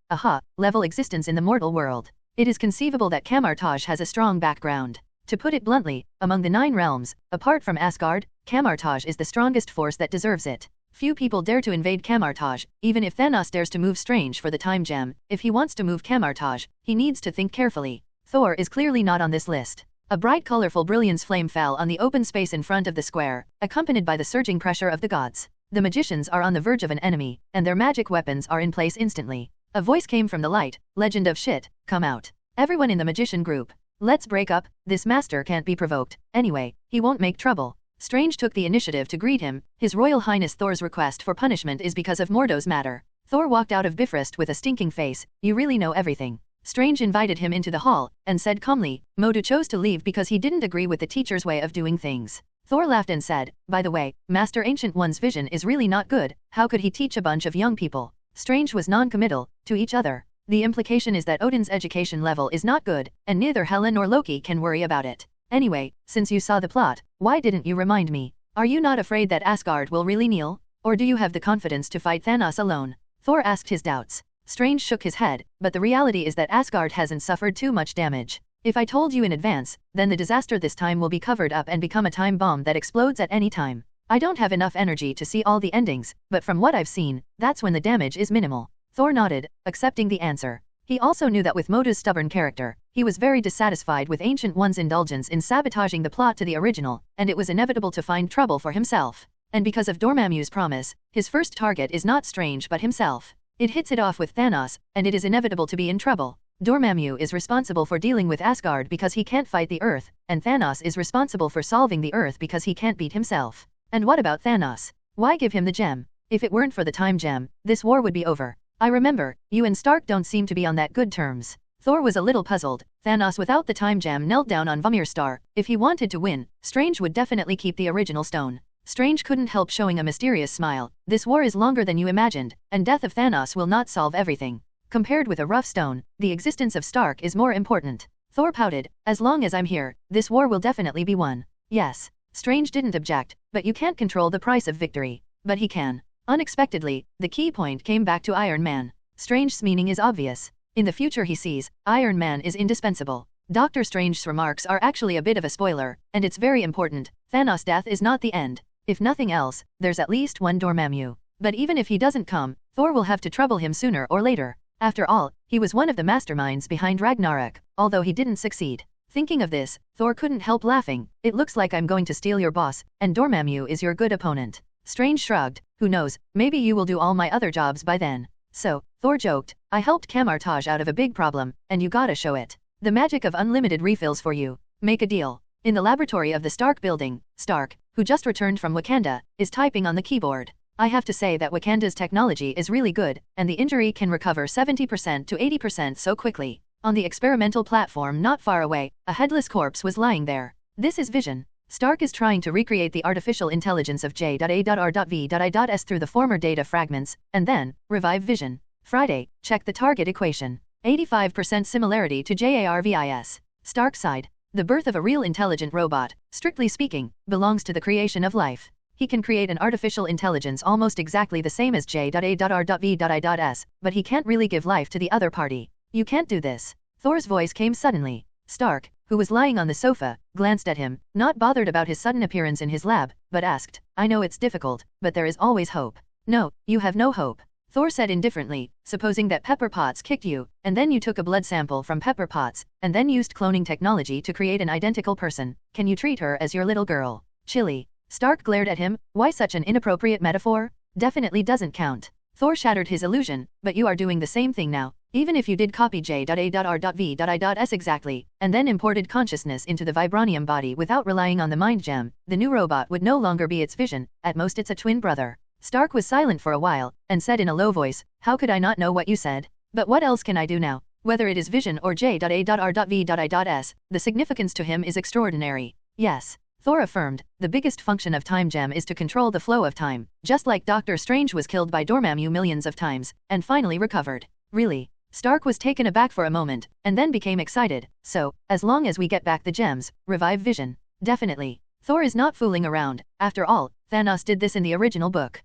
level existence in the mortal world. It is conceivable that Camartage has a strong background. To put it bluntly, among the 9 realms, apart from Asgard, Camartage is the strongest force that deserves it. Few people dare to invade Camartage, even if Thanos dares to move Strange for the time gem. If he wants to move Camartage, he needs to think carefully. Thor is clearly not on this list. A bright colorful brilliance flame fell on the open space in front of the square, accompanied by the surging pressure of the gods. The magicians are on the verge of an enemy, and their magic weapons are in place instantly. A voice came from the light, "Legend of shit, come out. Everyone in the magician group. Let's break up, this master can't be provoked. Anyway, he won't make trouble." Strange took the initiative to greet him. His Royal Highness Thor's request for punishment is because of Mordo's matter. Thor walked out of Bifrost with a stinking face. "You really know everything." Strange invited him into the hall, and said calmly, Mordo chose to leave because he didn't agree with the teacher's way of doing things. Thor laughed and said, "By the way, Master Ancient One's vision is really not good. How could he teach a bunch of young people?" Strange was non-committal to each other. The implication is that Odin's education level is not good, and neither Hela nor Loki can worry about it. Anyway, since you saw the plot, why didn't you remind me? Are you not afraid that Asgard will really kneel? Or do you have the confidence to fight Thanos alone? Thor asked his doubts. Strange shook his head, but the reality is that Asgard hasn't suffered too much damage. If I told you in advance, then the disaster this time will be covered up and become a time bomb that explodes at any time. I don't have enough energy to see all the endings, but from what I've seen, that's when the damage is minimal. Thor nodded, accepting the answer. He also knew that with Mordo's stubborn character, he was very dissatisfied with Ancient One's indulgence in sabotaging the plot to the original, and it was inevitable to find trouble for himself. And because of Dormammu's promise, his first target is not Strange but himself. It hits it off with Thanos, and it is inevitable to be in trouble. Dormammu is responsible for dealing with Asgard because he can't fight the Earth, and Thanos is responsible for solving the Earth because he can't beat himself. And what about Thanos? Why give him the gem? If it weren't for the time gem, this war would be over. I remember, you and Stark don't seem to be on that good terms. Thor was a little puzzled. Thanos without the time gem knelt down on Vamir Star. If he wanted to win, Strange would definitely keep the original stone. Strange couldn't help showing a mysterious smile. This war is longer than you imagined, and death of Thanos will not solve everything. Compared with a rough stone, the existence of Stark is more important. Thor pouted, "As long as I'm here, this war will definitely be won." Yes. Strange didn't object, but you can't control the price of victory. But he can. Unexpectedly, the key point came back to Iron Man. Strange's meaning is obvious. In the future he sees, Iron Man is indispensable. Doctor Strange's remarks are actually a bit of a spoiler, and it's very important. Thanos' death is not the end. If nothing else, there's at least one Dormammu. But even if he doesn't come, Thor will have to trouble him sooner or later. After all, he was one of the masterminds behind Ragnarok, although he didn't succeed. Thinking of this, Thor couldn't help laughing. "It looks like I'm going to steal your boss, and Dormammu is your good opponent." Strange shrugged. "Who knows, maybe you will do all my other jobs by then." "So," Thor joked, "I helped Camartage out of a big problem, and you gotta show it. The magic of unlimited refills for you. Make a deal." In the laboratory of the Stark building, Stark, who just returned from Wakanda, is typing on the keyboard. "I have to say that Wakanda's technology is really good, and the injury can recover 70% to 80% so quickly." On the experimental platform not far away, a headless corpse was lying there. This is Vision. Stark is trying to recreate the artificial intelligence of J.A.R.V.I.S through the former data fragments, and then, revive Vision. Friday, check the target equation. 85% similarity to JARVIS. Stark sighed. The birth of a real intelligent robot, strictly speaking, belongs to the creation of life. He can create an artificial intelligence almost exactly the same as J.A.R.V.I.S, but he can't really give life to the other party. "You can't do this." Thor's voice came suddenly. Stark, who was lying on the sofa, glanced at him, not bothered about his sudden appearance in his lab, but asked, "I know it's difficult, but there is always hope." "No, you have no hope." Thor said indifferently, "Supposing that Pepper Potts kicked you, and then you took a blood sample from Pepper Potts, and then used cloning technology to create an identical person, can you treat her as your little girl?" Chilly. Stark glared at him. "Why such an inappropriate metaphor? Definitely doesn't count." Thor shattered his illusion, "But you are doing the same thing now. Even if you did copy J.A.R.V.I.S exactly, and then imported consciousness into the vibranium body without relying on the mind gem, the new robot would no longer be its vision, at most it's a twin brother." Stark was silent for a while, and said in a low voice, "How could I not know what you said? But what else can I do now? Whether it is vision or J.A.R.V.I.S, the significance to him is extraordinary. Yes. Thor affirmed, the biggest function of Time Gem is to control the flow of time, just like Doctor Strange was killed by Dormammu millions of times, and finally recovered. Really? Stark was taken aback for a moment, and then became excited. So, as long as we get back the gems, revive vision. Definitely. Thor is not fooling around. After all, Thanos did this in the original book.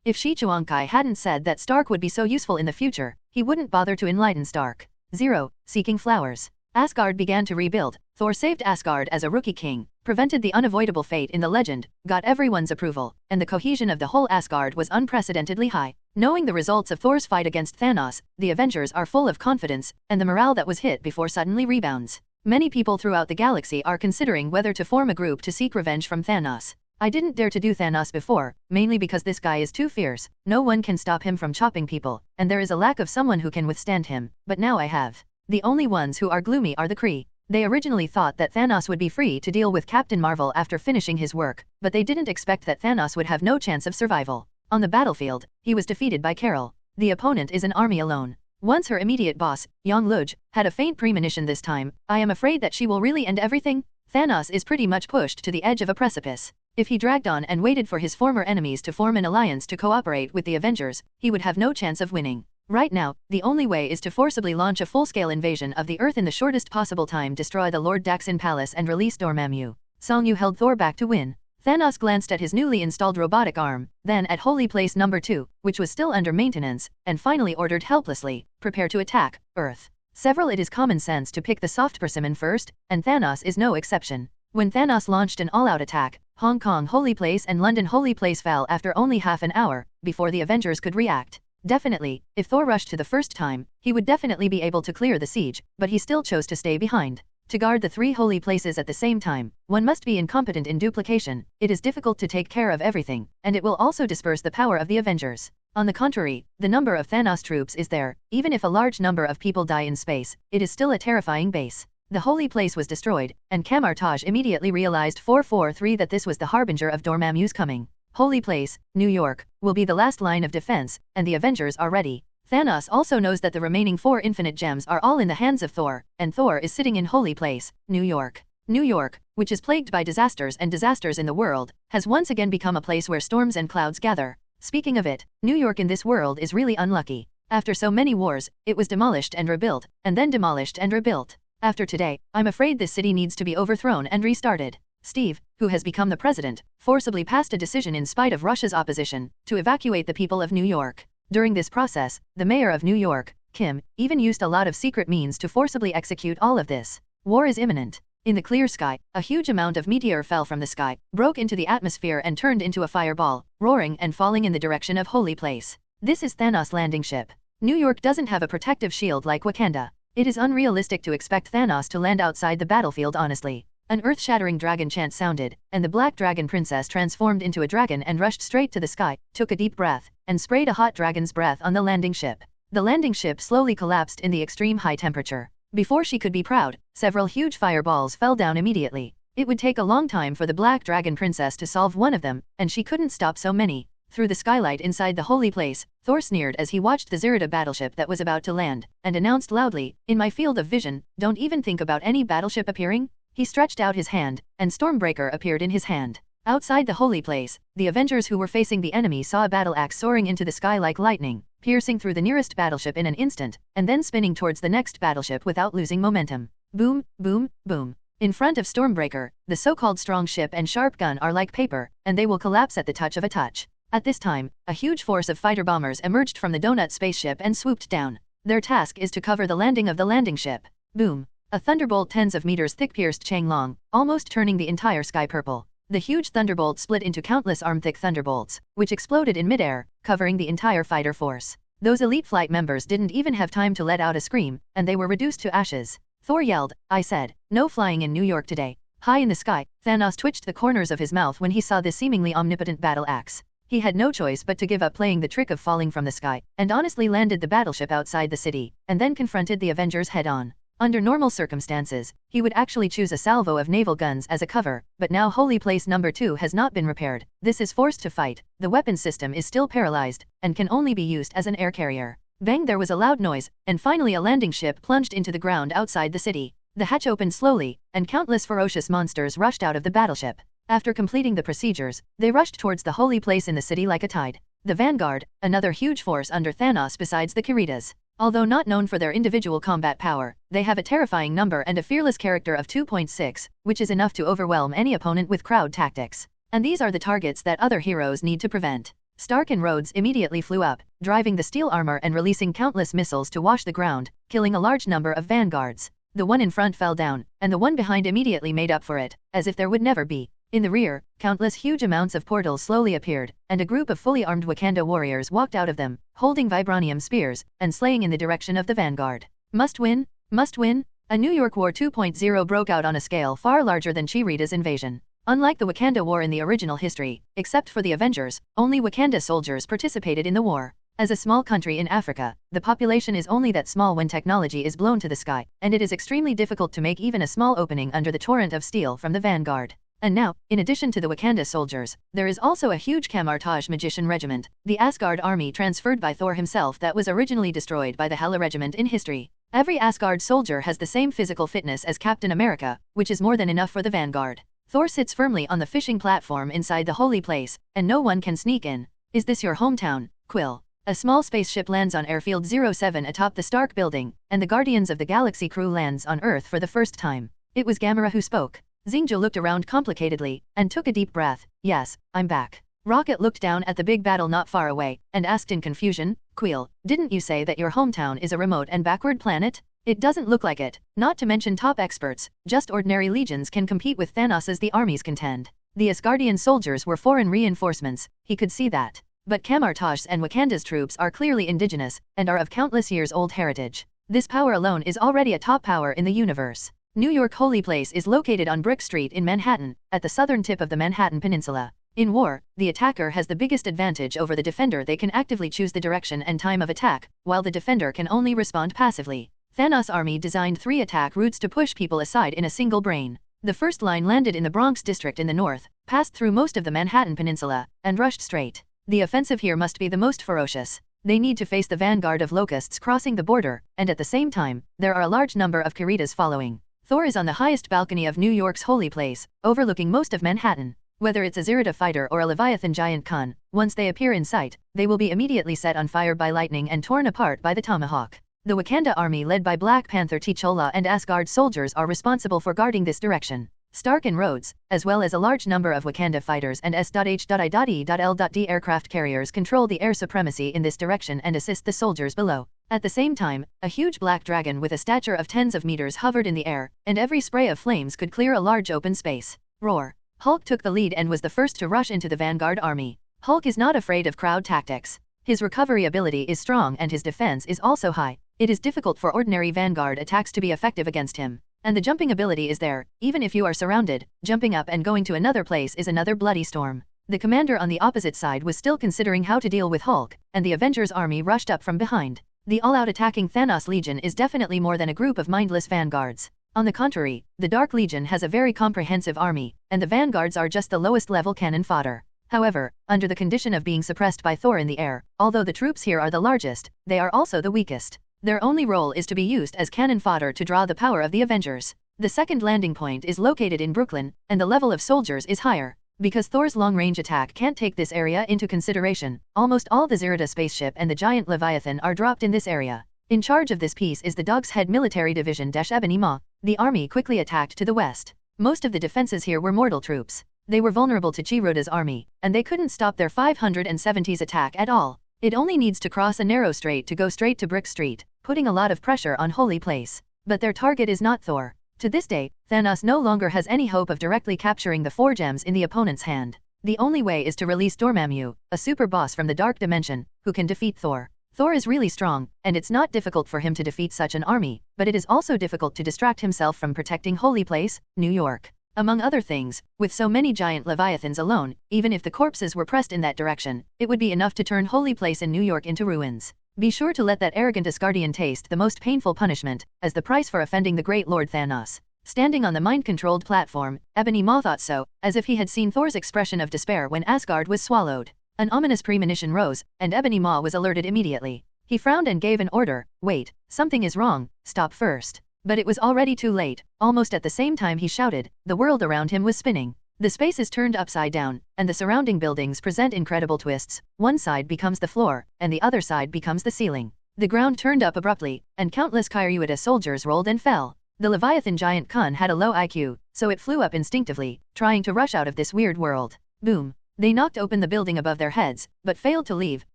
If Shi Chuangkai hadn't said that Stark would be so useful in the future, he wouldn't bother to enlighten Stark. 0. Seeking flowers. Asgard began to rebuild. Thor saved Asgard as a rookie king, prevented the unavoidable fate in the legend, got everyone's approval, and the cohesion of the whole Asgard was unprecedentedly high. Knowing the results of Thor's fight against Thanos, the Avengers are full of confidence, and the morale that was hit before suddenly rebounds. Many people throughout the galaxy are considering whether to form a group to seek revenge from Thanos. I didn't dare to do Thanos before, mainly because this guy is too fierce, no one can stop him from chopping people, and there is a lack of someone who can withstand him, but now I have. The only ones who are gloomy are the Kree. They originally thought that Thanos would be free to deal with Captain Marvel after finishing his work, but they didn't expect that Thanos would have no chance of survival. On the battlefield, he was defeated by Carol. The opponent is an army alone. Once her immediate boss, Yang Luj, had a faint premonition this time, I am afraid that she will really end everything. Thanos is pretty much pushed to the edge of a precipice. If he dragged on and waited for his former enemies to form an alliance to cooperate with the Avengers, he would have no chance of winning. Right now, the only way is to forcibly launch a full-scale invasion of the Earth in the shortest possible time, destroy the Lord Daxin Palace and release Dormammu. Song Yu held Thor back to win. Thanos glanced at his newly installed robotic arm, then at Holy Place number 2, which was still under maintenance, and finally ordered helplessly, prepare to attack, Earth. It is common sense to pick the soft persimmon first, and Thanos is no exception. When Thanos launched an all-out attack, Hong Kong Holy Place and London Holy Place fell after only half an hour, before the Avengers could react. Definitely, if Thor rushed to the first time, he would definitely be able to clear the siege, but he still chose to stay behind. To guard the 3 holy places at the same time, one must be incompetent in duplication, it is difficult to take care of everything, and it will also disperse the power of the Avengers. On the contrary, the number of Thanos troops is there, even if a large number of people die in space, it is still a terrifying base. The holy place was destroyed, and Kamartaj immediately realized 443 that this was the harbinger of Dormammu's coming. Holy Place, New York, will be the last line of defense, and the Avengers are ready. Thanos also knows that the remaining 4 infinite gems are all in the hands of Thor, and Thor is sitting in Holy Place, New York. New York, which is plagued by disasters and disasters in the world, has once again become a place where storms and clouds gather. Speaking of it, New York in this world is really unlucky. After so many wars, it was demolished and rebuilt, and then demolished and rebuilt. After today, I'm afraid this city needs to be overthrown and restarted. Steve, who has become the president, forcibly passed a decision in spite of Russia's opposition, to evacuate the people of New York. During this process, the mayor of New York, Kim, even used a lot of secret means to forcibly execute all of this. War is imminent. In the clear sky, a huge amount of meteor fell from the sky, broke into the atmosphere and turned into a fireball, roaring and falling in the direction of Holy Place. This is Thanos' landing ship. New York doesn't have a protective shield like Wakanda. It is unrealistic to expect Thanos to land outside the battlefield honestly. An earth-shattering dragon chant sounded, and the Black Dragon Princess transformed into a dragon and rushed straight to the sky, took a deep breath, and sprayed a hot dragon's breath on the landing ship. The landing ship slowly collapsed in the extreme high temperature. Before she could be proud, several huge fireballs fell down immediately. It would take a long time for the Black Dragon Princess to solve one of them, and she couldn't stop so many. Through the skylight inside the holy place, Thor sneered as he watched the Zirida battleship that was about to land, and announced loudly, "In my field of vision, don't even think about any battleship appearing." He stretched out his hand, and Stormbreaker appeared in his hand. Outside the holy place, the Avengers who were facing the enemy saw a battle axe soaring into the sky like lightning, piercing through the nearest battleship in an instant, and then spinning towards the next battleship without losing momentum. Boom, boom, boom. In front of Stormbreaker, the so-called strong ship and sharp gun are like paper, and they will collapse at the touch of a touch. At this time, a huge force of fighter bombers emerged from the donut spaceship and swooped down. Their task is to cover the landing of the landing ship. Boom. A thunderbolt tens of meters thick pierced Changlong, almost turning the entire sky purple. The huge thunderbolt split into countless arm-thick thunderbolts, which exploded in midair, covering the entire fighter force. Those elite flight members didn't even have time to let out a scream, and they were reduced to ashes. Thor yelled, "I said, no flying in New York today." High in the sky, Thanos twitched the corners of his mouth when he saw this seemingly omnipotent battle axe. He had no choice but to give up playing the trick of falling from the sky, and honestly landed the battleship outside the city, and then confronted the Avengers head-on. Under normal circumstances, he would actually choose a salvo of naval guns as a cover, but now Holy Place number 2 has not been repaired. This is forced to fight. The weapon system is still paralyzed, and can only be used as an air carrier. Bang, there was a loud noise, and finally a landing ship plunged into the ground outside the city. The hatch opened slowly, and countless ferocious monsters rushed out of the battleship. After completing the procedures, they rushed towards the holy place in the city like a tide. The Vanguard, another huge force under Thanos besides the Kiritas. Although not known for their individual combat power, they have a terrifying number and a fearless character of 2.6, which is enough to overwhelm any opponent with crowd tactics. And these are the targets that other heroes need to prevent. Stark and Rhodes immediately flew up, driving the steel armor and releasing countless missiles to wash the ground, killing a large number of vanguards. The one in front fell down, and the one behind immediately made up for it, as if there would never be. In the rear, countless huge amounts of portals slowly appeared, and a group of fully armed Wakanda warriors walked out of them, holding vibranium spears, and slaying in the direction of the vanguard. Must win! Must win! A New York War 2.0 broke out on a scale far larger than Chirita's invasion. Unlike the Wakanda War in the original history, except for the Avengers, only Wakanda soldiers participated in the war. As a small country in Africa, the population is only that small when technology is blown to the sky, and it is extremely difficult to make even a small opening under the torrent of steel from the vanguard. And now, in addition to the Wakanda soldiers, there is also a huge Camartage magician regiment, the Asgard army transferred by Thor himself that was originally destroyed by the Hela regiment in history. Every Asgard soldier has the same physical fitness as Captain America, which is more than enough for the vanguard. Thor sits firmly on the fishing platform inside the holy place, and no one can sneak in. Is this your hometown, Quill? A small spaceship lands on Airfield 07 atop the Stark building, and the Guardians of the Galaxy crew lands on Earth for the first time. It was Gamora who spoke. Xingqiu looked around complicatedly, and took a deep breath. Yes, I'm back. Rocket looked down at the big battle not far away, and asked in confusion, Quill, didn't you say that your hometown is a remote and backward planet? It doesn't look like it, not to mention top experts, just ordinary legions can compete with Thanos as the armies contend. The Asgardian soldiers were foreign reinforcements, he could see that. But Camartage's and Wakanda's troops are clearly indigenous, and are of countless years old heritage. This power alone is already a top power in the universe. New York Holy Place is located on Brick Street in Manhattan, at the southern tip of the Manhattan Peninsula. In war, the attacker has the biggest advantage over the defender. They can actively choose the direction and time of attack, while the defender can only respond passively. Thanos' army designed 3 attack routes to push people aside in a single brain. The first line landed in the Bronx district in the north, passed through most of the Manhattan Peninsula, and rushed straight. The offensive here must be the most ferocious. They need to face the vanguard of locusts crossing the border, and at the same time, there are a large number of Kiritas following. Thor is on the highest balcony of New York's holy place, overlooking most of Manhattan. Whether it's a Zirida fighter or a Leviathan giant Khan, once they appear in sight, they will be immediately set on fire by lightning and torn apart by the tomahawk. The Wakanda army led by Black Panther T'Challa and Asgard soldiers are responsible for guarding this direction. Stark and Rhodes, as well as a large number of Wakanda fighters and S.H.I.E.L.D aircraft carriers control the air supremacy in this direction and assist the soldiers below. At the same time, a huge black dragon with a stature of tens of meters hovered in the air, and every spray of flames could clear a large open space. Roar! Hulk took the lead and was the first to rush into the vanguard army. Hulk is not afraid of crowd tactics. His recovery ability is strong and his defense is also high. It is difficult for ordinary vanguard attacks to be effective against him. And the jumping ability is there. Even if you are surrounded, jumping up and going to another place is another bloody storm. The commander on the opposite side was still considering how to deal with Hulk, and the Avengers army rushed up from behind. The all-out attacking Thanos Legion is definitely more than a group of mindless vanguards. On the contrary, the Dark Legion has a very comprehensive army, and the vanguards are just the lowest level cannon fodder. However, under the condition of being suppressed by Thor in the air, although the troops here are the largest, they are also the weakest. Their only role is to be used as cannon fodder to draw the power of the Avengers. The second landing point is located in Brooklyn, and the level of soldiers is higher. Because Thor's long-range attack can't take this area into consideration, almost all the Zirida spaceship and the giant Leviathan are dropped in this area. In charge of this piece is the Dog's Head Military Division Ebony Maw. The army quickly attacked to the west. Most of the defenses here were mortal troops. They were vulnerable to Chiruta's army, and they couldn't stop their 570's attack at all. It only needs to cross a narrow strait to go straight to Brick Street, putting a lot of pressure on Holy Place. But their target is not Thor. To this day, Thanos no longer has any hope of directly capturing the 4 gems in the opponent's hand. The only way is to release Dormammu, a super boss from the Dark Dimension, who can defeat Thor. Thor is really strong, and it's not difficult for him to defeat such an army, but it is also difficult to distract himself from protecting Holy Place, New York. Among other things, with so many giant Leviathans alone, even if the corpses were pressed in that direction, it would be enough to turn Holy Place in New York into ruins. Be sure to let that arrogant Asgardian taste the most painful punishment, as the price for offending the great Lord Thanos. Standing on the mind-controlled platform, Ebony Maw thought so, as if he had seen Thor's expression of despair when Asgard was swallowed. An ominous premonition rose, and Ebony Maw was alerted immediately. He frowned and gave an order, "Wait, something is wrong, stop first." But it was already too late. Almost at the same time he shouted, the world around him was spinning. The space is turned upside down, and the surrounding buildings present incredible twists. One side becomes the floor, and the other side becomes the ceiling. The ground turned up abruptly, and countless Kyriuta soldiers rolled and fell. The Leviathan giant Kun had a low IQ, so it flew up instinctively, trying to rush out of this weird world. Boom. They knocked open the building above their heads, but failed to leave,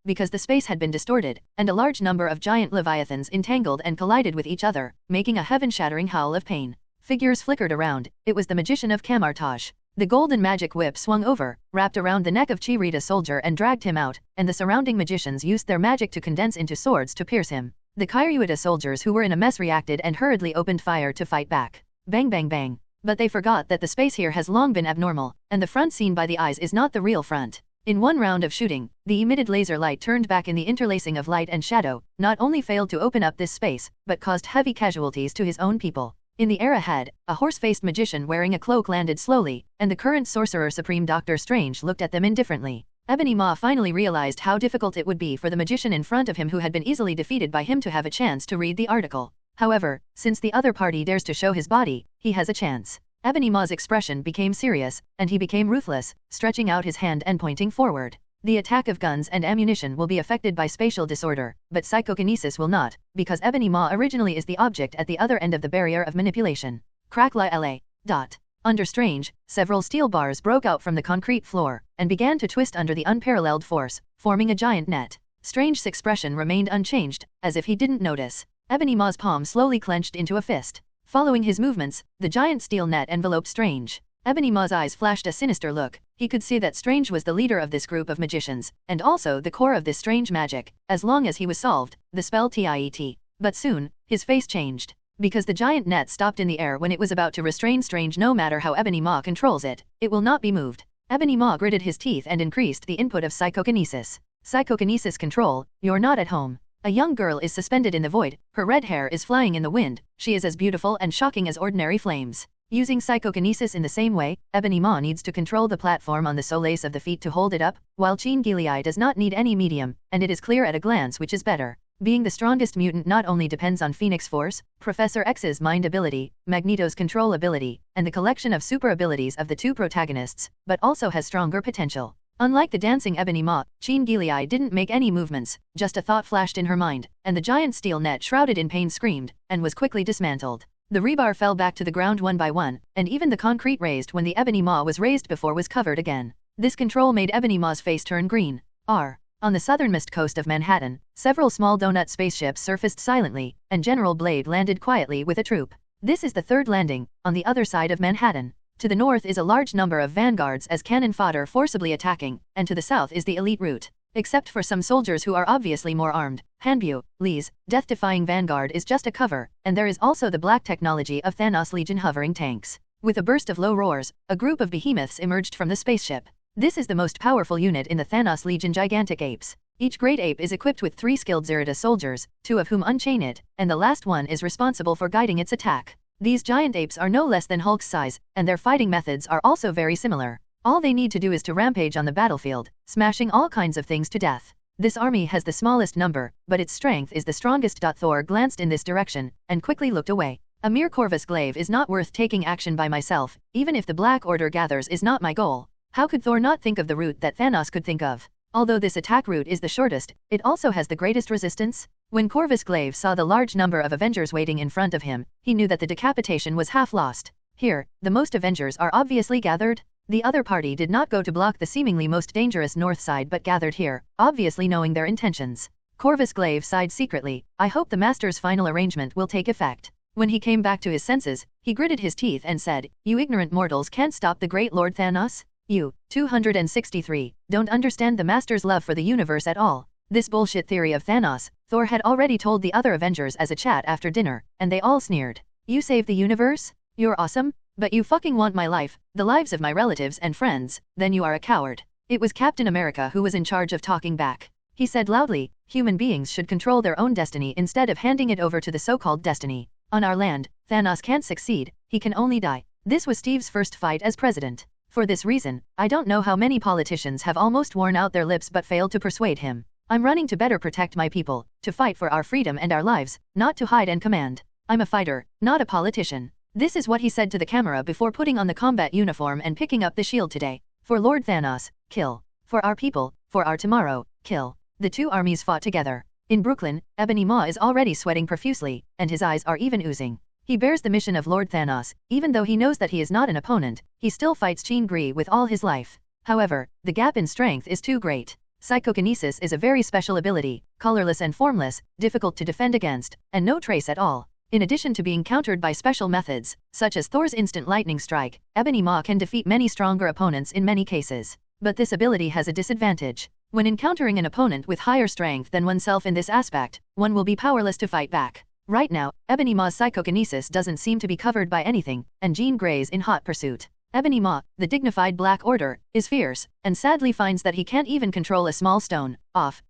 because the space had been distorted, and a large number of giant Leviathans entangled and collided with each other, making a heaven-shattering howl of pain. Figures flickered around. It was the magician of Kamartaj. The golden magic whip swung over, wrapped around the neck of Chirita soldier and dragged him out, and the surrounding magicians used their magic to condense into swords to pierce him. The Kyriuta soldiers who were in a mess reacted and hurriedly opened fire to fight back. Bang bang bang. But they forgot that the space here has long been abnormal, and the front seen by the eyes is not the real front. In one round of shooting, the emitted laser light turned back in the interlacing of light and shadow, not only failed to open up this space, but caused heavy casualties to his own people. In the air ahead, a horse-faced magician wearing a cloak landed slowly, and the current Sorcerer Supreme Dr. Strange looked at them indifferently. Ebony Maw finally realized how difficult it would be for the magician in front of him who had been easily defeated by him to have a chance to read the article. However, since the other party dares to show his body, he has a chance. Ebony Maw's expression became serious, and he became ruthless, stretching out his hand and pointing forward. The attack of guns and ammunition will be affected by spatial disorder, but psychokinesis will not, because Ebony Maw originally is the object at the other end of the barrier of manipulation. Crack la la. Dot. Under Strange, several steel bars broke out from the concrete floor, and began to twist under the unparalleled force, forming a giant net. Strange's expression remained unchanged, as if he didn't notice. Ebony Maw's palm slowly clenched into a fist. Following his movements, the giant steel net enveloped Strange. Ebony Maw's eyes flashed a sinister look. He could see that Strange was the leader of this group of magicians, and also the core of this strange magic, as long as he was solved, the spell TIET. But soon, his face changed. Because the giant net stopped in the air when it was about to restrain Strange. No matter how Ebony Maw controls it, it will not be moved. Ebony Maw gritted his teeth and increased the input of psychokinesis. Psychokinesis control, you're not at home. A young girl is suspended in the void, her red hair is flying in the wind, she is as beautiful and shocking as ordinary flames. Using psychokinesis in the same way, Ebony Maw needs to control the platform on the solace of the feet to hold it up, while Chin Gilei does not need any medium, and it is clear at a glance which is better. Being the strongest mutant not only depends on Phoenix Force, Professor X's mind ability, Magneto's control ability, and the collection of super abilities of the two protagonists, but also has stronger potential. Unlike the dancing Ebony Maw, Chin Gilei didn't make any movements, just a thought flashed in her mind, and the giant steel net shrouded in pain screamed, and was quickly dismantled. The rebar fell back to the ground one by one, and even the concrete raised when the Ebony Maw was raised before was covered again. This control made Ebony Maw's face turn green. On the southernmost coast of Manhattan, several small donut spaceships surfaced silently, and General Blade landed quietly with a troop. This is the third landing, on the other side of Manhattan. To the north is a large number of vanguards as cannon fodder forcibly attacking, and to the south is the elite route. Except for some soldiers who are obviously more armed, Hanbu, Lee's, death-defying vanguard is just a cover, and there is also the black technology of Thanos Legion hovering tanks. With a burst of low roars, a group of behemoths emerged from the spaceship. This is the most powerful unit in the Thanos Legion gigantic apes. Each great ape is equipped with 3 skilled Zerida soldiers, 2 of whom unchain it, and the last one is responsible for guiding its attack. These giant apes are no less than Hulk's size, and their fighting methods are also very similar. All they need to do is to rampage on the battlefield, smashing all kinds of things to death. This army has the smallest number, but its strength is the strongest. Thor glanced in this direction, and quickly looked away. A mere Corvus Glaive is not worth taking action by myself, even if the Black Order gathers is not my goal. How could Thor not think of the route that Thanos could think of? Although this attack route is the shortest, it also has the greatest resistance. When Corvus Glaive saw the large number of Avengers waiting in front of him, he knew that the decapitation was half lost. Here, the most Avengers are obviously gathered. The other party did not go to block the seemingly most dangerous north side but gathered here, obviously knowing their intentions. Corvus Glaive sighed secretly. I hope the Master's final arrangement will take effect. When he came back to his senses, he gritted his teeth and said, "You ignorant mortals can't stop the great Lord Thanos? You, 263, don't understand the Master's love for the universe at all." This bullshit theory of Thanos, Thor had already told the other Avengers as a chat after dinner, and they all sneered. You save the universe? You're awesome? But you fucking want my life, the lives of my relatives and friends, then you are a coward. It was Captain America who was in charge of talking back. He said loudly, human beings should control their own destiny instead of handing it over to the so-called destiny. On our land, Thanos can't succeed, he can only die. This was Steve's first fight as president. For this reason, I don't know how many politicians have almost worn out their lips but failed to persuade him. I'm running to better protect my people, to fight for our freedom and our lives, not to hide and command. I'm a fighter, not a politician. This is what he said to the camera before putting on the combat uniform and picking up the shield today. For Lord Thanos, kill. For our people, for our tomorrow, kill. The two armies fought together. In Brooklyn, Ebony Maw is already sweating profusely, and his eyes are even oozing. He bears the mission of Lord Thanos, even though he knows that he is not an opponent, he still fights Jean Grey with all his life. However, the gap in strength is too great. Psychokinesis is a very special ability, colorless and formless, difficult to defend against, and no trace at all. In addition to being countered by special methods, such as Thor's instant lightning strike, Ebony Maw can defeat many stronger opponents in many cases. But this ability has a disadvantage. When encountering an opponent with higher strength than oneself in this aspect, one will be powerless to fight back. Right now, Ebony Maw's psychokinesis doesn't seem to be covered by anything, and Jean Grey's in hot pursuit. Ebony Maw, the dignified Black Order, is fierce, and sadly finds that he can't even control a small stone,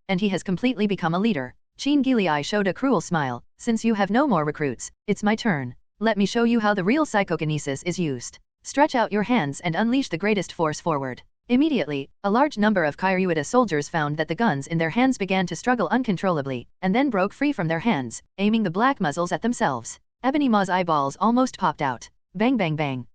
and he has completely become a leader. Jean Grey showed a cruel smile. Since you have no more recruits, it's my turn. Let me show you how the real psychokinesis is used. Stretch out your hands and unleash the greatest force forward. Immediately, a large number of Kyryuita soldiers found that the guns in their hands began to struggle uncontrollably, and then broke free from their hands, aiming the black muzzles at themselves. Ebony Maw's eyeballs almost popped out. Bang bang bang.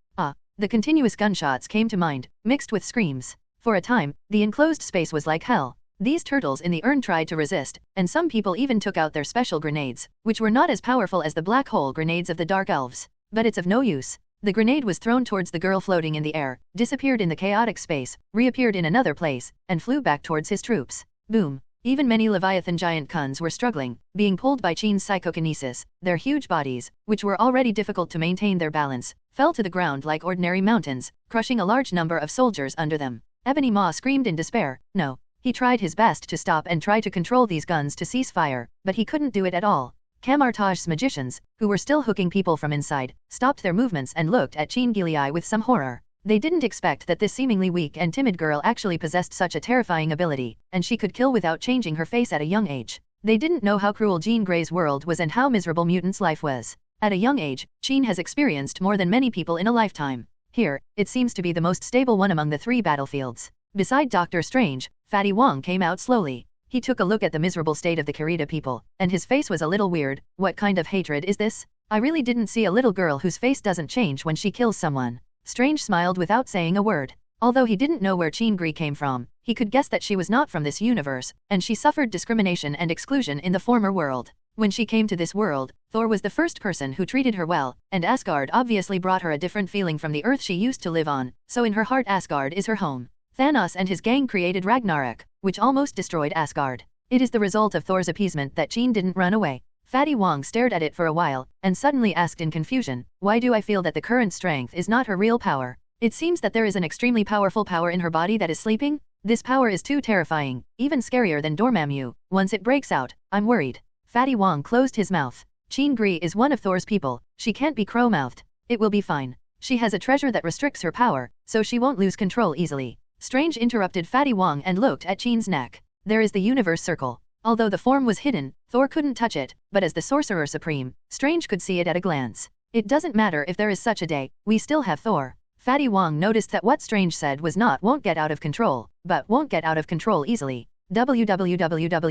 The continuous gunshots came to mind, mixed with screams. For a time, the enclosed space was like hell. These turtles in the urn tried to resist, and some people even took out their special grenades, which were not as powerful as the black hole grenades of the Dark Elves. But it's of no use. The grenade was thrown towards the girl floating in the air, disappeared in the chaotic space, reappeared in another place, and flew back towards his troops. Boom. Even many Leviathan giant Kuns were struggling, being pulled by Jean's psychokinesis. Their huge bodies, which were already difficult to maintain their balance, fell to the ground like ordinary mountains, crushing a large number of soldiers under them. Ebony Maw screamed in despair. No. He tried his best to stop and try to control these guns to cease fire, but he couldn't do it at all. Kamartaj's magicians, who were still hooking people from inside, stopped their movements and looked at Jean Grey with some horror. They didn't expect that this seemingly weak and timid girl actually possessed such a terrifying ability, and she could kill without changing her face at a young age. They didn't know how cruel Jean Grey's world was and how miserable mutants' life was. At a young age, Jean has experienced more than many people in a lifetime. Here, it seems to be the most stable one among the three battlefields. Beside Doctor Strange, Fatty Wong came out slowly. He took a look at the miserable state of the Kurita people, and his face was a little weird. What kind of hatred is this? I really didn't see a little girl whose face doesn't change when she kills someone. Strange smiled without saying a word. Although he didn't know where Jean Grey came from, he could guess that she was not from this universe, and she suffered discrimination and exclusion in the former world. When she came to this world, Thor was the first person who treated her well, and Asgard obviously brought her a different feeling from the earth she used to live on, so in her heart Asgard is her home. Thanos and his gang created Ragnarok, which almost destroyed Asgard. It is the result of Thor's appeasement that Jean didn't run away. Fatty Wong stared at it for a while, and suddenly asked in confusion, why do I feel that the current strength is not her real power? It seems that there is an extremely powerful power in her body that is sleeping? This power is too terrifying, even scarier than Dormammu. Once it breaks out, I'm worried. Fatty Wong closed his mouth. Jean Grey is one of Thor's people, she can't be crow-mouthed. It will be fine. She has a treasure that restricts her power, so she won't lose control easily. Strange interrupted Fatty Wong and looked at Jean's neck. There is the universe circle. Although the form was hidden, Thor couldn't touch it, but as the Sorcerer Supreme, Strange could see it at a glance. It doesn't matter if there is such a day, we still have Thor. Fatty Wong noticed that what Strange said was not won't get out of control, but won't get out of control easily. www.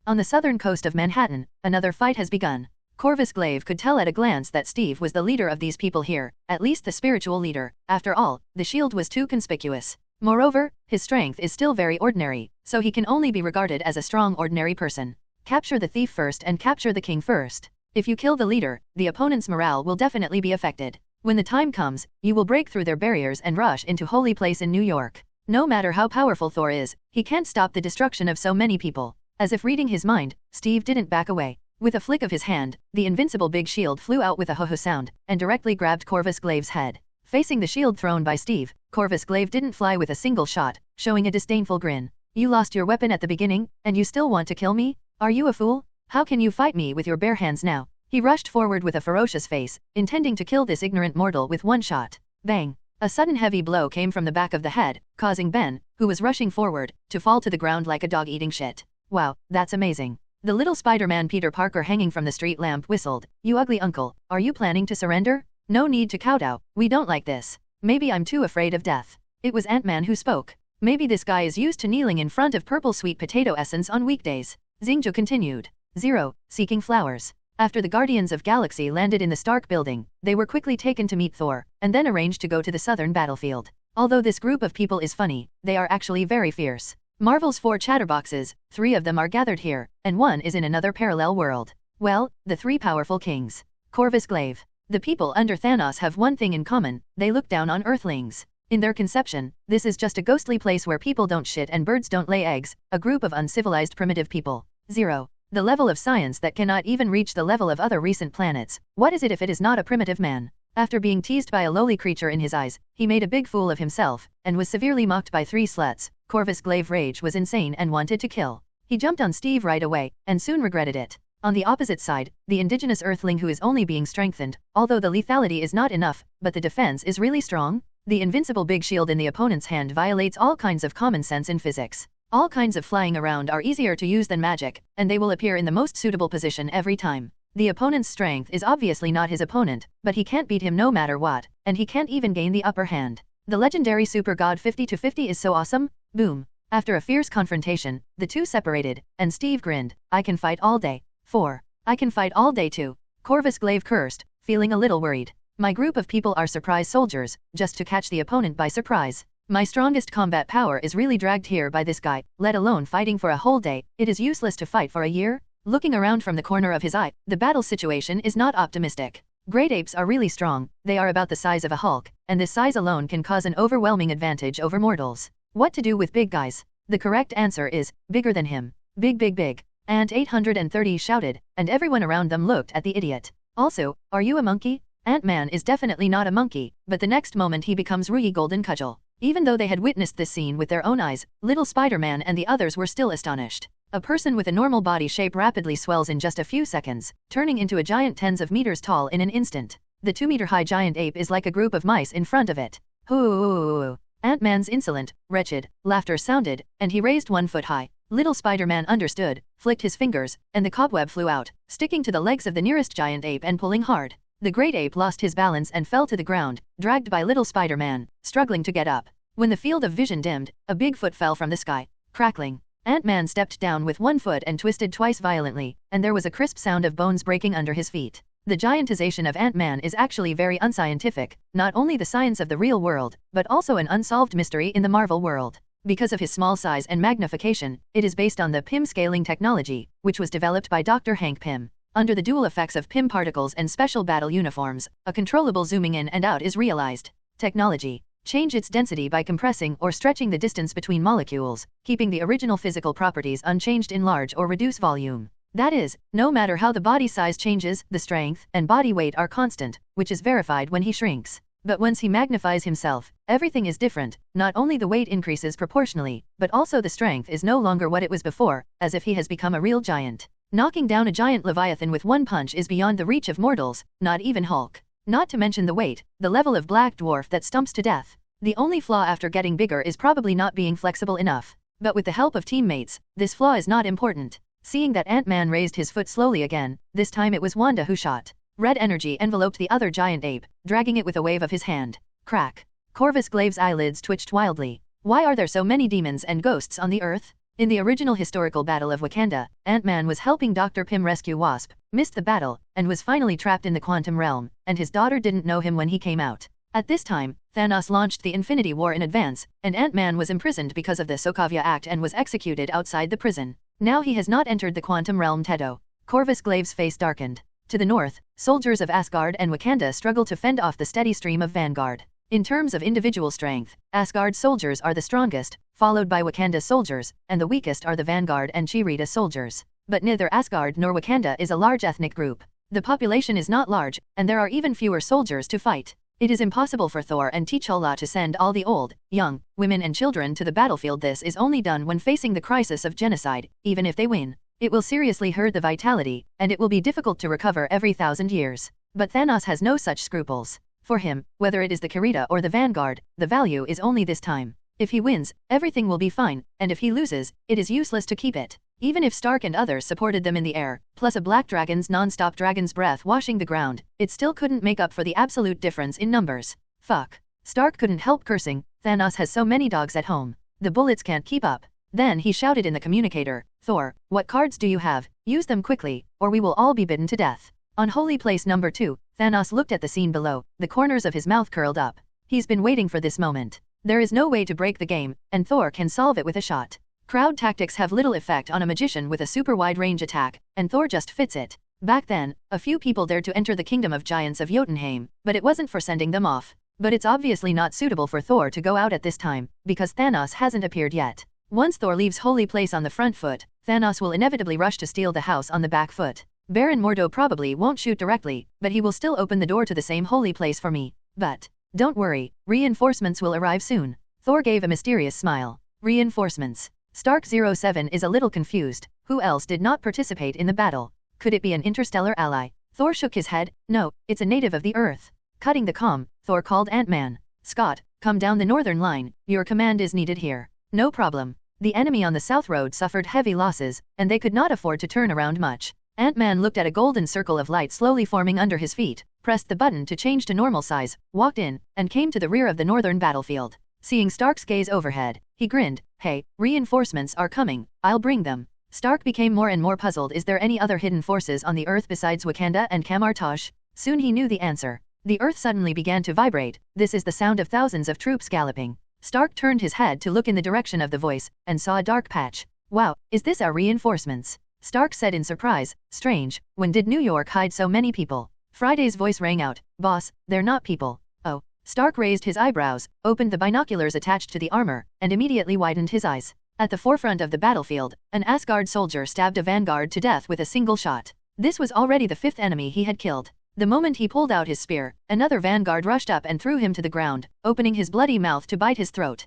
On the southern coast of Manhattan, another fight has begun. Corvus Glaive could tell at a glance that Steve was the leader of these people here, at least the spiritual leader. After all, the shield was too conspicuous. Moreover, his strength is still very ordinary, so he can only be regarded as a strong ordinary person. Capture the thief first and capture the king first. If you kill the leader, the opponent's morale will definitely be affected. When the time comes, you will break through their barriers and rush into holy place in New York. No matter how powerful Thor is, he can't stop the destruction of so many people. As if reading his mind, Steve didn't back away. With a flick of his hand, the invincible big shield flew out with a ho-ho sound, and directly grabbed Corvus Glaive's head. Facing the shield thrown by Steve, Corvus Glaive didn't fly with a single shot, showing a disdainful grin. You lost your weapon at the beginning, and you still want to kill me? Are you a fool? How can you fight me with your bare hands now? He rushed forward with a ferocious face, intending to kill this ignorant mortal with one shot. Bang! A sudden heavy blow came from the back of the head, causing Ben, who was rushing forward, to fall to the ground like a dog eating shit. Wow, that's amazing. The little Spider-Man Peter Parker hanging from the street lamp whistled. You ugly uncle, are you planning to surrender? No need to kowtow, we don't like this. Maybe I'm too afraid of death. It was Ant-Man who spoke. Maybe this guy is used to kneeling in front of purple sweet potato essence on weekdays. Xingzhou continued. 0. Seeking flowers. After the Guardians of Galaxy landed in the Stark building, they were quickly taken to meet Thor, and then arranged to go to the southern battlefield. Although this group of people is funny, they are actually very fierce. Marvel's 4 chatterboxes, 3 of them are gathered here, and 1 is in another parallel world. Well, the 3 powerful kings. Corvus Glaive. The people under Thanos have one thing in common, they look down on Earthlings. In their conception, this is just a ghostly place where people don't shit and birds don't lay eggs, a group of uncivilized primitive people. 0. The level of science that cannot even reach the level of other recent planets. What is it if it is not a primitive man? After being teased by a lowly creature in his eyes, he made a big fool of himself, and was severely mocked by 3 sluts. Corvus Glaive rage was insane and wanted to kill. He jumped on Steve right away, and soon regretted it. On the opposite side, the indigenous Earthling who is only being strengthened, although the lethality is not enough, but the defense is really strong. The invincible big shield in the opponent's hand violates all kinds of common sense in physics. All kinds of flying around are easier to use than magic, and they will appear in the most suitable position every time. The opponent's strength is obviously not his opponent, but he can't beat him no matter what, and he can't even gain the upper hand. The legendary Super God 50-50 is so awesome. Boom. After a fierce confrontation, the two separated, and Steve grinned. I can fight all day. 4. I can fight all day too. Corvus Glaive cursed, feeling a little worried. My group of people are surprise soldiers, just to catch the opponent by surprise. My strongest combat power is really dragged here by this guy, let alone fighting for a whole day. It is useless to fight for a year. Looking around from the corner of his eye, the battle situation is not optimistic. Great apes are really strong, they are about the size of a Hulk, and this size alone can cause an overwhelming advantage over mortals. What to do with big guys? The correct answer is, bigger than him. Big big big. Ant 830 shouted, and everyone around them looked at the idiot. Also, are you a monkey? Ant-Man is definitely not a monkey, but the next moment he becomes Rui Golden Cudgel. Even though they had witnessed this scene with their own eyes, little Spider-Man and the others were still astonished. A person with a normal body shape rapidly swells in just a few seconds, turning into a giant tens of meters tall in an instant. The 2-meter-high giant ape is like a group of mice in front of it. Hoo! Ant-Man's insolent, wretched laughter sounded, and he raised 1 foot high. Little Spider-Man understood, flicked his fingers, and the cobweb flew out, sticking to the legs of the nearest giant ape and pulling hard. The great ape lost his balance and fell to the ground, dragged by little Spider-Man, struggling to get up. When the field of vision dimmed, a big foot fell from the sky, crackling. Ant-Man stepped down with 1 foot and twisted twice violently, and there was a crisp sound of bones breaking under his feet. The giantization of Ant-Man is actually very unscientific, not only the science of the real world, but also an unsolved mystery in the Marvel world. Because of his small size and magnification, it is based on the Pym scaling technology, which was developed by Dr. Hank Pym. Under the dual effects of Pym particles and special battle uniforms, a controllable zooming in and out is realized. Technology. Change its density by compressing or stretching the distance between molecules, keeping the original physical properties unchanged in large or reduce volume. That is, no matter how the body size changes, the strength and body weight are constant, which is verified when he shrinks. But once he magnifies himself, everything is different. Not only the weight increases proportionally, but also the strength is no longer what it was before, as if he has become a real giant. Knocking down a giant leviathan with 1 punch is beyond the reach of mortals, not even Hulk. Not to mention the weight, the level of black dwarf that stumps to death. The only flaw after getting bigger is probably not being flexible enough. But with the help of teammates, this flaw is not important. Seeing that Ant-Man raised his foot slowly again, this time it was Wanda who shot. Red energy enveloped the other giant ape, dragging it with a wave of his hand. Crack. Corvus Glaive's eyelids twitched wildly. Why are there so many demons and ghosts on the Earth? In the original historical battle of Wakanda, Ant-Man was helping Dr. Pym rescue Wasp, missed the battle, and was finally trapped in the quantum realm, and his daughter didn't know him when he came out. At this time, Thanos launched the Infinity War in advance, and Ant-Man was imprisoned because of the Sokovia Act and was executed outside the prison. Now he has not entered the quantum realm. Tedo. Corvus Glaive's face darkened. To the north, soldiers of Asgard and Wakanda struggle to fend off the steady stream of Vanguard. In terms of individual strength, Asgard soldiers are the strongest, followed by Wakanda soldiers, and the weakest are the Vanguard and Chirita soldiers. But neither Asgard nor Wakanda is a large ethnic group. The population is not large, and there are even fewer soldiers to fight. It is impossible for Thor and T'Challa to send all the old, young, women and children to the battlefield. This is only done when facing the crisis of genocide. Even if they win, it will seriously hurt the vitality, and it will be difficult to recover every 1,000 years. But Thanos has no such scruples. For him, whether it is the Chirita or the Vanguard, the value is only this time. If he wins, everything will be fine, and if he loses, it is useless to keep it. Even if Stark and others supported them in the air, plus a black dragon's non-stop dragon's breath washing the ground, it still couldn't make up for the absolute difference in numbers. Fuck. Stark couldn't help cursing, Thanos has so many dogs at home. The bullets can't keep up. Then he shouted in the communicator, Thor, what cards do you have? Use them quickly, or we will all be bitten to death. On holy place number 2, Thanos looked at the scene below, the corners of his mouth curled up. He's been waiting for this moment. There is no way to break the game, and Thor can solve it with a shot. Crowd tactics have little effect on a magician with a super wide range attack, and Thor just fits it. Back then, a few people dared to enter the kingdom of giants of Jotunheim, but it wasn't for sending them off. But it's obviously not suitable for Thor to go out at this time, because Thanos hasn't appeared yet. Once Thor leaves holy place on the front foot, Thanos will inevitably rush to steal the house on the back foot. Baron Mordo probably won't shoot directly, but he will still open the door to the same holy place for me. But don't worry, reinforcements will arrive soon. Thor gave a mysterious smile. Reinforcements. Stark-07 is a little confused. Who else did not participate in the battle? Could it be an interstellar ally? Thor shook his head. No, it's a native of the Earth. Cutting the comm, Thor called Ant-Man. Scott, come down the northern line, your command is needed here. No problem. The enemy on the South Road suffered heavy losses, and they could not afford to turn around much. Ant-Man looked at a golden circle of light slowly forming under his feet, pressed the button to change to normal size, walked in, and came to the rear of the northern battlefield. Seeing Stark's gaze overhead, he grinned. Hey, reinforcements are coming, I'll bring them. Stark became more and more puzzled. Is there any other hidden forces on the Earth besides Wakanda and Kamar-Taj? Soon he knew the answer. The Earth suddenly began to vibrate. This is the sound of thousands of troops galloping. Stark turned his head to look in the direction of the voice, and saw a dark patch. Wow, is this our reinforcements? Stark said in surprise. Strange, when did New York hide so many people? Friday's voice rang out. Boss, they're not people. Oh. Stark raised his eyebrows, opened the binoculars attached to the armor, and immediately widened his eyes. At the forefront of the battlefield, an Asgard soldier stabbed a vanguard to death with a single shot. This was already the 5th enemy he had killed. The moment he pulled out his spear, another vanguard rushed up and threw him to the ground, opening his bloody mouth to bite his throat.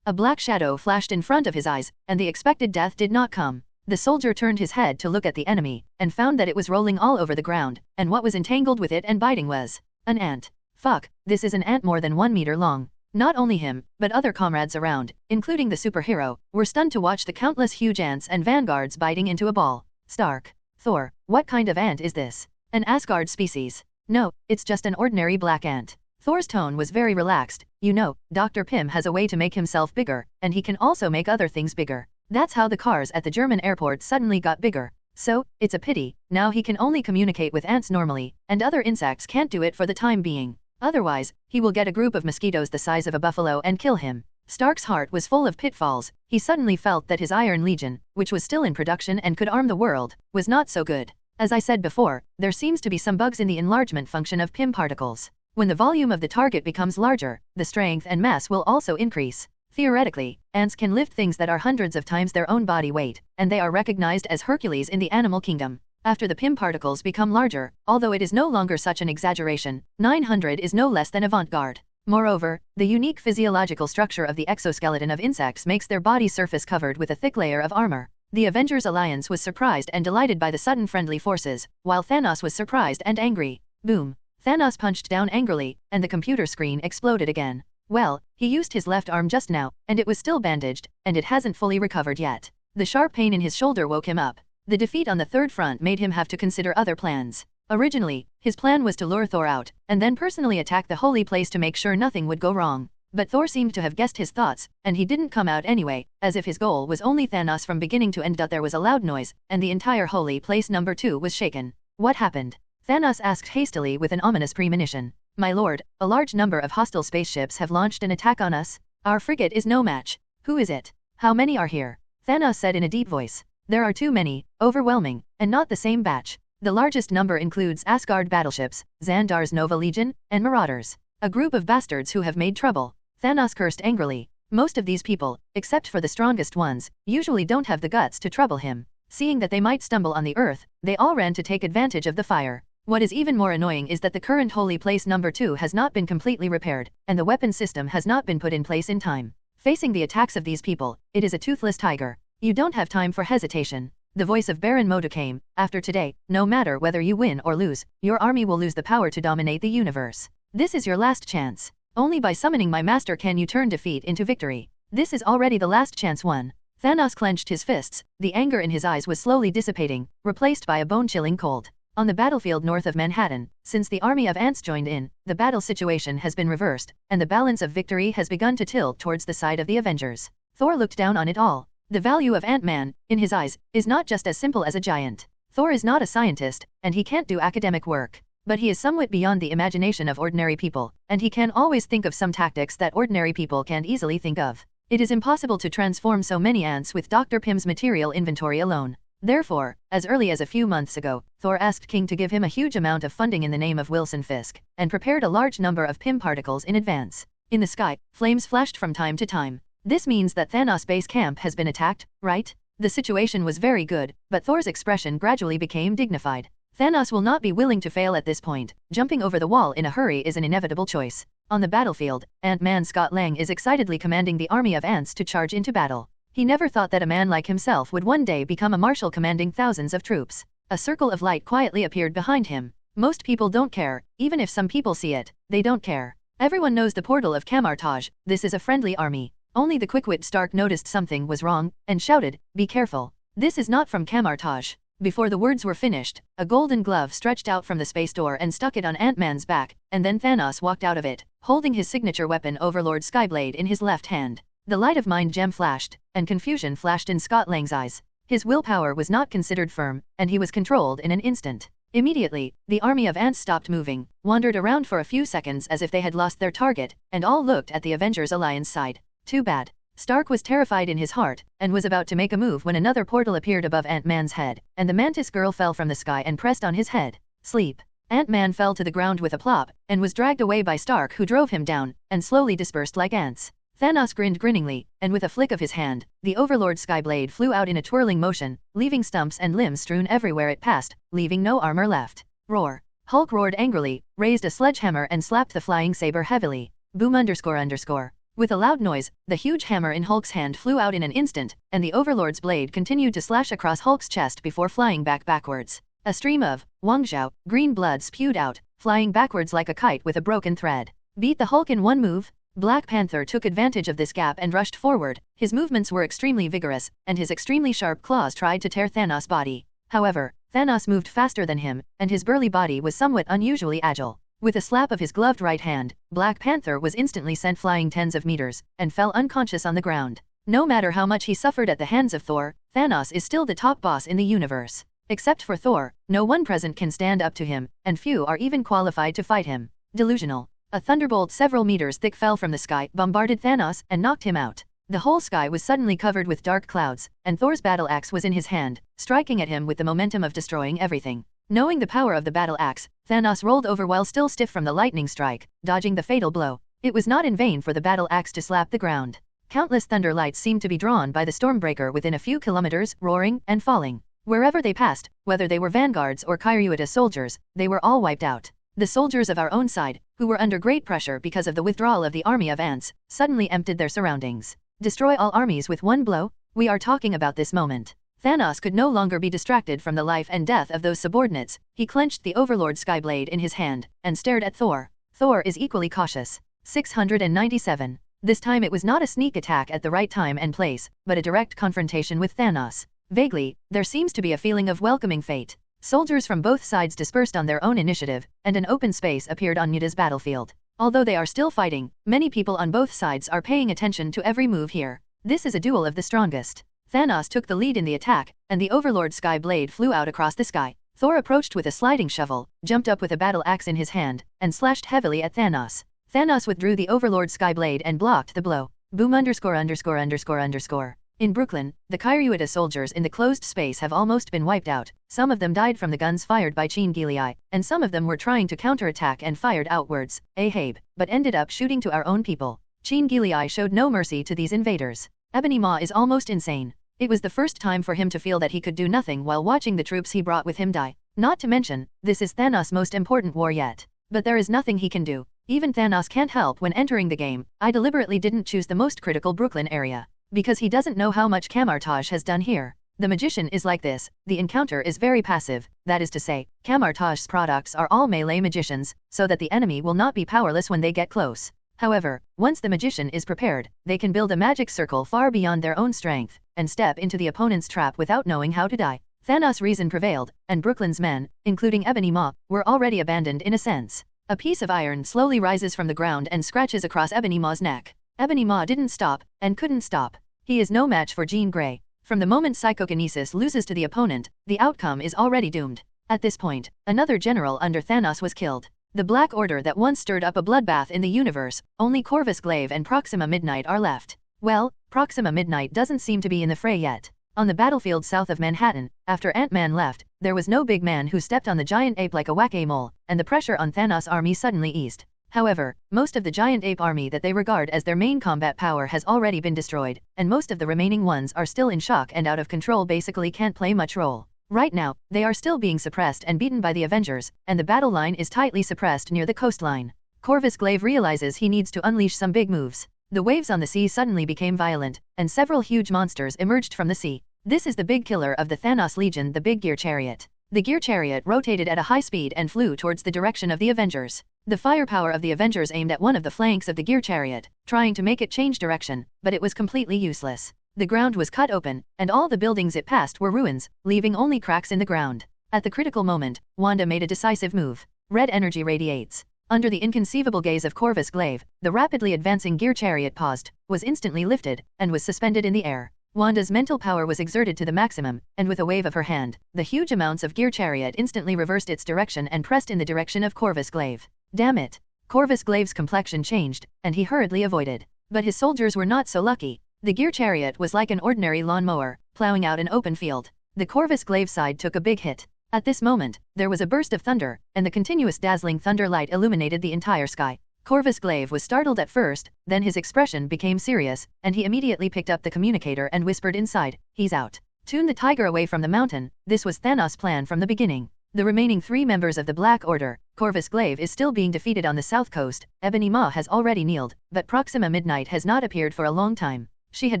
A black shadow flashed in front of his eyes, and the expected death did not come. The soldier turned his head to look at the enemy, and found that it was rolling all over the ground, and what was entangled with it and biting was an ant. Fuck, this is an ant more than 1 meter long. Not only him, but other comrades around, including the superhero, were stunned to watch the countless huge ants and vanguards biting into a ball. Stark. Thor, what kind of ant is this? An Asgard species. No, it's just an ordinary black ant. Thor's tone was very relaxed. You know, Dr. Pym has a way to make himself bigger, and he can also make other things bigger. That's how the cars at the German airport suddenly got bigger. So, it's a pity, now he can only communicate with ants normally, and other insects can't do it for the time being. Otherwise, he will get a group of mosquitoes the size of a buffalo and kill him. Stark's heart was full of pitfalls. He suddenly felt that his Iron Legion, which was still in production and could arm the world, was not so good. As I said before, there seems to be some bugs in the enlargement function of Pym particles. When the volume of the target becomes larger, the strength and mass will also increase. Theoretically, ants can lift things that are hundreds of times their own body weight, and they are recognized as Hercules in the animal kingdom. After the Pym particles become larger, although it is no longer such an exaggeration, 900 is no less than avant-garde. Moreover, the unique physiological structure of the exoskeleton of insects makes their body surface covered with a thick layer of armor. The Avengers alliance was surprised and delighted by the sudden friendly forces, while Thanos was surprised and angry. Boom. Thanos punched down angrily, and the computer screen exploded again. Well, he used his left arm just now, and it was still bandaged, and it hasn't fully recovered yet. The sharp pain in his shoulder woke him up. The defeat on the third front made him have to consider other plans. Originally, his plan was to lure Thor out, and then personally attack the holy place to make sure nothing would go wrong. But Thor seemed to have guessed his thoughts, and he didn't come out anyway, as if his goal was only Thanos from beginning to end. There was a loud noise, and the entire holy place number 2 was shaken. What happened? Thanos asked hastily with an ominous premonition. My lord, a large number of hostile spaceships have launched an attack on us. Our frigate is no match. Who is it? How many are here? Thanos said in a deep voice. There are too many, overwhelming, and not the same batch. The largest number includes Asgard battleships, Xandar's Nova Legion, and Marauders. A group of bastards who have made trouble. Thanos cursed angrily. Most of these people, except for the strongest ones, usually don't have the guts to trouble him. Seeing that they might stumble on the earth, they all ran to take advantage of the fire. What is even more annoying is that the current holy place number 2 has not been completely repaired, and the weapon system has not been put in place in time. Facing the attacks of these people, it is a toothless tiger. You don't have time for hesitation. The voice of Baron Mordo came. After today, no matter whether you win or lose, your army will lose the power to dominate the universe. This is your last chance. Only by summoning my master can you turn defeat into victory. This is already the last chance won. Thanos clenched his fists. The anger in his eyes was slowly dissipating, replaced by a bone-chilling cold. On the battlefield north of Manhattan, since the army of ants joined in, the battle situation has been reversed, and the balance of victory has begun to tilt towards the side of the Avengers. Thor looked down on it all. The value of Ant-Man, in his eyes, is not just as simple as a giant. Thor is not a scientist, and he can't do academic work. But he is somewhat beyond the imagination of ordinary people, and he can always think of some tactics that ordinary people can't easily think of. It is impossible to transform so many ants with Dr. Pym's material inventory alone. Therefore, as early as a few months ago, Thor asked King to give him a huge amount of funding in the name of Wilson Fisk, and prepared a large number of Pym particles in advance. In the sky, flames flashed from time to time. This means that Thanos' base camp has been attacked, right? The situation was very good, but Thor's expression gradually became dignified. Thanos will not be willing to fail at this point. Jumping over the wall in a hurry is an inevitable choice. On the battlefield, Ant-Man Scott Lang is excitedly commanding the army of ants to charge into battle. He never thought that a man like himself would one day become a marshal commanding thousands of troops. A circle of light quietly appeared behind him. Most people don't care, even if some people see it, they don't care. Everyone knows the portal of Camartage. This is a friendly army. Only the quickwit Stark noticed something was wrong, and shouted, "Be careful. This is not from Camartage." Before the words were finished, a golden glove stretched out from the space door and stuck it on Ant-Man's back, and then Thanos walked out of it, holding his signature weapon Overlord Skyblade in his left hand. The light of mind gem flashed, and confusion flashed in Scott Lang's eyes. His willpower was not considered firm, and he was controlled in an instant. Immediately, the army of ants stopped moving, wandered around for a few seconds as if they had lost their target, and all looked at the Avengers Alliance side. Too bad. Stark was terrified in his heart, and was about to make a move when another portal appeared above Ant-Man's head, and the Mantis girl fell from the sky and pressed on his head. Sleep. Ant-Man fell to the ground with a plop, and was dragged away by Stark, who drove him down, and slowly dispersed like ants. Thanos grinned grinningly, and with a flick of his hand, the Overlord Skyblade flew out in a twirling motion, leaving stumps and limbs strewn everywhere it passed, leaving no armor left. Roar. Hulk roared angrily, raised a sledgehammer and slapped the flying saber heavily. Boom __. With a loud noise, the huge hammer in Hulk's hand flew out in an instant, and the Overlord's blade continued to slash across Hulk's chest before flying backwards. A stream of Wangzhou green blood spewed out, flying backwards like a kite with a broken thread. Beat the Hulk in one move? Black Panther took advantage of this gap and rushed forward. His movements were extremely vigorous, and his extremely sharp claws tried to tear Thanos' body. However, Thanos moved faster than him, and his burly body was somewhat unusually agile. With a slap of his gloved right hand, Black Panther was instantly sent flying tens of meters, and fell unconscious on the ground. No matter how much he suffered at the hands of Thor, Thanos is still the top boss in the universe. Except for Thor, no one present can stand up to him, and few are even qualified to fight him. Delusional. A thunderbolt several meters thick fell from the sky, bombarded Thanos, and knocked him out. The whole sky was suddenly covered with dark clouds, and Thor's battle axe was in his hand, striking at him with the momentum of destroying everything. Knowing the power of the battle axe, Thanos rolled over while still stiff from the lightning strike, dodging the fatal blow. It was not in vain for the battle axe to slap the ground. Countless thunder lights seemed to be drawn by the Stormbreaker within a few kilometers, roaring and falling. Wherever they passed, whether they were vanguards or Kyriuta soldiers, they were all wiped out. The soldiers of our own side, who were under great pressure because of the withdrawal of the army of ants, suddenly emptied their surroundings. Destroy all armies with one blow? We are talking about this moment. Thanos could no longer be distracted from the life and death of those subordinates. He clenched the Overlord Skyblade in his hand, and stared at Thor. Thor is equally cautious. 697. This time it was not a sneak attack at the right time and place, but a direct confrontation with Thanos. Vaguely, there seems to be a feeling of welcoming fate. Soldiers from both sides dispersed on their own initiative, and an open space appeared on Muda's battlefield. Although they are still fighting, many people on both sides are paying attention to every move here. This is a duel of the strongest. Thanos took the lead in the attack, and the Overlord Skyblade flew out across the sky. Thor approached with a sliding shovel, jumped up with a battle axe in his hand, and slashed heavily at Thanos. Thanos withdrew the Overlord Skyblade and blocked the blow. Boom _____. In Brooklyn, the Kyriuta soldiers in the closed space have almost been wiped out. Some of them died from the guns fired by Cheen Gilei, and some of them were trying to counterattack and fired outwards, but ended up shooting to our own people. Cheen Gilei showed no mercy to these invaders. Ebony Maw is almost insane. It was the first time for him to feel that he could do nothing while watching the troops he brought with him die. Not to mention, this is Thanos' most important war yet. But there is nothing he can do. Even Thanos can't help when entering the game. I deliberately didn't choose the most critical Brooklyn area, because he doesn't know how much Camartage has done here. The magician is like this. The encounter is very passive, that is to say, Camartage's products are all melee magicians, so that the enemy will not be powerless when they get close. However, once the magician is prepared, they can build a magic circle far beyond their own strength, and step into the opponent's trap without knowing how to die. Thanos' reason prevailed, and Brooklyn's men, including Ebony Maw, were already abandoned in a sense. A piece of iron slowly rises from the ground and scratches across Ebony Maw's neck. Ebony Maw didn't stop, and couldn't stop. He is no match for Jean Grey. From the moment psychokinesis loses to the opponent, the outcome is already doomed. At this point, another general under Thanos was killed. The Black Order that once stirred up a bloodbath in the universe, only Corvus Glaive and Proxima Midnight are left. Well, Proxima Midnight doesn't seem to be in the fray yet. On the battlefield south of Manhattan, after Ant-Man left, there was no big man who stepped on the giant ape like a whack-a-mole, and the pressure on Thanos' army suddenly eased. However, most of the giant ape army that they regard as their main combat power has already been destroyed, and most of the remaining ones are still in shock and out of control, basically can't play much role. Right now, they are still being suppressed and beaten by the Avengers, and the battle line is tightly suppressed near the coastline. Corvus Glaive realizes he needs to unleash some big moves. The waves on the sea suddenly became violent, and several huge monsters emerged from the sea. This is the big killer of the Thanos Legion, the Big Gear Chariot. The Gear Chariot rotated at a high speed and flew towards the direction of the Avengers. The firepower of the Avengers aimed at one of the flanks of the Gear Chariot, trying to make it change direction, but it was completely useless. The ground was cut open, and all the buildings it passed were ruins, leaving only cracks in the ground. At the critical moment, Wanda made a decisive move. Red energy radiates. Under the inconceivable gaze of Corvus Glaive, the rapidly advancing Gear Chariot paused, was instantly lifted, and was suspended in the air. Wanda's mental power was exerted to the maximum, and with a wave of her hand, the huge amounts of Gear Chariot instantly reversed its direction and pressed in the direction of Corvus Glaive. Damn it! Corvus Glaive's complexion changed, and he hurriedly avoided. But his soldiers were not so lucky. The Gear Chariot was like an ordinary lawnmower, plowing out an open field. The Corvus Glaive side took a big hit. At this moment, there was a burst of thunder, and the continuous dazzling thunder light illuminated the entire sky. Corvus Glaive was startled at first, then his expression became serious, and he immediately picked up the communicator and whispered inside, "He's out. Tune the tiger away from the mountain." This was Thanos' plan from the beginning. The remaining 3 members of the Black Order, Corvus Glaive is still being defeated on the south coast, Ebony Maw has already kneeled, but Proxima Midnight has not appeared for a long time. She had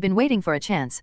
been waiting for a chance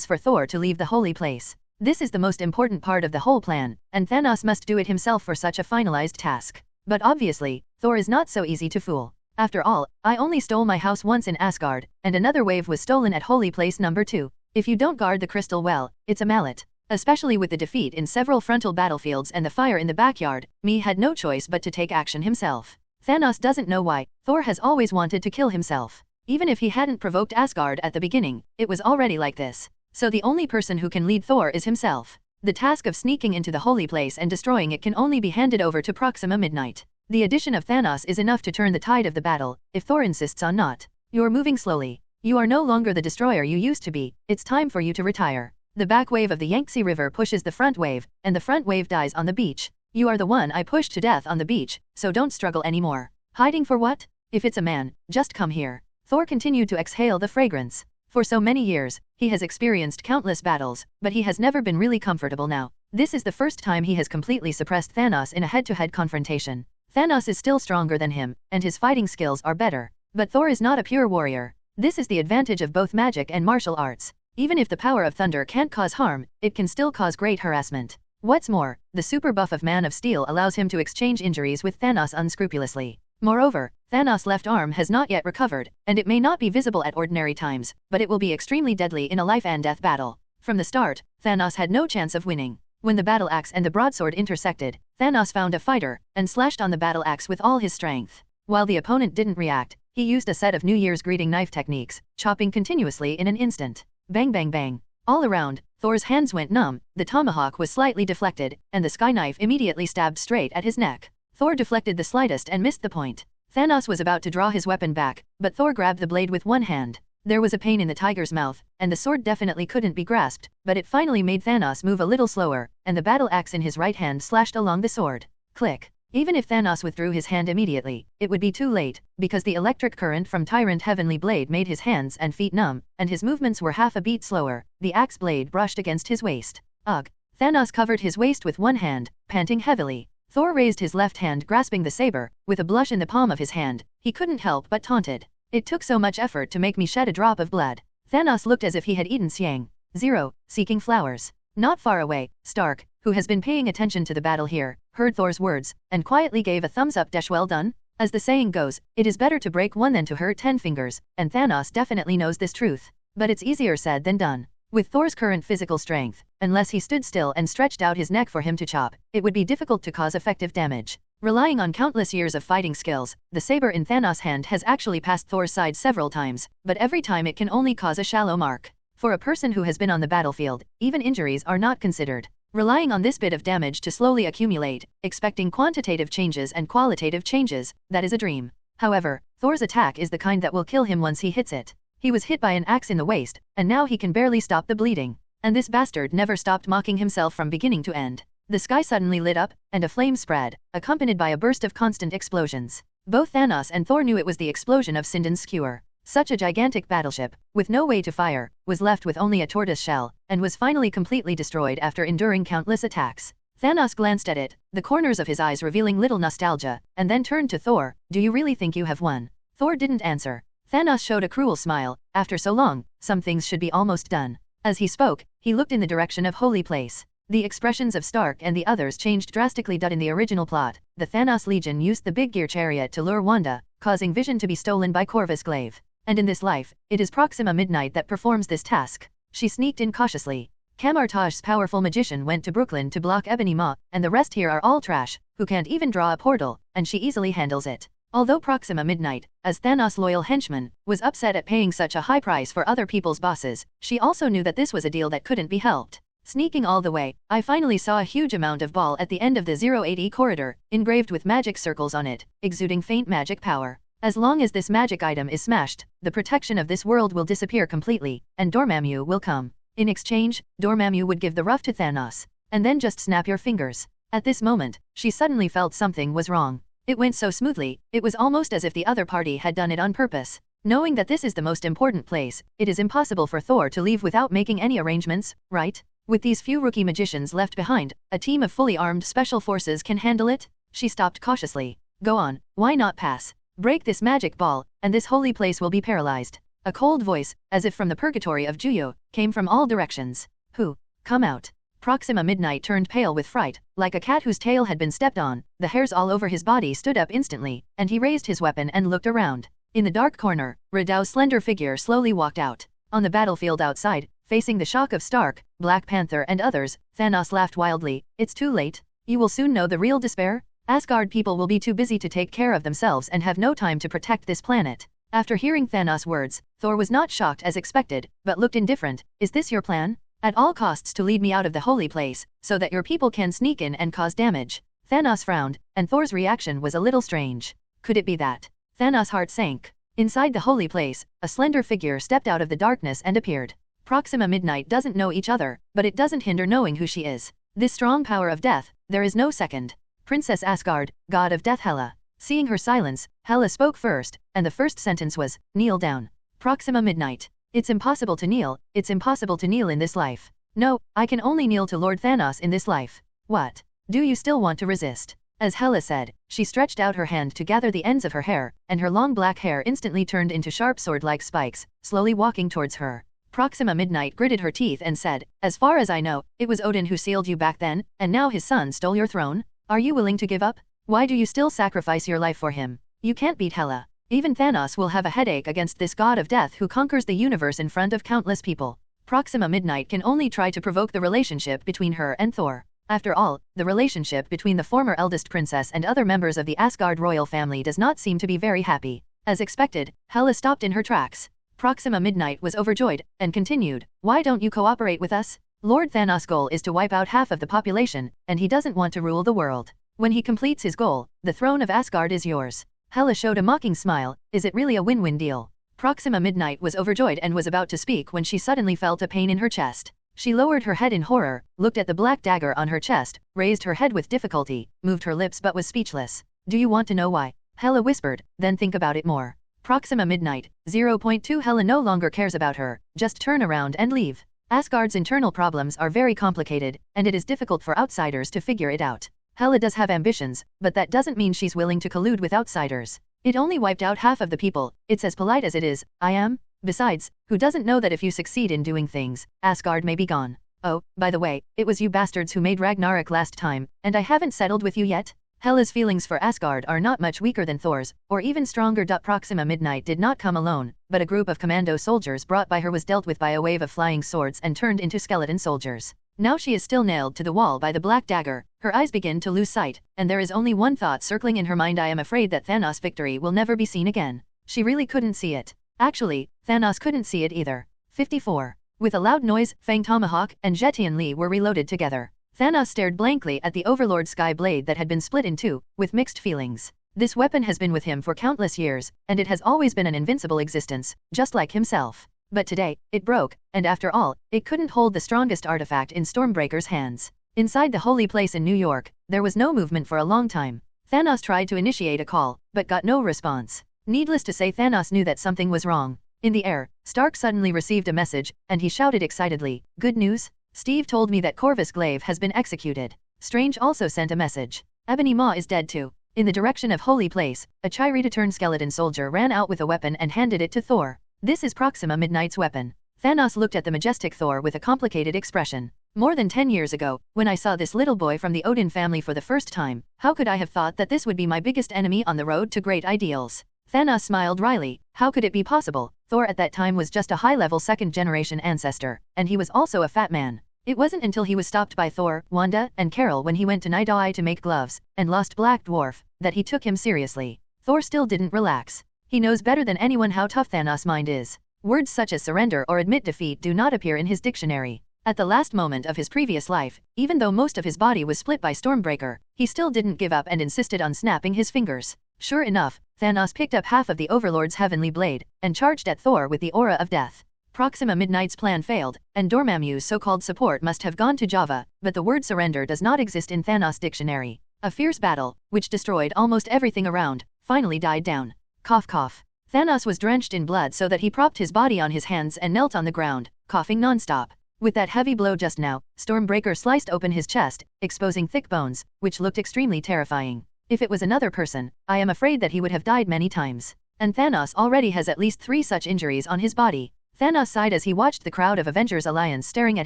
for Thor to leave the holy place. This is the most important part of the whole plan, and Thanos must do it himself for such a finalized task. But obviously, Thor is not so easy to fool. After all, I only stole my house once in Asgard, and another wave was stolen at holy place number 2. If you don't guard the crystal well, it's a mallet. Especially with the defeat in several frontal battlefields and the fire in the backyard, Me had no choice but to take action himself. Thanos doesn't know why, Thor has always wanted to kill himself. Even if he hadn't provoked Asgard at the beginning, it was already like this. So the only person who can lead Thor is himself. The task of sneaking into the holy place and destroying it can only be handed over to Proxima Midnight. The addition of Thanos is enough to turn the tide of the battle, if Thor insists on not. You're moving slowly. You are no longer the destroyer you used to be, it's time for you to retire. The back wave of the Yangtze River pushes the front wave, and the front wave dies on the beach. You are the one I pushed to death on the beach, so don't struggle anymore. Hiding for what? If it's a man, just come here. Thor continued to exhale the fragrance. For so many years, he has experienced countless battles, but he has never been really comfortable now. This is the first time he has completely suppressed Thanos in a head-to-head confrontation. Thanos is still stronger than him, and his fighting skills are better. But Thor is not a pure warrior. This is the advantage of both magic and martial arts. Even if the power of thunder can't cause harm, it can still cause great harassment. What's more, the super buff of Man of Steel allows him to exchange injuries with Thanos unscrupulously. Moreover, Thanos' left arm has not yet recovered, and it may not be visible at ordinary times, but it will be extremely deadly in a life-and-death battle. From the start, Thanos had no chance of winning. When the battle axe and the broadsword intersected, Thanos found a fighter, and slashed on the battle axe with all his strength. While the opponent didn't react, he used a set of New Year's greeting knife techniques, chopping continuously in an instant. Bang bang bang. All around, Thor's hands went numb, the tomahawk was slightly deflected, and the sky knife immediately stabbed straight at his neck. Thor deflected the slightest and missed the point. Thanos was about to draw his weapon back, but Thor grabbed the blade with one hand. There was a pain in the tiger's mouth, and the sword definitely couldn't be grasped, but it finally made Thanos move a little slower, and the battle axe in his right hand slashed along the sword. Click. Even if Thanos withdrew his hand immediately, it would be too late, because the electric current from Tyrant Heavenly Blade made his hands and feet numb, and his movements were half a beat slower. The axe blade brushed against his waist. Ugh. Thanos covered his waist with one hand, panting heavily. Thor raised his left hand grasping the saber, with a blush in the palm of his hand. He couldn't help but taunted. It took so much effort to make me shed a drop of blood. Thanos looked as if he had eaten Xiang. 0, seeking flowers. Not far away, Stark, who has been paying attention to the battle here, heard Thor's words, and quietly gave a thumbs up. Well done. As the saying goes, it is better to break one than to hurt 10 fingers, and Thanos definitely knows this truth. But it's easier said than done. With Thor's current physical strength, unless he stood still and stretched out his neck for him to chop, it would be difficult to cause effective damage. Relying on countless years of fighting skills, the saber in Thanos' hand has actually passed Thor's side several times, but every time it can only cause a shallow mark. For a person who has been on the battlefield, even injuries are not considered. Relying on this bit of damage to slowly accumulate, expecting quantitative changes and qualitative changes, that is a dream. However, Thor's attack is the kind that will kill him once he hits it. He was hit by an axe in the waist, and now he can barely stop the bleeding. And this bastard never stopped mocking himself from beginning to end. The sky suddenly lit up, and a flame spread, accompanied by a burst of constant explosions. Both Thanos and Thor knew it was the explosion of Sindan's skewer. Such a gigantic battleship, with no way to fire, was left with only a tortoise shell, and was finally completely destroyed after enduring countless attacks. Thanos glanced at it, the corners of his eyes revealing little nostalgia, and then turned to Thor. Do you really think you have won? Thor didn't answer. Thanos showed a cruel smile. After so long, some things should be almost done. As he spoke, he looked in the direction of Holy Place. The expressions of Stark and the others changed drastically. In the original plot, the Thanos Legion used the Big Gear chariot to lure Wanda, causing Vision to be stolen by Corvus Glaive. And in this life, it is Proxima Midnight that performs this task. She sneaked in cautiously. Camartage's powerful magician went to Brooklyn to block Ebony Maw, and the rest here are all trash, who can't even draw a portal, and she easily handles it. Although Proxima Midnight, as Thanos' loyal henchman, was upset at paying such a high price for other people's bosses, she also knew that this was a deal that couldn't be helped. Sneaking all the way, I finally saw a huge amount of ball at the end of the 08E corridor, engraved with magic circles on it, exuding faint magic power. As long as this magic item is smashed, the protection of this world will disappear completely, and Dormammu will come. In exchange, Dormammu would give the rough to Thanos, and then just snap your fingers. At this moment, she suddenly felt something was wrong. It went so smoothly, it was almost as if the other party had done it on purpose. Knowing that this is the most important place, it is impossible for Thor to leave without making any arrangements, right? With these few rookie magicians left behind, a team of fully armed special forces can handle it? She stopped cautiously. Go on, why not pass? Break this magic ball, and this holy place will be paralyzed. A cold voice, as if from the purgatory of Juyo, came from all directions. Who? Come out. Proxima Midnight turned pale with fright, like a cat whose tail had been stepped on. The hairs all over his body stood up instantly, and he raised his weapon and looked around. In the dark corner, Radau's slender figure slowly walked out. On the battlefield outside, facing the shock of Stark, Black Panther and others, Thanos laughed wildly. It's too late. You will soon know the real despair. Asgard people will be too busy to take care of themselves and have no time to protect this planet. After hearing Thanos' words, Thor was not shocked as expected, but looked indifferent. Is this your plan? At all costs to lead me out of the holy place, so that your people can sneak in and cause damage? Thanos frowned, and Thor's reaction was a little strange. Could it be that? Thanos' heart sank. Inside the holy place, a slender figure stepped out of the darkness and appeared. Proxima Midnight doesn't know each other, but it doesn't hinder knowing who she is. This strong power of death, there is no second. Princess Asgard, god of death Hela. Seeing her silence, Hela spoke first, and the first sentence was, kneel down. Proxima Midnight. It's impossible to kneel in this life. No, I can only kneel to Lord Thanos in this life. What? Do you still want to resist? As Hela said, she stretched out her hand to gather the ends of her hair, and her long black hair instantly turned into sharp sword-like spikes, slowly walking towards her. Proxima Midnight gritted her teeth and said, as far as I know, it was Odin who sealed you back then, and now his son stole your throne? Are you willing to give up? Why do you still sacrifice your life for him? You can't beat Hela. Even Thanos will have a headache against this god of death who conquers the universe in front of countless people. Proxima Midnight can only try to provoke the relationship between her and Thor. After all, the relationship between the former eldest princess and other members of the Asgard royal family does not seem to be very happy. As expected, Hela stopped in her tracks. Proxima Midnight was overjoyed, and continued, why don't you cooperate with us? Lord Thanos' goal is to wipe out half of the population, and he doesn't want to rule the world. When he completes his goal, the throne of Asgard is yours. Hela showed a mocking smile. Is it really a win-win deal? Proxima Midnight was overjoyed and was about to speak when she suddenly felt a pain in her chest. She lowered her head in horror, looked at the black dagger on her chest, raised her head with difficulty, moved her lips but was speechless. Do you want to know why? Hela whispered, then think about it more. Proxima Midnight, 0.2 Hela no longer cares about her, just turn around and leave. Asgard's internal problems are very complicated, and it is difficult for outsiders to figure it out. Hela does have ambitions, but that doesn't mean she's willing to collude with outsiders. It only wiped out half of the people, it's as polite as it is, I am. Besides, who doesn't know that if you succeed in doing things, Asgard may be gone. Oh, by the way, it was you bastards who made Ragnarok last time, and I haven't settled with you yet? Hela's feelings for Asgard are not much weaker than Thor's, or even stronger. Proxima Midnight did not come alone, but a group of commando soldiers brought by her was dealt with by a wave of flying swords and turned into skeleton soldiers. Now she is still nailed to the wall by the black dagger, her eyes begin to lose sight, and there is only one thought circling in her mind. I am afraid that Thanos' victory will never be seen again. She really couldn't see it. Actually, Thanos couldn't see it either. 54. With a loud noise, Fang Tomahawk and Zetian Li were reloaded together. Thanos stared blankly at the Overlord Sky Blade that had been split in two, with mixed feelings. This weapon has been with him for countless years, and it has always been an invincible existence, just like himself. But today, it broke, and after all, it couldn't hold the strongest artifact in Stormbreaker's hands. Inside the holy place in New York, there was no movement for a long time. Thanos tried to initiate a call, but got no response. Needless to say, Thanos knew that something was wrong. In the air, Stark suddenly received a message, and he shouted excitedly, "Good news? Steve told me that Corvus Glaive has been executed." Strange also sent a message. "Ebony Maw is dead too." In the direction of Holy Place, a Chirita-turned skeleton soldier ran out with a weapon and handed it to Thor. "This is Proxima Midnight's weapon." Thanos looked at the majestic Thor with a complicated expression. "More than 10 years ago, when I saw this little boy from the Odin family for the first time, how could I have thought that this would be my biggest enemy on the road to great ideals?" Thanos smiled wryly. How could it be possible? Thor at that time was just a high-level second-generation ancestor, and he was also a fat man. It wasn't until he was stopped by Thor, Wanda, and Carol when he went to Nidai to make gloves, and lost Black Dwarf, that he took him seriously. Thor still didn't relax. He knows better than anyone how tough Thanos' mind is. Words such as surrender or admit defeat do not appear in his dictionary. At the last moment of his previous life, even though most of his body was split by Stormbreaker, he still didn't give up and insisted on snapping his fingers. Sure enough, Thanos picked up half of the Overlord's heavenly blade, and charged at Thor with the aura of death. Proxima Midnight's plan failed, and Dormammu's so-called support must have gone to Java, but the word surrender does not exist in Thanos' dictionary. A fierce battle, which destroyed almost everything around, finally died down. Cough cough. Thanos was drenched in blood so that he propped his body on his hands and knelt on the ground, coughing non-stop. With that heavy blow just now, Stormbreaker sliced open his chest, exposing thick bones, which looked extremely terrifying. If it was another person, I am afraid that he would have died many times. And Thanos already has at least 3 such injuries on his body. Thanos sighed as he watched the crowd of Avengers Alliance staring at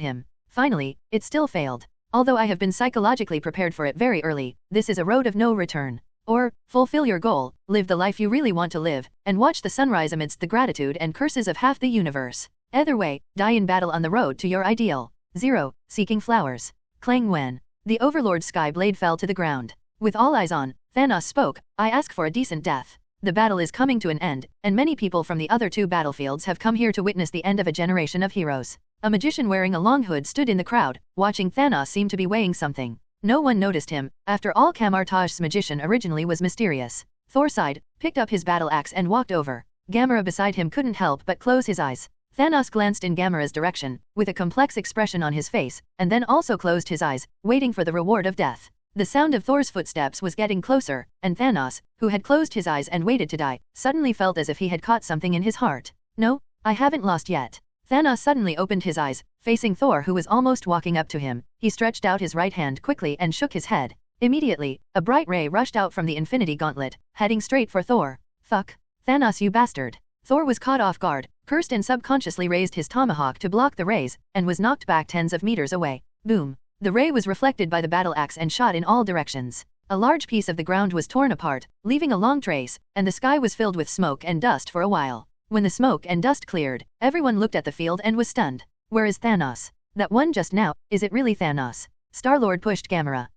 him. Finally, it still failed. Although I have been psychologically prepared for it very early, this is a road of no return. Or, fulfill your goal, live the life you really want to live, and watch the sunrise amidst the gratitude and curses of half the universe. Either way, die in battle on the road to your ideal. 0. Seeking flowers. Clang when the Overlord Sky Blade fell to the ground. With all eyes on, Thanos spoke, "I ask for a decent death. The battle is coming to an end, and many people from the other 2 battlefields have come here to witness the end of a generation of heroes." A magician wearing a long hood stood in the crowd, watching Thanos seem to be weighing something. No one noticed him. After all, Kamartaj's magician originally was mysterious. Thor sighed, picked up his battle axe and walked over. Gamora beside him couldn't help but close his eyes. Thanos glanced in Gamora's direction, with a complex expression on his face, and then also closed his eyes, waiting for the reward of death. The sound of Thor's footsteps was getting closer, and Thanos, who had closed his eyes and waited to die, suddenly felt as if he had caught something in his heart. "No, I haven't lost yet." Thanos suddenly opened his eyes, facing Thor, who was almost walking up to him. He stretched out his right hand quickly and shook his head. Immediately, a bright ray rushed out from the Infinity Gauntlet, heading straight for Thor. "Fuck. Thanos, you bastard." Thor was caught off guard, cursed, and subconsciously raised his tomahawk to block the rays, and was knocked back tens of meters away. Boom. The ray was reflected by the battle axe and shot in all directions. A large piece of the ground was torn apart, leaving a long trace, and the sky was filled with smoke and dust for a while. When the smoke and dust cleared, everyone looked at the field and was stunned. "Where is Thanos? That one just now, is it really Thanos?" Star-Lord pushed Gamora.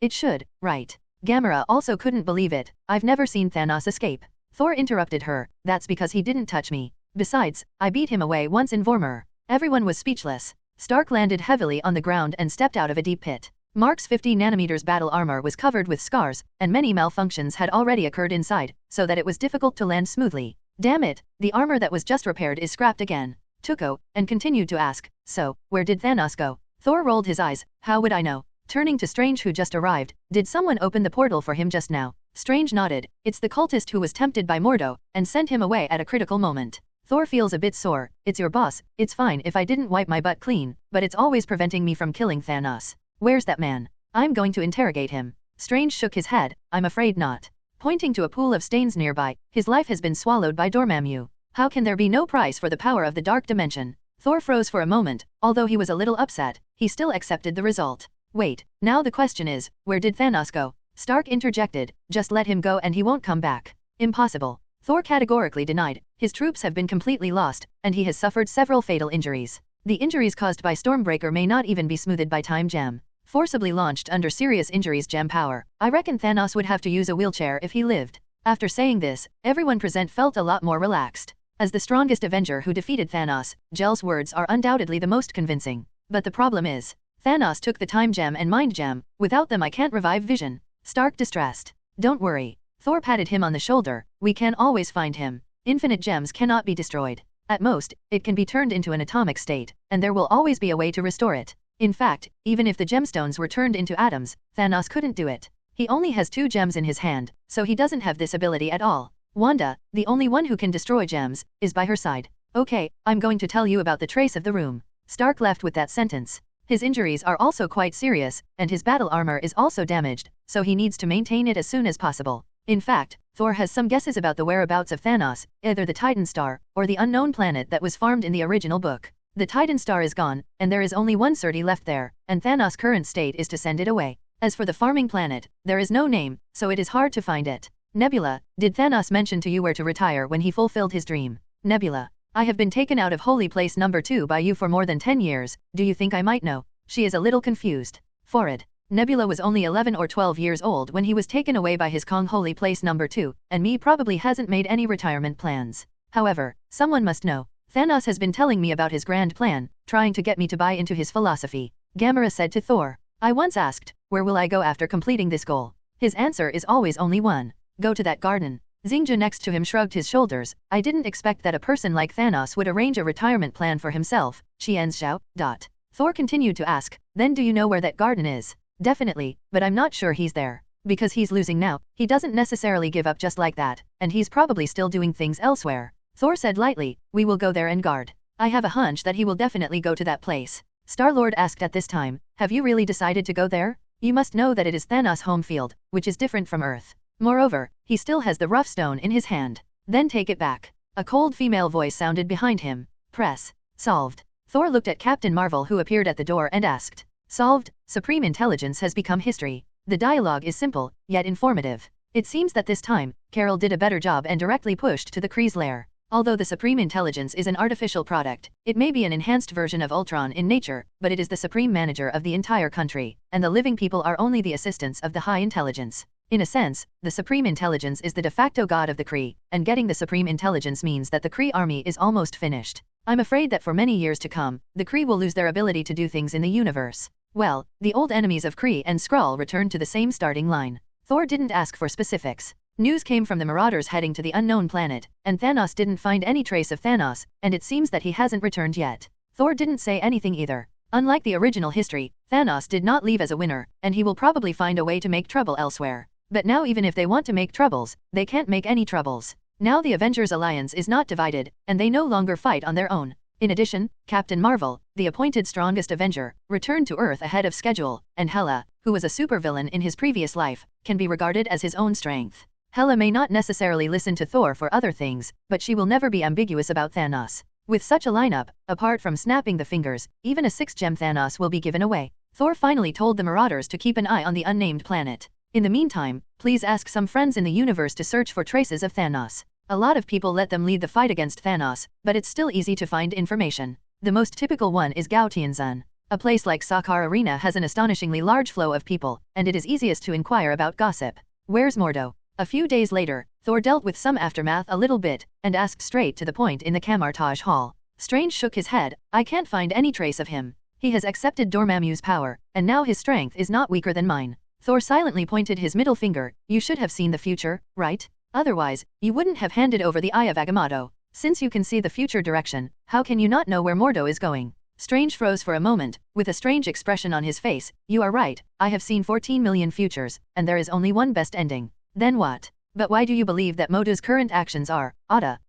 It should, right." Gamora also couldn't believe it. "I've never seen Thanos escape." Thor interrupted her. "That's because he didn't touch me. Besides, I beat him away once in Vormir." Everyone was speechless. Stark landed heavily on the ground and stepped out of a deep pit. Mark's 50nm battle armor was covered with scars, and many malfunctions had already occurred inside, so that it was difficult to land smoothly. "Damn it, the armor that was just repaired is scrapped again." Tuco, and continued to ask, "So, where did Thanos go?" Thor rolled his eyes. "How would I know?" Turning to Strange, who just arrived, "Did someone open the portal for him just now?" Strange nodded. "It's the cultist who was tempted by Mordo, and sent him away at a critical moment." Thor feels a bit sore. "It's your boss. It's fine if I didn't wipe my butt clean, but it's always preventing me from killing Thanos. Where's that man? I'm going to interrogate him." Strange shook his head. "I'm afraid not." Pointing to a pool of stains nearby, "His life has been swallowed by Dormammu. How can there be no price for the power of the dark dimension?" Thor froze for a moment. Although he was a little upset, he still accepted the result. "Wait, now the question is, where did Thanos go?" Stark interjected. "Just let him go and he won't come back." "Impossible." Thor categorically denied. "His troops have been completely lost, and he has suffered several fatal injuries. The injuries caused by Stormbreaker may not even be smoothed by Time Gem. Forcibly launched under serious injuries gem power. I reckon Thanos would have to use a wheelchair if he lived." After saying this, everyone present felt a lot more relaxed. As the strongest Avenger who defeated Thanos, Gel's words are undoubtedly the most convincing. But the problem is, Thanos took the time gem and mind gem, without them I can't revive Vision. Stark distressed. Don't worry. Thor patted him on the shoulder, we can always find him. Infinite gems cannot be destroyed. At most, it can be turned into an atomic state, and there will always be a way to restore it. In fact, even if the gemstones were turned into atoms, Thanos couldn't do it. He only has 2 gems in his hand, so he doesn't have this ability at all. Wanda, the only one who can destroy gems, is by her side. Okay, I'm going to tell you about the trace of the room. Stark left with that sentence. His injuries are also quite serious, and his battle armor is also damaged, so he needs to maintain it as soon as possible. In fact, Thor has some guesses about the whereabouts of Thanos, either the Titan Star, or the unknown planet that was farmed in the original book. The Titan Star is gone, and there is only one Surtur left there, and Thanos' current state is to send it away. As for the farming planet, there is no name, so it is hard to find it. Nebula, did Thanos mention to you where to retire when he fulfilled his dream? Nebula, I have been taken out of Holy Place number 2 by you for more than 10 years, do you think I might know? She is a little confused. Forward. Nebula was only 11 or 12 years old when he was taken away by his Kong Holy Place number 2, and me probably hasn't made any retirement plans. However, someone must know. Thanos has been telling me about his grand plan, trying to get me to buy into his philosophy. Gamora said to Thor. I once asked, where will I go after completing this goal? His answer is always only one. Go to that garden. Xingja next to him shrugged his shoulders. I didn't expect that a person like Thanos would arrange a retirement plan for himself. Qian's shout. Thor continued to ask, then do you know where that garden is? Definitely, but I'm not sure he's there. Because he's losing now, he doesn't necessarily give up just like that, and he's probably still doing things elsewhere. Thor said lightly, we will go there and guard. I have a hunch that he will definitely go to that place. Star-Lord asked at this time, have you really decided to go there? You must know that it is Thanos' home field, which is different from Earth. Moreover, he still has the rough stone in his hand. Then take it back. A cold female voice sounded behind him. Press. Solved. Thor looked at Captain Marvel who appeared at the door and asked. Solved, Supreme Intelligence has become history. The dialogue is simple, yet informative. It seems that this time, Carol did a better job and directly pushed to the Kree's lair. Although the Supreme Intelligence is an artificial product, it may be an enhanced version of Ultron in nature, but it is the Supreme Manager of the entire country, and the living people are only the assistants of the High Intelligence. In a sense, the Supreme Intelligence is the de facto god of the Kree, and getting the Supreme Intelligence means that the Kree army is almost finished. I'm afraid that for many years to come, the Kree will lose their ability to do things in the universe. Well, the old enemies of Kree and Skrull returned to the same starting line. Thor didn't ask for specifics. News came from the Marauders heading to the unknown planet, and Thanos didn't find any trace of Thanos, and it seems that he hasn't returned yet. Thor didn't say anything either. Unlike the original history, Thanos did not leave as a winner, and he will probably find a way to make trouble elsewhere. But now even if they want to make troubles, they can't make any troubles. Now the Avengers alliance is not divided, and they no longer fight on their own. In addition, Captain Marvel, the appointed strongest Avenger, returned to Earth ahead of schedule, and Hela, who was a supervillain in his previous life, can be regarded as his own strength. Hela may not necessarily listen to Thor for other things, but she will never be ambiguous about Thanos. With such a lineup, apart from snapping the fingers, even a 6-gem Thanos will be given away. Thor finally told the Marauders to keep an eye on the unnamed planet. In the meantime, please ask some friends in the universe to search for traces of Thanos. A lot of people let them lead the fight against Thanos, but it's still easy to find information. The most typical one is Gao Tianzun. A place like Sakar Arena has an astonishingly large flow of people, and it is easiest to inquire about gossip. Where's Mordo? A few days later, Thor dealt with some aftermath a little bit, and asked straight to the point in the Camartage Hall. Strange shook his head, I can't find any trace of him. He has accepted Dormammu's power, and now his strength is not weaker than mine. Thor silently pointed his middle finger, you should have seen the future, right? Otherwise, you wouldn't have handed over the Eye of Agamotto. Since you can see the future direction, how can you not know where Mordo is going? Strange froze for a moment, with a strange expression on his face, you are right, I have seen 14 million futures, and there is only one best ending. Then what? But why do you believe that Mordo's current actions are,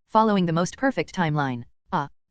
following the most perfect timeline?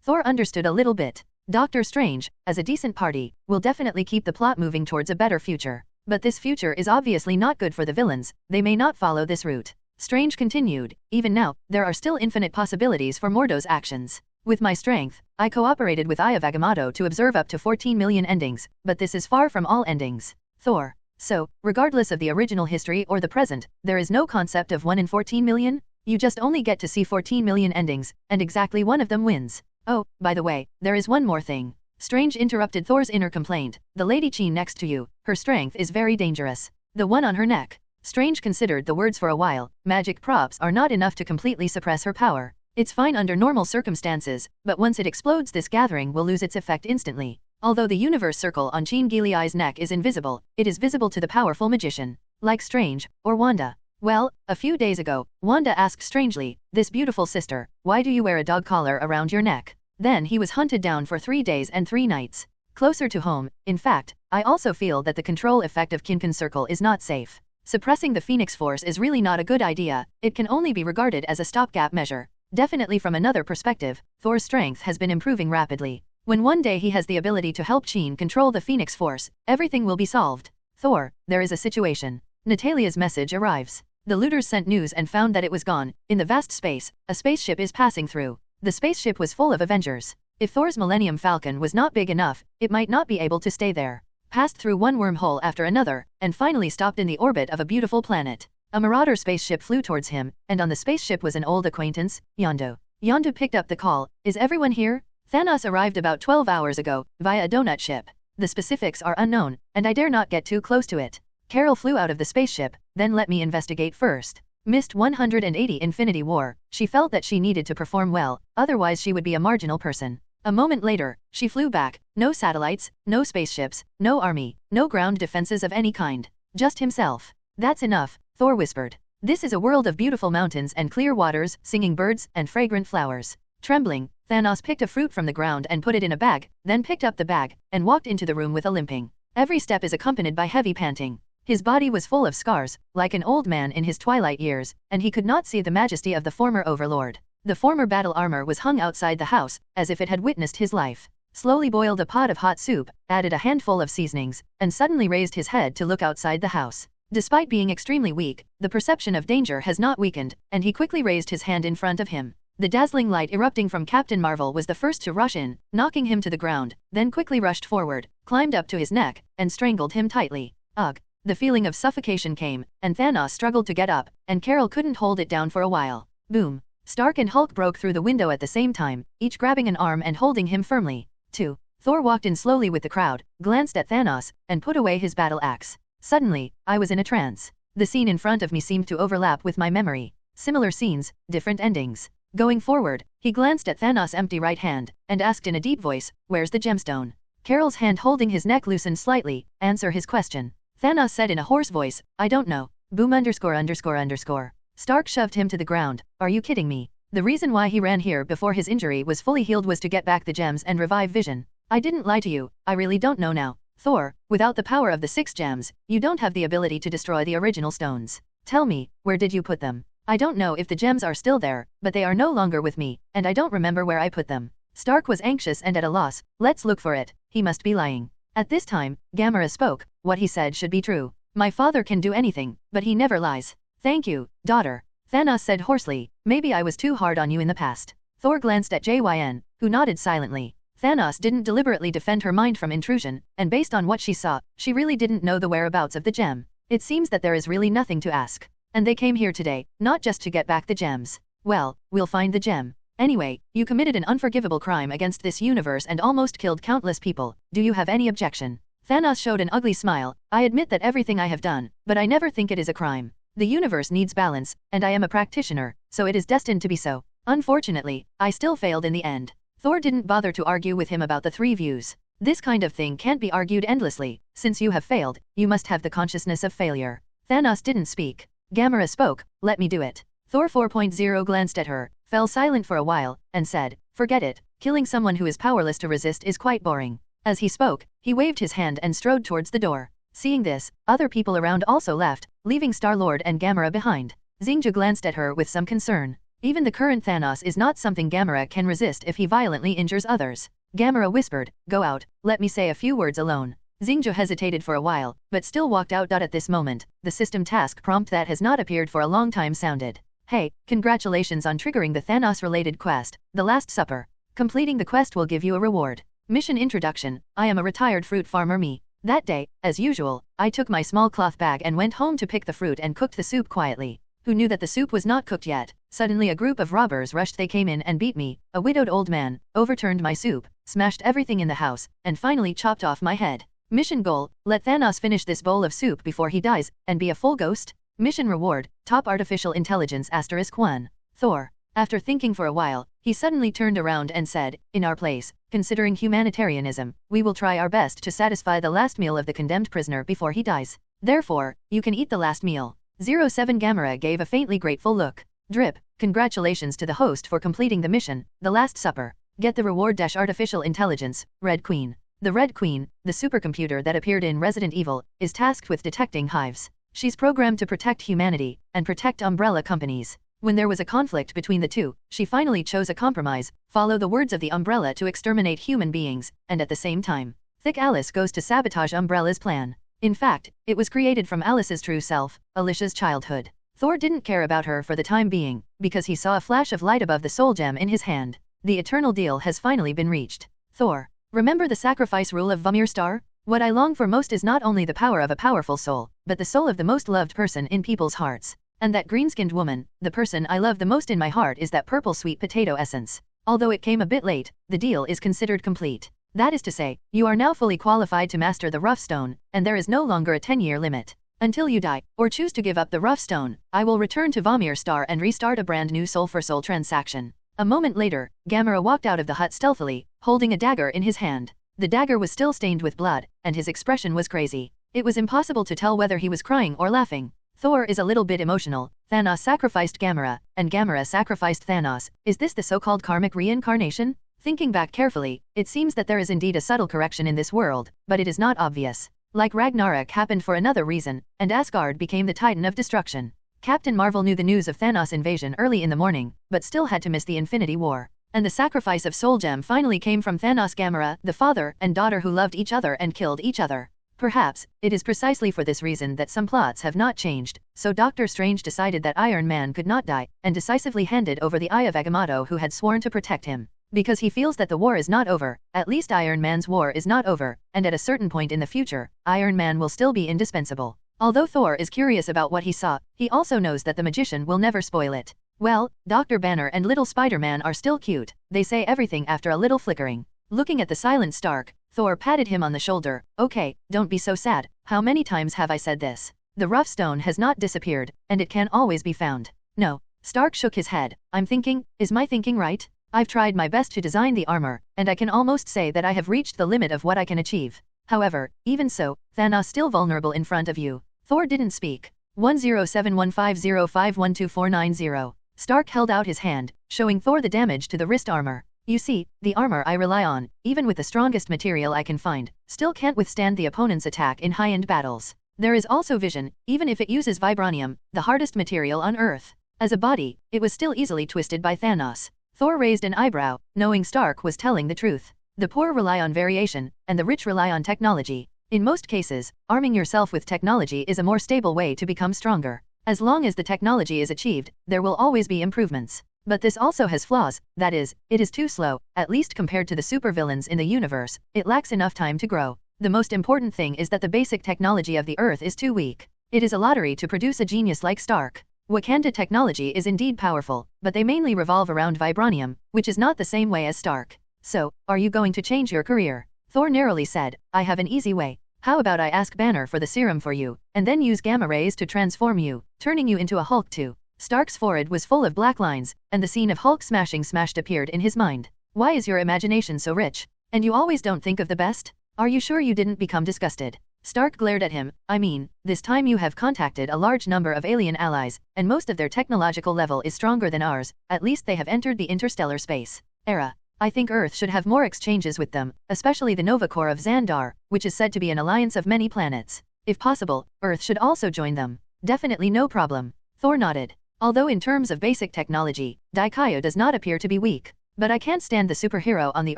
Thor understood a little bit. Doctor Strange, as a decent party, will definitely keep the plot moving towards a better future. But this future is obviously not good for the villains, they may not follow this route. Strange continued, even now, there are still infinite possibilities for Mordo's actions. With my strength, I cooperated with Eye of Agamotto to observe up to 14 million endings, but this is far from all endings. Thor. So, regardless of the original history or the present, there is no concept of 1 in 14 million? You just only get to see 14 million endings, and exactly one of them wins. Oh, by the way, there is one more thing. Strange interrupted Thor's inner complaint, the Lady Qin next to you, her strength is very dangerous. The one on her neck. Strange considered the words for a while, magic props are not enough to completely suppress her power. It's fine under normal circumstances, but once it explodes this gathering will lose its effect instantly. Although the universe circle on Jean Gilliai's neck is invisible, it is visible to the powerful magician, like Strange, or Wanda. Well, a few days ago, Wanda asked strangely, "This beautiful sister, why do you wear a dog collar around your neck?" Then he was hunted down for 3 days and 3 nights. Closer to home, in fact, I also feel that the control effect of Kingpin circle is not safe. Suppressing the Phoenix Force is really not a good idea, it can only be regarded as a stopgap measure. Definitely from another perspective, Thor's strength has been improving rapidly. When one day he has the ability to help Jean control the Phoenix Force, everything will be solved. Thor, there is a situation. Natalia's message arrives. The looters sent news and found that it was gone. In the vast space, a spaceship is passing through. The spaceship was full of Avengers. If Thor's Millennium Falcon was not big enough, it might not be able to stay there. Passed through one wormhole after another, and finally stopped in the orbit of a beautiful planet. A Marauder spaceship flew towards him, and on the spaceship was an old acquaintance, Yondu. Yondu picked up the call. "Is everyone here?" "Thanos arrived about 12 hours ago, via a donut ship. The specifics are unknown, and I dare not get too close to it." Carol flew out of the spaceship, "Then let me investigate first." Missed 180 Infinity War, she felt that she needed to perform well, otherwise she would be a marginal person. A moment later, she flew back. No satellites, no spaceships, no army, no ground defenses of any kind. Just himself. "That's enough," Thor whispered. "This is a world of beautiful mountains and clear waters, singing birds, and fragrant flowers." Trembling, Thanos picked a fruit from the ground and put it in a bag, then picked up the bag, and walked into the room with a limping. Every step is accompanied by heavy panting. His body was full of scars, like an old man in his twilight years, and he could not see the majesty of the former overlord. The former battle armor was hung outside the house, as if it had witnessed his life. Slowly boiled a pot of hot soup, added a handful of seasonings, and suddenly raised his head to look outside the house. Despite being extremely weak, the perception of danger has not weakened, and he quickly raised his hand in front of him. The dazzling light erupting from Captain Marvel was the first to rush in, knocking him to the ground, then quickly rushed forward, climbed up to his neck, and strangled him tightly. Ugh. The feeling of suffocation came, and Thanos struggled to get up, and Carol couldn't hold it down for a while. Boom. Stark and Hulk broke through the window at the same time, each grabbing an arm and holding him firmly. 2. Thor walked in slowly with the crowd, glanced at Thanos, and put away his battle axe. Suddenly, I was in a trance. The scene in front of me seemed to overlap with my memory. Similar scenes, different endings. Going forward, he glanced at Thanos' empty right hand, and asked in a deep voice, "Where's the gemstone?" Carol's hand holding his neck loosened slightly. "Answer his question." Thanos said in a hoarse voice, "I don't know." Boom _____. Stark shoved him to the ground. "Are you kidding me?" The reason why he ran here before his injury was fully healed was to get back the gems and revive Vision. "I didn't lie to you, I really don't know now." Thor, without the power of the 6 gems, you don't have the ability to destroy the original stones. "Tell me, where did you put them?" "I don't know if the gems are still there, but they are no longer with me, and I don't remember where I put them." Stark was anxious and at a loss. "Let's look for it." He must be lying. At this time, Gamora spoke. What he said should be true. "My father can do anything, but he never lies." "Thank you, daughter." Thanos said hoarsely, "Maybe I was too hard on you in the past." Thor glanced at Jyn, who nodded silently. Thanos didn't deliberately defend her mind from intrusion, and based on what she saw, she really didn't know the whereabouts of the gem. It seems that there is really nothing to ask. And they came here today, not just to get back the gems. Well, we'll find the gem. Anyway, you committed an unforgivable crime against this universe and almost killed countless people. Do you have any objection? Thanos showed an ugly smile. "I admit that everything I have done, but I never think it is a crime. The universe needs balance, and I am a practitioner, so it is destined to be so. Unfortunately, I still failed in the end." Thor didn't bother to argue with him about the 3 views. This kind of thing can't be argued endlessly. Since you have failed, you must have the consciousness of failure. Thanos didn't speak. Gamora spoke. "Let me do it." Thor 4.0 glanced at her, fell silent for a while, and said, "Forget it. Killing someone who is powerless to resist is quite boring." As he spoke, he waved his hand and strode towards the door. Seeing this, other people around also left, leaving Star-Lord and Gamora behind. Xingju glanced at her with some concern. Even the current Thanos is not something Gamora can resist if he violently injures others. Gamora whispered, "Go out, let me say a few words alone." Xingju hesitated for a while, but still walked out. At this moment, the system task prompt that has not appeared for a long time sounded. "Hey, congratulations on triggering the Thanos-related quest, The Last Supper. Completing the quest will give you a reward. Mission introduction: I am a retired fruit farmer me. That day, as usual, I took my small cloth bag and went home to pick the fruit and cooked the soup quietly. Who knew that the soup was not cooked yet? Suddenly a group of robbers rushed. They came in and beat me, a widowed old man, overturned my soup, smashed everything in the house, and finally chopped off my head. Mission goal: let Thanos finish this bowl of soup before he dies, and be a full ghost. Mission reward: top artificial intelligence *1. Thor. After thinking for a while, he suddenly turned around and said, in our place, considering humanitarianism, we will try our best to satisfy the last meal of the condemned prisoner before he dies. Therefore, you can eat the last meal. 07 Gamora gave a faintly grateful look. Drip, congratulations to the host for completing the mission, the Last Supper. Get the reward - Artificial Intelligence, Red Queen. The Red Queen, the supercomputer that appeared in Resident Evil, is tasked with detecting hives. She's programmed to protect humanity, and protect umbrella companies. When there was a conflict between the two, she finally chose a compromise, follow the words of the Umbrella to exterminate human beings, and at the same time, Thick Alice goes to sabotage Umbrella's plan. In fact, it was created from Alice's true self, Alicia's childhood. Thor didn't care about her for the time being, because he saw a flash of light above the soul gem in his hand. The eternal deal has finally been reached. Thor, remember the sacrifice rule of Vamir Star? What I long for most is not only the power of a powerful soul, but the soul of the most loved person in people's hearts. And that green-skinned woman, the person I love the most in my heart, is that purple sweet potato essence. Although it came a bit late, the deal is considered complete. That is to say, you are now fully qualified to master the rough stone, and there is no longer a 10-year limit. Until you die, or choose to give up the rough stone, I will return to Vamir Star and restart a brand new soul-for-soul transaction. A moment later, Gamora walked out of the hut stealthily, holding a dagger in his hand. The dagger was still stained with blood, and his expression was crazy. It was impossible to tell whether he was crying or laughing. Thor is a little bit emotional. Thanos sacrificed Gamora, and Gamora sacrificed Thanos. Is this the so-called karmic reincarnation? Thinking back carefully, it seems that there is indeed a subtle correction in this world, but it is not obvious. Like Ragnarok happened for another reason, and Asgard became the Titan of Destruction. Captain Marvel knew the news of Thanos' invasion early in the morning, but still had to miss the Infinity War. And the sacrifice of Soul Gem finally came from Thanos. Gamora, the father and daughter who loved each other and killed each other. Perhaps, it is precisely for this reason that some plots have not changed, so Doctor Strange decided that Iron Man could not die, and decisively handed over the Eye of Agamotto, who had sworn to protect him. Because he feels that the war is not over, at least Iron Man's war is not over, and at a certain point in the future, Iron Man will still be indispensable. Although Thor is curious about what he saw, he also knows that the magician will never spoil it. Well, Dr. Banner and little Spider-Man are still cute, they say everything after a little flickering. Looking at the silent Stark, Thor patted him on the shoulder. Okay, don't be so sad, how many times have I said this? The rough stone has not disappeared, and it can always be found. No. Stark shook his head. I'm thinking, is my thinking right? I've tried my best to design the armor, and I can almost say that I have reached the limit of what I can achieve. However, even so, Thanos still vulnerable in front of you. Thor didn't speak. 107150512490. Stark held out his hand, showing Thor the damage to the wrist armor. You see, the armor I rely on, even with the strongest material I can find, still can't withstand the opponent's attack in high-end battles. There is also vision, even if it uses vibranium, the hardest material on Earth. As a body, it was still easily twisted by Thanos. Thor raised an eyebrow, knowing Stark was telling the truth. The poor rely on variation, and the rich rely on technology. In most cases, arming yourself with technology is a more stable way to become stronger. As long as the technology is achieved, there will always be improvements. But this also has flaws, that is, it is too slow, at least compared to the supervillains in the universe, it lacks enough time to grow. The most important thing is that the basic technology of the Earth is too weak. It is a lottery to produce a genius like Stark. Wakanda technology is indeed powerful, but they mainly revolve around vibranium, which is not the same way as Stark. So, are you going to change your career? Thor narrowly said, I have an easy way. How about I ask Banner for the serum for you, and then use gamma rays to transform you, turning you into a Hulk too. Stark's forehead was full of black lines, and the scene of Hulk smashed appeared in his mind. Why is your imagination so rich? And you always don't think of the best? Are you sure you didn't become disgusted? Stark glared at him. I mean, this time you have contacted a large number of alien allies, and most of their technological level is stronger than ours, at least they have entered the interstellar space era. I think Earth should have more exchanges with them, especially the Nova Corps of Xandar, which is said to be an alliance of many planets. If possible, Earth should also join them. Definitely no problem. Thor nodded. Although in terms of basic technology, Daikaio does not appear to be weak. But I can't stand the superhero on the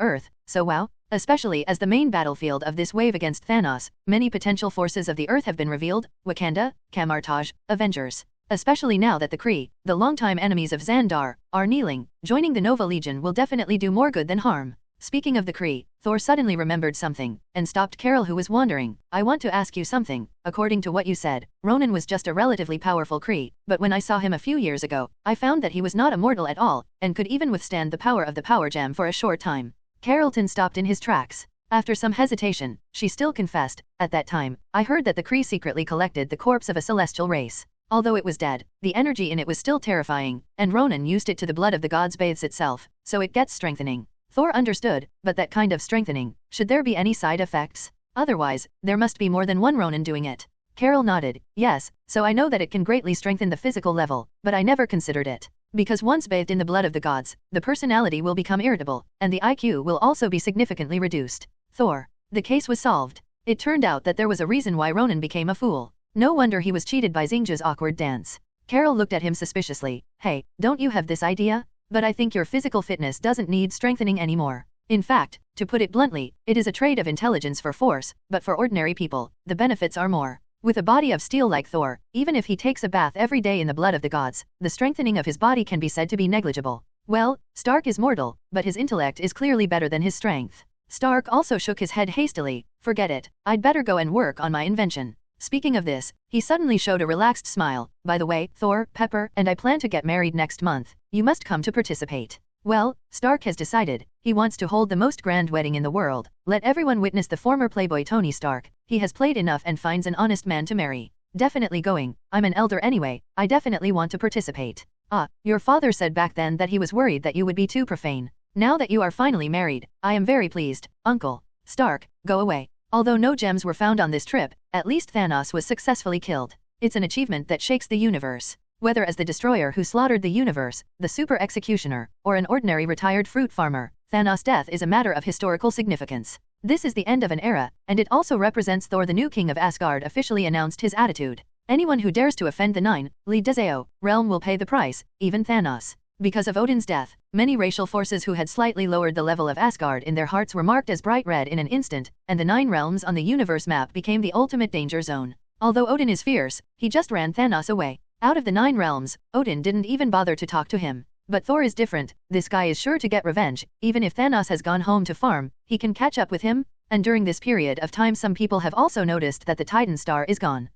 Earth, so wow. Especially as the main battlefield of this wave against Thanos, many potential forces of the Earth have been revealed, Wakanda, Camartage, Avengers. Especially now that the Kree, the longtime enemies of Xandar, are kneeling, joining the Nova Legion will definitely do more good than harm. Speaking of the Kree, Thor suddenly remembered something, and stopped Carol, who was wandering. I want to ask you something. According to what you said, Ronan was just a relatively powerful Kree, but when I saw him a few years ago, I found that he was not immortal at all, and could even withstand the power of the Power Gem for a short time. Carrollton stopped in his tracks. After some hesitation, she still confessed, at that time, I heard that the Kree secretly collected the corpse of a celestial race. Although it was dead, the energy in it was still terrifying, and Ronan used it to the blood of the gods bathes itself, so it gets strengthening. Thor understood, but that kind of strengthening, should there be any side effects? Otherwise, there must be more than one Ronan doing it. Carol nodded. Yes, so I know that it can greatly strengthen the physical level, but I never considered it. Because once bathed in the blood of the gods, the personality will become irritable, and the IQ will also be significantly reduced. Thor. The case was solved. It turned out that there was a reason why Ronan became a fool. No wonder he was cheated by Xingja's awkward dance. Carol looked at him suspiciously. Hey, don't you have this idea? But I think your physical fitness doesn't need strengthening anymore. In fact, to put it bluntly, it is a trait of intelligence for force, but for ordinary people, the benefits are more. With a body of steel like Thor, even if he takes a bath every day in the blood of the gods, the strengthening of his body can be said to be negligible. Well, Stark is mortal, but his intellect is clearly better than his strength. Stark also shook his head hastily. Forget it, I'd better go and work on my invention. Speaking of this, he suddenly showed a relaxed smile. By the way, Thor, Pepper, and I plan to get married next month. You must come to participate. Well, Stark has decided. He wants to hold the most grand wedding in the world. Let everyone witness the former playboy Tony Stark. He has played enough and finds an honest man to marry. Definitely going. I'm an elder anyway. I definitely want to participate. Ah, your father said back then that he was worried that you would be too profane. Now that you are finally married, I am very pleased. Uncle Stark, go away. Although no gems were found on this trip, at least Thanos was successfully killed. It's an achievement that shakes the universe. Whether as the destroyer who slaughtered the universe, the super executioner, or an ordinary retired fruit farmer, Thanos' death is a matter of historical significance. This is the end of an era, and it also represents Thor, the new king of Asgard, officially announced his attitude. Anyone who dares to offend the Nine realm will pay the price, even Thanos. Because of Odin's death, many racial forces who had slightly lowered the level of Asgard in their hearts were marked as bright red in an instant, and the 9 realms on the universe map became the ultimate danger zone. Although Odin is fierce, he just ran Thanos away. Out of the 9 realms, Odin didn't even bother to talk to him. But Thor is different. This guy is sure to get revenge. Even if Thanos has gone home to farm, he can catch up with him. And during this period of time, some people have also noticed that the Titan star is gone.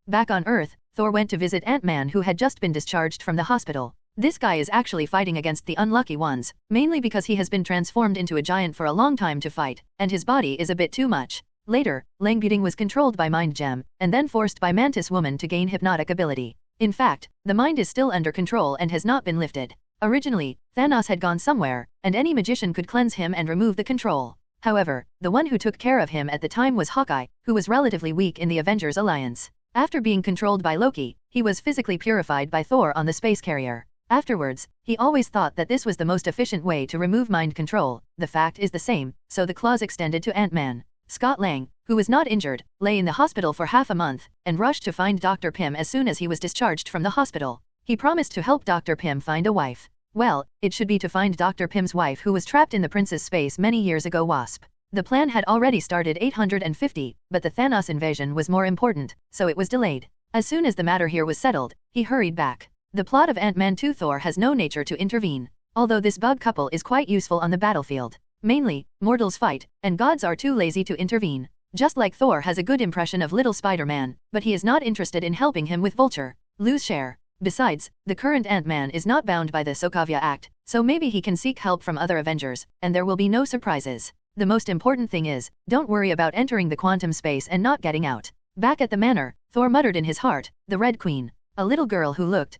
Back on Earth, Thor went to visit Ant-Man, who had just been discharged from the hospital. This guy is actually fighting against the unlucky ones, mainly because he has been transformed into a giant for a long time to fight, and his body is a bit too much. Later, Langbuting was controlled by Mind Gem, and then forced by Mantis Woman to gain hypnotic ability. In fact, the mind is still under control and has not been lifted. Originally, Thanos had gone somewhere, and any magician could cleanse him and remove the control. However, the one who took care of him at the time was Hawkeye, who was relatively weak in the Avengers alliance. After being controlled by Loki, he was physically purified by Thor on the space carrier. Afterwards, he always thought that this was the most efficient way to remove mind control. The fact is the same, so the claws extended to Ant-Man. Scott Lang, who was not injured, lay in the hospital for half a month, and rushed to find Dr. Pym as soon as he was discharged from the hospital. He promised to help Dr. Pym find a wife. Well, it should be to find Dr. Pym's wife, who was trapped in the prince's space many years ago. Wasp. The plan had already started 850, but the Thanos invasion was more important, so it was delayed. As soon as the matter here was settled, he hurried back. The plot of Ant-Man 2. Thor has no nature to intervene, although this bug couple is quite useful on the battlefield. Mainly, mortals fight, and gods are too lazy to intervene. Just like Thor has a good impression of little Spider-Man, but he is not interested in helping him with Vulture. Lose share. Besides, the current Ant-Man is not bound by the Sokovia Act, so maybe he can seek help from other Avengers, and there will be no surprises. The most important thing is, don't worry about entering the quantum space and not getting out. Back at the manor, Thor muttered in his heart, the Red Queen. A little girl who looked,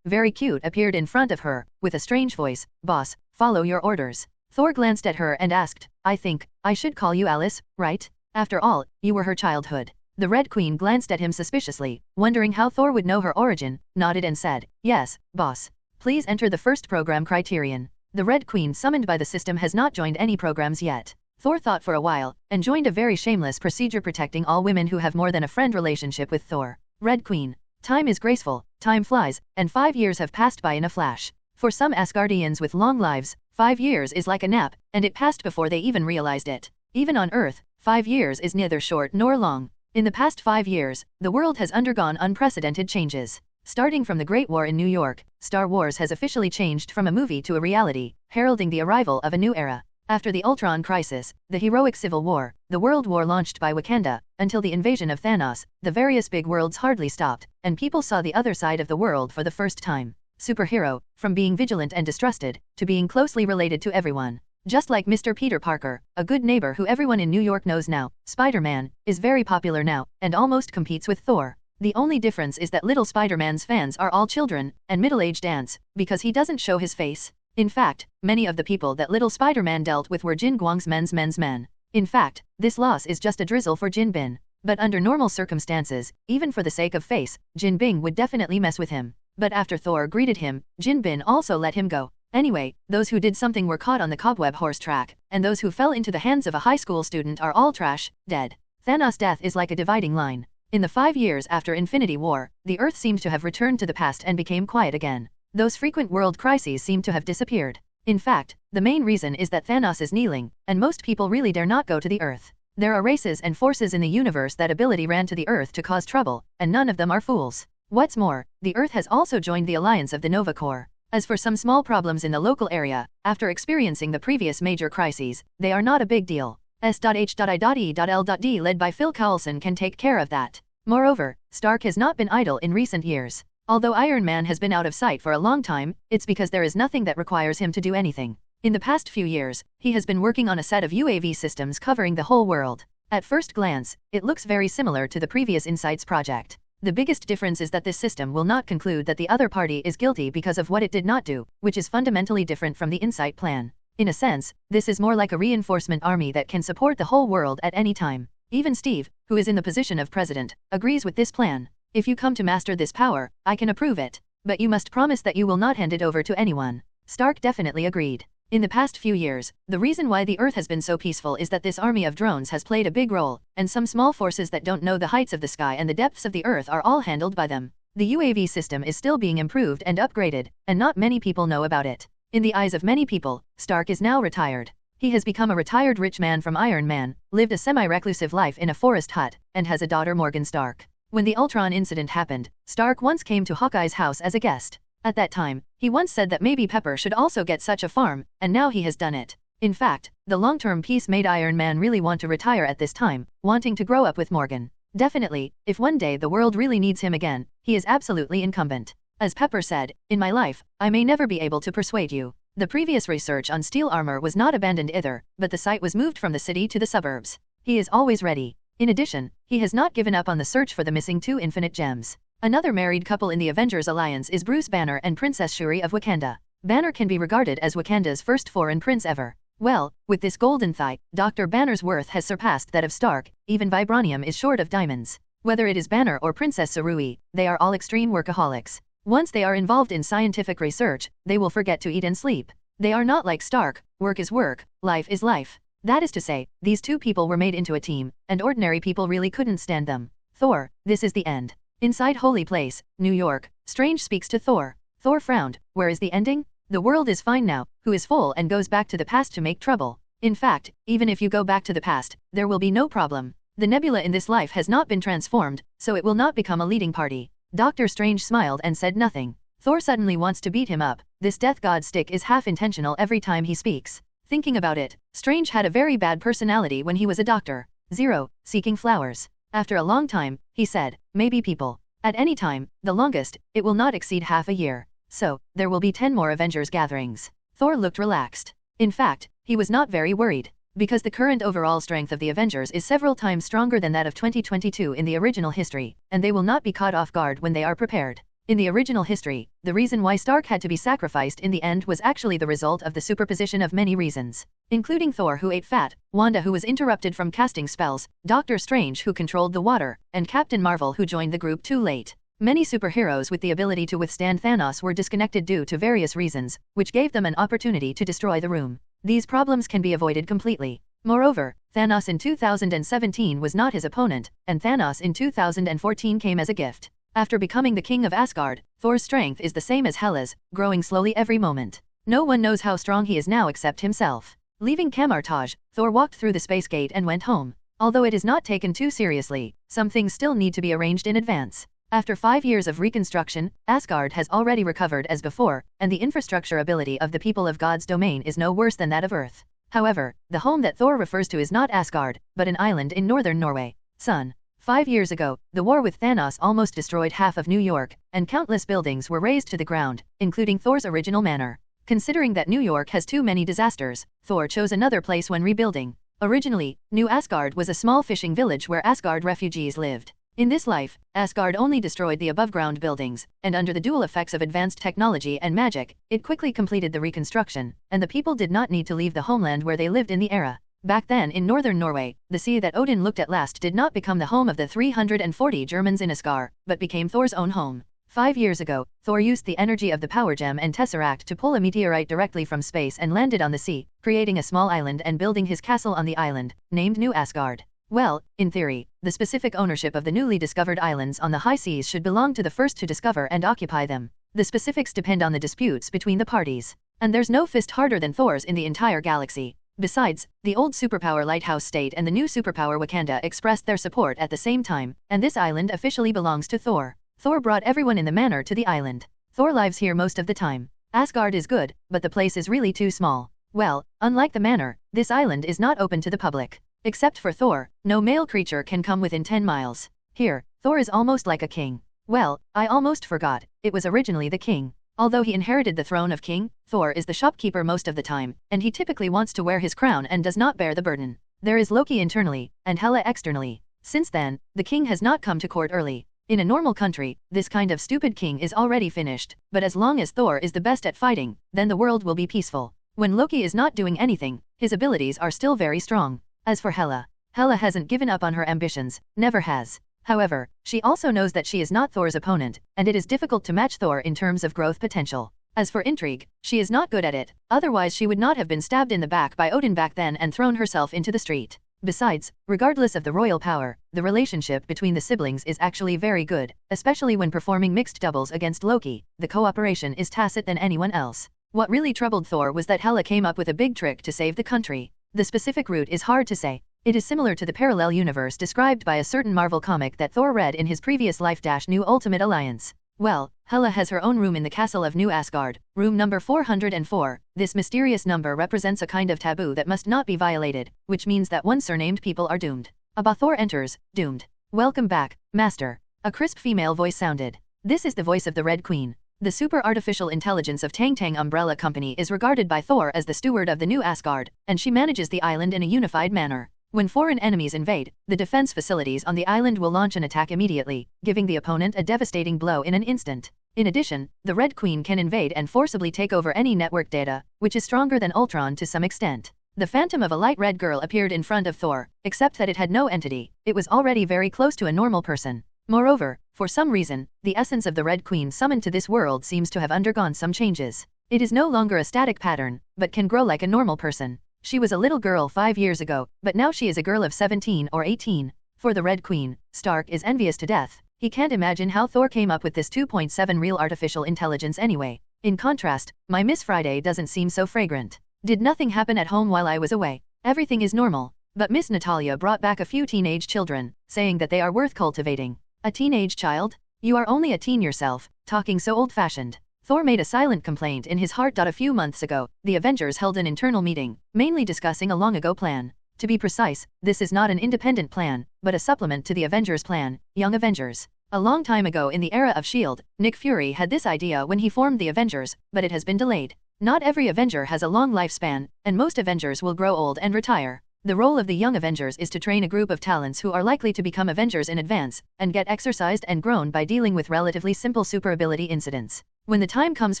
very cute appeared in front of her, with a strange voice. Boss, follow your orders. Thor glanced at her and asked, I think, I should call you Alice, right? After all, you were her childhood. The Red Queen glanced at him suspiciously, wondering how Thor would know her origin, nodded and said, yes, boss. Please enter the first program criterion. The Red Queen summoned by the system has not joined any programs yet. Thor thought for a while, and joined a very shameless procedure protecting all women who have more than a friend relationship with Thor. Red Queen. Time is graceful, time flies, and 5 years have passed by in a flash. For some Asgardians with long lives, 5 years is like a nap, and it passed before they even realized it. Even on Earth, 5 years is neither short nor long. In the past 5 years, the world has undergone unprecedented changes. Starting from the Great War in New York, Star Wars has officially changed from a movie to a reality, heralding the arrival of a new era. After the Ultron Crisis, the heroic Civil War, the World War launched by Wakanda, until the invasion of Thanos, the various big worlds hardly stopped, and people saw the other side of the world for the first time. Superhero, from being vigilant and distrusted, to being closely related to everyone. Just like Mr. Peter Parker, a good neighbor who everyone in New York knows now, Spider-Man, is very popular now, and almost competes with Thor. The only difference is that little Spider-Man's fans are all children and middle-aged ants, because he doesn't show his face. In fact, many of the people that little Spider-Man dealt with were Jin Guang's men's men. In fact, this loss is just a drizzle for Jin Bin. But under normal circumstances, even for the sake of face, Jin Bing would definitely mess with him. But after Thor greeted him, Jin Bin also let him go. Anyway, those who did something were caught on the cobweb horse track, and those who fell into the hands of a high school student are all trash, dead. Thanos' death is like a dividing line. In the 5 years after Infinity War, the Earth seemed to have returned to the past and became quiet again. Those frequent world crises seem to have disappeared. In fact, the main reason is that Thanos is kneeling, and most people really dare not go to the Earth. There are races and forces in the universe that ability ran to the Earth to cause trouble, and none of them are fools. What's more, the Earth has also joined the alliance of the Nova Corps. As for some small problems in the local area, after experiencing the previous major crises, they are not a big deal. S.H.I.E.L.D. led by Phil Coulson can take care of that. Moreover, Stark has not been idle in recent years. Although Iron Man has been out of sight for a long time, it's because there is nothing that requires him to do anything. In the past few years, he has been working on a set of UAV systems covering the whole world. At first glance, it looks very similar to the previous Insights project. The biggest difference is that this system will not conclude that the other party is guilty because of what it did not do, which is fundamentally different from the Insight plan. In a sense, this is more like a reinforcement army that can support the whole world at any time. Even Steve, who is in the position of president, agrees with this plan. If you come to master this power, I can approve it. But you must promise that you will not hand it over to anyone. Stark definitely agreed. In the past few years, the reason why the Earth has been so peaceful is that this army of drones has played a big role, and some small forces that don't know the heights of the sky and the depths of the Earth are all handled by them. The UAV system is still being improved and upgraded, and not many people know about it. In the eyes of many people, Stark is now retired. He has become a retired rich man from Iron Man, lived a semi-reclusive life in a forest hut, and has a daughter Morgan Stark. When the Ultron incident happened, Stark once came to Hawkeye's house as a guest. At that time, he once said that maybe Pepper should also get such a farm, and now he has done it. In fact, the long-term peace made Iron Man really want to retire at this time, wanting to grow up with Morgan. Definitely, if one day the world really needs him again, he is absolutely incumbent. As Pepper said, "In my life, I may never be able to persuade you." The previous research on steel armor was not abandoned either, but the site was moved from the city to the suburbs. He is always ready. In addition, he has not given up on the search for the missing 2 infinite gems. Another married couple in the Avengers alliance is Bruce Banner and Princess Shuri of Wakanda. Banner can be regarded as Wakanda's first foreign prince ever. Well, with this golden thigh, Dr. Banner's worth has surpassed that of Stark, even vibranium is short of diamonds. Whether it is Banner or Princess Sarui, they are all extreme workaholics. Once they are involved in scientific research, they will forget to eat and sleep. They are not like Stark, work is work, life is life. That is to say, these two people were made into a team, and ordinary people really couldn't stand them. Thor, this is the end. Inside Holy Place, New York, Strange speaks to Thor. Thor frowned. Where is the ending? The world is fine now. Who is full and goes back to the past to make trouble? In fact, even if you go back to the past, there will be no problem. The nebula in this life has not been transformed, so it will not become a leading party. Doctor Strange smiled and said nothing. Thor suddenly wants to beat him up. This death god stick is half intentional every time he speaks. Thinking about it, Strange had a very bad personality when he was a doctor. 0, seeking flowers. After a long time, he said, maybe people. At any time, the longest, it will not exceed half a year. So, there will be 10 more Avengers gatherings. Thor looked relaxed. In fact, he was not very worried. Because the current overall strength of the Avengers is several times stronger than that of 2022 in the original history, and they will not be caught off guard when they are prepared. In the original history, the reason why Stark had to be sacrificed in the end was actually the result of the superposition of many reasons, including Thor who ate fat, Wanda who was interrupted from casting spells, Doctor Strange who controlled the water, and Captain Marvel who joined the group too late. Many superheroes with the ability to withstand Thanos were disconnected due to various reasons, which gave them an opportunity to destroy the room. These problems can be avoided completely. Moreover, Thanos in 2017 was not his opponent, and Thanos in 2014 came as a gift. After becoming the king of Asgard, Thor's strength is the same as Hela's, growing slowly every moment. No one knows how strong he is now except himself. Leaving Camartage, Thor walked through the space gate and went home. Although it is not taken too seriously, some things still need to be arranged in advance. After 5 years of reconstruction, Asgard has already recovered as before, and the infrastructure ability of the people of God's domain is no worse than that of Earth. However, the home that Thor refers to is not Asgard, but an island in northern Norway. Son. 5 years ago, the war with Thanos almost destroyed half of New York, and countless buildings were razed to the ground, including Thor's original manor. Considering that New York has too many disasters, Thor chose another place when rebuilding. Originally, New Asgard was a small fishing village where Asgard refugees lived. In this life, Asgard only destroyed the above-ground buildings, and under the dual effects of advanced technology and magic, it quickly completed the reconstruction, and the people did not need to leave the homeland where they lived in the era. Back then in northern Norway, the sea that Odin looked at last did not become the home of the 340 Germans in Asgard, but became Thor's own home. 5 years ago, Thor used the energy of the Power Gem and Tesseract to pull a meteorite directly from space and landed on the sea, creating a small island and building his castle on the island, named New Asgard. Well, in theory, the specific ownership of the newly discovered islands on the high seas should belong to the first to discover and occupy them. The specifics depend on the disputes between the parties. And there's no fist harder than Thor's in the entire galaxy. Besides, the old superpower lighthouse state and the new superpower Wakanda expressed their support at the same time, and this island officially belongs to Thor. Thor brought everyone in the manor to the island. Thor lives here most of the time. Asgard is good, but the place is really too small. Well, unlike the manor, this island is not open to the public. Except for Thor, no male creature can come within 10 miles. Here, Thor is almost like a king. Well, I almost forgot, it was originally the king. Although he inherited the throne of king, Thor is the shopkeeper most of the time, and he typically wants to wear his crown and does not bear the burden. There is Loki internally, and Hela externally. Since then, the king has not come to court early. In a normal country, this kind of stupid king is already finished, but as long as Thor is the best at fighting, then the world will be peaceful. When Loki is not doing anything, his abilities are still very strong. As for Hela, Hela hasn't given up on her ambitions, never has. However, she also knows that she is not Thor's opponent, and it is difficult to match Thor in terms of growth potential. As for intrigue, she is not good at it, otherwise she would not have been stabbed in the back by Odin back then and thrown herself into the street. Besides, regardless of the royal power, the relationship between the siblings is actually very good, especially when performing mixed doubles against Loki. The cooperation is tacit than anyone else. What really troubled Thor was that Hela came up with a big trick to save the country. The specific route is hard to say. It is similar to the parallel universe described by a certain Marvel comic that Thor read in his previous life. New Ultimate Alliance. Well, Hela has her own room in the castle of New Asgard, room number 404. This mysterious number represents a kind of taboo that must not be violated, which means that once surnamed people are doomed. Thor enters, doomed. Welcome back, Master. A crisp female voice sounded. This is the voice of the Red Queen. The super artificial intelligence of Tang Tang Umbrella Company is regarded by Thor as the steward of the New Asgard, and she manages the island in a unified manner. When foreign enemies invade, the defense facilities on the island will launch an attack immediately, giving the opponent a devastating blow in an instant. In addition, the Red Queen can invade and forcibly take over any network data, which is stronger than Ultron to some extent. The phantom of a light red girl appeared in front of Thor, except that it had no entity. It was already very close to a normal person. Moreover, for some reason, the essence of the Red Queen summoned to this world seems to have undergone some changes. It is no longer a static pattern, but can grow like a normal person. She was a little girl 5 years ago, but now she is a girl of 17 or 18. For the Red Queen, Stark is envious to death. He can't imagine how Thor came up with this 2.7 real artificial intelligence anyway. In contrast, my Miss Friday doesn't seem so fragrant. Did nothing happen at home while I was away? Everything is normal. But Miss Natalia brought back a few teenage children, saying that they are worth cultivating. A teenage child? You are only a teen yourself, talking so old-fashioned. Thor made a silent complaint in his heart. A few months ago, the Avengers held an internal meeting, mainly discussing a long-ago plan. To be precise, this is not an independent plan, but a supplement to the Avengers plan, Young Avengers. A long time ago in the era of S.H.I.E.L.D., Nick Fury had this idea when he formed the Avengers, but it has been delayed. Not every Avenger has a long lifespan, and most Avengers will grow old and retire. The role of the Young Avengers is to train a group of talents who are likely to become Avengers in advance, and get exercised and grown by dealing with relatively simple super ability incidents. When the time comes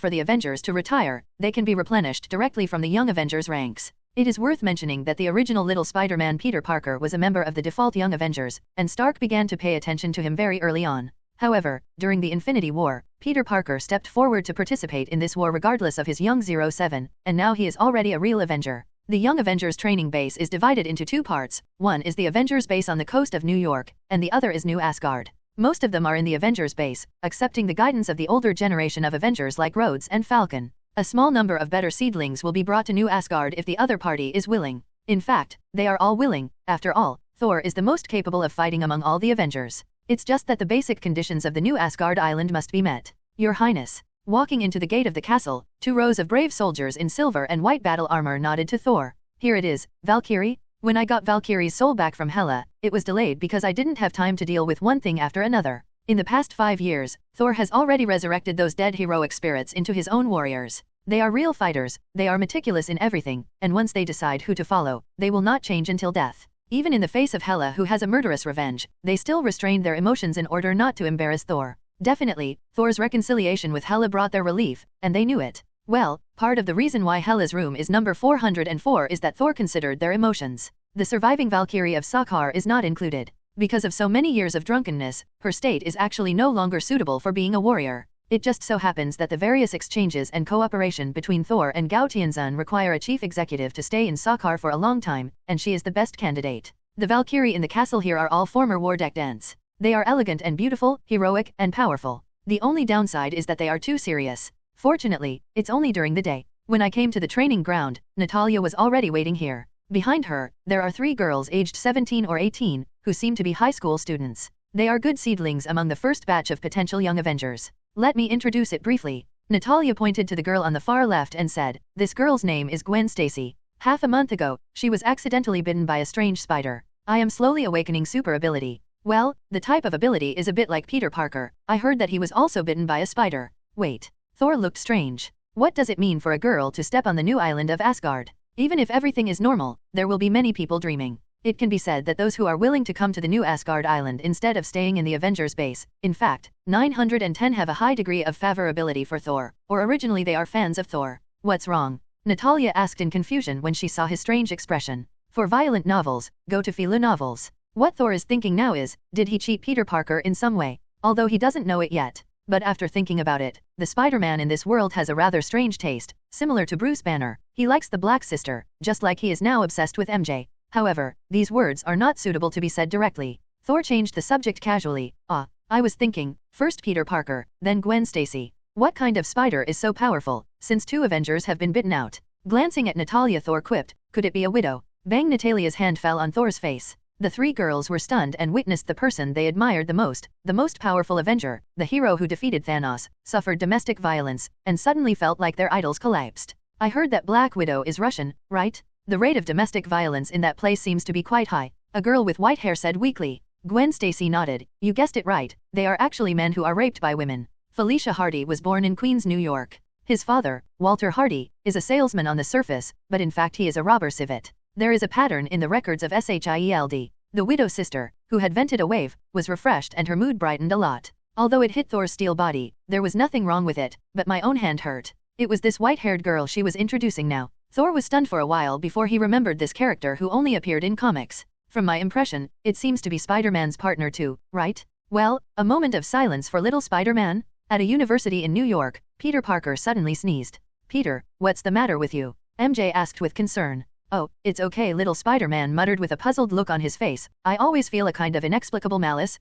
for the Avengers to retire, they can be replenished directly from the Young Avengers ranks. It is worth mentioning that the original little Spider-Man Peter Parker was a member of the default Young Avengers, and Stark began to pay attention to him very early on. However, during the Infinity War, Peter Parker stepped forward to participate in this war regardless of his young 07, and now he is already a real Avenger. The Young Avengers training base is divided into 2 parts. One is the Avengers base on the coast of New York, and the other is New Asgard. Most of them are in the Avengers base, accepting the guidance of the older generation of Avengers like Rhodes and Falcon. A small number of better seedlings will be brought to New Asgard if the other party is willing. In fact, they are all willing. After all, Thor is the most capable of fighting among all the Avengers. It's just that the basic conditions of the New Asgard island must be met. Your Highness. Walking into the gate of the castle, 2 rows of brave soldiers in silver and white battle armor nodded to Thor. Here it is, Valkyrie. When I got Valkyrie's soul back from Hela, it was delayed because I didn't have time to deal with one thing after another. In the past 5 years, Thor has already resurrected those dead heroic spirits into his own warriors. They are real fighters, they are meticulous in everything, and once they decide who to follow, they will not change until death. Even in the face of Hela, who has a murderous revenge, they still restrained their emotions in order not to embarrass Thor. Definitely, Thor's reconciliation with Hela brought their relief, and they knew it. Well, part of the reason why Hela's room is number 404 is that Thor considered their emotions. The surviving Valkyrie of Sakaar is not included. Because of so many years of drunkenness, her state is actually no longer suitable for being a warrior. It just so happens that the various exchanges and cooperation between Thor and Gao Tianzun require a chief executive to stay in Sakaar for a long time, and she is the best candidate. The Valkyrie in the castle here are all former war decadents. They are elegant and beautiful, heroic, and powerful. The only downside is that they are too serious. Fortunately, it's only during the day. When I came to the training ground, Natalia was already waiting here. Behind her, there are 3 girls aged 17 or 18, who seem to be high school students. They are good seedlings among the first batch of potential young Avengers. Let me introduce it briefly. Natalia pointed to the girl on the far left and said, "This girl's name is Gwen Stacy. Half a month ago, she was accidentally bitten by a strange spider. I am slowly awakening super ability." Well, the type of ability is a bit like Peter Parker. I heard that he was also bitten by a spider. Wait. Thor looked strange. What does it mean for a girl to step on the new island of Asgard? Even if everything is normal, there will be many people dreaming. It can be said that those who are willing to come to the new Asgard island instead of staying in the Avengers base, in fact, 910 have a high degree of favorability for Thor, or originally they are fans of Thor. What's wrong? Natalia asked in confusion when she saw his strange expression. For violent novels, go to Phila novels. What Thor is thinking now is, did he cheat Peter Parker in some way? Although he doesn't know it yet. But after thinking about it, the Spider-Man in this world has a rather strange taste, similar to Bruce Banner. He likes the Black Sister, just like he is now obsessed with MJ. However, these words are not suitable to be said directly. Thor changed the subject casually. I was thinking, first Peter Parker, then Gwen Stacy. What kind of spider is so powerful, since 2 Avengers have been bitten out? Glancing at Natalia, Thor quipped, could it be a widow? Bang! Natalia's hand fell on Thor's face. The 3 girls were stunned and witnessed the person they admired the most powerful Avenger, the hero who defeated Thanos, suffered domestic violence, and suddenly felt like their idols collapsed. I heard that Black Widow is Russian, right? The rate of domestic violence in that place seems to be quite high, a girl with white hair said weakly. Gwen Stacy nodded. You guessed it right, they are actually men who are raped by women. Felicia Hardy was born in Queens, New York. His father, Walter Hardy, is a salesman on the surface, but in fact he is a robber civet. There is a pattern in the records of SHIELD. The widow's sister, who had vented a wave, was refreshed and her mood brightened a lot. Although it hit Thor's steel body, there was nothing wrong with it, but my own hand hurt. It was this white-haired girl she was introducing now. Thor was stunned for a while before he remembered this character who only appeared in comics. From my impression, it seems to be Spider-Man's partner too, right? Well, a moment of silence for little Spider-Man. At a university in New York, Peter Parker suddenly sneezed. Peter, what's the matter with you? MJ asked with concern. Oh, it's okay, little Spider-Man muttered with a puzzled look on his face. I always feel a kind of inexplicable malice.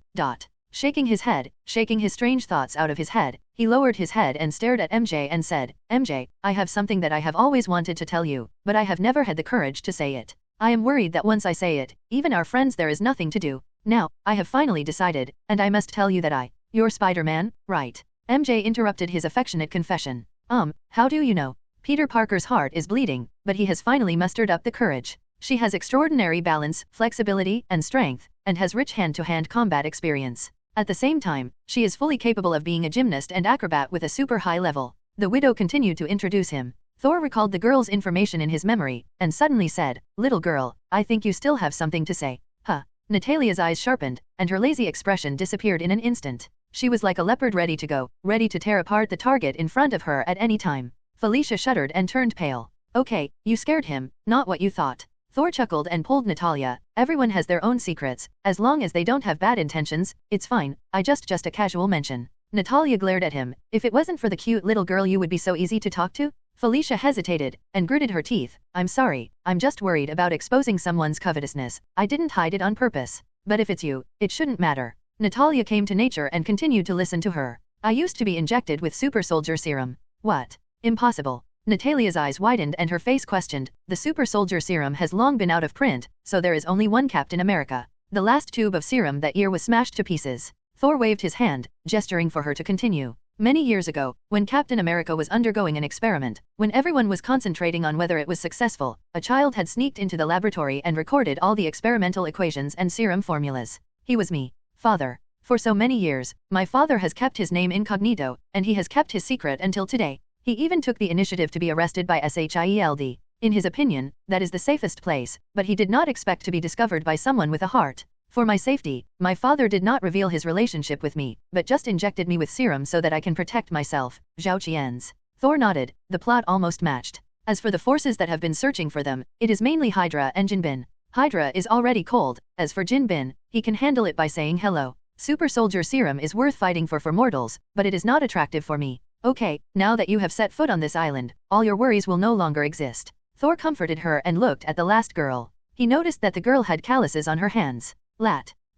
Shaking his head, shaking his strange thoughts out of his head, he lowered his head and stared at MJ and said, MJ, I have something that I have always wanted to tell you, but I have never had the courage to say it. I am worried that once I say it, even our friends there is nothing to do. Now, I have finally decided, and I must tell you that you're Spider-Man, right? MJ interrupted his affectionate confession. How do you know? Peter Parker's heart is bleeding, but he has finally mustered up the courage. She has extraordinary balance, flexibility, and strength, and has rich hand-to-hand combat experience. At the same time, she is fully capable of being a gymnast and acrobat with a super high level. The widow continued to introduce him. Thor recalled the girl's information in his memory, and suddenly said, Little girl, I think you still have something to say. Huh. Natalia's eyes sharpened, and her lazy expression disappeared in an instant. She was like a leopard ready to go, ready to tear apart the target in front of her at any time. Felicia shuddered and turned pale. Okay, you scared him, not what you thought. Thor chuckled and pulled Natalia. Everyone has their own secrets, as long as they don't have bad intentions, it's fine, I just a casual mention. Natalia glared at him. If it wasn't for the cute little girl you would be so easy to talk to? Felicia hesitated, and gritted her teeth. I'm sorry, I'm just worried about exposing someone's covetousness. I didn't hide it on purpose. But if it's you, it shouldn't matter. Natalia came to nature and continued to listen to her. I used to be injected with super soldier serum. What? Impossible. Natalia's eyes widened and her face questioned. The super soldier serum has long been out of print, so there is only one Captain America. The last tube of serum that year was smashed to pieces. Thor waved his hand, gesturing for her to continue. Many years ago, when Captain America was undergoing an experiment, when everyone was concentrating on whether it was successful, a child had sneaked into the laboratory and recorded all the experimental equations and serum formulas. He was me. Father. For so many years, my father has kept his name incognito, and he has kept his secret until today. He even took the initiative to be arrested by SHIELD. In his opinion, that is the safest place, but he did not expect to be discovered by someone with a heart. For my safety, my father did not reveal his relationship with me, but just injected me with serum so that I can protect myself. Zhao Qian's. Thor nodded, the plot almost matched. As for the forces that have been searching for them, it is mainly Hydra and Jinbin. Hydra is already cold, as for Jinbin, he can handle it by saying hello. Super soldier serum is worth fighting for mortals, but it is not attractive for me. Okay, now that you have set foot on this island, all your worries will no longer exist. Thor comforted her and looked at the last girl. He noticed that the girl had calluses on her hands.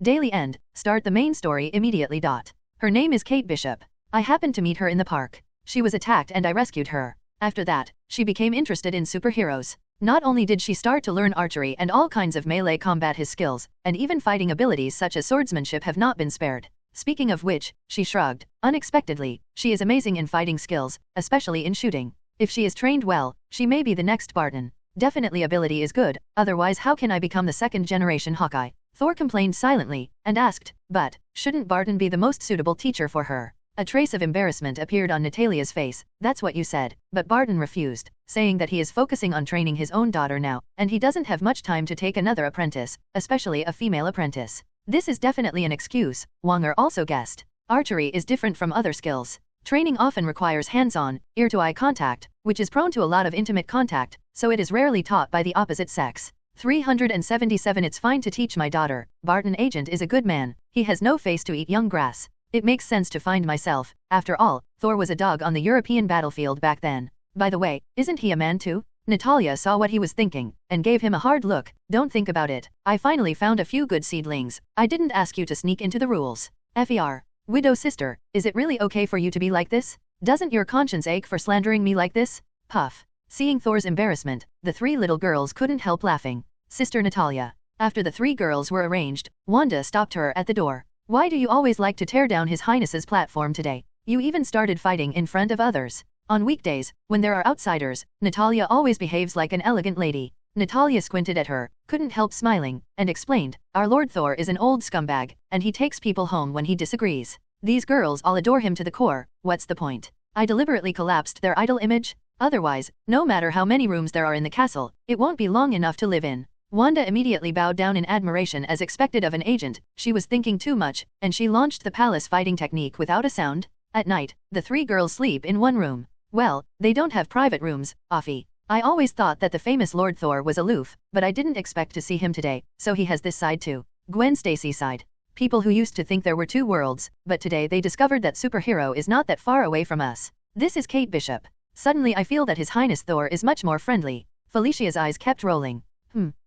Daily End, start the main story immediately. Her name is Kate Bishop. I happened to meet her in the park. She was attacked and I rescued her. After that, she became interested in superheroes. Not only did she start to learn archery and all kinds of melee combat, his skills, and even fighting abilities such as swordsmanship have not been spared. Speaking of which, she shrugged. Unexpectedly, she is amazing in fighting skills, especially in shooting. If she is trained well, she may be the next Barton. Definitely ability is good, otherwise how can I become the second generation Hawkeye? Thor complained silently, and asked, but, shouldn't Barton be the most suitable teacher for her? A trace of embarrassment appeared on Natalia's face. That's what you said, but Barton refused, saying that he is focusing on training his own daughter now, and he doesn't have much time to take another apprentice, especially a female apprentice. This is definitely an excuse, Wanger also guessed. Archery is different from other skills. Training often requires hands-on, ear-to-eye contact, which is prone to a lot of intimate contact, so it is rarely taught by the opposite sex. 377 It's fine to teach my daughter. Barton Agent is a good man. He has no face to eat young grass. It makes sense to find myself. After all, Thor was a dog on the European battlefield back then. By the way, isn't he a man too? Natalia saw what he was thinking, and gave him a hard look. Don't think about it. I finally found a few good seedlings. I didn't ask you to sneak into the rules. Fer. Widow sister, is it really okay for you to be like this? Doesn't your conscience ache for slandering me like this? Puff. Seeing Thor's embarrassment, the three little girls couldn't help laughing. Sister Natalia. After the three girls were arranged, Wanda stopped her at the door. Why do you always like to tear down His Highness's platform today? You even started fighting in front of others. On weekdays, when there are outsiders, Natalia always behaves like an elegant lady. Natalia squinted at her, couldn't help smiling, and explained, our Lord Thor is an old scumbag, and he takes people home when he disagrees. These girls all adore him to the core. What's the point? I deliberately collapsed their idol image? Otherwise, no matter how many rooms there are in the castle, it won't be long enough to live in. Wanda immediately bowed down in admiration as expected of an agent. She was thinking too much, and she launched the palace fighting technique without a sound. At night, the three girls sleep in one room. Well, they don't have private rooms, Offie. I always thought that the famous Lord Thor was aloof, but I didn't expect to see him today, so he has this side too. Gwen Stacy sighed. People who used to think there were two worlds, but today they discovered that superhero is not that far away from us. This is Kate Bishop. Suddenly I feel that His Highness Thor is much more friendly. Felicia's eyes kept rolling.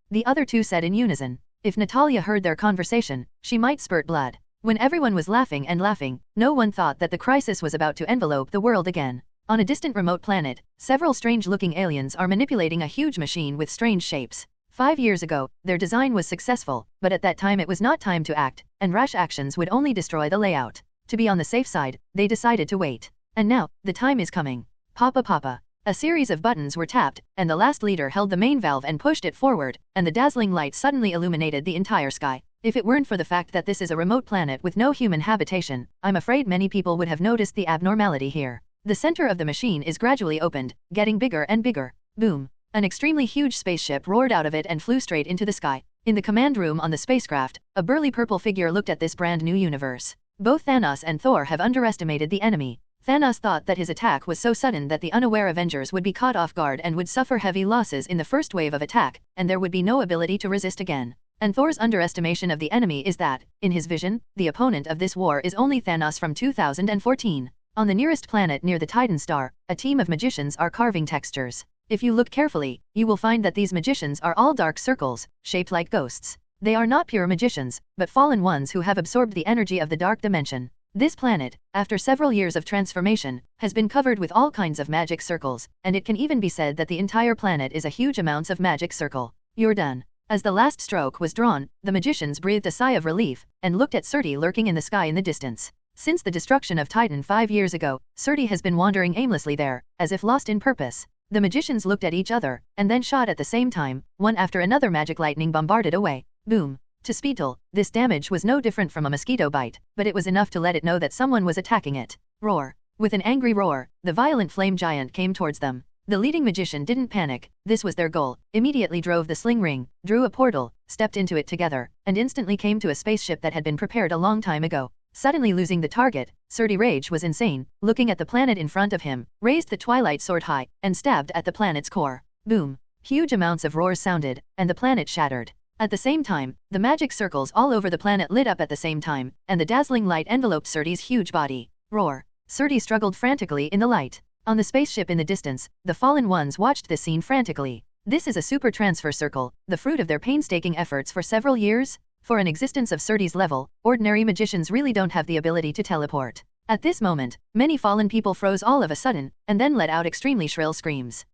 The other two said in unison. If Natalia heard their conversation, she might spurt blood. When everyone was laughing and laughing, no one thought that the crisis was about to envelope the world again. On a distant remote planet, several strange-looking aliens are manipulating a huge machine with strange shapes. 5 years ago, their design was successful, but at that time it was not time to act, and rash actions would only destroy the layout. To be on the safe side, they decided to wait. And now, the time is coming. Papa. A series of buttons were tapped, and the last leader held the main valve and pushed it forward, and the dazzling light suddenly illuminated the entire sky. If it weren't for the fact that this is a remote planet with no human habitation, I'm afraid many people would have noticed the abnormality here. The center of the machine is gradually opened, getting bigger and bigger. Boom. An extremely huge spaceship roared out of it and flew straight into the sky. In the command room on the spacecraft, a burly purple figure looked at this brand new universe. Both Thanos and Thor have underestimated the enemy. Thanos thought that his attack was so sudden that the unaware Avengers would be caught off guard and would suffer heavy losses in the first wave of attack, and there would be no ability to resist again. And Thor's underestimation of the enemy is that, in his vision, the opponent of this war is only Thanos from 2014. On the nearest planet near the Titan star, a team of magicians are carving textures. If you look carefully, you will find that these magicians are all dark circles, shaped like ghosts. They are not pure magicians, but fallen ones who have absorbed the energy of the dark dimension. This planet, after several years of transformation, has been covered with all kinds of magic circles, and it can even be said that the entire planet is a huge amounts of magic circle. You're done. As the last stroke was drawn, the magicians breathed a sigh of relief, and looked at Surtur lurking in the sky in the distance. Since the destruction of Titan 5 years ago, Surtur has been wandering aimlessly there, as if lost in purpose. The magicians looked at each other, and then shot at the same time. One after another magic lightning bombarded away. Boom. To Speetle, this damage was no different from a mosquito bite, but it was enough to let it know that someone was attacking it. Roar. With an angry roar, the violent flame giant came towards them. The leading magician didn't panic, this was their goal, immediately drove the sling ring, drew a portal, stepped into it together, and instantly came to a spaceship that had been prepared a long time ago. Suddenly losing the target, Surtur's rage was insane, looking at the planet in front of him, raised the twilight sword high, and stabbed at the planet's core. Boom! Huge amounts of roars sounded, and the planet shattered. At the same time, the magic circles all over the planet lit up at the same time, and the dazzling light enveloped Surtur's huge body. Roar! Surtur struggled frantically in the light. On the spaceship in the distance, the fallen ones watched this scene frantically. This is a super transfer circle, the fruit of their painstaking efforts for several years. For an existence of Surtur's level, ordinary magicians really don't have the ability to teleport. At this moment, many fallen people froze all of a sudden, and then let out extremely shrill screams.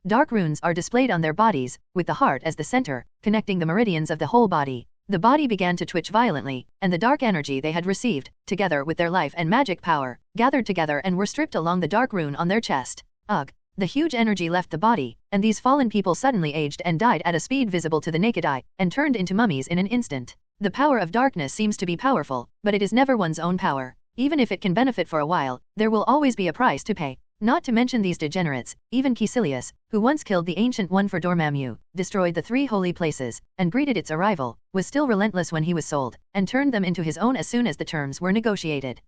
Dark runes are displayed on their bodies, with the heart as the center, connecting the meridians of the whole body. The body began to twitch violently, and the dark energy they had received, together with their life and magic power, gathered together and were stripped along the dark rune on their chest. Ugh! The huge energy left the body, and these fallen people suddenly aged and died at a speed visible to the naked eye, and turned into mummies in an instant. The power of darkness seems to be powerful, but it is never one's own power. Even if it can benefit for a while, there will always be a price to pay. Not to mention these degenerates, even Caecilius, who once killed the Ancient One for Dormammu, destroyed the 3 holy places, and greeted its arrival, was still relentless when he was sold, and turned them into his own as soon as the terms were negotiated.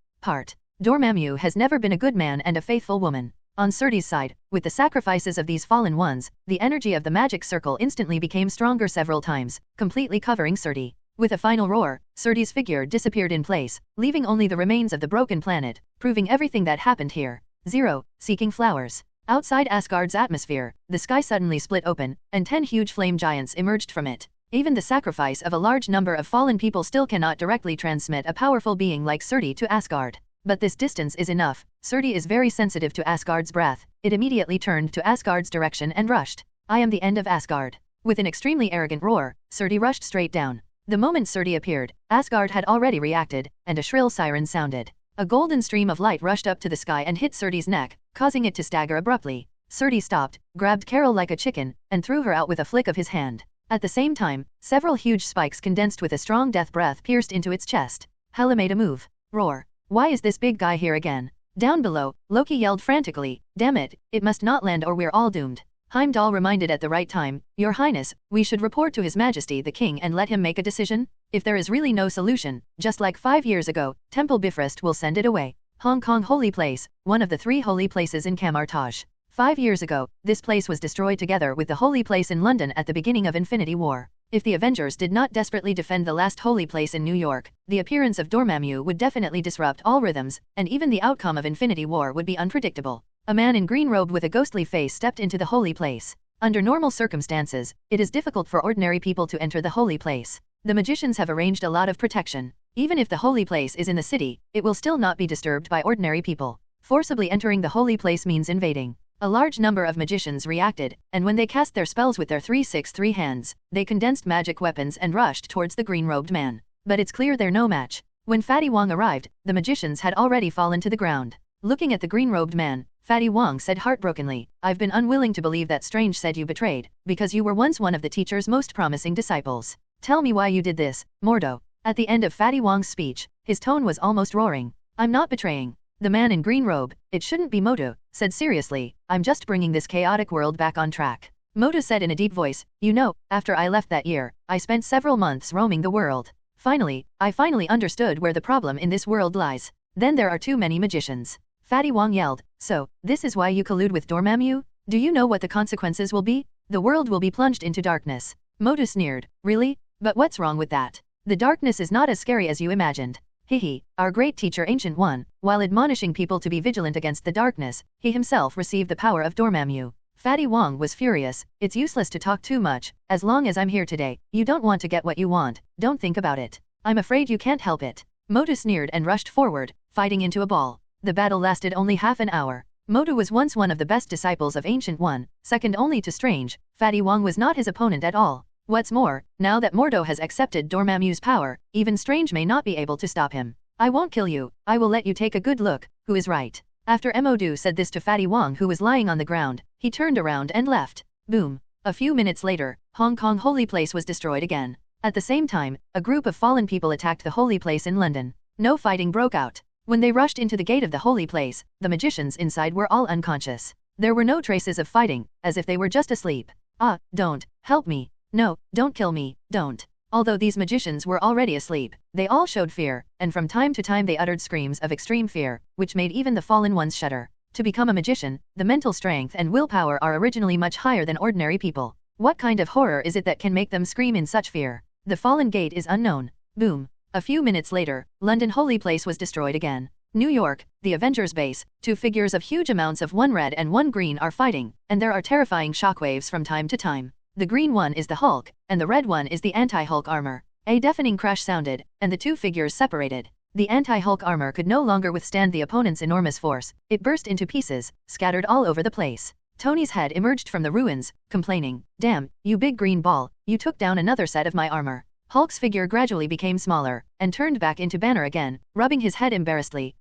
Dormammu has never been a good man and a faithful woman. On Surtur's side, with the sacrifices of these fallen ones, the energy of the magic circle instantly became stronger several times, completely covering Surtur. With a final roar, Surtur's figure disappeared in place, leaving only the remains of the broken planet, proving everything that happened here. 0. Seeking flowers. Outside Asgard's atmosphere, the sky suddenly split open, and 10 huge flame giants emerged from it. Even the sacrifice of a large number of fallen people still cannot directly transmit a powerful being like Surtur to Asgard. But this distance is enough. Surtur is very sensitive to Asgard's breath. It immediately turned to Asgard's direction and rushed. I am the end of Asgard. With an extremely arrogant roar, Surtur rushed straight down. The moment Surtur appeared, Asgard had already reacted, and a shrill siren sounded. A golden stream of light rushed up to the sky and hit Surtur's neck, causing it to stagger abruptly. Surtur stopped, grabbed Carol like a chicken, and threw her out with a flick of his hand. At the same time, several huge spikes condensed with a strong death breath pierced into its chest. Hela made a move. Roar. Why is this big guy here again? Down below, Loki yelled frantically, damn it, it must not land or we're all doomed. Heimdall reminded at the right time, Your Highness, we should report to His Majesty the King and let him make a decision. If there is really no solution, just like 5 years ago, Temple Bifrost will send it away. Hong Kong Holy Place, one of the 3 holy places in Camartage. 5 years ago, this place was destroyed together with the holy place in London at the beginning of Infinity War. If the Avengers did not desperately defend the last holy place in New York, the appearance of Dormammu would definitely disrupt all rhythms, and even the outcome of Infinity War would be unpredictable. A man in green robe with a ghostly face stepped into the holy place. Under normal circumstances, it is difficult for ordinary people to enter the holy place. The magicians have arranged a lot of protection. Even if the holy place is in the city, it will still not be disturbed by ordinary people. Forcibly entering the holy place means invading. A large number of magicians reacted, and when they cast their spells with their 363 hands, they condensed magic weapons and rushed towards the green-robed man. But it's clear they're no match. When Fatty Wong arrived, the magicians had already fallen to the ground. Looking at the green-robed man, Fatty Wong said heartbrokenly, I've been unwilling to believe that Strange said you betrayed, because you were once one of the teacher's most promising disciples. Tell me why you did this, Mordo. At the end of Fatty Wong's speech, his tone was almost roaring. I'm not betraying. The man in green robe, it shouldn't be Moto, said seriously, I'm just bringing this chaotic world back on track. Moto said in a deep voice, you know, after I left that year, I spent several months roaming the world. I finally understood where the problem in this world lies. Then there are too many magicians. Fatty Wong yelled, so, this is why you collude with Dormammu? Do you know what the consequences will be? The world will be plunged into darkness. Moto sneered, really? But what's wrong with that? The darkness is not as scary as you imagined. Hihi, our great teacher Ancient One, while admonishing people to be vigilant against the darkness, he himself received the power of Dormammu. Fatty Wong was furious, it's useless to talk too much, as long as I'm here today, you don't want to get what you want, don't think about it. I'm afraid you can't help it. Moto sneered and rushed forward, fighting into a ball. The battle lasted only half an hour. Moto was once one of the best disciples of Ancient One, second only to Strange. Fatty Wong was not his opponent at all. What's more, now that Mordo has accepted Dormammu's power, even Strange may not be able to stop him. I won't kill you, I will let you take a good look, who is right. After Modo said this to Fatty Wong who was lying on the ground, he turned around and left. Boom. A few minutes later, Hong Kong Holy Place was destroyed again. At the same time, a group of fallen people attacked the Holy Place in London. No fighting broke out. When they rushed into the gate of the Holy Place, the magicians inside were all unconscious. There were no traces of fighting, as if they were just asleep. Ah, don't, help me. No, don't kill me, don't. Although these magicians were already asleep, they all showed fear, and from time to time they uttered screams of extreme fear, which made even the fallen ones shudder. To become a magician, the mental strength and willpower are originally much higher than ordinary people. What kind of horror is it that can make them scream in such fear? The fallen gate is unknown. Boom. A few minutes later, London Holy Place was destroyed again. New York, the Avengers base, two figures of huge amounts of one red and one green are fighting, and there are terrifying shockwaves from time to time. The green one is the Hulk, and the red one is the anti-Hulk armor. A deafening crash sounded, and the two figures separated. The anti-Hulk armor could no longer withstand the opponent's enormous force. It burst into pieces, scattered all over the place. Tony's head emerged from the ruins, complaining, "Damn, you big green ball, you took down another set of my armor." Hulk's figure gradually became smaller, and turned back into Banner again, rubbing his head embarrassedly.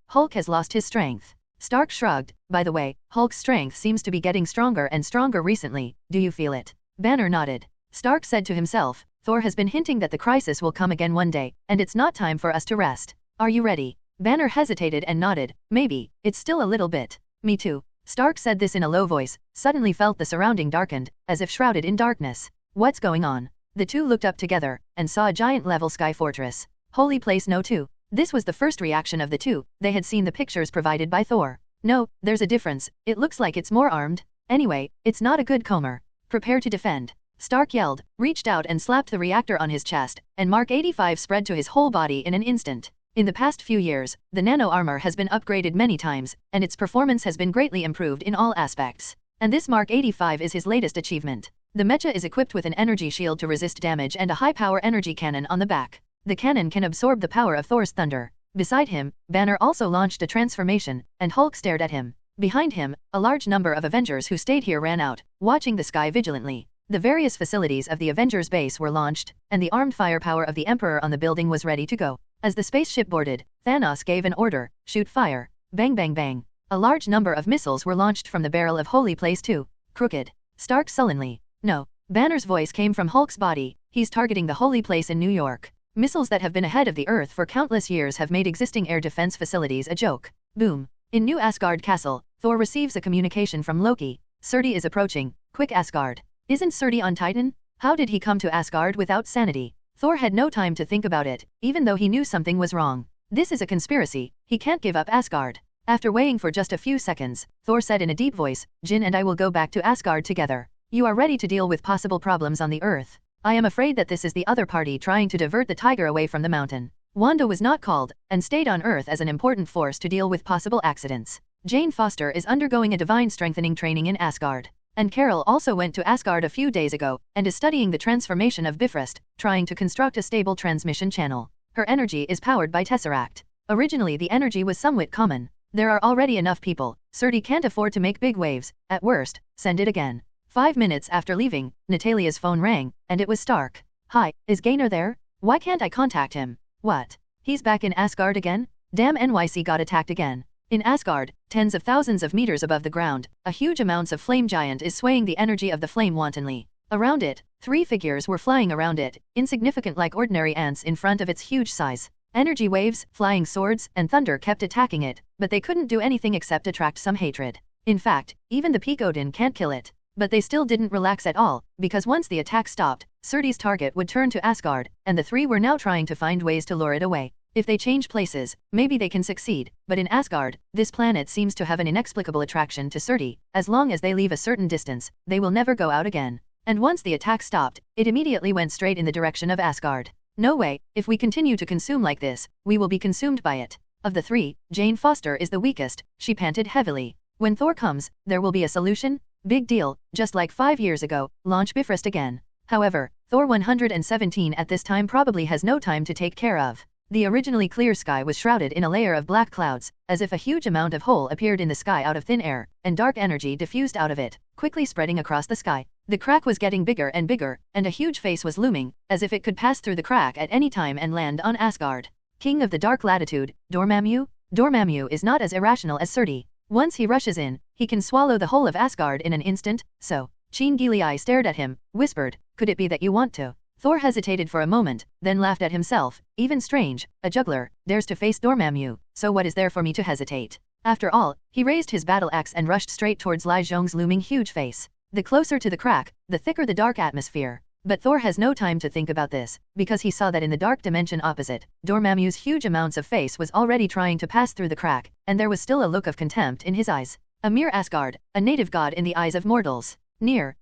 Hulk has lost his strength. Stark shrugged. By the way, Hulk's strength seems to be getting stronger and stronger recently. Do you feel it? Banner nodded. Stark said to himself, Thor has been hinting that the crisis will come again one day, and it's not time for us to rest. Are you ready? Banner hesitated and nodded. Maybe, it's still a little bit. Me too. Stark said this in a low voice, suddenly felt the surrounding darkened, as if shrouded in darkness. What's going on? The two looked up together, and saw a giant level sky fortress. Holy Place No. 2. This was the first reaction of the two. They had seen the pictures provided by Thor. No, there's a difference. It looks like it's more armed. Anyway, it's not a good comer. Prepare to defend. Stark yelled, reached out and slapped the reactor on his chest, and Mark 85 spread to his whole body in an instant. In the past few years, the nano armor has been upgraded many times, and its performance has been greatly improved in all aspects. And this Mark 85 is his latest achievement. The mecha is equipped with an energy shield to resist damage and a high-power energy cannon on the back. The cannon can absorb the power of Thor's thunder. Beside him, Banner also launched a transformation, and Hulk stared at him. Behind him, a large number of Avengers who stayed here ran out, watching the sky vigilantly. The various facilities of the Avengers base were launched, and the armed firepower of the Emperor on the building was ready to go. As the spaceship boarded, Thanos gave an order, shoot fire. Bang bang bang. A large number of missiles were launched from the barrel of Holy Place 2. Crooked. Stark sullenly. No. Banner's voice came from Hulk's body. He's targeting the Holy Place in New York. Missiles that have been ahead of the Earth for countless years have made existing air defense facilities a joke. Boom. In New Asgard Castle, Thor receives a communication from Loki. Surtur is approaching. Quick Asgard. Isn't Surtur on Titan? How did he come to Asgard without sanity? Thor had no time to think about it, even though he knew something was wrong. This is a conspiracy. He can't give up Asgard. After weighing for just a few seconds, Thor said in a deep voice, Jin and I will go back to Asgard together. You are ready to deal with possible problems on the Earth. I am afraid that this is the other party trying to divert the tiger away from the mountain. Wanda was not called, and stayed on Earth as an important force to deal with possible accidents. Jane Foster is undergoing a divine strengthening training in Asgard. And Carol also went to Asgard a few days ago, and is studying the transformation of Bifrost, trying to construct a stable transmission channel. Her energy is powered by Tesseract. Originally the energy was somewhat common. There are already enough people. Surtur can't afford to make big waves. At worst, send it again. 5 minutes after leaving, Natalia's phone rang, and it was Stark. Hi, is Gaynor there? Why can't I contact him? What? He's back in Asgard again? Damn, NYC got attacked again. In Asgard, tens of thousands of meters above the ground, a huge amounts of flame giant is swaying the energy of the flame wantonly. Around it, 3 figures were flying around it, insignificant like ordinary ants in front of its huge size. Energy waves, flying swords, and thunder kept attacking it, but they couldn't do anything except attract some hatred. In fact, even the peak Odin can't kill it. But they still didn't relax at all, because once the attack stopped, Surtur's target would turn to Asgard, and the 3 were now trying to find ways to lure it away. If they change places, maybe they can succeed, but in Asgard, this planet seems to have an inexplicable attraction to Surtur. As long as they leave a certain distance, they will never go out again. And once the attack stopped, it immediately went straight in the direction of Asgard. No way, if we continue to consume like this, we will be consumed by it. Of the 3, Jane Foster is the weakest. She panted heavily. When Thor comes, there will be a solution? Big deal, just like 5 years ago, launch Bifrost again. However, Thor 117 at this time probably has no time to take care of. The originally clear sky was shrouded in a layer of black clouds, as if a huge amount of hole appeared in the sky out of thin air, and dark energy diffused out of it, quickly spreading across the sky. The crack was getting bigger and bigger, and a huge face was looming, as if it could pass through the crack at any time and land on Asgard. King of the Dark Latitude, Dormammu? Dormammu is not as irrational as Surtur. Once he rushes in, he can swallow the whole of Asgard in an instant, so. Chin Gilei stared at him, whispered, could it be that you want to? Thor hesitated for a moment, then laughed at himself. Even strange, a juggler dares to face Dormammu, so what is there for me to hesitate? After all, he raised his battle axe and rushed straight towards Li Zhong's looming huge face. The closer to the crack, the thicker the dark atmosphere. But Thor has no time to think about this, because he saw that in the dark dimension opposite, Dormammu's huge amounts of face was already trying to pass through the crack, and there was still a look of contempt in his eyes. A mere Asgard, a native god in the eyes of mortals. Near.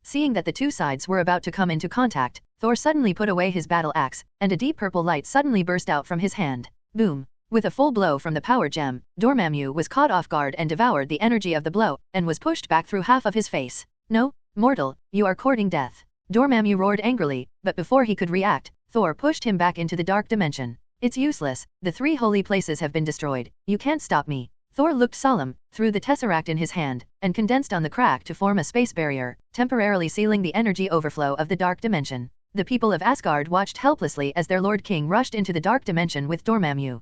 Seeing that the two sides were about to come into contact, Thor suddenly put away his battle axe, and a deep purple light suddenly burst out from his hand. Boom! With a full blow from the power gem, Dormammu was caught off guard and devoured the energy of the blow, and was pushed back through half of his face. No, mortal, you are courting death. Dormammu roared angrily, but before he could react, Thor pushed him back into the dark dimension. It's useless, the three holy places have been destroyed, you can't stop me. Thor looked solemn, threw the tesseract in his hand, and condensed on the crack to form a space barrier, temporarily sealing the energy overflow of the dark dimension. The people of Asgard watched helplessly as their Lord King rushed into the dark dimension with Dormammu.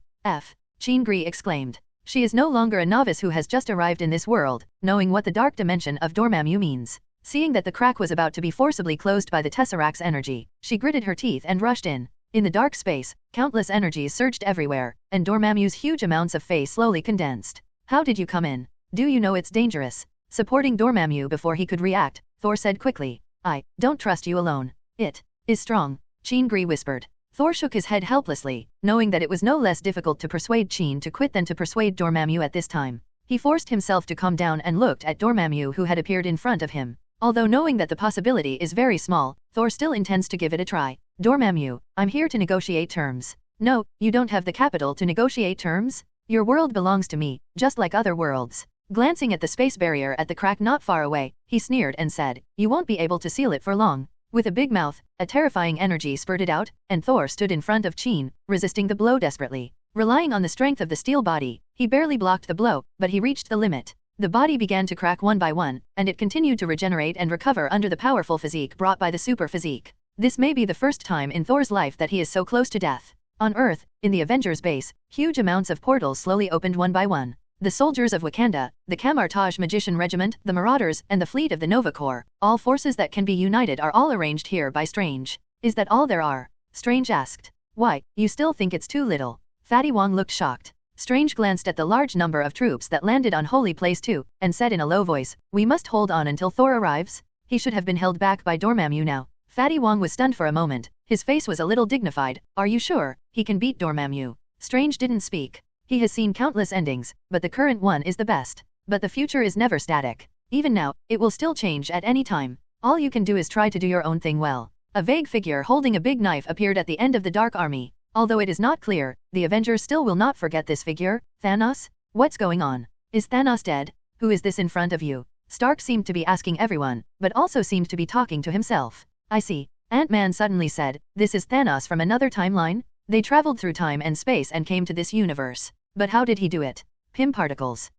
Jean exclaimed. She is no longer a novice who has just arrived in this world, knowing what the dark dimension of Dormammu means. Seeing that the crack was about to be forcibly closed by the tesseract's energy, she gritted her teeth and rushed in. In the dark space, countless energies surged everywhere, and Dormammu's huge amounts of face slowly condensed. How did you come in? Do you know it's dangerous? Supporting Dormammu before he could react, Thor said quickly. I don't trust you alone. It is strong, Jean whispered. Thor shook his head helplessly, knowing that it was no less difficult to persuade Jean to quit than to persuade Dormammu at this time. He forced himself to calm down and looked at Dormammu who had appeared in front of him. Although knowing that the possibility is very small, Thor still intends to give it a try. Dormammu, I'm here to negotiate terms. No, you don't have the capital to negotiate terms? Your world belongs to me, just like other worlds. Glancing at the space barrier at the crack not far away, he sneered and said, you won't be able to seal it for long. With a big mouth, a terrifying energy spurted out, and Thor stood in front of Jean, resisting the blow desperately. Relying on the strength of the steel body, he barely blocked the blow, but he reached the limit. The body began to crack one by one, and it continued to regenerate and recover under the powerful physique brought by the super physique. This may be the first time in Thor's life that he is so close to death. On Earth, in the Avengers base, huge amounts of portals slowly opened one by one. The soldiers of Wakanda, the Camartage Magician Regiment, the Marauders, and the fleet of the Nova Corps, all forces that can be united are all arranged here by Strange. Is that all there are? Strange asked. Why, you still think it's too little? Fatty Wong looked shocked. Strange glanced at the large number of troops that landed on Holy Place too, and said in a low voice, we must hold on until Thor arrives? He should have been held back by Dormammu now. Fatty Wong was stunned for a moment. His face was a little dignified. Are you sure he can beat Dormammu? Strange didn't speak. He has seen countless endings, but the current one is the best. But the future is never static. Even now, it will still change at any time. All you can do is try to do your own thing well. A vague figure holding a big knife appeared at the end of the Dark Army. Although it is not clear, the Avengers still will not forget this figure. Thanos? What's going on? Is Thanos dead? Who is this in front of you? Stark seemed to be asking everyone, but also seemed to be talking to himself. I see. Ant-Man suddenly said, this is Thanos from another timeline? They traveled through time and space and came to this universe. But how did he do it? Pym particles.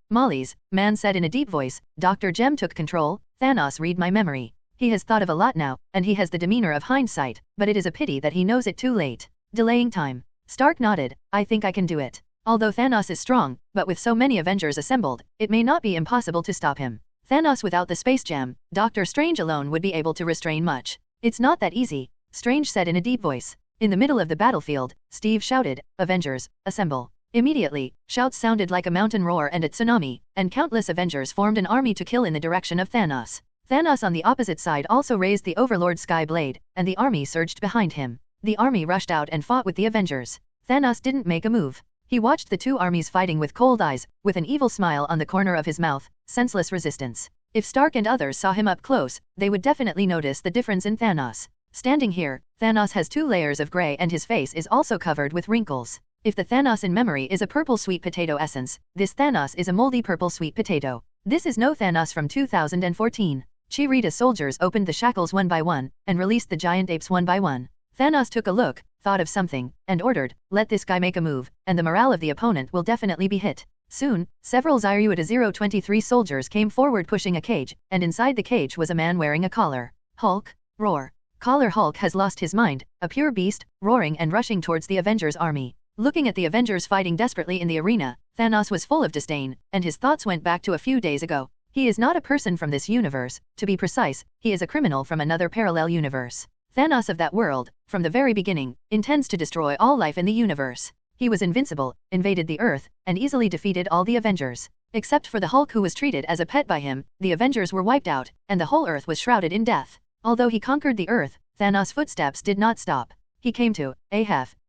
Molly's, man said in a deep voice, Dr. Jem took control. Thanos read my memory. He has thought of a lot now, and he has the demeanor of hindsight, but it is a pity that he knows it too late. Delaying time. Stark nodded, I think I can do it. Although Thanos is strong, but with so many Avengers assembled, it may not be impossible to stop him. Thanos without the space gem, Doctor Strange alone would be able to restrain much. It's not that easy, Strange said in a deep voice. In the middle of the battlefield, Steve shouted, Avengers, assemble. Immediately, shouts sounded like a mountain roar and a tsunami, and countless Avengers formed an army to kill in the direction of Thanos. Thanos on the opposite side also raised the Overlord Sky Blade, and the army surged behind him. The army rushed out and fought with the Avengers. Thanos didn't make a move. He watched the two armies fighting with cold eyes, with an evil smile on the corner of his mouth, senseless resistance. If Stark and others saw him up close, they would definitely notice the difference in Thanos. Standing here, Thanos has 2 layers of gray and his face is also covered with wrinkles. If the Thanos in memory is a purple sweet potato essence, this Thanos is a moldy purple sweet potato. This is no Thanos from 2014. Chirita soldiers opened the shackles one by one, and released the giant apes one by one. Thanos took a look, thought of something, and ordered, let this guy make a move, and the morale of the opponent will definitely be hit. Soon, several Zyruita 023 soldiers came forward pushing a cage, and inside the cage was a man wearing a collar. Hulk, roar. Collar Hulk has lost his mind, a pure beast, roaring and rushing towards the Avengers army. Looking at the Avengers fighting desperately in the arena, Thanos was full of disdain, and his thoughts went back to a few days ago. He is not a person from this universe, to be precise, he is a criminal from another parallel universe. Thanos of that world, from the very beginning, intends to destroy all life in the universe. He was invincible, invaded the Earth, and easily defeated all the Avengers. Except for the Hulk, who was treated as a pet by him, the Avengers were wiped out, and the whole Earth was shrouded in death. Although he conquered the Earth, Thanos' footsteps did not stop. He came to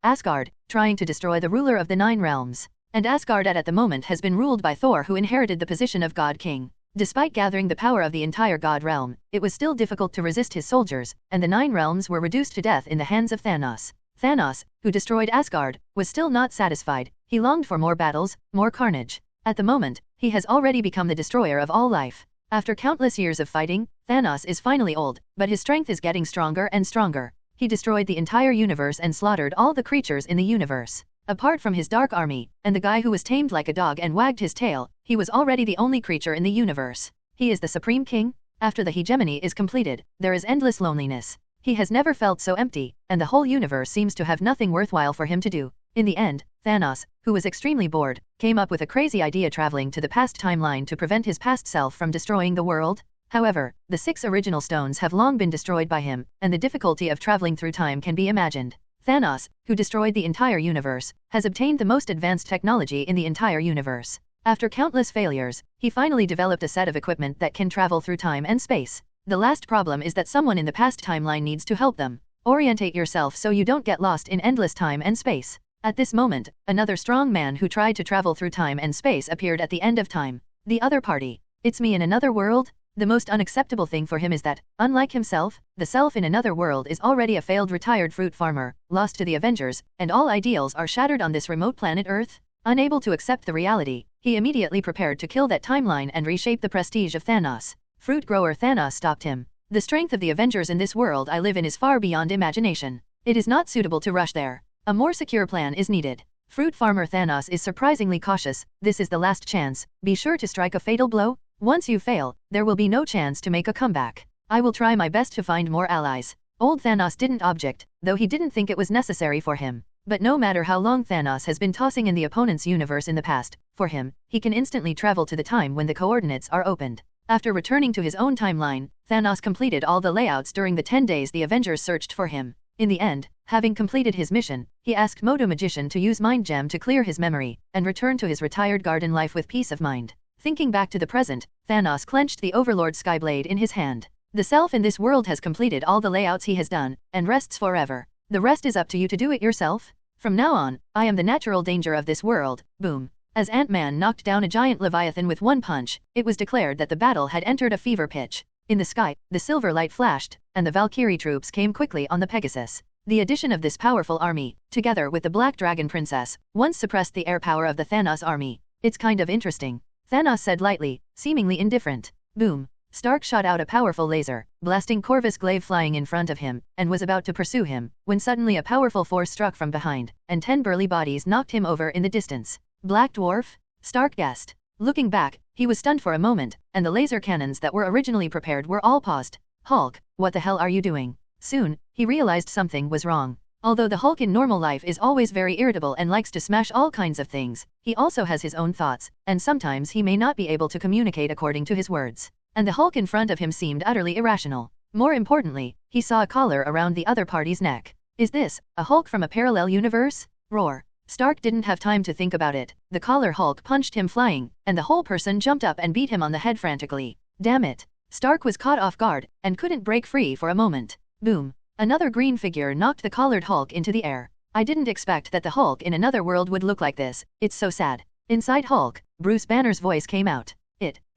Asgard, trying to destroy the ruler of the 9 realms. And Asgard at the moment has been ruled by Thor, who inherited the position of God King. Despite gathering the power of the entire God realm, it was still difficult to resist his soldiers, and the 9 realms were reduced to death in the hands of Thanos. Thanos, who destroyed Asgard, was still not satisfied. He longed for more battles, more carnage. At the moment, he has already become the destroyer of all life. After countless years of fighting, Thanos is finally old, but his strength is getting stronger and stronger. He destroyed the entire universe and slaughtered all the creatures in the universe. Apart from his dark army, and the guy who was tamed like a dog and wagged his tail, he was already the only creature in the universe. He is the Supreme King. After the hegemony is completed, there is endless loneliness. He has never felt so empty, and the whole universe seems to have nothing worthwhile for him to do. In the end, Thanos, who was extremely bored, came up with a crazy idea, traveling to the past timeline to prevent his past self from destroying the world. However, the 6 original stones have long been destroyed by him, and the difficulty of traveling through time can be imagined. Thanos, who destroyed the entire universe, has obtained the most advanced technology in the entire universe. After countless failures, he finally developed a set of equipment that can travel through time and space. The last problem is that someone in the past timeline needs to help them. Orientate yourself so you don't get lost in endless time and space. At this moment, another strong man who tried to travel through time and space appeared at the end of time. The other party. It's me in another world? The most unacceptable thing for him is that, unlike himself, the self in another world is already a failed retired fruit farmer, lost to the Avengers, and all ideals are shattered on this remote planet Earth. Unable to accept the reality, he immediately prepared to kill that timeline and reshape the prestige of Thanos. Fruit grower Thanos stopped him. The strength of the Avengers in this world I live in is far beyond imagination. It is not suitable to rush there. A more secure plan is needed. Fruit farmer Thanos is surprisingly cautious. This is the last chance. Be sure to strike a fatal blow. Once you fail, there will be no chance to make a comeback. I will try my best to find more allies. Old Thanos didn't object, though he didn't think it was necessary for him. But no matter how long Thanos has been tossing in the opponent's universe in the past, for him, he can instantly travel to the time when the coordinates are opened. After returning to his own timeline, Thanos completed all the layouts during the 10 days the Avengers searched for him. In the end, having completed his mission, he asked Moto Magician to use Mind Gem to clear his memory, and return to his retired garden life with peace of mind. Thinking back to the present, Thanos clenched the Overlord Skyblade in his hand. The self in this world has completed all the layouts he has done, and rests forever. The rest is up to you to do it yourself. From now on, I am the natural danger of this world. Boom. As Ant-Man knocked down a giant Leviathan with one punch, it was declared that the battle had entered a fever pitch. In the sky, the silver light flashed, and the Valkyrie troops came quickly on the Pegasus. The addition of this powerful army, together with the Black Dragon Princess, once suppressed the air power of the Thanos army. It's kind of interesting, Thanos said lightly, seemingly indifferent. Boom. Stark shot out a powerful laser, blasting Corvus Glaive flying in front of him, and was about to pursue him, when suddenly a powerful force struck from behind, and 10 burly bodies knocked him over in the distance. Black Dwarf? Stark guessed. Looking back, he was stunned for a moment, and the laser cannons that were originally prepared were all paused. Hulk, what the hell are you doing? Soon, he realized something was wrong. Although the Hulk in normal life is always very irritable and likes to smash all kinds of things, he also has his own thoughts, and sometimes he may not be able to communicate according to his words. And the Hulk in front of him seemed utterly irrational. More importantly, he saw a collar around the other party's neck. Is this a Hulk from a parallel universe? Roar. Stark didn't have time to think about it. The collar Hulk punched him flying, and the whole person jumped up and beat him on the head frantically. Damn it. Stark was caught off guard, and couldn't break free for a moment. Boom. Another green figure knocked the collared Hulk into the air. I didn't expect that the Hulk in another world would look like this. It's so sad. Inside Hulk, Bruce Banner's voice came out.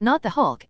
Not the Hulk.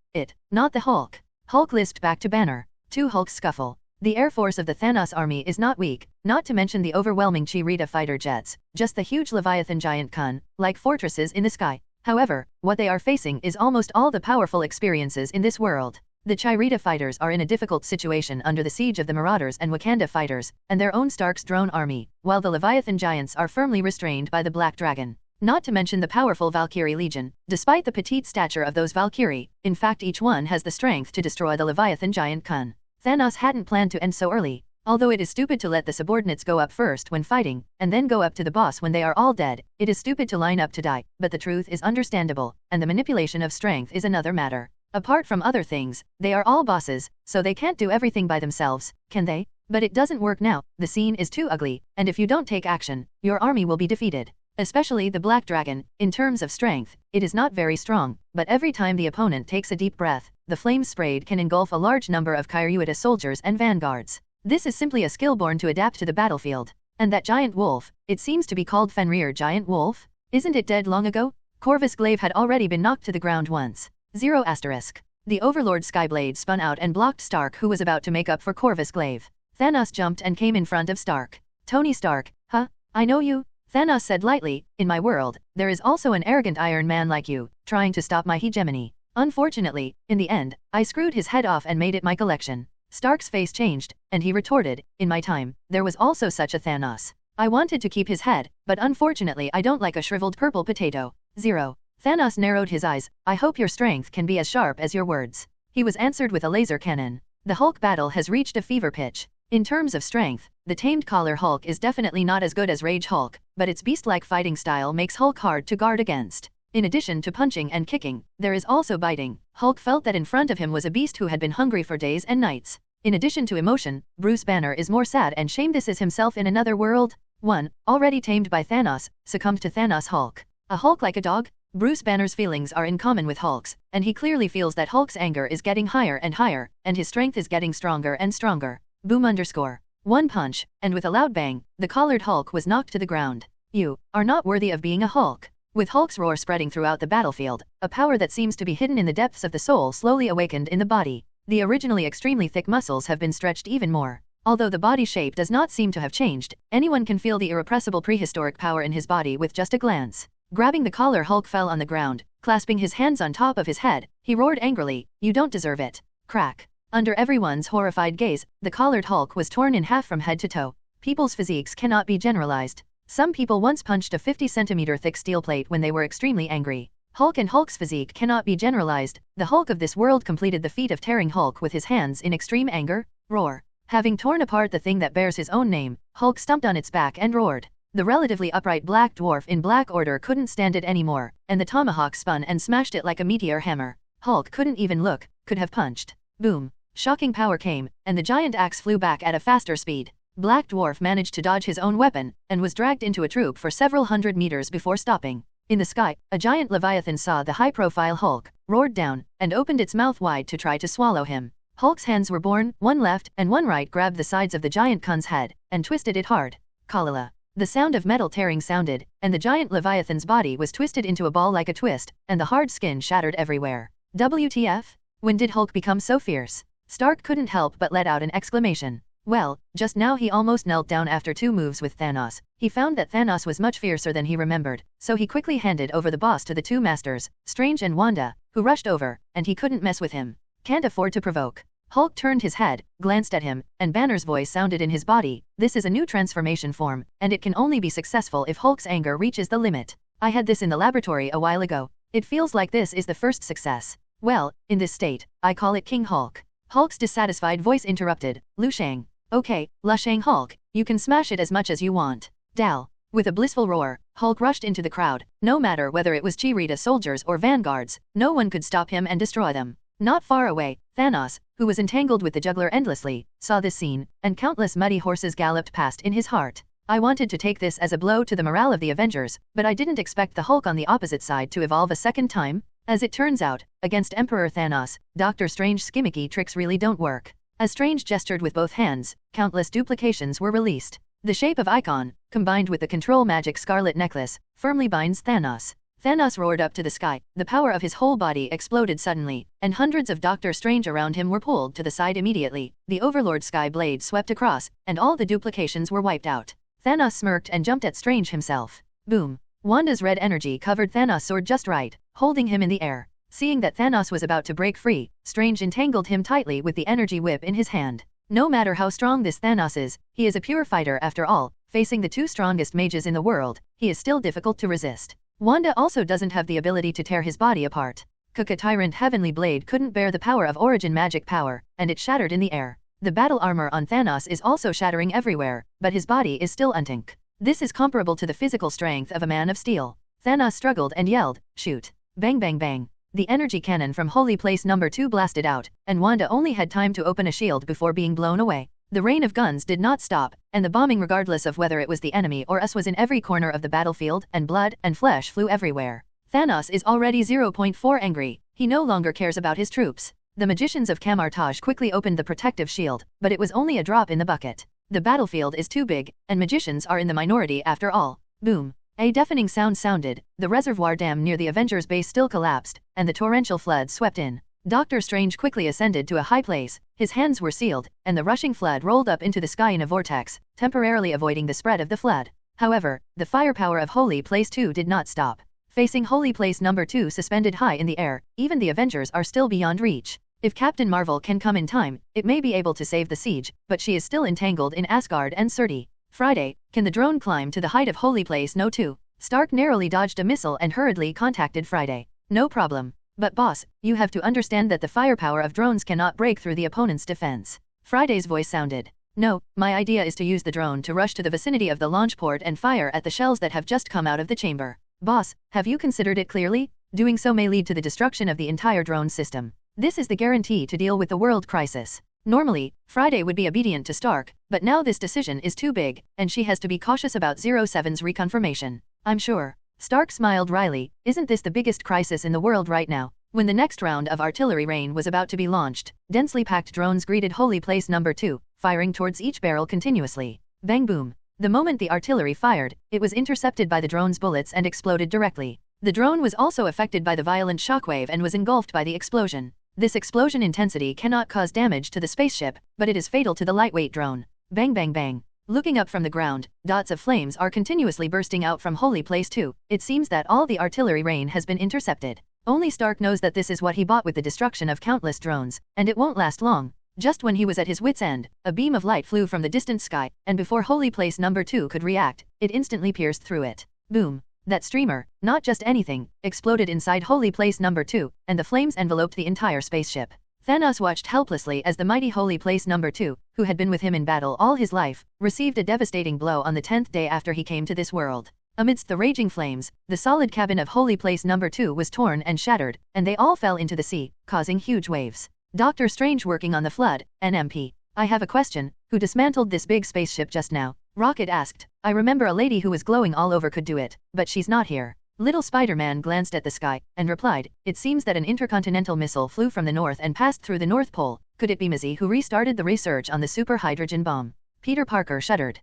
Not the Hulk. Hulk lisped back to Banner. 2 Hulks scuffle. The air force of the Thanos army is not weak, not to mention the overwhelming Chirita fighter jets, just the huge Leviathan giant Kun, like fortresses in the sky. However, what they are facing is almost all the powerful experiences in this world. The Chirita fighters are in a difficult situation under the siege of the Marauders and Wakanda fighters, and their own Stark's drone army, while the Leviathan giants are firmly restrained by the Black Dragon. Not to mention the powerful Valkyrie Legion. Despite the petite stature of those Valkyrie, in fact each one has the strength to destroy the Leviathan giant Kun. Thanos hadn't planned to end so early. Although it is stupid to let the subordinates go up first when fighting, and then go up to the boss when they are all dead, it is stupid to line up to die, but the truth is understandable, and the manipulation of strength is another matter. Apart from other things, they are all bosses, so they can't do everything by themselves, can they? But it doesn't work now, the scene is too ugly, and if you don't take action, your army will be defeated. Especially the Black Dragon, in terms of strength, it is not very strong, but every time the opponent takes a deep breath, the flames sprayed can engulf a large number of Kyriuita soldiers and vanguards. This is simply a skill born to adapt to the battlefield. And that giant wolf, it seems to be called Fenrir Giant Wolf? Isn't it dead long ago? Corvus Glaive had already been knocked to the ground once. 0*. The Overlord Skyblade spun out and blocked Stark, who was about to make up for Corvus Glaive. Thanos jumped and came in front of Stark. Tony Stark, huh? I know you? Thanos said lightly, in my world, there is also an arrogant Iron Man like you, trying to stop my hegemony. Unfortunately, in the end, I screwed his head off and made it my collection. Stark's face changed, and he retorted, in my time, there was also such a Thanos. I wanted to keep his head, but unfortunately I don't like a shriveled purple potato. 0. Thanos narrowed his eyes, I hope your strength can be as sharp as your words. He was answered with a laser cannon. The Hulk battle has reached a fever pitch. In terms of strength, the tamed collar Hulk is definitely not as good as Rage Hulk, but its beast-like fighting style makes Hulk hard to guard against. In addition to punching and kicking, there is also biting. Hulk felt that in front of him was a beast who had been hungry for days and nights. In addition to emotion, Bruce Banner is more sad and shamed. This is himself in another world. 1. Already tamed by Thanos, succumbed to Thanos Hulk. A Hulk like a dog? Bruce Banner's feelings are in common with Hulk's, and he clearly feels that Hulk's anger is getting higher and higher, and his strength is getting stronger and stronger. Boom _ one punch, and with a loud bang, the collared Hulk was knocked to the ground. You are not worthy of being a Hulk. With Hulk's roar spreading throughout the battlefield, a power that seems to be hidden in the depths of the soul slowly awakened in the body. The originally extremely thick muscles have been stretched even more. Although the body shape does not seem to have changed, anyone can feel the irrepressible prehistoric power in his body with just a glance. Grabbing the collar, Hulk fell on the ground. Clasping his hands on top of his head, he roared angrily, "You don't deserve it." Crack. Under everyone's horrified gaze, the collared Hulk was torn in half from head to toe. People's physiques cannot be generalized. Some people once punched a 50-centimeter thick steel plate when they were extremely angry. Hulk and Hulk's physique cannot be generalized. The Hulk of this world completed the feat of tearing Hulk with his hands in extreme anger. Roar. Having torn apart the thing that bears his own name, Hulk stumped on its back and roared. The relatively upright black dwarf in Black Order couldn't stand it anymore, and the tomahawk spun and smashed it like a meteor hammer. Hulk couldn't even look, could have punched. Boom. Shocking power came, and the giant axe flew back at a faster speed. Black Dwarf managed to dodge his own weapon, and was dragged into a troop for several hundred meters before stopping. In the sky, a giant leviathan saw the high-profile Hulk, roared down, and opened its mouth wide to try to swallow him. Hulk's hands were born, one left and one right grabbed the sides of the giant Kun's head, and twisted it hard. Kalala. The sound of metal tearing sounded, and the giant leviathan's body was twisted into a ball like a twist, and the hard skin shattered everywhere. WTF? When did Hulk become so fierce? Stark couldn't help but let out an exclamation. Well, just now he almost knelt down after 2 moves with Thanos. He found that Thanos was much fiercer than he remembered, so he quickly handed over the boss to the 2 masters, Strange and Wanda, who rushed over, and he couldn't mess with him. Can't afford to provoke. Hulk turned his head, glanced at him, and Banner's voice sounded in his body. This is a new transformation form, and it can only be successful if Hulk's anger reaches the limit. I had this in the laboratory a while ago. It feels like this is the first success. Well, in this state, I call it King Hulk. Hulk's dissatisfied voice interrupted. Lu Shang. Okay, La Shang Hulk, you can smash it as much as you want. Dal. With a blissful roar, Hulk rushed into the crowd. No matter whether it was Cheetah soldiers or vanguards, no one could stop him and destroy them. Not far away, Thanos, who was entangled with the juggler endlessly, saw this scene, and countless muddy horses galloped past in his heart. I wanted to take this as a blow to the morale of the Avengers, but I didn't expect the Hulk on the opposite side to evolve a second time. As it turns out, against Emperor Thanos, Doctor Strange's gimmicky tricks really don't work. As Strange gestured with both hands, countless duplications were released. The shape of Icon, combined with the control magic Scarlet Necklace, firmly binds Thanos. Thanos roared up to the sky, the power of his whole body exploded suddenly, and hundreds of Doctor Strange around him were pulled to the side immediately. The Overlord Sky Blade swept across, and all the duplications were wiped out. Thanos smirked and jumped at Strange himself. Boom. Wanda's red energy covered Thanos' sword just right, holding him in the air. Seeing that Thanos was about to break free, Strange entangled him tightly with the energy whip in his hand. No matter how strong this Thanos is, he is a pure fighter after all. Facing the 2 strongest mages in the world, he is still difficult to resist. Wanda also doesn't have the ability to tear his body apart. Kuka Tyrant Heavenly Blade couldn't bear the power of Origin magic power, and it shattered in the air. The battle armor on Thanos is also shattering everywhere, but his body is still untink. This is comparable to the physical strength of a man of steel. Thanos struggled and yelled, "Shoot." Bang bang bang. The energy cannon from Holy Place number 2 blasted out, and Wanda only had time to open a shield before being blown away. The rain of guns did not stop, and the bombing, regardless of whether it was the enemy or us, was in every corner of the battlefield, and blood and flesh flew everywhere. Thanos is already 0.4 angry. He no longer cares about his troops. The magicians of Camartage quickly opened the protective shield, but it was only a drop in the bucket. The battlefield is too big, and magicians are in the minority after all. Boom. A deafening sound sounded, the reservoir dam near the Avengers base still collapsed, and the torrential flood swept in. Doctor Strange quickly ascended to a high place, his hands were sealed, and the rushing flood rolled up into the sky in a vortex, temporarily avoiding the spread of the flood. However, the firepower of Holy Place 2 did not stop. Facing Holy Place number 2 suspended high in the air, even the Avengers are still beyond reach. If Captain Marvel can come in time, it may be able to save the siege, but she is still entangled in Asgard and Surtur. Friday, can the drone climb to the height of Holy Place No 2? Stark narrowly dodged a missile and hurriedly contacted Friday. No problem. But boss, you have to understand that the firepower of drones cannot break through the opponent's defense. Friday's voice sounded. No, my idea is to use the drone to rush to the vicinity of the launch port and fire at the shells that have just come out of the chamber. Boss, have you considered it clearly? Doing so may lead to the destruction of the entire drone system. This is the guarantee to deal with the world crisis. Normally, Friday would be obedient to Stark, but now this decision is too big, and she has to be cautious about 07's reconfirmation. I'm sure. Stark smiled wryly. Isn't this the biggest crisis in the world right now? When the next round of artillery rain was about to be launched, densely packed drones greeted Holy Place number 2, firing towards each barrel continuously. Bang boom. The moment the artillery fired, it was intercepted by the drone's bullets and exploded directly. The drone was also affected by the violent shockwave and was engulfed by the explosion. This explosion intensity cannot cause damage to the spaceship, but it is fatal to the lightweight drone. Bang bang bang. Looking up from the ground, dots of flames are continuously bursting out from Holy Place 2. It seems that all the artillery rain has been intercepted. Only Stark knows that this is what he bought with the destruction of countless drones, and it won't last long. Just when he was at his wit's end, a beam of light flew from the distant sky, and before Holy Place number 2 could react, it instantly pierced through it. Boom. That streamer, not just anything, exploded inside Holy Place number 2, and the flames enveloped the entire spaceship. Thanos watched helplessly as the mighty Holy Place number 2, who had been with him in battle all his life, received a devastating blow on the 10th day after he came to this world. Amidst the raging flames, the solid cabin of Holy Place number 2 was torn and shattered, and they all fell into the sea, causing huge waves. Doctor Strange working on the flood, NMP. I have a question, who dismantled this big spaceship just now? Rocket asked. I remember a lady who was glowing all over could do it, but she's not here. Little Spider-Man glanced at the sky, and replied, it seems that an intercontinental missile flew from the north and passed through the North Pole. Could it be Mizzy who restarted the research on the super hydrogen bomb? Peter Parker shuddered.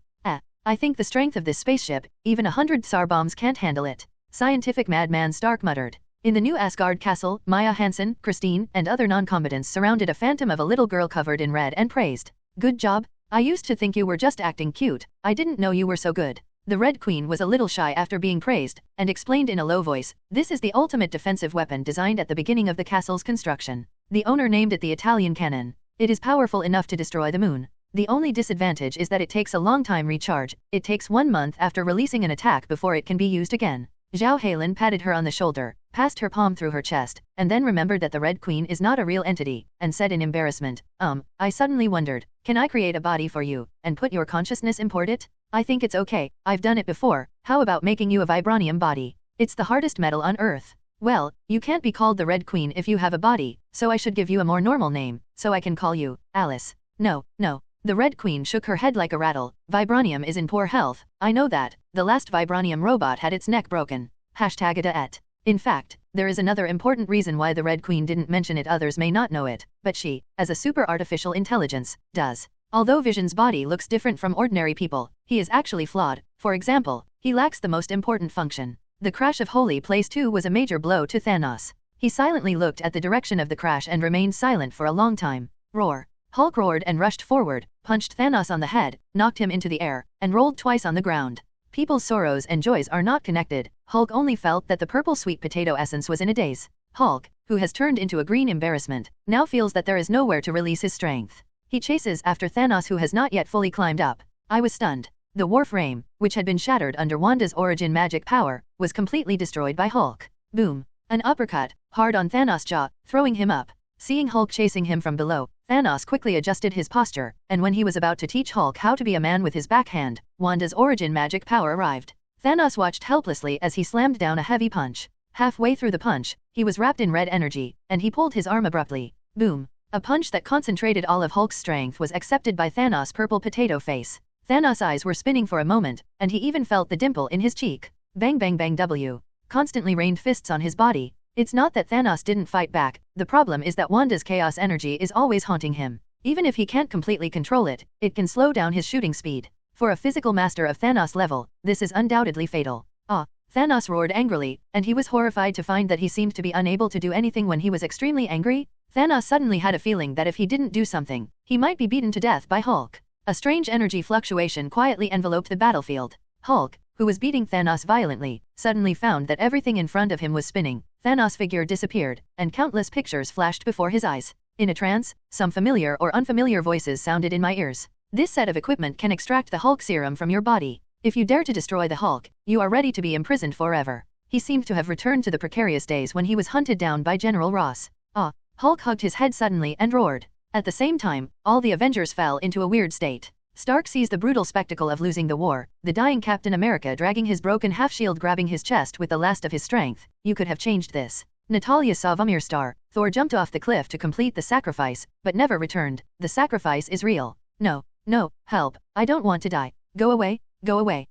I think the strength of this spaceship, even 100 SAR bombs can't handle it. Scientific madman Stark muttered. In the new Asgard castle, Maya Hansen, Christine, and other non-combatants surrounded a phantom of a little girl covered in red and praised. Good job. I used to think you were just acting cute. I didn't know you were so good. The Red Queen was a little shy after being praised, and explained in a low voice, this is the ultimate defensive weapon designed at the beginning of the castle's construction. The owner named it the Italian cannon. It is powerful enough to destroy the moon. The only disadvantage is that it takes a long time recharge. It takes 1 month after releasing an attack before it can be used again. Zhao Helen patted her on the shoulder, passed her palm through her chest, and then remembered that the Red Queen is not a real entity, and said in embarrassment, I suddenly wondered, can I create a body for you, and put your consciousness import it? I think it's okay, I've done it before. How about making you a vibranium body? It's the hardest metal on Earth. Well, you can't be called the Red Queen if you have a body, so I should give you a more normal name, so I can call you Alice. No. The Red Queen shook her head like a rattle. Vibranium is in poor health. I know that. The last vibranium robot had its neck broken. #adaet. In fact, there is another important reason why the Red Queen didn't mention it. Others may not know it, but she, as a super artificial intelligence, does. Although Vision's body looks different from ordinary people, he is actually flawed. For example, he lacks the most important function. The crash of Holy Place 2 was a major blow to Thanos. He silently looked at the direction of the crash and remained silent for a long time. Roar. Hulk roared and rushed forward, punched Thanos on the head, knocked him into the air, and rolled twice on the ground. People's sorrows and joys are not connected. Hulk only felt that the purple sweet potato essence was in a daze. Hulk, who has turned into a green embarrassment, now feels that there is nowhere to release his strength. He chases after Thanos, who has not yet fully climbed up. I was stunned. The Warframe, which had been shattered under Wanda's origin magic power, was completely destroyed by Hulk. Boom. An uppercut, hard on Thanos' jaw, throwing him up. Seeing Hulk chasing him from below, Thanos quickly adjusted his posture, and when he was about to teach Hulk how to be a man with his backhand, Wanda's origin magic power arrived. Thanos watched helplessly as he slammed down a heavy punch. Halfway through the punch, he was wrapped in red energy, and he pulled his arm abruptly. Boom. A punch that concentrated all of Hulk's strength was accepted by Thanos' purple potato face. Thanos' eyes were spinning for a moment, and he even felt the dimple in his cheek. Bang bang bang W. Constantly rained fists on his body. It's not that Thanos didn't fight back, the problem is that Wanda's chaos energy is always haunting him. Even if he can't completely control it, it can slow down his shooting speed. For a physical master of Thanos level, this is undoubtedly fatal. Thanos roared angrily, and he was horrified to find that he seemed to be unable to do anything when he was extremely angry. Thanos suddenly had a feeling that if he didn't do something, he might be beaten to death by Hulk. A strange energy fluctuation quietly enveloped the battlefield. Hulk, who was beating Thanos violently, suddenly found that everything in front of him was spinning. Thanos' figure disappeared, and countless pictures flashed before his eyes. In a trance, some familiar or unfamiliar voices sounded in my ears. This set of equipment can extract the Hulk serum from your body. If you dare to destroy the Hulk, you are ready to be imprisoned forever. He seemed to have returned to the precarious days when he was hunted down by General Ross. Hulk hugged his head suddenly and roared. At the same time, all the Avengers fell into a weird state. Stark sees the brutal spectacle of losing the war, the dying Captain America dragging his broken half-shield, grabbing his chest with the last of his strength. You could have changed this. Natalia saw Vamir star. Thor jumped off the cliff to complete the sacrifice, but never returned. The sacrifice is real. No, help, I don't want to die. Go away, go away.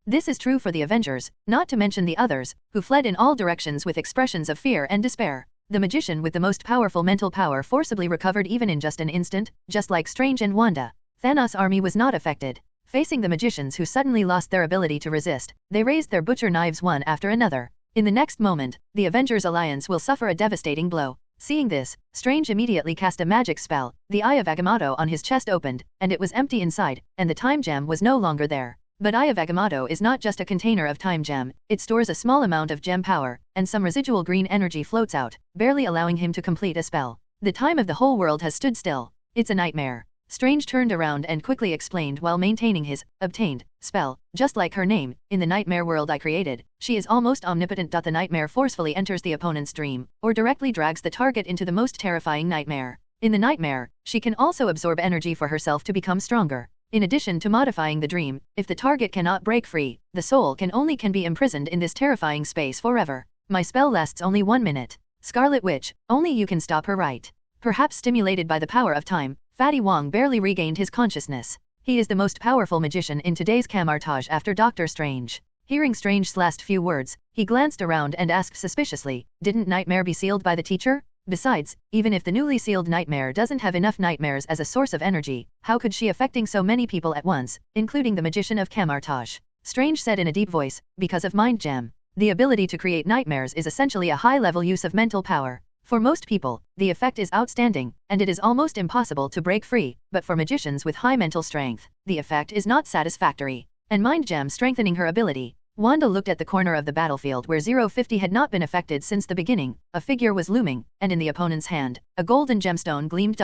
This is true for the Avengers, not to mention the others, who fled in all directions with expressions of fear and despair. The magician with the most powerful mental power forcibly recovered even in just an instant, just like Strange and Wanda. Thanos' army was not affected. Facing the magicians who suddenly lost their ability to resist, they raised their butcher knives one after another. In the next moment, the Avengers Alliance will suffer a devastating blow. Seeing this, Strange immediately cast a magic spell. The Eye of Agamotto on his chest opened, and it was empty inside, and the time gem was no longer there. But Eye of Agamotto is not just a container of time gem, it stores a small amount of gem power, and some residual green energy floats out, barely allowing him to complete a spell. The time of the whole world has stood still. It's a nightmare. Strange turned around and quickly explained while maintaining his obtained spell. Just like her name, in the nightmare world I created, she is almost omnipotent. The nightmare forcefully enters the opponent's dream, or directly drags the target into the most terrifying nightmare. In the nightmare, she can also absorb energy for herself to become stronger. In addition to modifying the dream, if the target cannot break free, the soul can be imprisoned in this terrifying space forever. My spell lasts only 1 minute. Scarlet Witch, only you can stop her, right? Perhaps stimulated by the power of time, Fatty Wong barely regained his consciousness. He is the most powerful magician in today's Camartage after Doctor Strange. Hearing Strange's last few words, he glanced around and asked suspiciously, didn't Nightmare be sealed by the teacher? Besides, even if the newly sealed Nightmare doesn't have enough nightmares as a source of energy, how could she affecting so many people at once, including the magician of Camartage? Strange said in a deep voice, because of Mind Gem. The ability to create nightmares is essentially a high-level use of mental power. For most people, the effect is outstanding, and it is almost impossible to break free, but for magicians with high mental strength, the effect is not satisfactory. And Mind Gem strengthening her ability. Wanda looked at the corner of the battlefield where 050 had not been affected since the beginning. A figure was looming, and in the opponent's hand, a golden gemstone gleamed.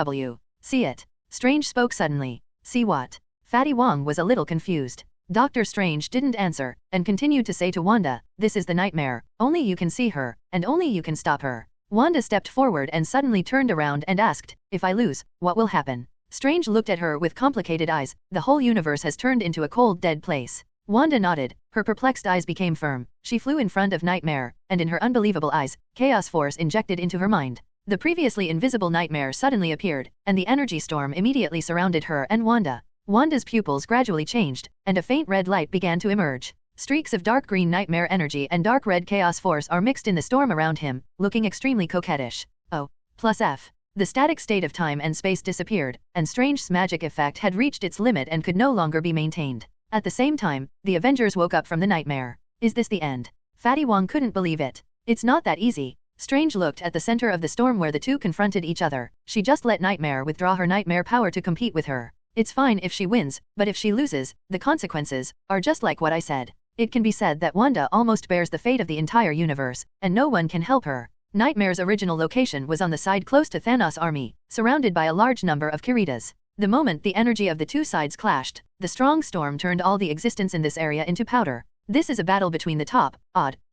See it? Strange spoke suddenly. See what? Fatty Wong was a little confused. Doctor Strange didn't answer, and continued to say to Wanda, this is the nightmare, only you can see her, and only you can stop her. Wanda stepped forward and suddenly turned around and asked, if I lose, what will happen? Strange looked at her with complicated eyes. The whole universe has turned into a cold, dead place. Wanda nodded, her perplexed eyes became firm. She flew in front of Nightmare, and in her unbelievable eyes, chaos force injected into her mind. The previously invisible Nightmare suddenly appeared, and the energy storm immediately surrounded her and Wanda. Wanda's pupils gradually changed, and a faint red light began to emerge. Streaks of dark green Nightmare energy and dark red chaos force are mixed in the storm around him, looking extremely coquettish. +F. The static state of time and space disappeared, and Strange's magic effect had reached its limit and could no longer be maintained. At the same time, the Avengers woke up from the nightmare. Is this the end? Fatty Wong couldn't believe it. It's not that easy. Strange looked at the center of the storm where the two confronted each other. She just let Nightmare withdraw her nightmare power to compete with her. It's fine if she wins, but if she loses, the consequences are just like what I said. It can be said that Wanda almost bears the fate of the entire universe, and no one can help her. Nightmare's original location was on the side close to Thanos' army, surrounded by a large number of Kiritas. The moment the energy of the two sides clashed, the strong storm turned all the existence in this area into powder. This is a battle between the top,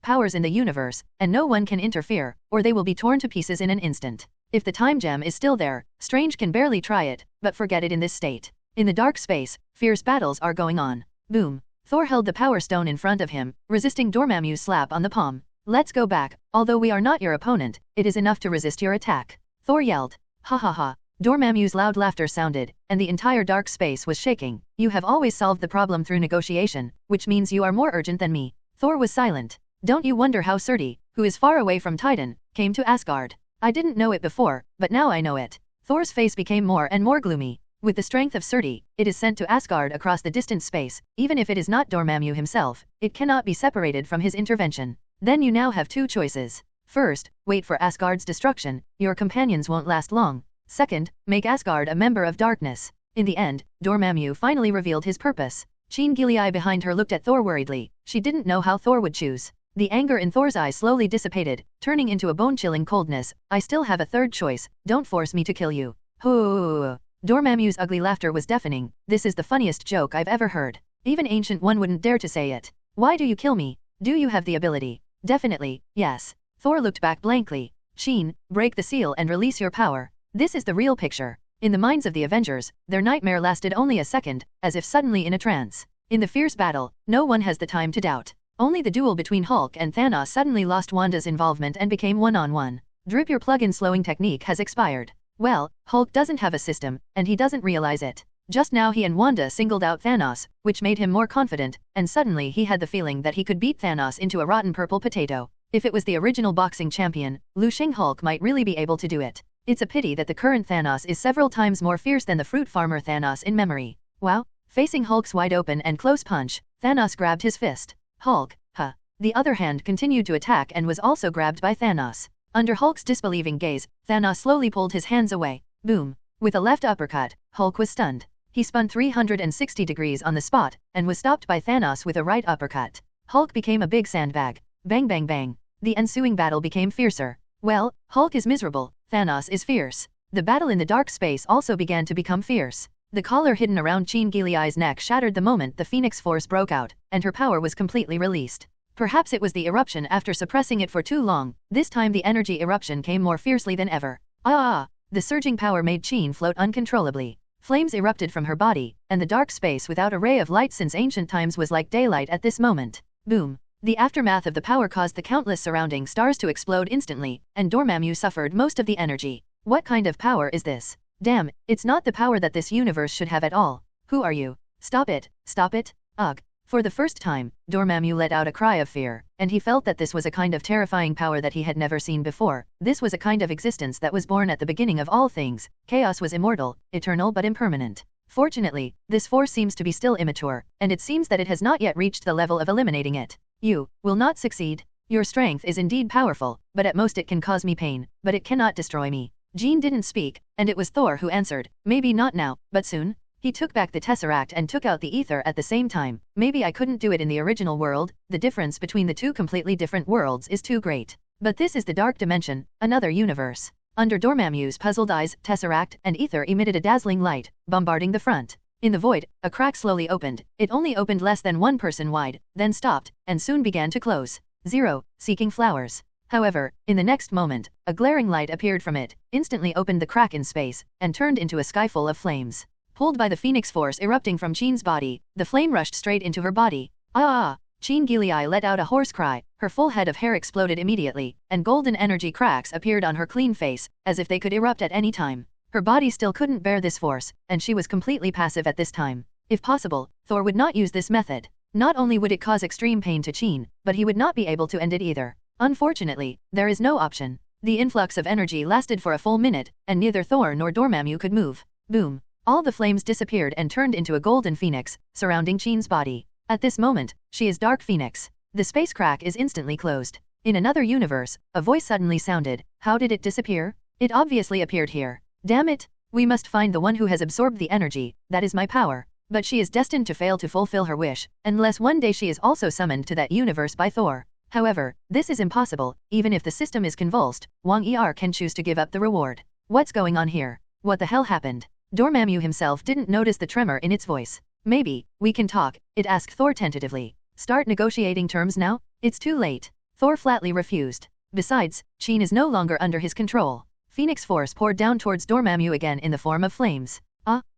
powers in the universe, and no one can interfere, or they will be torn to pieces in an instant. If the time gem is still there, Strange can barely try it, but forget it in this state. In the dark space, fierce battles are going on. Boom. Thor held the power stone in front of him, resisting Dormammu's slap on the palm. Let's go back, although we are not your opponent, it is enough to resist your attack. Thor yelled. Ha ha ha. Dormammu's loud laughter sounded, and the entire dark space was shaking. You have always solved the problem through negotiation, which means you are more urgent than me. Thor was silent. Don't you wonder how Surtur, who is far away from Titan, came to Asgard? I didn't know it before, but now I know it. Thor's face became more and more gloomy. With the strength of Surtur, it is sent to Asgard across the distant space. Even if it is not Dormammu himself, it cannot be separated from his intervention. Then you now have two choices. First, wait for Asgard's destruction. Your companions won't last long. Second, make Asgard a member of darkness. In the end, Dormammu finally revealed his purpose. Jean behind her looked at Thor worriedly. She didn't know how Thor would choose. The anger in Thor's eyes slowly dissipated, turning into a bone-chilling coldness. I still have a third choice. Don't force me to kill you. Hoo! Dormammu's ugly laughter was deafening. This is the funniest joke I've ever heard. Even Ancient One wouldn't dare to say it. Why do you kill me? Do you have the ability? Definitely, yes. Thor looked back blankly. Jean, break the seal and release your power. This is the real picture. In the minds of the Avengers, their nightmare lasted only a second, as if suddenly in a trance. In the fierce battle, no one has the time to doubt. Only the duel between Hulk and Thanos suddenly lost Wanda's involvement and became one-on-one. Drip your plug-in slowing technique has expired. Well, Hulk doesn't have a system, and he doesn't realize it. Just now he and Wanda singled out Thanos, which made him more confident, and suddenly he had the feeling that he could beat Thanos into a rotten purple potato. If it was the original boxing champion, Liu Xing Hulk might really be able to do it. It's a pity that the current Thanos is several times more fierce than the fruit farmer Thanos in memory. Wow! Facing Hulk's wide open and close punch, Thanos grabbed his fist. Hulk, huh. The other hand continued to attack and was also grabbed by Thanos. Under Hulk's disbelieving gaze, Thanos slowly pulled his hands away. Boom! With a left uppercut, Hulk was stunned. He spun 360 degrees on the spot, and was stopped by Thanos with a right uppercut. Hulk became a big sandbag. Bang bang bang. The ensuing battle became fiercer. Well, Hulk is miserable, Thanos is fierce. The battle in the dark space also began to become fierce. The collar hidden around Jean Gilliai's neck shattered the moment the Phoenix Force broke out, and her power was completely released. Perhaps it was the eruption after suppressing it for too long. This time the energy eruption came more fiercely than ever. Ah! The surging power made Jean float uncontrollably. Flames erupted from her body, and the dark space without a ray of light since ancient times was like daylight at this moment. Boom! The aftermath of the power caused the countless surrounding stars to explode instantly, and Dormammu suffered most of the energy. What kind of power is this? Damn, it's not the power that this universe should have at all. Who are you? Stop it, stop it, ugh. For the first time, Dormammu let out a cry of fear, and he felt that this was a kind of terrifying power that he had never seen before. This was a kind of existence that was born at the beginning of all things. Chaos was immortal, eternal but impermanent. Fortunately, this force seems to be still immature, and it seems that it has not yet reached the level of eliminating it. You will not succeed. Your strength is indeed powerful, but at most it can cause me pain, but it cannot destroy me. Jean didn't speak, and it was Thor who answered, maybe not now, but soon. He took back the Tesseract and took out the ether at the same time. Maybe I couldn't do it in the original world, the difference between the two completely different worlds is too great. But this is the dark dimension, another universe. Under Dormammu's puzzled eyes, Tesseract and ether emitted a dazzling light, bombarding the front. In the void, a crack slowly opened. It only opened less than 1 person wide, then stopped, and soon began to close. 0, seeking flowers. However, in the next moment, a glaring light appeared from it, instantly opened the crack in space, and turned into a sky full of flames. Pulled by the Phoenix Force erupting from Jean's body, the flame rushed straight into her body. Ah! Jean Gilliai let out a hoarse cry, her full head of hair exploded immediately, and golden energy cracks appeared on her clean face, as if they could erupt at any time. Her body still couldn't bear this force, and she was completely passive at this time. If possible, Thor would not use this method. Not only would it cause extreme pain to Jean, but he would not be able to end it either. Unfortunately, there is no option. The influx of energy lasted for a full minute, and neither Thor nor Dormammu could move. Boom! All the flames disappeared and turned into a golden phoenix, surrounding Jean's body. At this moment, she is Dark Phoenix. The space crack is instantly closed. In another universe, a voice suddenly sounded. How did it disappear? It obviously appeared here. Damn it! We must find the one who has absorbed the energy, that is my power. But she is destined to fail to fulfill her wish, unless one day she is also summoned to that universe by Thor. However, this is impossible. Even if the system is convulsed, Wang Er can choose to give up the reward. What's going on here? What the hell happened? Dormammu himself didn't notice the tremor in its voice. Maybe, we can talk, it asked Thor tentatively. Start negotiating terms now? It's too late. Thor flatly refused. Besides, Jean is no longer under his control. Phoenix Force poured down towards Dormammu again in the form of flames.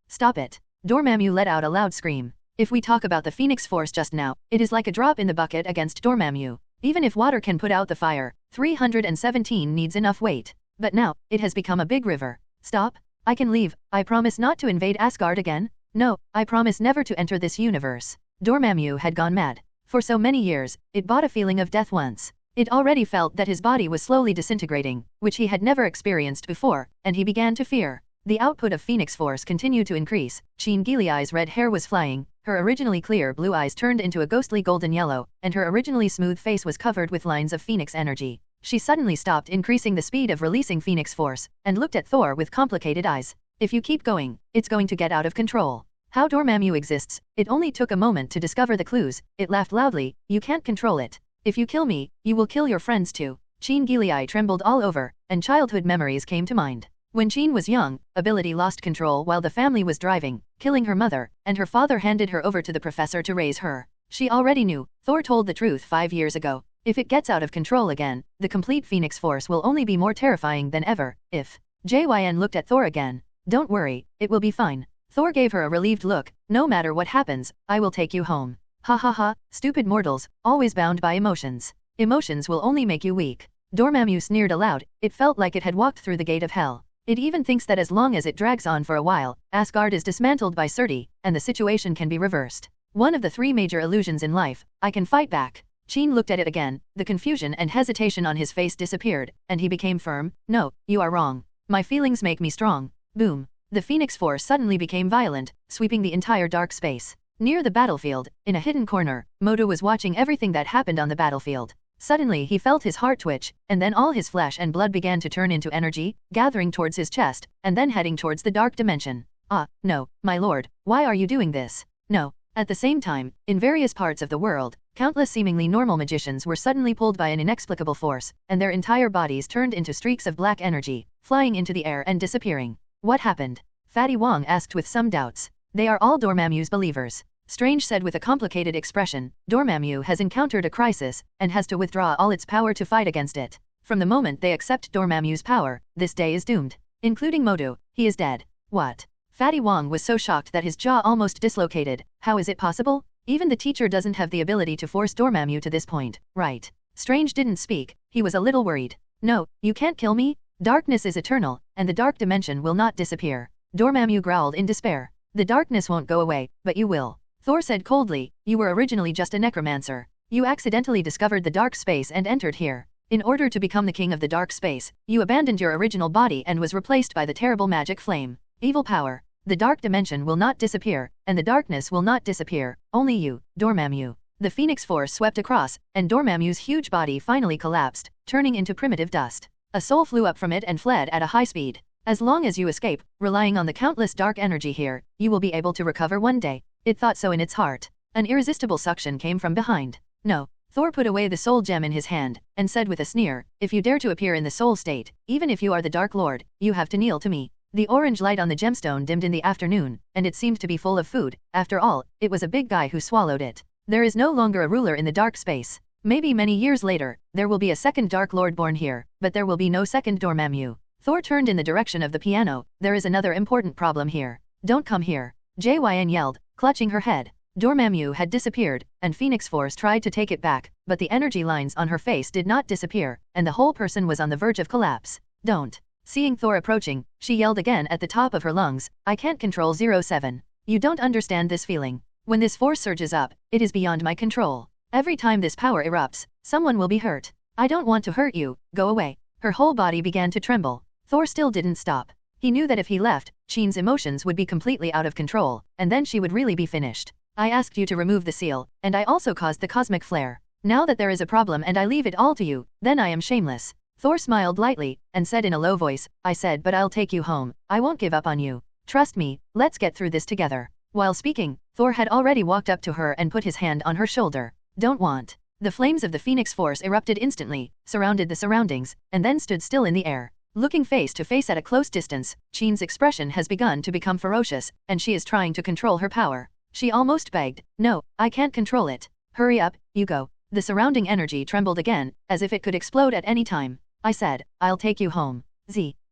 Stop it. Dormammu let out a loud scream. If we talk about the Phoenix Force just now, it is like a drop in the bucket against Dormammu. Even if water can put out the fire, 317 needs enough weight. But now, it has become a big river. Stop. I can leave. I promise not to invade Asgard again. No, I promise never to enter this universe. Dormammu had gone mad. For so many years, it brought a feeling of death once. It already felt that his body was slowly disintegrating, which he had never experienced before, and he began to fear. The output of Phoenix Force continued to increase. Jean Gileai's red hair was flying, her originally clear blue eyes turned into a ghostly golden yellow, and her originally smooth face was covered with lines of Phoenix energy. She suddenly stopped increasing the speed of releasing Phoenix Force, and looked at Thor with complicated eyes. If you keep going, it's going to get out of control. How Dormammu exists, it only took a moment to discover the clues. It laughed loudly, you can't control it. If you kill me, you will kill your friends too. Jean Gileai trembled all over, and childhood memories came to mind. When Jean was young, ability lost control while the family was driving, killing her mother, and her father handed her over to the professor to raise her. She already knew, Thor told the truth 5 years ago. If it gets out of control again, the complete Phoenix Force will only be more terrifying than ever. If Jyn looked at Thor again. Don't worry, it will be fine. Thor gave her a relieved look. No matter what happens, I will take you home. Ha ha ha, stupid mortals, always bound by emotions. Emotions will only make you weak. Dormammu sneered aloud. It felt like it had walked through the gate of hell. It even thinks that as long as it drags on for a while, Asgard is dismantled by Surtur, and the situation can be reversed. One of the 3 major illusions in life, I can fight back. Jean looked at it again, the confusion and hesitation on his face disappeared, and he became firm. No, you are wrong. My feelings make me strong. Boom. The Phoenix Force suddenly became violent, sweeping the entire dark space. Near the battlefield, in a hidden corner, Modo was watching everything that happened on the battlefield. Suddenly he felt his heart twitch, and then all his flesh and blood began to turn into energy, gathering towards his chest, and then heading towards the dark dimension. Ah, no, my lord, why are you doing this? No. At the same time, in various parts of the world, countless seemingly normal magicians were suddenly pulled by an inexplicable force, and their entire bodies turned into streaks of black energy, flying into the air and disappearing. What happened? Fatty Wong asked with some doubts. They are all Dormammu's believers. Strange said with a complicated expression, Dormammu has encountered a crisis, and has to withdraw all its power to fight against it. From the moment they accept Dormammu's power, this day is doomed. Including Modo, he is dead. What? Fatty Wong was so shocked that his jaw almost dislocated. How is it possible? Even the teacher doesn't have the ability to force Dormammu to this point, right? Strange didn't speak, he was a little worried. No, you can't kill me? Darkness is eternal, and the dark dimension will not disappear. Dormammu growled in despair. The darkness won't go away, but you will. Thor said coldly, you were originally just a necromancer. You accidentally discovered the dark space and entered here. In order to become the king of the dark space, you abandoned your original body and was replaced by the terrible magic flame. Evil power. The dark dimension will not disappear, and the darkness will not disappear, only you, Dormammu. The Phoenix Force swept across, and Dormammu's huge body finally collapsed, turning into primitive dust. A soul flew up from it and fled at a high speed. As long as you escape, relying on the countless dark energy here, you will be able to recover one day. It thought so in its heart. An irresistible suction came from behind. No. Thor put away the soul gem in his hand, and said with a sneer, if you dare to appear in the soul state, even if you are the Dark Lord, you have to kneel to me. The orange light on the gemstone dimmed in the afternoon, and it seemed to be full of food. After all, it was a big guy who swallowed it. There is no longer a ruler in the dark space. Maybe many years later, there will be a second Dark Lord born here, but there will be no second Dormammu. Thor turned in the direction of the piano. There is another important problem here. Don't come here. Jyn yelled, clutching her head. Dormammu had disappeared, and Phoenix Force tried to take it back, but the energy lines on her face did not disappear, and the whole person was on the verge of collapse. Don't. Seeing Thor approaching, she yelled again at the top of her lungs, I can't control 07. You don't understand this feeling. When this force surges up, it is beyond my control. Every time this power erupts, someone will be hurt. I don't want to hurt you, go away. Her whole body began to tremble. Thor still didn't stop. He knew that if he left, Jean's emotions would be completely out of control, and then she would really be finished. I asked you to remove the seal, and I also caused the cosmic flare. Now that there is a problem and I leave it all to you, then I am shameless. Thor smiled lightly, and said in a low voice, I said but I'll take you home, I won't give up on you. Trust me, let's get through this together. While speaking, Thor had already walked up to her and put his hand on her shoulder. Don't want. The flames of the Phoenix Force erupted instantly, surrounded the surroundings, and then stood still in the air. Looking face to face at a close distance, Jean's expression has begun to become ferocious, and she is trying to control her power. She almost begged, no, I can't control it. Hurry up, you go. The surrounding energy trembled again, as if it could explode at any time. I said, I'll take you home.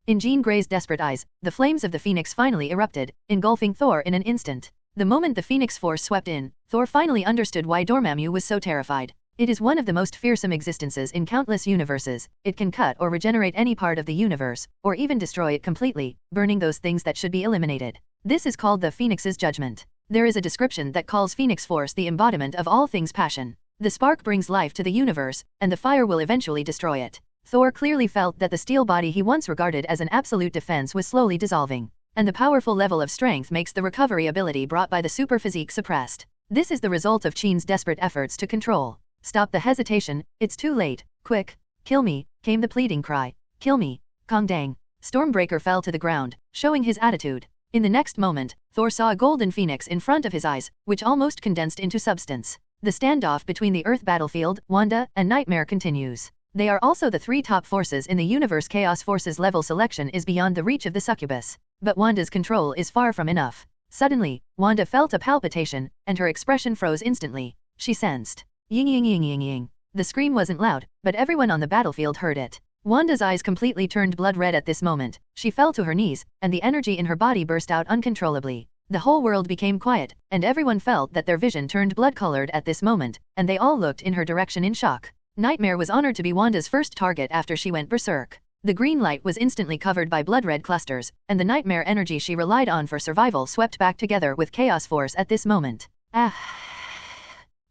In Jean Grey's desperate eyes, the flames of the Phoenix finally erupted, engulfing Thor in an instant. The moment the Phoenix Force swept in, Thor finally understood why Dormammu was so terrified. It is one of the most fearsome existences in countless universes. It can cut or regenerate any part of the universe, or even destroy it completely, burning those things that should be eliminated. This is called the Phoenix's Judgment. There is a description that calls Phoenix Force the embodiment of all things passion. The spark brings life to the universe, and the fire will eventually destroy it. Thor clearly felt that the steel body he once regarded as an absolute defense was slowly dissolving, and the powerful level of strength makes the recovery ability brought by the super physique suppressed. This is the result of Jean's desperate efforts to control. Stop the hesitation, it's too late, quick, kill me, came the pleading cry. Kill me, Kong Dang. Stormbreaker fell to the ground, showing his attitude. In the next moment, Thor saw a golden phoenix in front of his eyes, which almost condensed into substance. The standoff between the Earth battlefield, Wanda, and Nightmare continues. They are also the three top forces in the universe. Chaos Forces level selection is beyond the reach of the succubus, but Wanda's control is far from enough. Suddenly, Wanda felt a palpitation, and her expression froze instantly. She sensed. Ying ying ying ying ying. The scream wasn't loud, but everyone on the battlefield heard it. Wanda's eyes completely turned blood red at this moment. She fell to her knees, and the energy in her body burst out uncontrollably. The whole world became quiet, and everyone felt that their vision turned blood-colored at this moment, and they all looked in her direction in shock. Nightmare was honored to be Wanda's first target after she went berserk. The green light was instantly covered by blood-red clusters, and the Nightmare energy she relied on for survival swept back together with Chaos Force at this moment. Ah!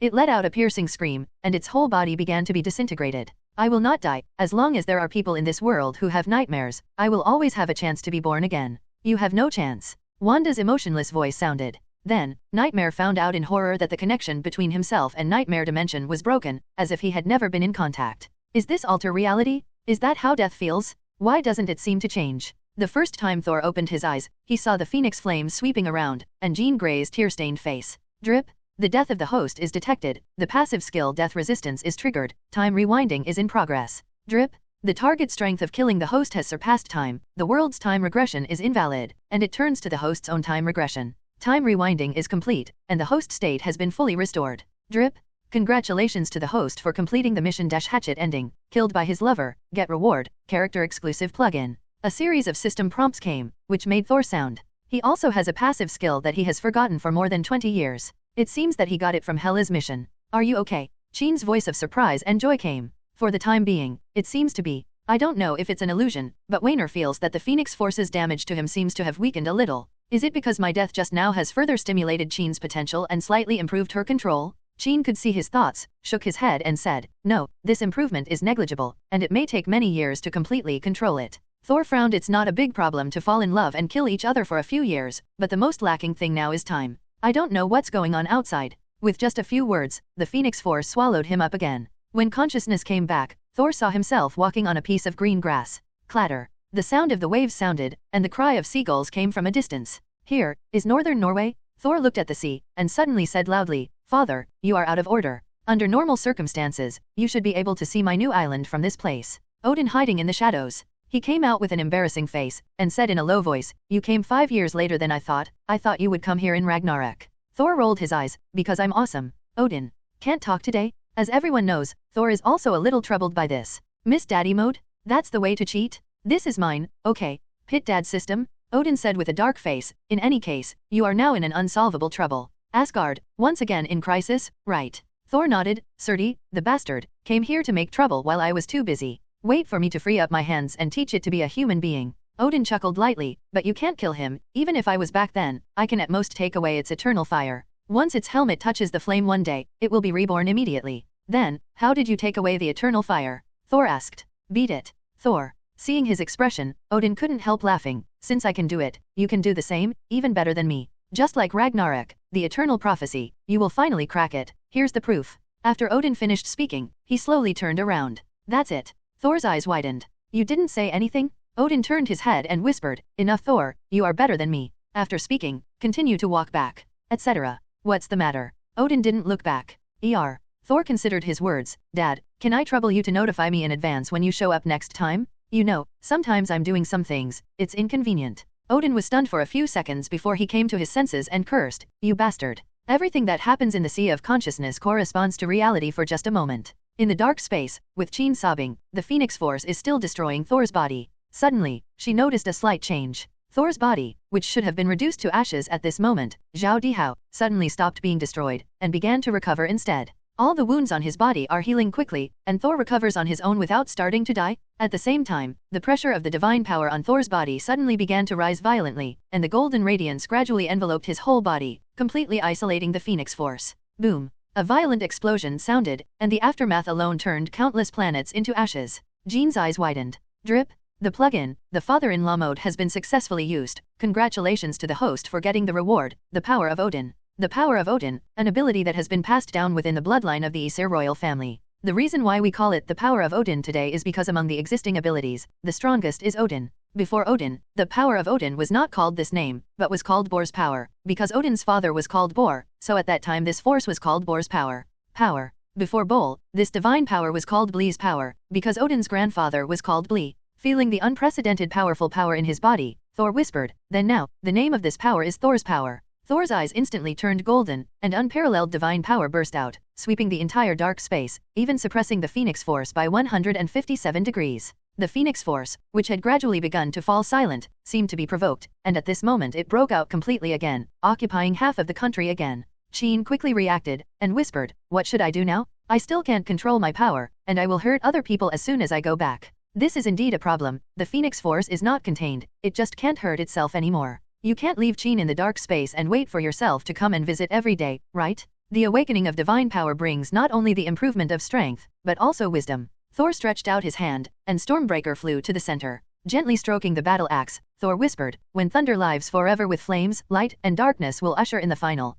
It let out a piercing scream, and its whole body began to be disintegrated. I will not die. As long as there are people in this world who have nightmares, I will always have a chance to be born again. You have no chance. Wanda's emotionless voice sounded. Then, Nightmare found out in horror that the connection between himself and Nightmare Dimension was broken, as if he had never been in contact. Is this alter reality? Is that how death feels? Why doesn't it seem to change? The first time Thor opened his eyes, he saw the phoenix flames sweeping around, and Jean Grey's tear-stained face. Drip. The death of the host is detected, the passive skill death resistance is triggered, time rewinding is in progress. Drip. The target strength of killing the host has surpassed time, the world's time regression is invalid, and it turns to the host's own time regression. Time rewinding is complete, and the host state has been fully restored. Drip. Congratulations to the host for completing the mission. Hatchet ending, killed by his lover, get reward, character exclusive plugin. A series of system prompts came, which made Thor sound. He also has a passive skill that he has forgotten for more than 20 years. It seems that he got it from Hela's mission. Are you okay? Jean's voice of surprise and joy came. For the time being, it seems to be. I don't know if it's an illusion, but Wayner feels that the Phoenix Force's damage to him seems to have weakened a little. Is it because my death just now has further stimulated Jean's potential and slightly improved her control? Jean could see his thoughts, shook his head and said, no, this improvement is negligible, and it may take many years to completely control it. Thor frowned. It's not a big problem to fall in love and kill each other for a few years, but the most lacking thing now is time. I don't know what's going on outside. With just a few words, the Phoenix Force swallowed him up again. When consciousness came back, Thor saw himself walking on a piece of green grass. Clatter. The sound of the waves sounded, and the cry of seagulls came from a distance. Here, is northern Norway? Thor looked at the sea, and suddenly said loudly, Father, you are out of order. Under normal circumstances, you should be able to see my new island from this place. Odin hiding in the shadows. He came out with an embarrassing face, and said in a low voice, you came 5 years later than I thought you would come here in Ragnarok. Thor rolled his eyes, because I'm awesome. Odin. Can't talk today? As everyone knows, Thor is also a little troubled by this. Miss Daddy mode? That's the way to cheat? This is mine, okay. Pit Dad system? Odin said with a dark face, in any case, you are now in an unsolvable trouble. Asgard, once again in crisis, right? Thor nodded. Surtur, the bastard, came here to make trouble while I was too busy. Wait for me to free up my hands and teach it to be a human being. Odin chuckled lightly, but you can't kill him, even if I was back then, I can at most take away its eternal fire. Once its helmet touches the flame one day, it will be reborn immediately. Then, how did you take away the eternal fire? Thor asked. Beat it. Thor. Seeing his expression, Odin couldn't help laughing. Since I can do it, you can do the same, even better than me. Just like Ragnarok, the eternal prophecy, you will finally crack it. Here's the proof. After Odin finished speaking, he slowly turned around. That's it. Thor's eyes widened. You didn't say anything? Odin turned his head and whispered, enough Thor, you are better than me. After speaking, continue to walk back. Etc. What's the matter? Odin didn't look back. Thor considered his words. Dad, can I trouble you to notify me in advance when you show up next time? You know, sometimes I'm doing some things, it's inconvenient. Odin was stunned for a few seconds before he came to his senses and cursed, you bastard. Everything that happens in the sea of consciousness corresponds to reality for just a moment. In the dark space, with Jean sobbing, the Phoenix Force is still destroying Thor's body. Suddenly, she noticed a slight change. Thor's body, which should have been reduced to ashes at this moment, Zhao Dihao, suddenly stopped being destroyed, and began to recover instead. All the wounds on his body are healing quickly, and Thor recovers on his own without starting to die. At the same time, the pressure of the divine power on Thor's body suddenly began to rise violently, and the golden radiance gradually enveloped his whole body, completely isolating the Phoenix Force. Boom! A violent explosion sounded, and the aftermath alone turned countless planets into ashes. Jean's eyes widened. Drip. The plugin, the father-in-law mode, has been successfully used. Congratulations to the host for getting the reward, the power of Odin. The power of Odin, an ability that has been passed down within the bloodline of the Aesir royal family. The reason why we call it the power of Odin today is because among the existing abilities, the strongest is Odin. Before Odin, the power of Odin was not called this name, but was called Bor's power, because Odin's father was called Bor, so at that time this force was called Bor's power. Power. Before Bol, this divine power was called Ble's power, because Odin's grandfather was called Ble. Feeling the unprecedented powerful power in his body, Thor whispered, "Then now, the name of this power is Thor's power." Thor's eyes instantly turned golden, and unparalleled divine power burst out, sweeping the entire dark space, even suppressing the Phoenix Force by 157 degrees. The Phoenix Force, which had gradually begun to fall silent, seemed to be provoked, and at this moment it broke out completely again, occupying half of the country again. Jean quickly reacted, and whispered, "What should I do now? I still can't control my power, and I will hurt other people as soon as I go back. This is indeed a problem. The Phoenix Force is not contained, it just can't hurt itself anymore. You can't leave Jean in the dark space and wait for yourself to come and visit every day, right? The awakening of divine power brings not only the improvement of strength, but also wisdom." Thor stretched out his hand, and Stormbreaker flew to the center. Gently stroking the battle axe, Thor whispered, "When thunder lives forever with flames, light, and darkness will usher in the final,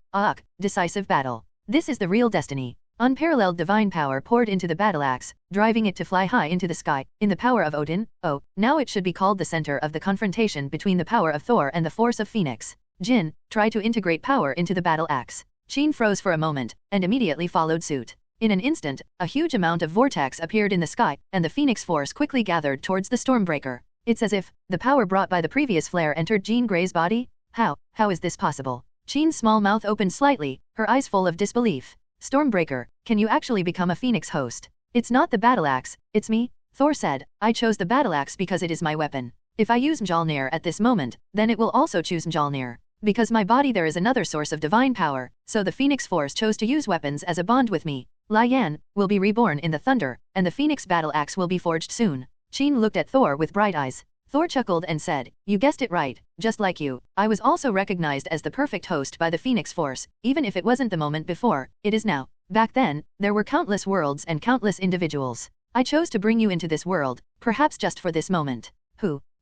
decisive battle. This is the real destiny." Unparalleled divine power poured into the battle axe, driving it to fly high into the sky. In the power of Odin, now it should be called the center of the confrontation between the power of Thor and the force of Phoenix. Jin, try to integrate power into the battle axe. Jean froze for a moment, and immediately followed suit. In an instant, a huge amount of vortex appeared in the sky, and the Phoenix Force quickly gathered towards the Stormbreaker. It's as if the power brought by the previous flare entered Jean Grey's body. How is this possible? Jean's small mouth opened slightly, her eyes full of disbelief. "Stormbreaker, can you actually become a Phoenix host?" "It's not the battle axe, it's me," Thor said. "I chose the battle axe because it is my weapon. If I use Mjolnir at this moment, then it will also choose Mjolnir. Because my body there is another source of divine power, so the Phoenix Force chose to use weapons as a bond with me. Lian will be reborn in the thunder, and the Phoenix battle axe will be forged soon." Jean looked at Thor with bright eyes. Thor chuckled and said, "You guessed it right, just like you. I was also recognized as the perfect host by the Phoenix Force, even if it wasn't the moment before, it is now. Back then, there were countless worlds and countless individuals. I chose to bring you into this world, perhaps just for this moment."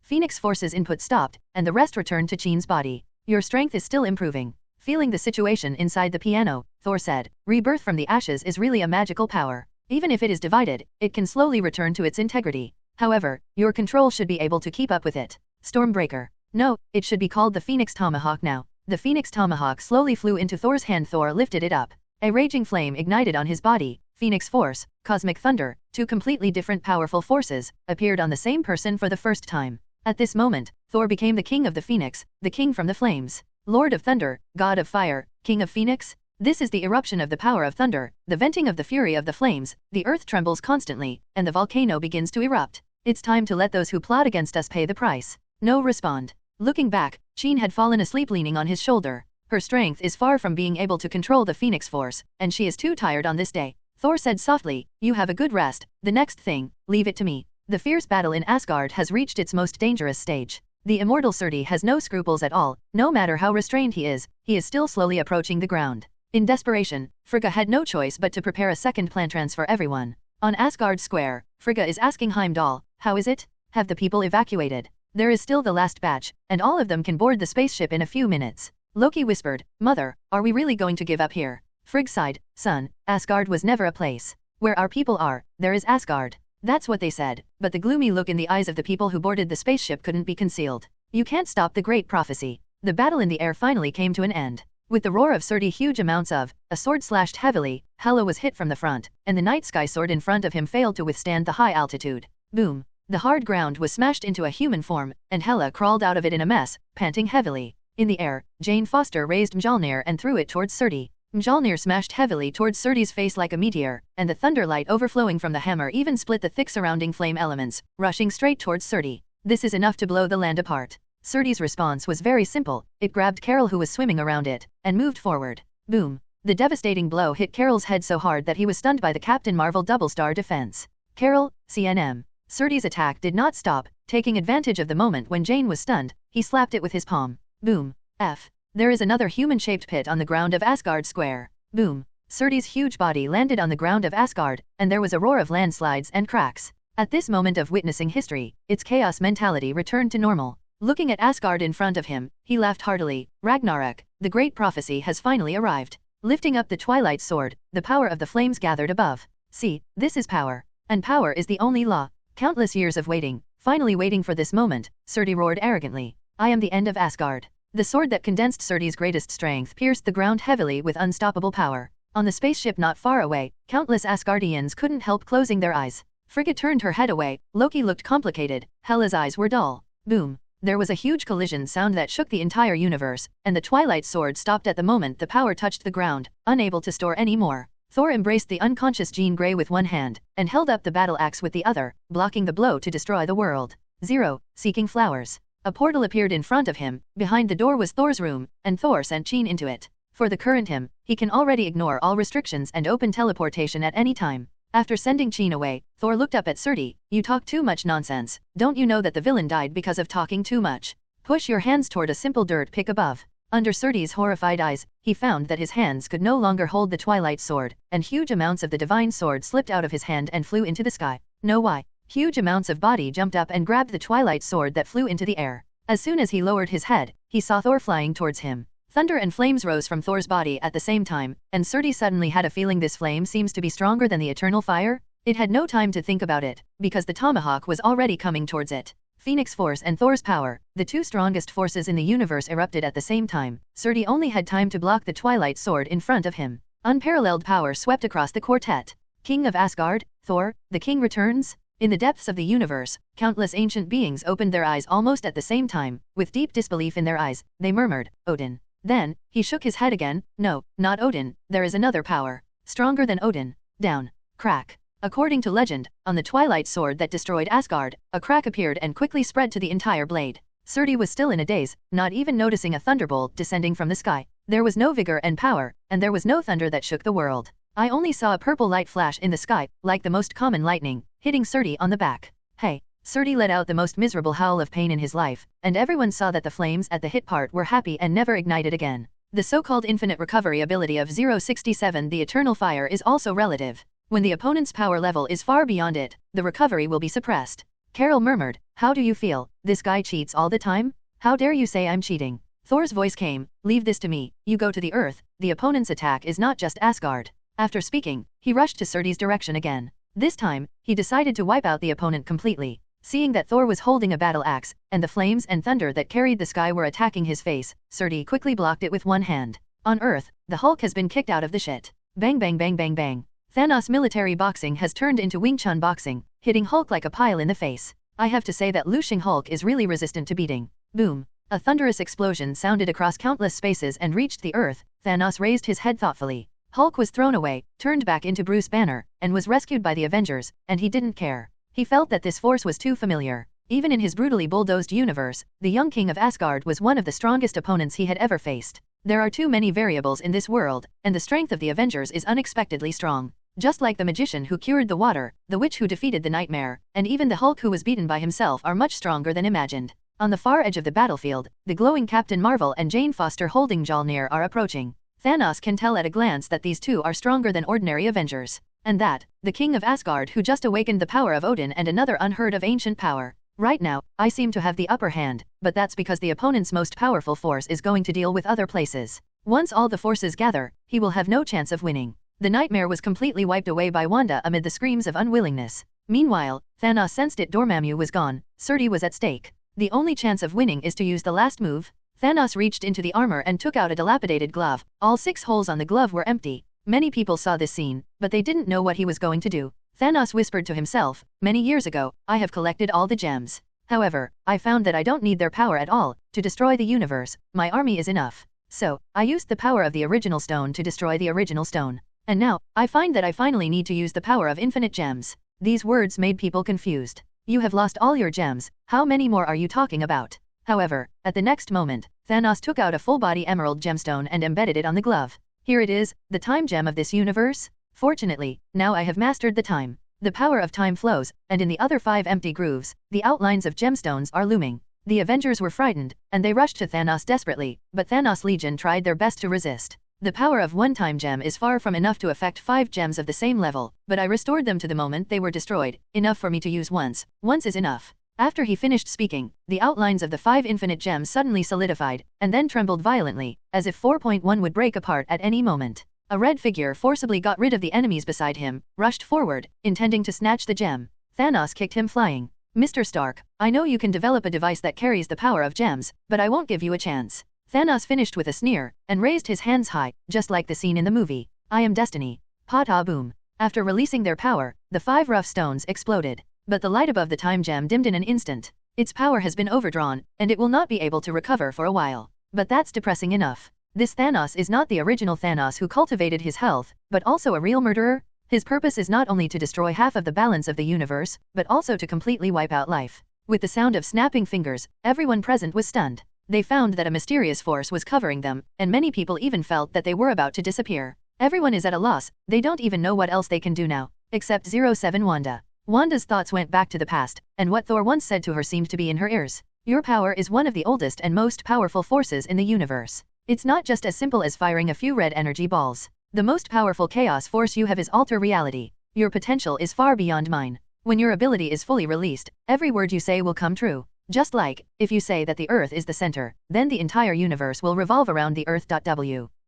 Phoenix Force's input stopped, and the rest returned to Jean's body. "Your strength is still improving." Feeling the situation inside the piano, Thor said, "Rebirth from the ashes is really a magical power. Even if it is divided, it can slowly return to its integrity. However, your control should be able to keep up with it." Stormbreaker. "No, it should be called the Phoenix Tomahawk now." The Phoenix Tomahawk slowly flew into Thor's hand. Thor lifted it up. A raging flame ignited on his body. Phoenix Force, Cosmic Thunder, two completely different powerful forces, appeared on the same person for the first time. At this moment, Thor became the king of the Phoenix, the king from the flames. Lord of Thunder, God of Fire, King of Phoenix. This is the eruption of the power of thunder, the venting of the fury of the flames. The earth trembles constantly, and the volcano begins to erupt. It's time to let those who plot against us pay the price. No respond. Looking back, Jean had fallen asleep leaning on his shoulder. Her strength is far from being able to control the Phoenix Force, and she is too tired on this day. Thor said softly, "You have a good rest. The next thing, leave it to me." The fierce battle in Asgard has reached its most dangerous stage. The immortal Surtur has no scruples at all. No matter how restrained he is still slowly approaching the ground. In desperation, Frigga had no choice but to prepare a second plan transfer everyone. On Asgard Square, Frigga is asking Heimdall, "How is it? Have the people evacuated?" "There is still the last batch, and all of them can board the spaceship in a few minutes." Loki whispered, "Mother, are we really going to give up here?" Frigg sighed, "Son, Asgard was never a place. Where our people are, there is Asgard." That's what they said, but the gloomy look in the eyes of the people who boarded the spaceship couldn't be concealed. You can't stop the great prophecy. The battle in the air finally came to an end. With the roar of Surtur, huge amounts of a sword slashed heavily. Hela was hit from the front, and the night sky sword in front of him failed to withstand the high altitude. Boom! The hard ground was smashed into a human form, and Hela crawled out of it in a mess, panting heavily. In the air, Jane Foster raised Mjolnir and threw it towards Surtur. Mjolnir smashed heavily towards Surtur's face like a meteor, and the thunderlight overflowing from the hammer even split the thick surrounding flame elements, rushing straight towards Surtur. This is enough to blow the land apart. Surtur's response was very simple. It grabbed Carol, who was swimming around it, and moved forward. Boom! The devastating blow hit Carol's head so hard that he was stunned by the Captain Marvel double-star defense. Carol, CNM. Surtur's attack did not stop. Taking advantage of the moment when Jane was stunned, he slapped it with his palm. Boom. F. There is another human-shaped pit on the ground of Asgard Square. Boom. Surtur's huge body landed on the ground of Asgard, and there was a roar of landslides and cracks. At this moment of witnessing history, its chaos mentality returned to normal. Looking at Asgard in front of him, he laughed heartily. Ragnarok, the great prophecy has finally arrived. Lifting up the Twilight Sword, the power of the flames gathered above. See, this is power. And power is the only law. Countless years of waiting, finally waiting for this moment, Surtur roared arrogantly. I am the end of Asgard. The sword that condensed Surtur's greatest strength pierced the ground heavily with unstoppable power. On the spaceship not far away, countless Asgardians couldn't help closing their eyes. Frigga turned her head away. Loki looked complicated. Hela's eyes were dull. Boom. There was a huge collision sound that shook the entire universe, and the Twilight Sword stopped at the moment the power touched the ground, unable to store any more. Thor embraced the unconscious Jean Grey with one hand, and held up the battle axe with the other, blocking the blow to destroy the world. 0. Seeking flowers. A portal appeared in front of him. Behind the door was Thor's room, and Thor sent Jean into it. For the current him, he can already ignore all restrictions and open teleportation at any time. After sending Jean away, Thor looked up at Surtur. You talk too much nonsense. Don't you know that the villain died because of talking too much? Push your hands toward a simple dirt pick above. Under Surtur's horrified eyes, he found that his hands could no longer hold the Twilight Sword, and huge amounts of the Divine Sword slipped out of his hand and flew into the sky. No why. Huge amounts of body jumped up and grabbed the Twilight Sword that flew into the air. As soon as he lowered his head, he saw Thor flying towards him. Thunder and flames rose from Thor's body at the same time, and Surtur suddenly had a feeling this flame seems to be stronger than the eternal fire. It had no time to think about it, because the tomahawk was already coming towards it. Phoenix Force and Thor's power, the two strongest forces in the universe erupted at the same time. Surtur only had time to block the Twilight Sword in front of him. Unparalleled power swept across the quartet. King of Asgard, Thor, the king returns? In the depths of the universe, countless ancient beings opened their eyes almost at the same time. With deep disbelief in their eyes, they murmured, Odin. Then, he shook his head again. No, not Odin, there is another power. Stronger than Odin. Down. Crack. According to legend, on the Twilight Sword that destroyed Asgard, a crack appeared and quickly spread to the entire blade. Surtur was still in a daze, not even noticing a thunderbolt descending from the sky. There was no vigor and power, and there was no thunder that shook the world. I only saw a purple light flash in the sky, like the most common lightning, hitting Surtur on the back. Hey! Surtur let out the most miserable howl of pain in his life, and everyone saw that the flames at the hit part were happy and never ignited again. The so-called infinite recovery ability of 067, the eternal fire, is also relative. When the opponent's power level is far beyond it, the recovery will be suppressed. Carol murmured, how do you feel? This guy cheats all the time? How dare you say I'm cheating? Thor's voice came, leave this to me, you go to the earth, the opponent's attack is not just Asgard. After speaking, he rushed to Surtur's direction again. This time, he decided to wipe out the opponent completely. Seeing that Thor was holding a battle axe, and the flames and thunder that carried the sky were attacking his face, Surtur quickly blocked it with one hand. On Earth, the Hulk has been kicked out of the shit. Bang bang bang bang bang. Thanos military boxing has turned into Wing Chun boxing, hitting Hulk like a pile in the face. I have to say that Lushing Hulk is really resistant to beating. Boom. A thunderous explosion sounded across countless spaces and reached the Earth. Thanos raised his head thoughtfully. Hulk was thrown away, turned back into Bruce Banner, and was rescued by the Avengers, and he didn't care. He felt that this force was too familiar. Even in his brutally bulldozed universe, the young king of Asgard was one of the strongest opponents he had ever faced. There are too many variables in this world, and the strength of the Avengers is unexpectedly strong. Just like the magician who cured the water, the witch who defeated the nightmare, and even the Hulk who was beaten by himself are much stronger than imagined. On the far edge of the battlefield, the glowing Captain Marvel and Jane Foster holding Mjolnir are approaching. Thanos can tell at a glance that these two are stronger than ordinary Avengers. And that, the king of Asgard who just awakened the power of Odin and another unheard of ancient power. Right now, I seem to have the upper hand, but that's because the opponent's most powerful force is going to deal with other places. Once all the forces gather, he will have no chance of winning. The nightmare was completely wiped away by Wanda amid the screams of unwillingness. Meanwhile, Thanos sensed it. Dormammu was gone. Surtur was at stake. The only chance of winning is to use the last move. Thanos reached into the armor and took out a dilapidated glove. All 6 holes on the glove were empty. Many people saw this scene, but they didn't know what he was going to do. Thanos whispered to himself, many years ago, I have collected all the gems. However, I found that I don't need their power at all to destroy the universe. My army is enough. So, I used the power of the original stone to destroy the original stone. And now, I find that I finally need to use the power of infinite gems. These words made people confused. You have lost all your gems, how many more are you talking about? However, at the next moment, Thanos took out a full-body emerald gemstone and embedded it on the glove. Here it is, the time gem of this universe. Fortunately, now I have mastered the time. The power of time flows, and in the other 5 empty grooves, the outlines of gemstones are looming. The Avengers were frightened, and they rushed to Thanos desperately, but Thanos' legion tried their best to resist. The power of one time gem is far from enough to affect 5 gems of the same level, but I restored them to the moment they were destroyed, enough for me to use once. Once is enough. After he finished speaking, the outlines of the 5 infinite gems suddenly solidified, and then trembled violently, as if 4.1 would break apart at any moment. A red figure forcibly got rid of the enemies beside him, rushed forward, intending to snatch the gem. Thanos kicked him flying. Mr. Stark, I know you can develop a device that carries the power of gems, but I won't give you a chance. Thanos finished with a sneer, and raised his hands high, just like the scene in the movie. I am destiny. Pata boom. After releasing their power, the 5 rough stones exploded. But the light above the time gem dimmed in an instant. Its power has been overdrawn, and it will not be able to recover for a while. But that's depressing enough. This Thanos is not the original Thanos who cultivated his health, but also a real murderer. His purpose is not only to destroy half of the balance of the universe, but also to completely wipe out life. With the sound of snapping fingers, everyone present was stunned. They found that a mysterious force was covering them, and many people even felt that they were about to disappear. Everyone is at a loss, they don't even know what else they can do now, except 07 Wanda. Wanda's thoughts went back to the past, and what Thor once said to her seemed to be in her ears. Your power is one of the oldest and most powerful forces in the universe. It's not just as simple as firing a few red energy balls. The most powerful chaos force you have is alter reality. Your potential is far beyond mine. When your ability is fully released, every word you say will come true. Just like, if you say that the Earth is the center, then the entire universe will revolve around the Earth.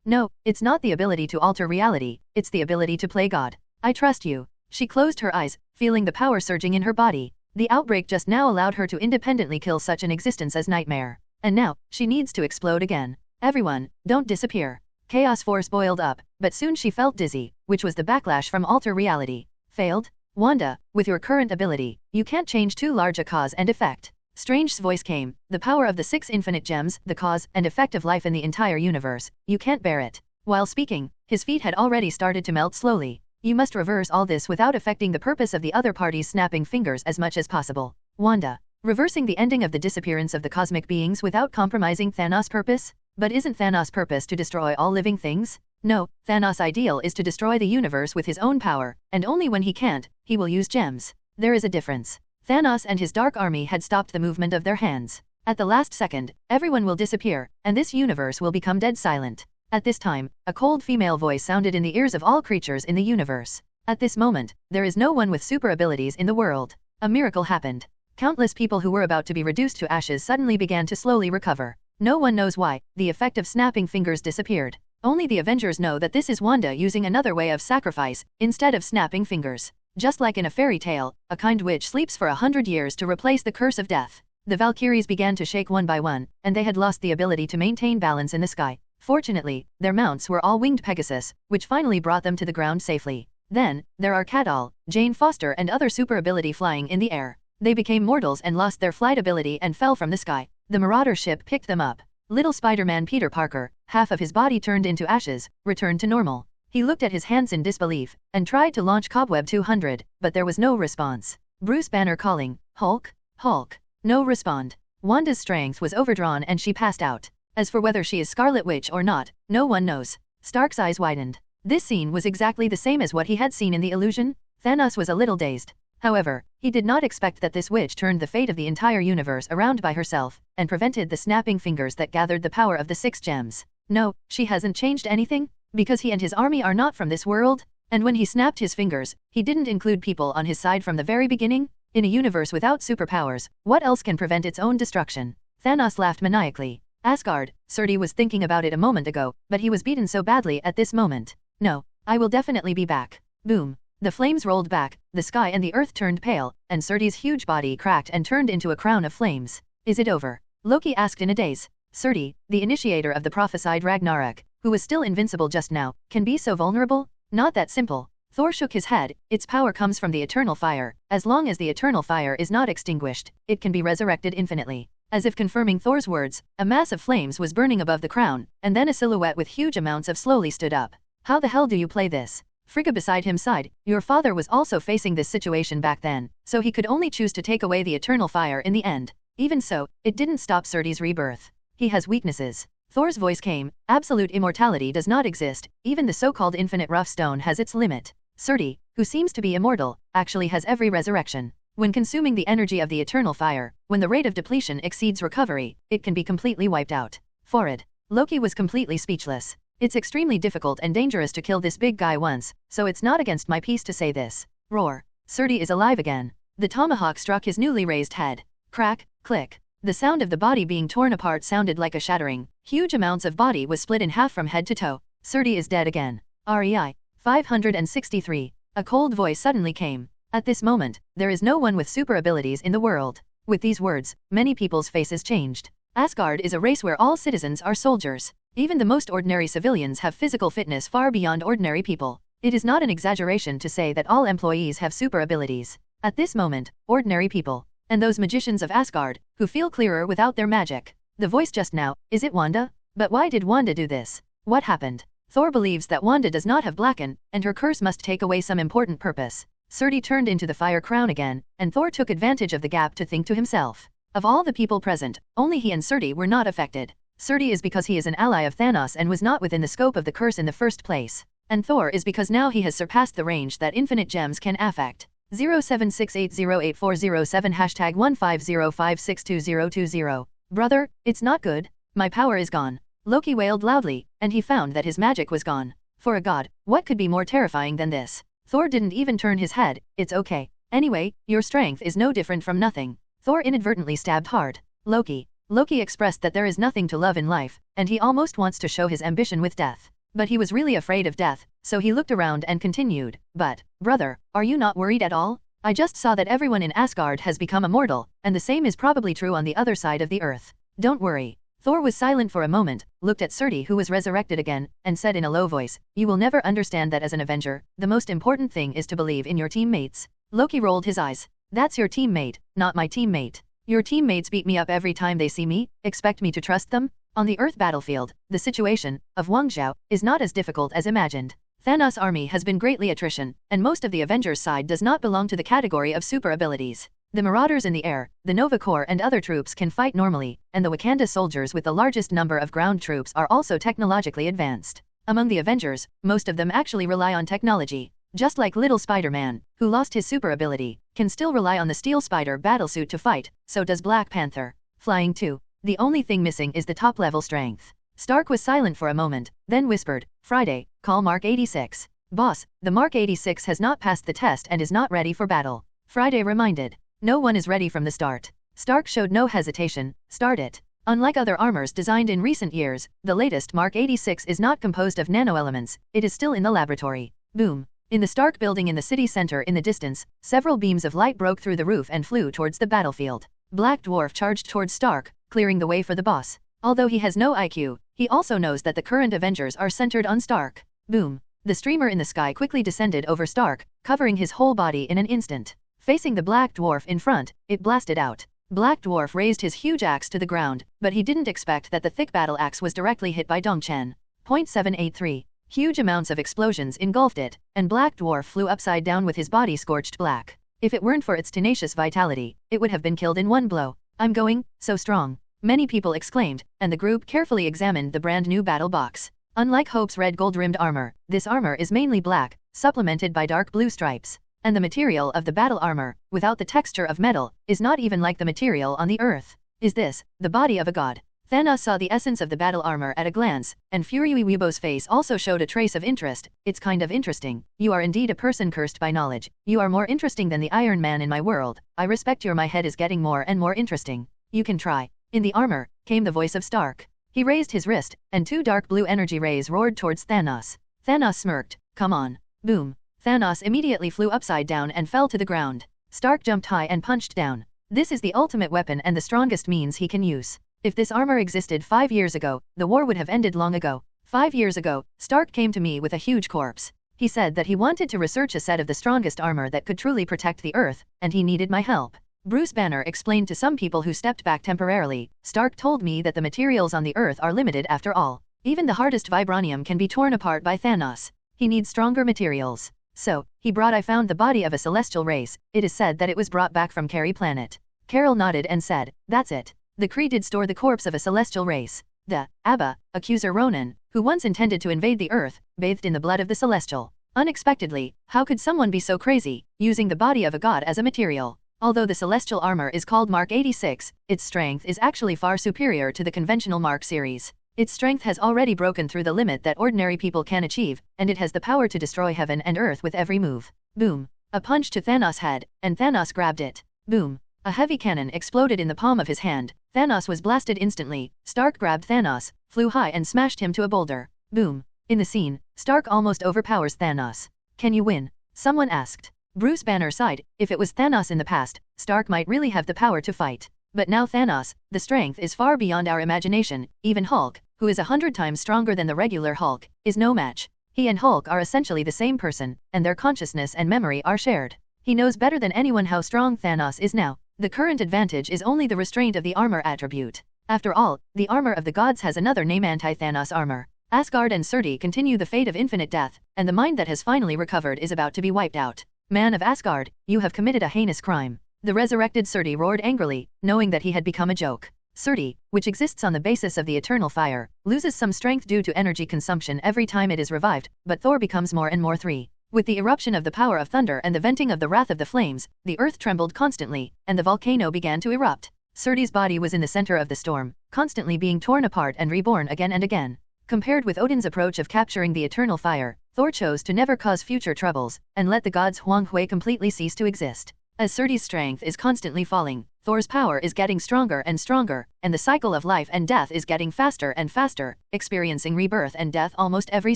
No, it's not the ability to alter reality, it's the ability to play God. I trust you. She closed her eyes, feeling the power surging in her body. The outbreak just now allowed her to independently kill such an existence as nightmare. And now, she needs to explode again. Everyone, don't disappear. Chaos force boiled up, but soon she felt dizzy, which was the backlash from alter reality. Failed? Wanda, with your current ability, you can't change too large a cause and effect. Strange's voice came, the power of the 6 infinite gems, the cause and effect of life in the entire universe, you can't bear it. While speaking, his feet had already started to melt slowly. You must reverse all this without affecting the purpose of the other party's snapping fingers as much as possible. Wanda, reversing the ending of the disappearance of the cosmic beings without compromising Thanos' purpose? But isn't Thanos' purpose to destroy all living things? No, Thanos' ideal is to destroy the universe with his own power, and only when he can't, he will use gems. There is a difference. Thanos and his dark army had stopped the movement of their hands. At the last second, everyone will disappear, and this universe will become dead silent. At this time, a cold female voice sounded in the ears of all creatures in the universe. At this moment, there is no one with super abilities in the world. A miracle happened. Countless people who were about to be reduced to ashes suddenly began to slowly recover. No one knows why, the effect of snapping fingers disappeared. Only the Avengers know that this is Wanda using another way of sacrifice, instead of snapping fingers. Just like in a fairy tale, a kind witch sleeps for 100 years to replace the curse of death. The Valkyries began to shake one by one, and they had lost the ability to maintain balance in the sky. Fortunately, their mounts were all winged Pegasus, which finally brought them to the ground safely. Then, there are Cat-All, Jane Foster and other super ability flying in the air. They became mortals and lost their flight ability and fell from the sky. The Marauder ship picked them up. Little Spider-Man Peter Parker, half of his body turned into ashes, returned to normal. He looked at his hands in disbelief, and tried to launch Cobweb 200, but there was no response. Bruce Banner calling, Hulk, Hulk. No respond. Wanda's strength was overdrawn and she passed out. As for whether she is Scarlet Witch or not, no one knows. Stark's eyes widened. This scene was exactly the same as what he had seen in the illusion. Thanos was a little dazed. However, he did not expect that this witch turned the fate of the entire universe around by herself, and prevented the snapping fingers that gathered the power of the 6 gems. No, she hasn't changed anything, because he and his army are not from this world, and when he snapped his fingers, he didn't include people on his side from the very beginning. In a universe without superpowers, what else can prevent its own destruction? Thanos laughed maniacally. Asgard, Surtur was thinking about it a moment ago, but he was beaten so badly at this moment. No, I will definitely be back. Boom. The flames rolled back, the sky and the earth turned pale, and Surtur's huge body cracked and turned into a crown of flames. Is it over? Loki asked in a daze. Surtur, the initiator of the prophesied Ragnarok, who was still invincible just now, can be so vulnerable? Not that simple. Thor shook his head. Its power comes from the eternal fire. As long as the eternal fire is not extinguished, it can be resurrected infinitely. As if confirming Thor's words, a mass of flames was burning above the crown, and then a silhouette with huge amounts of slowly stood up. How the hell do you play this? Frigga beside him sighed. Your father was also facing this situation back then, so he could only choose to take away the eternal fire in the end. Even so, it didn't stop Surtur's rebirth. He has weaknesses. Thor's voice came, absolute immortality does not exist, even the so-called infinite rough stone has its limit. Surtur, who seems to be immortal, actually has every resurrection. When consuming the energy of the eternal fire, when the rate of depletion exceeds recovery, it can be completely wiped out. Forward. Loki was completely speechless. It's extremely difficult and dangerous to kill this big guy once, so it's not against my peace to say this. Roar. Surtur is alive again. The tomahawk struck his newly raised head. Crack, click. The sound of the body being torn apart sounded like a shattering. Huge amounts of body was split in half from head to toe. Surtur is dead again. REI. 563. A cold voice suddenly came. At this moment, there is no one with super abilities in the world. With these words, many people's faces changed. Asgard is a race where all citizens are soldiers. Even the most ordinary civilians have physical fitness far beyond ordinary people. It is not an exaggeration to say that all employees have super abilities. At this moment, ordinary people, and those magicians of Asgard, who feel clearer without their magic. The voice just now, is it Wanda? But why did Wanda do this? What happened? Thor believes that Wanda does not have Blackened, and her curse must take away some important purpose. Surtur turned into the fire crown again, and Thor took advantage of the gap to think to himself. Of all the people present, only he and Surtur were not affected. Surtur is because he is an ally of Thanos and was not within the scope of the curse in the first place. And Thor is because now he has surpassed the range that infinite gems can affect. 0768084007 #150562020. Brother, it's not good. My power is gone. Loki wailed loudly, and he found that his magic was gone. For a god, what could be more terrifying than this? Thor didn't even turn his head. It's okay. Anyway, your strength is no different from nothing. Thor inadvertently stabbed hard. Loki expressed that there is nothing to love in life, and he almost wants to show his ambition with death. But he was really afraid of death, so he looked around and continued. But, brother, are you not worried at all? I just saw that everyone in Asgard has become immortal, and the same is probably true on the other side of the earth. Don't worry. Thor was silent for a moment, looked at Surtur who was resurrected again, and said in a low voice, you will never understand that as an Avenger, the most important thing is to believe in your teammates. Loki rolled his eyes. That's your teammate, not my teammate. Your teammates beat me up every time they see me, expect me to trust them? On the Earth battlefield, the situation of Wangzhou is not as difficult as imagined. Thanos' army has been greatly attrition, and most of the Avengers side does not belong to the category of super abilities. The Marauders in the air, the Nova Corps and other troops can fight normally, and the Wakanda soldiers with the largest number of ground troops are also technologically advanced. Among the Avengers, most of them actually rely on technology. Just like little Spider-Man, who lost his super ability, can still rely on the Steel Spider battlesuit to fight, so does Black Panther. Flying too. The only thing missing is the top-level strength. Stark was silent for a moment, then whispered, Friday, call Mark 86. Boss, the Mark 86 has not passed the test and is not ready for battle. Friday reminded. No one is ready from the start. Stark showed no hesitation. Start it. Unlike other armors designed in recent years, the latest Mark 86 is not composed of nanoelements, it is still in the laboratory. Boom. In the Stark building in the city center in the distance, several beams of light broke through the roof and flew towards the battlefield. Black Dwarf charged towards Stark, clearing the way for the boss. Although he has no IQ, he also knows that the current Avengers are centered on Stark. Boom. The streamer in the sky quickly descended over Stark, covering his whole body in an instant. Facing the Black Dwarf in front, it blasted out. Black Dwarf raised his huge axe to the ground, but he didn't expect that the thick battle axe was directly hit by Dongchen. .783. Huge amounts of explosions engulfed it, and Black Dwarf flew upside down with his body scorched black. If it weren't for its tenacious vitality, it would have been killed in one blow. I'm going, so strong. Many people exclaimed, and the group carefully examined the brand new battle box. Unlike Hope's red gold-rimmed armor, this armor is mainly black, supplemented by dark blue stripes. And the material of the battle armor, without the texture of metal, is not even like the material on the earth. Is this the body of a god? Thanos saw the essence of the battle armor at a glance, and Fury Weibo's face also showed a trace of interest. It's kind of interesting. You are indeed a person cursed by knowledge. You are more interesting than the Iron Man in my world. I respect your my head is getting more and more interesting. You can try. In the armor, came the voice of Stark. He raised his wrist, and two dark blue energy rays roared towards Thanos. Thanos smirked. Come on. Boom. Thanos immediately flew upside down and fell to the ground. Stark jumped high and punched down. This is the ultimate weapon and the strongest means he can use. If this armor existed 5 years ago, the war would have ended long ago. 5 years ago, Stark came to me with a huge corpse. He said that he wanted to research a set of the strongest armor that could truly protect the Earth, and he needed my help. Bruce Banner explained to some people who stepped back temporarily. Stark told me that the materials on the Earth are limited after all. Even the hardest vibranium can be torn apart by Thanos. He needs stronger materials. So, I found the body of a celestial race. It is said that it was brought back from Carrie Planet. Carol nodded and said, that's it. The Kree did store the corpse of a celestial race. The Abba, accuser Ronan, who once intended to invade the Earth, bathed in the blood of the Celestial. Unexpectedly, how could someone be so crazy, using the body of a god as a material? Although the Celestial armor is called Mark 86, its strength is actually far superior to the conventional Mark series. Its strength has already broken through the limit that ordinary people can achieve, and it has the power to destroy heaven and earth with every move. Boom. A punch to Thanos' head, and Thanos grabbed it. Boom. A heavy cannon exploded in the palm of his hand. Thanos was blasted instantly. Stark grabbed Thanos, flew high and smashed him to a boulder. Boom. In the scene, Stark almost overpowers Thanos. Can you win? Someone asked. Bruce Banner sighed. If it was Thanos in the past, Stark might really have the power to fight. But now Thanos, the strength is far beyond our imagination. Even Hulk, who is 100 times stronger than the regular Hulk, is no match. He and Hulk are essentially the same person, and their consciousness and memory are shared. He knows better than anyone how strong Thanos is now. The current advantage is only the restraint of the armor attribute. After all, the armor of the gods has another name: anti-Thanos armor. Asgard and Surtur continue the fate of infinite death, and the mind that has finally recovered is about to be wiped out. Man of Asgard, you have committed a heinous crime. The resurrected Surtur roared angrily, knowing that he had become a joke. Surtur, which exists on the basis of the eternal fire, loses some strength due to energy consumption every time it is revived, but Thor becomes more and more three. With the eruption of the power of thunder and the venting of the wrath of the flames, the earth trembled constantly, and the volcano began to erupt. Surtur's body was in the center of the storm, constantly being torn apart and reborn again and again. Compared with Odin's approach of capturing the eternal fire, Thor chose to never cause future troubles, and let the gods Huang Hui completely cease to exist. As Surtur's strength is constantly falling, Thor's power is getting stronger and stronger, and the cycle of life and death is getting faster and faster, experiencing rebirth and death almost every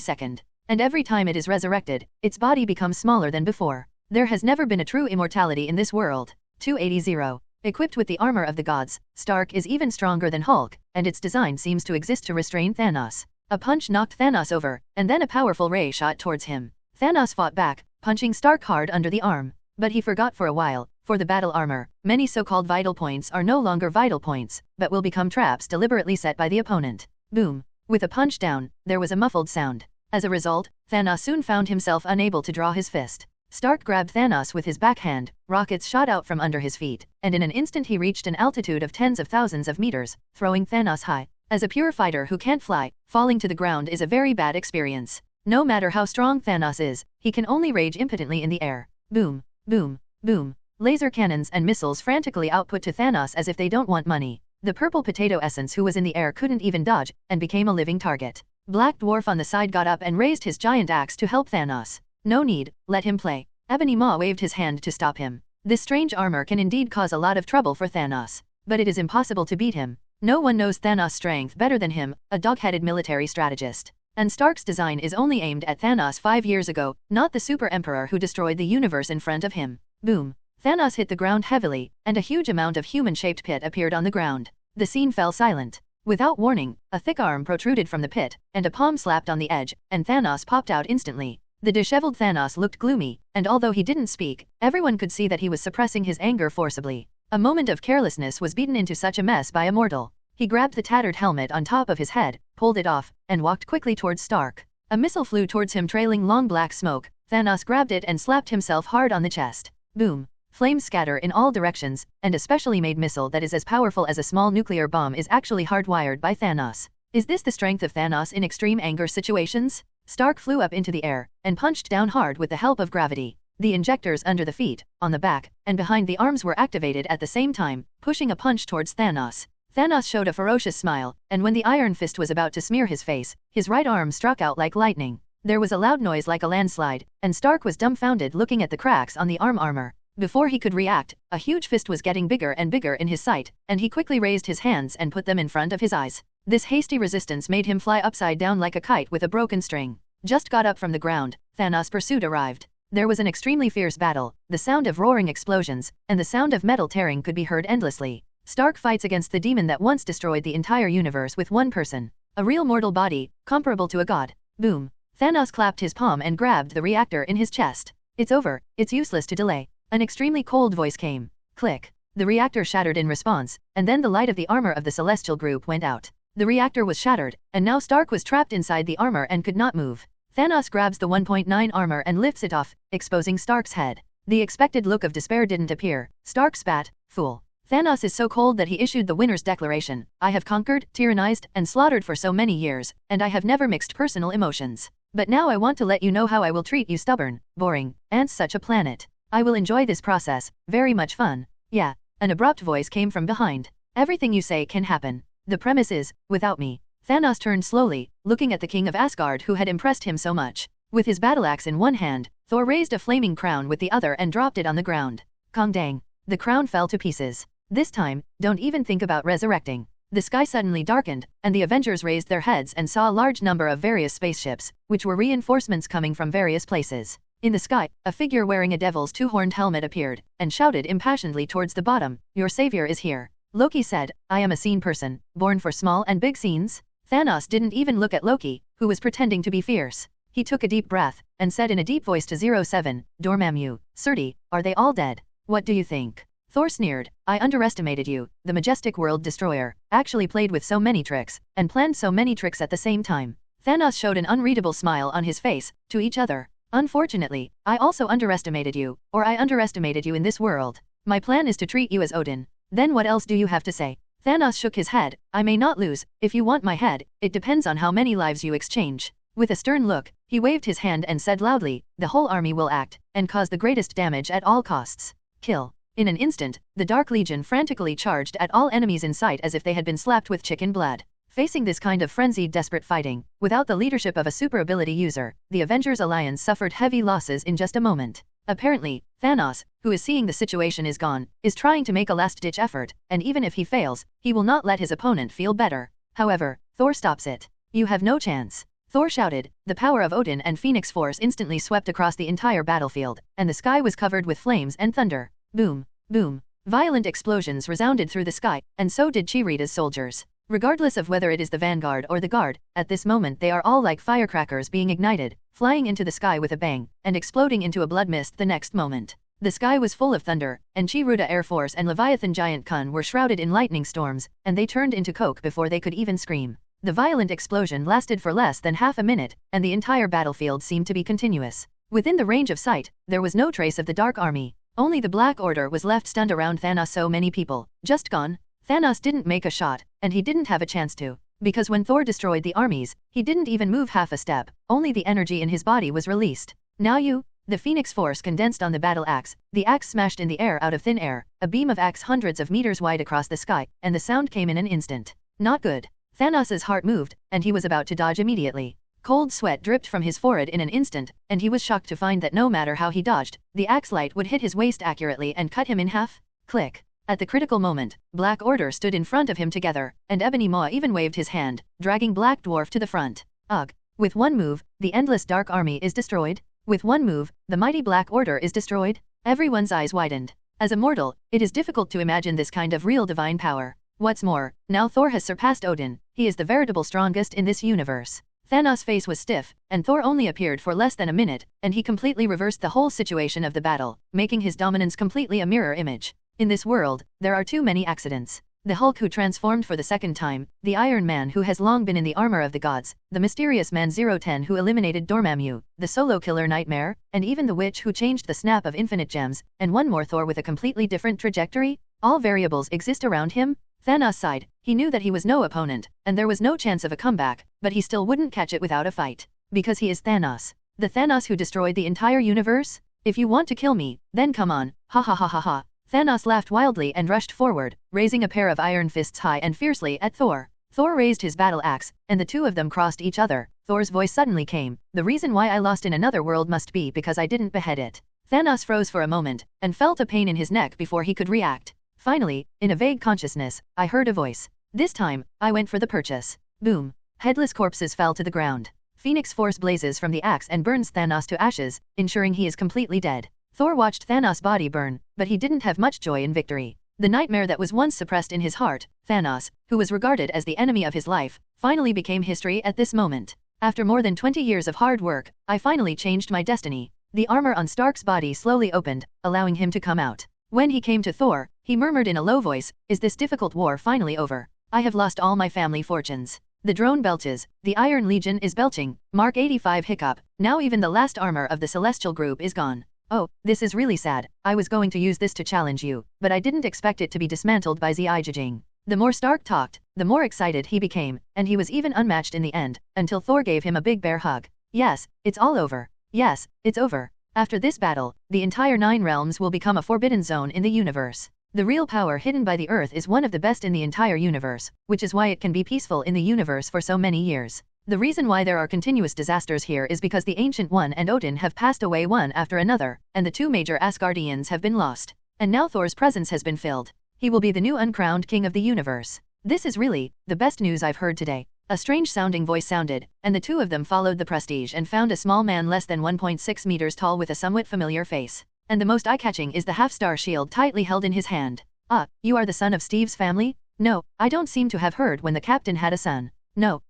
second. And every time it is resurrected, its body becomes smaller than before. There has never been a true immortality in this world. 280. Equipped with the armor of the gods, Stark is even stronger than Hulk, and its design seems to exist to restrain Thanos. A punch knocked Thanos over, and then a powerful ray shot towards him. Thanos fought back, punching Stark hard under the arm. But he forgot for a while. For the battle armor, many so-called vital points are no longer vital points, but will become traps deliberately set by the opponent. Boom. With a punch down, there was a muffled sound. As a result, Thanos soon found himself unable to draw his fist. Stark grabbed Thanos with his backhand, rockets shot out from under his feet, and in an instant he reached an altitude of tens of thousands of meters, throwing Thanos high. As a pure fighter who can't fly, falling to the ground is a very bad experience. No matter how strong Thanos is, he can only rage impotently in the air. Boom, boom, boom. Laser cannons and missiles frantically output to Thanos as if they don't want money. The purple potato essence who was in the air couldn't even dodge, and became a living target. Black Dwarf on the side got up and raised his giant axe to help Thanos. No need, let him play. Ebony Maw waved his hand to stop him. This strange armor can indeed cause a lot of trouble for Thanos. But it is impossible to beat him. No one knows Thanos' strength better than him, a dog-headed military strategist. And Stark's design is only aimed at Thanos 5 years ago, not the Super Emperor who destroyed the universe in front of him. Boom. Thanos hit the ground heavily, and a huge amount of human-shaped pit appeared on the ground. The scene fell silent. Without warning, a thick arm protruded from the pit, and a palm slapped on the edge, and Thanos popped out instantly. The disheveled Thanos looked gloomy, and although he didn't speak, everyone could see that he was suppressing his anger forcibly. A moment of carelessness was beaten into such a mess by a mortal. He grabbed the tattered helmet on top of his head, pulled it off, and walked quickly towards Stark. A missile flew towards him trailing long black smoke. Thanos grabbed it and slapped himself hard on the chest. Boom. Flames scatter in all directions, and a specially made missile that is as powerful as a small nuclear bomb is actually hardwired by Thanos. Is this the strength of Thanos in extreme anger situations? Stark flew up into the air, and punched down hard with the help of gravity. The injectors under the feet, on the back, and behind the arms were activated at the same time, pushing a punch towards Thanos. Thanos showed a ferocious smile, and when the Iron Fist was about to smear his face, his right arm struck out like lightning. There was a loud noise like a landslide, and Stark was dumbfounded looking at the cracks on the arm armor. Before he could react, a huge fist was getting bigger and bigger in his sight, and he quickly raised his hands and put them in front of his eyes. This hasty resistance made him fly upside down like a kite with a broken string. Just got up from the ground, Thanos' pursuit arrived. There was an extremely fierce battle, the sound of roaring explosions, and the sound of metal tearing could be heard endlessly. Stark fights against the demon that once destroyed the entire universe with one person. A real mortal body, comparable to a god. Boom. Thanos clapped his palm and grabbed the reactor in his chest. It's over, it's useless to delay. An extremely cold voice came. Click. The reactor shattered in response, and then the light of the armor of the Celestial group went out. The reactor was shattered, and now Stark was trapped inside the armor and could not move. Thanos grabs the 1.9 armor and lifts it off, exposing Stark's head. The expected look of despair didn't appear. Stark spat, "Fool." Thanos is so cold that he issued the winner's declaration. I have conquered, tyrannized, and slaughtered for so many years, and I have never mixed personal emotions. But now I want to let you know how I will treat you stubborn, boring, ants such a planet. I will enjoy this process, very much fun. Yeah. An abrupt voice came from behind. Everything you say can happen. The premise is, without me. Thanos turned slowly, looking at the king of Asgard who had impressed him so much. With his battle axe in one hand, Thor raised a flaming crown with the other and dropped it on the ground. Kong dang. The crown fell to pieces. This time, don't even think about resurrecting. The sky suddenly darkened, and the Avengers raised their heads and saw a large number of various spaceships, which were reinforcements coming from various places. In the sky, a figure wearing a devil's two-horned helmet appeared, and shouted impassionedly towards the bottom, "Your savior is here." Loki said, "I am a scene person, born for small and big scenes." Thanos didn't even look at Loki, who was pretending to be fierce. He took a deep breath, and said in a deep voice to 07, Dormammu, Surtur, are they all dead? What do you think? Thor sneered, I underestimated you, the majestic world destroyer, actually played with so many tricks, and planned so many tricks at the same time. Thanos showed an unreadable smile on his face, to each other. Unfortunately, I also underestimated you, or I underestimated you in this world. My plan is to treat you as Odin. Then what else do you have to say? Thanos shook his head, I may not lose, if you want my head, it depends on how many lives you exchange. With a stern look, he waved his hand and said loudly, the whole army will act, and cause the greatest damage at all costs. Kill. In an instant, the Dark Legion frantically charged at all enemies in sight as if they had been slapped with chicken blood. Facing this kind of frenzied desperate fighting, without the leadership of a super ability user, the Avengers Alliance suffered heavy losses in just a moment. Apparently, Thanos, who is seeing the situation is gone, is trying to make a last-ditch effort, and even if he fails, he will not let his opponent feel better. However, Thor stops it. You have no chance. Thor shouted, the power of Odin and Phoenix Force instantly swept across the entire battlefield, and the sky was covered with flames and thunder. Boom, boom. Violent explosions resounded through the sky, and so did Chirita's soldiers. Regardless of whether it is the Vanguard or the Guard, at this moment they are all like firecrackers being ignited, flying into the sky with a bang, and exploding into a blood mist the next moment. The sky was full of thunder, and Chirita Air Force and Leviathan Giant Kun were shrouded in lightning storms, and they turned into coke before they could even scream. The violent explosion lasted for less than half a minute, and the entire battlefield seemed to be continuous. Within the range of sight, there was no trace of the Dark Army. Only the Black Order was left stunned around Thanos. So many people, just gone. Thanos didn't make a shot, and he didn't have a chance to. Because when Thor destroyed the armies, he didn't even move half a step, only the energy in his body was released. Now you, the Phoenix Force condensed on the battle axe, the axe smashed in the air out of thin air, a beam of axe hundreds of meters wide across the sky, and the sound came in an instant. Not good. Thanos' heart moved, and he was about to dodge immediately. Cold sweat dripped from his forehead in an instant, and he was shocked to find that no matter how he dodged, the axe light would hit his waist accurately and cut him in half. Click. At the critical moment, Black Order stood in front of him together, and Ebony Maw even waved his hand, dragging Black Dwarf to the front. Ugh. With one move, the endless Dark Army is destroyed. With one move, the mighty Black Order is destroyed. Everyone's eyes widened. As a mortal, it is difficult to imagine this kind of real divine power. What's more, now Thor has surpassed Odin, he is the veritable strongest in this universe. Thanos' face was stiff, and Thor only appeared for less than a minute, and he completely reversed the whole situation of the battle, making his dominance completely a mirror image. In this world, there are too many accidents. The Hulk who transformed for the second time, the Iron Man who has long been in the armor of the gods, the mysterious man 010 who eliminated Dormammu, the solo killer Nightmare, and even the witch who changed the snap of infinite gems, and one more Thor with a completely different trajectory. All variables exist around him. Thanos sighed. He knew that he was no opponent, and there was no chance of a comeback, but he still wouldn't catch it without a fight. Because he is Thanos. The Thanos who destroyed the entire universe? If you want to kill me, then come on, ha ha ha ha ha. Thanos laughed wildly and rushed forward, raising a pair of iron fists high and fiercely at Thor. Thor raised his battle axe, and the two of them crossed each other. Thor's voice suddenly came, the reason why I lost in another world must be because I didn't behead it. Thanos froze for a moment, and felt a pain in his neck before he could react. Finally, in a vague consciousness, I heard a voice. This time, I went for the purchase. Boom. Headless corpses fell to the ground. Phoenix Force blazes from the axe and burns Thanos to ashes, ensuring he is completely dead. Thor watched Thanos' body burn, but he didn't have much joy in victory. The nightmare that was once suppressed in his heart, Thanos, who was regarded as the enemy of his life, finally became history at this moment. After more than 20 years of hard work, I finally changed my destiny. The armor on Stark's body slowly opened, allowing him to come out. When he came to Thor, he murmured in a low voice, is this difficult war finally over? I have lost all my family fortunes. The drone belches, the Iron Legion is belching, Mark 85 hiccup, now even the last armor of the Celestial group is gone. Oh, this is really sad. I was going to use this to challenge you, but I didn't expect it to be dismantled by Zijing. The more Stark talked, the more excited he became, and he was even unmatched in the end, until Thor gave him a big bear hug. Yes, it's all over. Yes, it's over. After this battle, the entire 9 realms will become a forbidden zone in the universe. The real power hidden by the Earth is one of the best in the entire universe, which is why it can be peaceful in the universe for so many years. The reason why there are continuous disasters here is because the Ancient One and Odin have passed away one after another, and the 2 major Asgardians have been lost. And now Thor's presence has been filled. He will be the new uncrowned king of the universe. This is really the best news I've heard today. A strange-sounding voice sounded, and the 2 of them followed the prestige and found a small man less than 1.6 meters tall with a somewhat familiar face. And the most eye-catching is the half-star shield tightly held in his hand. Ah, you are the son of Steve's family? No, I don't seem to have heard when the captain had a son. No,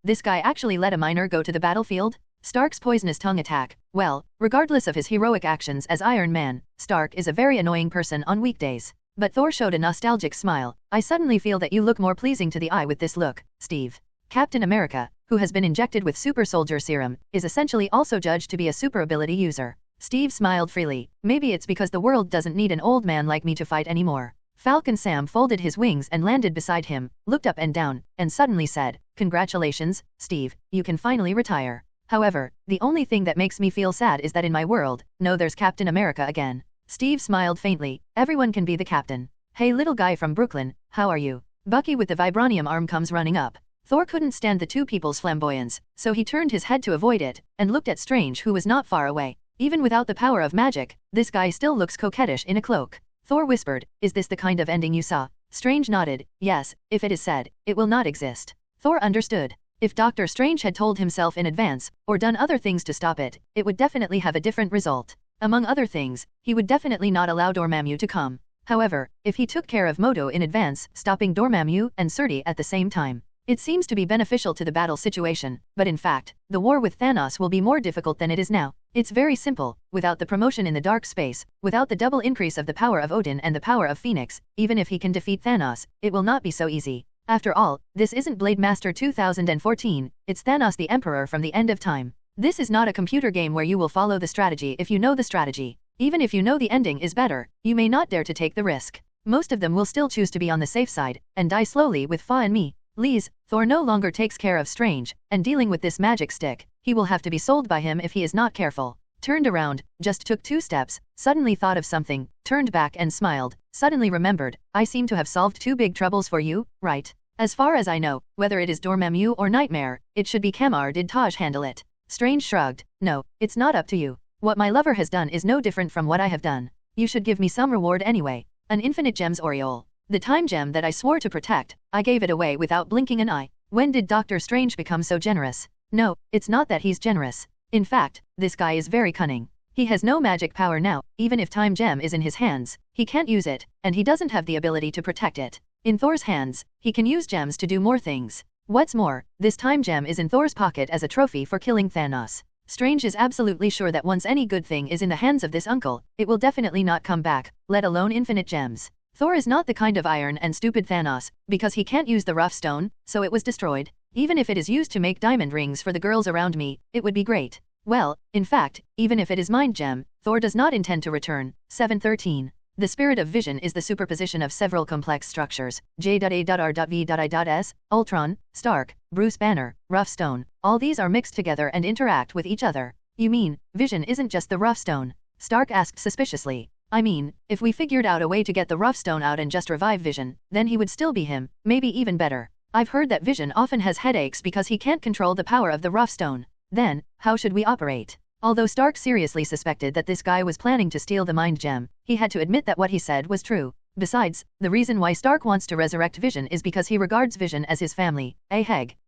this guy actually let a miner go to the battlefield? Stark's poisonous tongue attack. Well, regardless of his heroic actions as Iron Man, Stark is a very annoying person on weekdays. But Thor showed a nostalgic smile. I suddenly feel that you look more pleasing to the eye with this look, Steve. Captain America, who has been injected with super soldier serum, is essentially also judged to be a super ability user. Steve smiled freely. Maybe it's because the world doesn't need an old man like me to fight anymore. Falcon Sam folded his wings and landed beside him, looked up and down, and suddenly said, "Congratulations, Steve, you can finally retire. However, the only thing that makes me feel sad is that in my world, there's Captain America again." Steve smiled faintly. Everyone can be the captain. Hey little guy from Brooklyn, how are you? Bucky with the vibranium arm comes running up. Thor couldn't stand the 2 people's flamboyance, so he turned his head to avoid it, and looked at Strange who was not far away. Even without the power of magic, this guy still looks coquettish in a cloak. Thor whispered, "Is this the kind of ending you saw?" Strange nodded, "Yes, if it is said, it will not exist." Thor understood. If Doctor Strange had told himself in advance, or done other things to stop it, it would definitely have a different result. Among other things, he would definitely not allow Dormammu to come. However, if he took care of Moto in advance, stopping Dormammu and Surtur at the same time, it seems to be beneficial to the battle situation, but in fact, the war with Thanos will be more difficult than it is now. It's very simple. Without the promotion in the dark space, without the double increase of the power of Odin and the power of Phoenix, even if he can defeat Thanos, it will not be so easy. After all, this isn't Blade Master 2014, it's Thanos the Emperor from the end of time. This is not a computer game where you will follow the strategy if you know the strategy. Even if you know the ending is better, you may not dare to take the risk. Most of them will still choose to be on the safe side, and die slowly with Fa and me. Lee's, Thor no longer takes care of Strange, and dealing with this magic stick, he will have to be sold by him if he is not careful. Turned around, just took 2 steps, suddenly thought of something, turned back and smiled, suddenly remembered, I seem to have solved 2 big troubles for you, right? As far as I know, whether it is Dormammu or Nightmare, it should be Kamar did Taj handle it. Strange shrugged, no, it's not up to you. What my lover has done is no different from what I have done. You should give me some reward anyway. An infinite gems aureole. The time gem that I swore to protect, I gave it away without blinking an eye. When did Doctor Strange become so generous? No, it's not that he's generous. In fact, this guy is very cunning. He has no magic power now, even if time gem is in his hands, he can't use it, and he doesn't have the ability to protect it. In Thor's hands, he can use gems to do more things. What's more, this time gem is in Thor's pocket as a trophy for killing Thanos. Strange is absolutely sure that once any good thing is in the hands of this uncle, it will definitely not come back, let alone infinite gems. Thor is not the kind of iron and stupid Thanos, because he can't use the rough stone, so it was destroyed. Even if it is used to make diamond rings for the girls around me, it would be great. Well, in fact, even if it is mind gem, Thor does not intend to return. 713. The spirit of vision is the superposition of several complex structures, J.A.R.V.I.S, Ultron, Stark, Bruce Banner, rough stone. All these are mixed together and interact with each other. You mean, vision isn't just the rough stone? Stark asked suspiciously. I mean, if we figured out a way to get the rough stone out and just revive Vision, then he would still be him, maybe even better. I've heard that Vision often has headaches because he can't control the power of the rough stone. Then, how should we operate? Although Stark seriously suspected that this guy was planning to steal the mind gem, he had to admit that what he said was true. Besides, the reason why Stark wants to resurrect Vision is because he regards Vision as his family,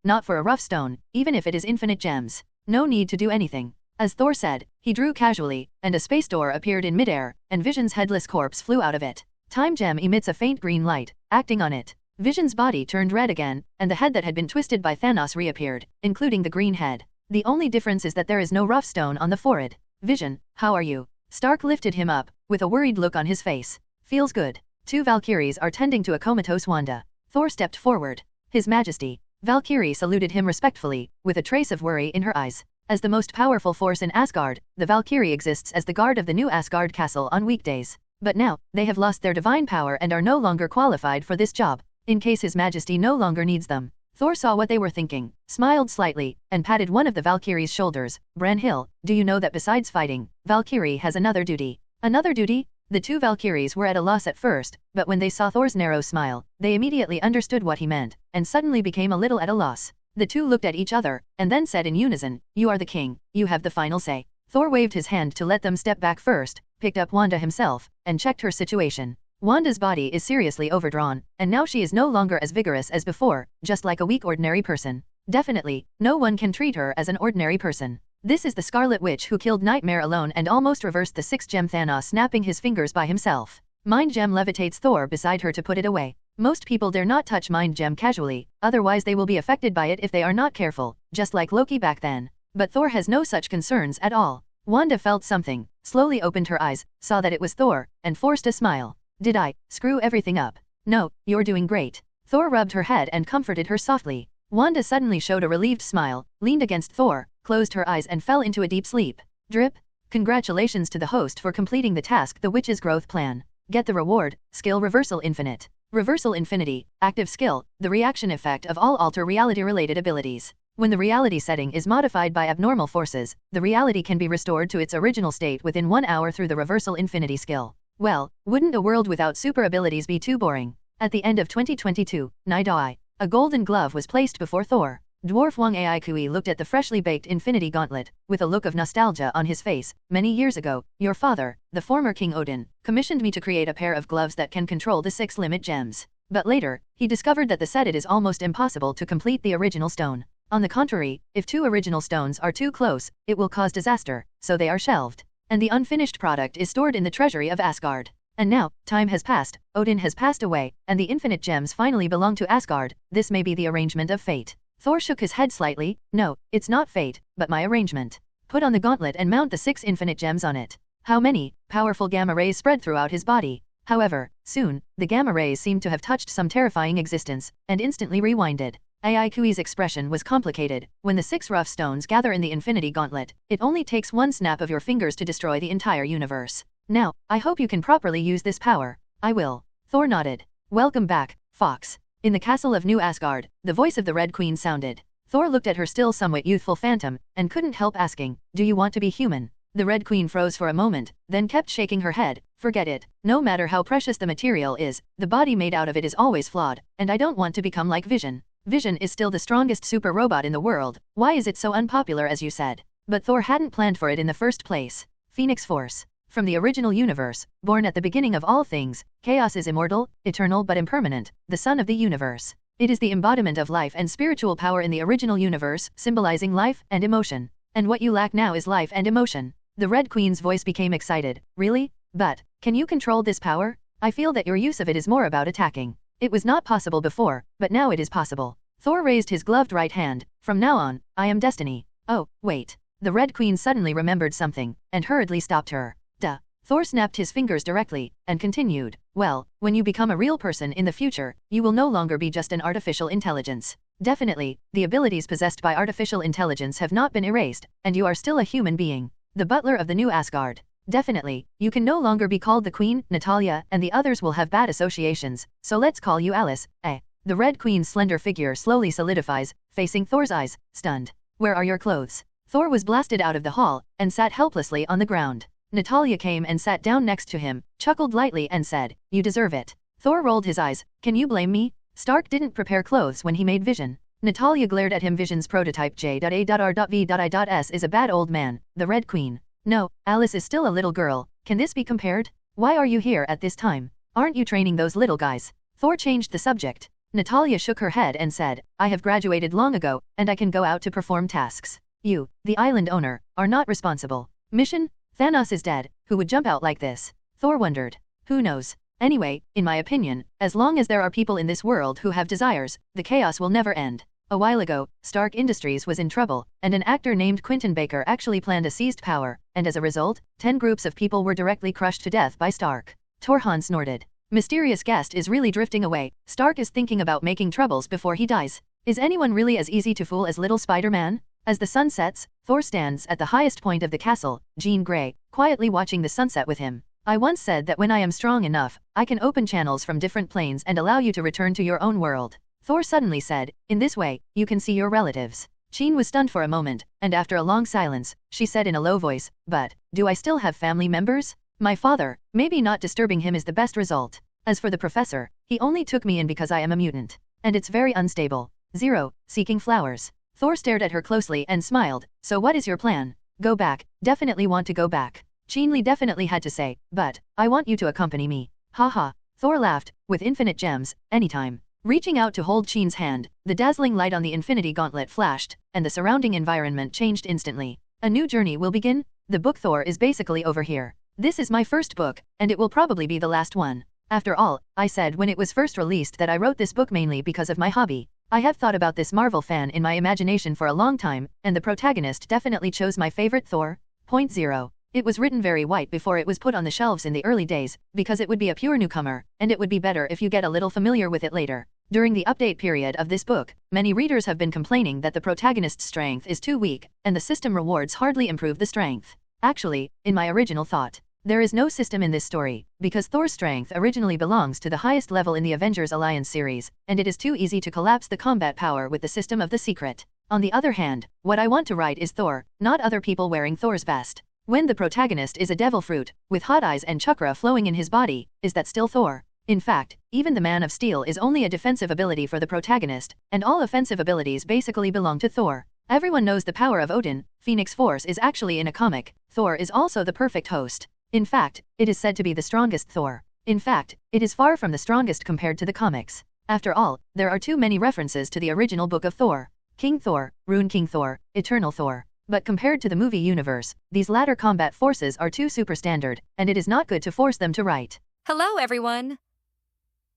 not for a rough stone, even if it is infinite gems. No need to do anything. As Thor said, he drew casually, and a space door appeared in midair, and Vision's headless corpse flew out of it. Time gem emits a faint green light, acting on it. Vision's body turned red again, and the head that had been twisted by Thanos reappeared, including the green head. The only difference is that there is no rough stone on the forehead. Vision, how are you? Stark lifted him up, with a worried look on his face. Feels good. 2 Valkyries are tending to a comatose Wanda. Thor stepped forward. His Majesty. Valkyrie saluted him respectfully, with a trace of worry in her eyes. As the most powerful force in Asgard, the Valkyrie exists as the guard of the new Asgard castle on weekdays. But now, they have lost their divine power and are no longer qualified for this job, in case His Majesty no longer needs them. Thor saw what they were thinking, smiled slightly, and patted one of the Valkyrie's shoulders. Branhild, do you know that besides fighting, Valkyrie has another duty? Another duty? The two Valkyries were at a loss at first, but when they saw Thor's narrow smile, they immediately understood what he meant, and suddenly became a little at a loss. The two looked at each other, and then said in unison, "You are the king, you have the final say." Thor waved his hand to let them step back first, picked up Wanda himself, and checked her situation. Wanda's body is seriously overdrawn, and now she is no longer as vigorous as before, just like a weak ordinary person. Definitely, no one can treat her as an ordinary person. This is the Scarlet Witch who killed Nightmare alone and almost reversed the 6-gem Thanos snapping his fingers by himself. Mind Gem levitates Thor beside her to put it away. Most people dare not touch Mind Gem casually, otherwise they will be affected by it if they are not careful, just like Loki back then. But Thor has no such concerns at all. Wanda felt something, slowly opened her eyes, saw that it was Thor, and forced a smile. Did I screw everything up? No, you're doing great. Thor rubbed her head and comforted her softly. Wanda suddenly showed a relieved smile, leaned against Thor, closed her eyes and fell into a deep sleep. Drip. Congratulations to the host for completing the task, the Witch's Growth Plan. Get the reward, Skill Reversal Infinite. Reversal Infinity, active skill, the reaction effect of all alter reality related abilities. When the reality setting is modified by abnormal forces, the reality can be restored to its original state within 1 hour through the Reversal Infinity skill. Well, wouldn't a world without super abilities be too boring? At the end of 2022, Nidai, a golden glove was placed before Thor. Dwarf Wang Aikui looked at the freshly baked Infinity Gauntlet, with a look of nostalgia on his face. Many years ago, your father, the former King Odin, commissioned me to create a pair of gloves that can control the 6 limit gems. But later, he discovered that the set it is almost impossible to complete the original stone. On the contrary, if 2 original stones are too close, it will cause disaster, so they are shelved. And the unfinished product is stored in the treasury of Asgard. And now, time has passed, Odin has passed away, and the infinite gems finally belong to Asgard. This may be the arrangement of fate. Thor shook his head slightly. No, it's not fate, but my arrangement. Put on the gauntlet and mount the 6 infinite gems on it. How many? Powerful gamma rays spread throughout his body. However, soon, the gamma rays seemed to have touched some terrifying existence, and instantly rewinded. Aikui's expression was complicated. When the 6 rough stones gather in the Infinity Gauntlet, it only takes 1 snap of your fingers to destroy the entire universe. Now, I hope you can properly use this power. I will. Thor nodded. Welcome back, Fox. In the castle of New Asgard, the voice of the Red Queen sounded. Thor looked at her still somewhat youthful phantom, and couldn't help asking, do you want to be human? The Red Queen froze for a moment, then kept shaking her head. Forget it. No matter how precious the material is, the body made out of it is always flawed, and I don't want to become like Vision. Vision is still the strongest super robot in the world. Why is it so unpopular as you said? But Thor hadn't planned for it in the first place. Phoenix Force. From the original universe, born at the beginning of all things, chaos is immortal, eternal but impermanent, the sun of the universe. It is the embodiment of life and spiritual power in the original universe, symbolizing life and emotion. And what you lack now is life and emotion. The Red Queen's voice became excited. Really? But, can you control this power? I feel that your use of it is more about attacking. It was not possible before, but now it is possible. Thor raised his gloved right hand. From now on, I am Destiny. Oh, wait. The Red Queen suddenly remembered something, and hurriedly stopped her. Duh. Thor snapped his fingers directly, and continued, well, when you become a real person in the future, you will no longer be just an artificial intelligence. Definitely, the abilities possessed by artificial intelligence have not been erased, and you are still a human being. The butler of the new Asgard. Definitely, you can no longer be called the Queen, Natalia, and the others will have bad associations, so let's call you Alice, eh? The Red Queen's slender figure slowly solidifies, facing Thor's eyes, stunned. Where are your clothes? Thor was blasted out of the hall, and sat helplessly on the ground. Natalia came and sat down next to him, chuckled lightly and said, you deserve it. Thor rolled his eyes. Can you blame me? Stark didn't prepare clothes when he made Vision. Natalia glared at him. Vision's prototype J.A.R.V.S is a bad old man, the Red Queen. No, Alice is still a little girl. Can this be compared? Why are you here at this time? Aren't you training those little guys? Thor changed the subject. Natalia shook her head and said, I have graduated long ago, and I can go out to perform tasks. You, the island owner, are not responsible. Mission? Thanos is dead. Who would jump out like this? Thor wondered. Who knows? Anyway, in my opinion, as long as there are people in this world who have desires, the chaos will never end. A while ago, Stark Industries was in trouble, and an actor named Quentin Baker actually planned a seized power, and as a result, 10 groups of people were directly crushed to death by Stark. Torhan snorted. Mysterious guest is really drifting away. Stark is thinking about making troubles before he dies. Is anyone really as easy to fool as little Spider-Man? As the sun sets, Thor stands at the highest point of the castle, Jean Grey, quietly watching the sunset with him. I once said that when I am strong enough, I can open channels from different planes and allow you to return to your own world. Thor suddenly said, in this way, you can see your relatives. Jean was stunned for a moment, and after a long silence, she said in a low voice, but, do I still have family members? My father, maybe not disturbing him is the best result. As for the professor, he only took me in because I am a mutant. And it's very unstable. 0, seeking flowers. Thor stared at her closely and smiled, so what is your plan? Go back, definitely want to go back. Jean Lee definitely had to say, but, I want you to accompany me. Haha. Thor laughed, with infinite gems, anytime. Reaching out to hold Jean's hand, the dazzling light on the infinity gauntlet flashed, and the surrounding environment changed instantly. A new journey will begin? The book Thor is basically over here. This is my first book, and it will probably be the last one. After all, I said when it was first released that I wrote this book mainly because of my hobby. I have thought about this Marvel fan in my imagination for a long time, and the protagonist definitely chose my favorite Thor. Point 0. It was written very white before it was put on the shelves in the early days, because it would be a pure newcomer, and it would be better if you get a little familiar with it later. During the update period of this book, many readers have been complaining that the protagonist's strength is too weak, and the system rewards hardly improve the strength. Actually, in my original thought, there is no system in this story, because Thor's strength originally belongs to the highest level in the Avengers Alliance series, and it is too easy to collapse the combat power with the system of the secret. On the other hand, what I want to write is Thor, not other people wearing Thor's vest. When the protagonist is a devil fruit, with hot eyes and chakra flowing in his body, is that still Thor? In fact, even the Man of Steel is only a defensive ability for the protagonist, and all offensive abilities basically belong to Thor. Everyone knows the power of Odin. Phoenix Force is actually in a comic. Thor is also the perfect host. In fact, it is said to be the strongest Thor. In fact, it is far from the strongest compared to the comics. After all, there are too many references to the original book of Thor. King Thor, Rune King Thor, Eternal Thor. But compared to the movie universe, these latter combat forces are too super standard, and it is not good to force them to write. Hello, everyone!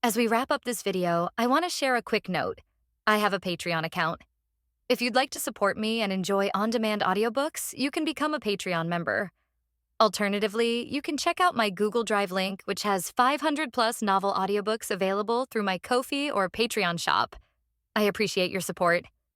As we wrap up this video, I want to share a quick note. I have a Patreon account. If you'd like to support me and enjoy on-demand audiobooks, you can become a Patreon member. Alternatively, you can check out my Google Drive link, which has 500+ novel audiobooks available through my Ko-fi or Patreon shop. I appreciate your support.